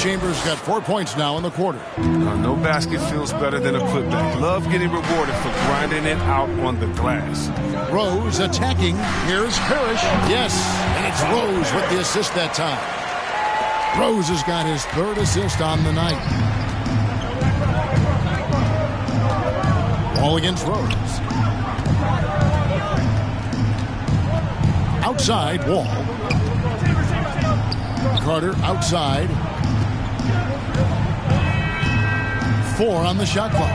Chambers got 4 points now in the quarter. No basket feels better than a putback. Love getting rewarded for grinding it out on the glass. Rose attacking. Here's Parrish. Yes, and it's Rose with the assist that time. Rose has got his 3rd assist on the night. Ball against Rose. Outside, Wall. Carter outside. 4 on the shot clock.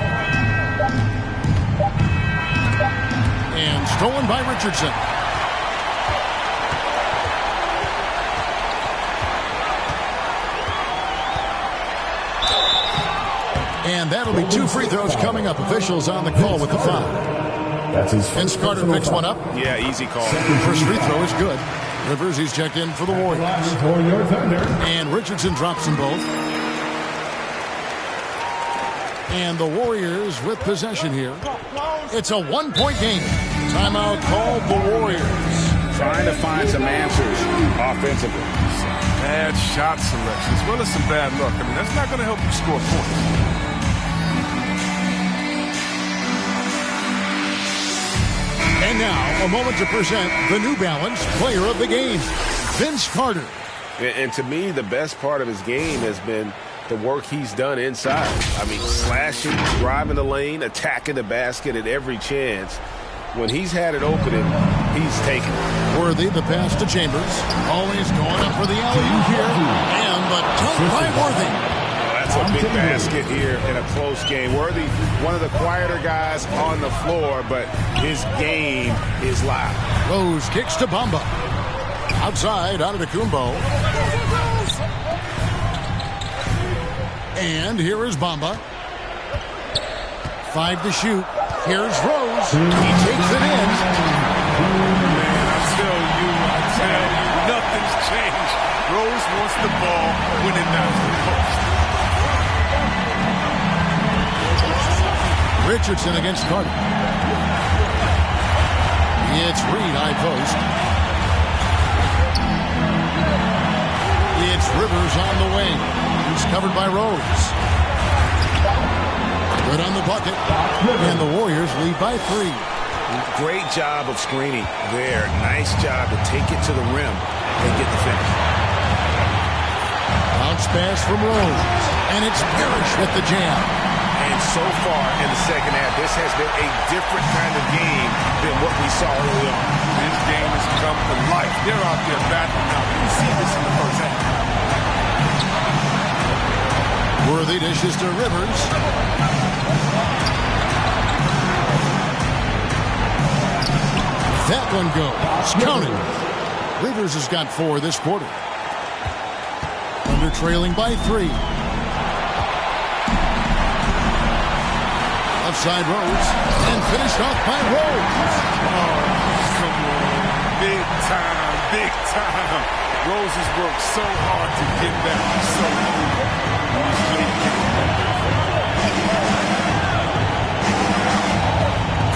And stolen by Richardson. And that'll be 2 free throws coming up. Officials on the call with the foul. That's his Vince Carter picks one up. Yeah, easy call. First free throw is good. Rivers, he's checked in for the Warriors. And Richardson drops them both. And the Warriors with possession here. It's a one-point game. Timeout called the Warriors. Trying to find some answers offensively. Bad shot selection, as well as some bad luck. I mean, that's not going to help you score points. And now, a moment to present the New Balance Player of the Game, Vince Carter. And to me, the best part of his game has been the work he's done inside. I mean, slashing, driving the lane, attacking the basket at every chance. When he's had it opening, he's taken it. Worthy, the pass to Chambers. Always going up for the alley-oop here. And the dunk by Worthy. That's a big basket here in a close game. Worthy, one of the quieter guys on the floor, but his game is loud. Rose kicks to Bamba. Outside, Antetokounmpo. And here is Bamba. 5 to shoot. Here's Rose. He takes it in. Man, I tell you, nothing's changed. Rose wants the ball when it knocks the post. Richardson against Carter. It's Reed, high post. It's Rivers on the wing. He's covered by Rose. Good on the bucket. And the Warriors lead by 3. Great job of screening there. Nice job to take it to the rim and get the finish. Bounce pass from Rose. And it's Parrish with the jam. And so far in the second half, this has been a different kind of game than what we saw early on. This game has come to life. They're out there battling out. You see this in the first half. Worthy dishes to Rivers. That one goes. Counted. Rivers has got 4 this quarter. Under trailing by 3. Outside Rose. And finished off by Rose. Oh, come on. Big time, big time. Rose has worked so hard to get back. So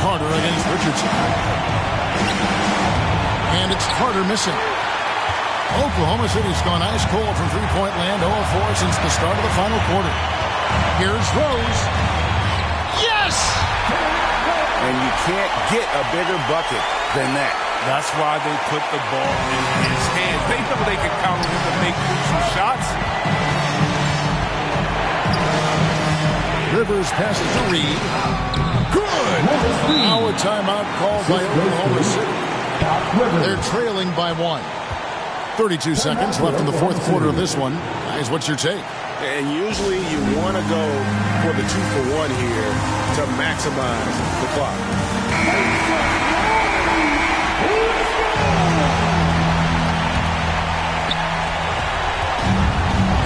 Carter against Richardson. And it's Carter missing. Oklahoma City's gone ice cold from three-point land, 0-4 since the start of the final quarter. Here's Rose. Yes! And you can't get a bigger bucket than that. That's why they put the ball in his hands. They know they can count on him to make crucial shots. Rivers passes to Reed. Good! Now a timeout called by Oklahoma City. They're trailing by 1. 32 seconds left in the fourth quarter of this one. Guys, what's your take? And usually you want to go for the 2-for-1 here to maximize the clock.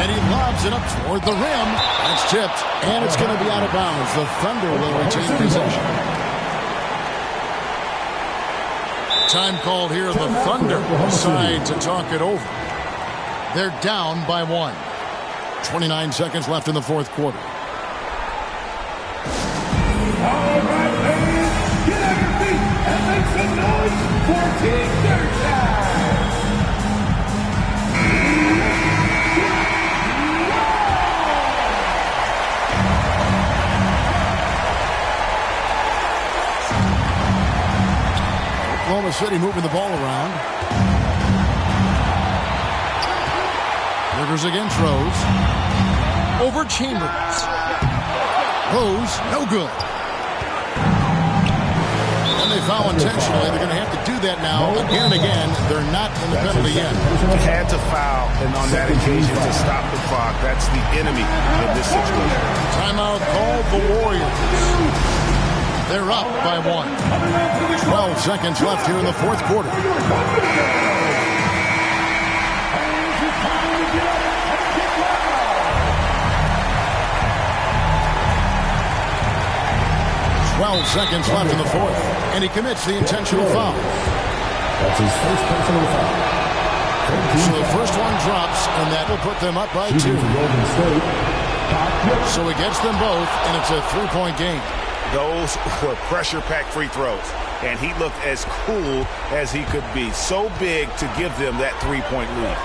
And he lobs it up toward the rim. That's tipped, and it's going to be out of bounds. The Thunder will retain possession. Time called here. The Thunder decide to talk it over. They're down by 1. 29 seconds left in the fourth quarter. All right, ladies, get on your feet and make some noise for Team Dirtside. Oklahoma City moving the ball around. Rivers against Rose. Over Chambers. Rose, no good. And they foul intentionally. They're going to have to do that now again and again. They're not in the penalty yet. Had to foul on that occasion to stop the clock. That's the enemy in this situation. Timeout called the Warriors. They're up by 1. 12 seconds left here in the fourth quarter. 12 seconds left in the fourth, and he commits the intentional foul. That's his first personal foul. So the first one drops, and that will put them up by 2. So he gets them both, and it's a 3-point game. Those were pressure-packed free throws, and he looked as cool as he could be. So big to give them that 3-point lead.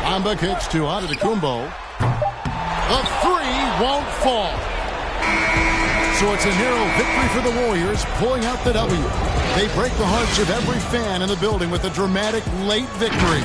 Amba kicks to Antetokounmpo. The three won't fall. So it's a narrow victory for the Warriors, pulling out the W. They break the hearts of every fan in the building with a dramatic late victory.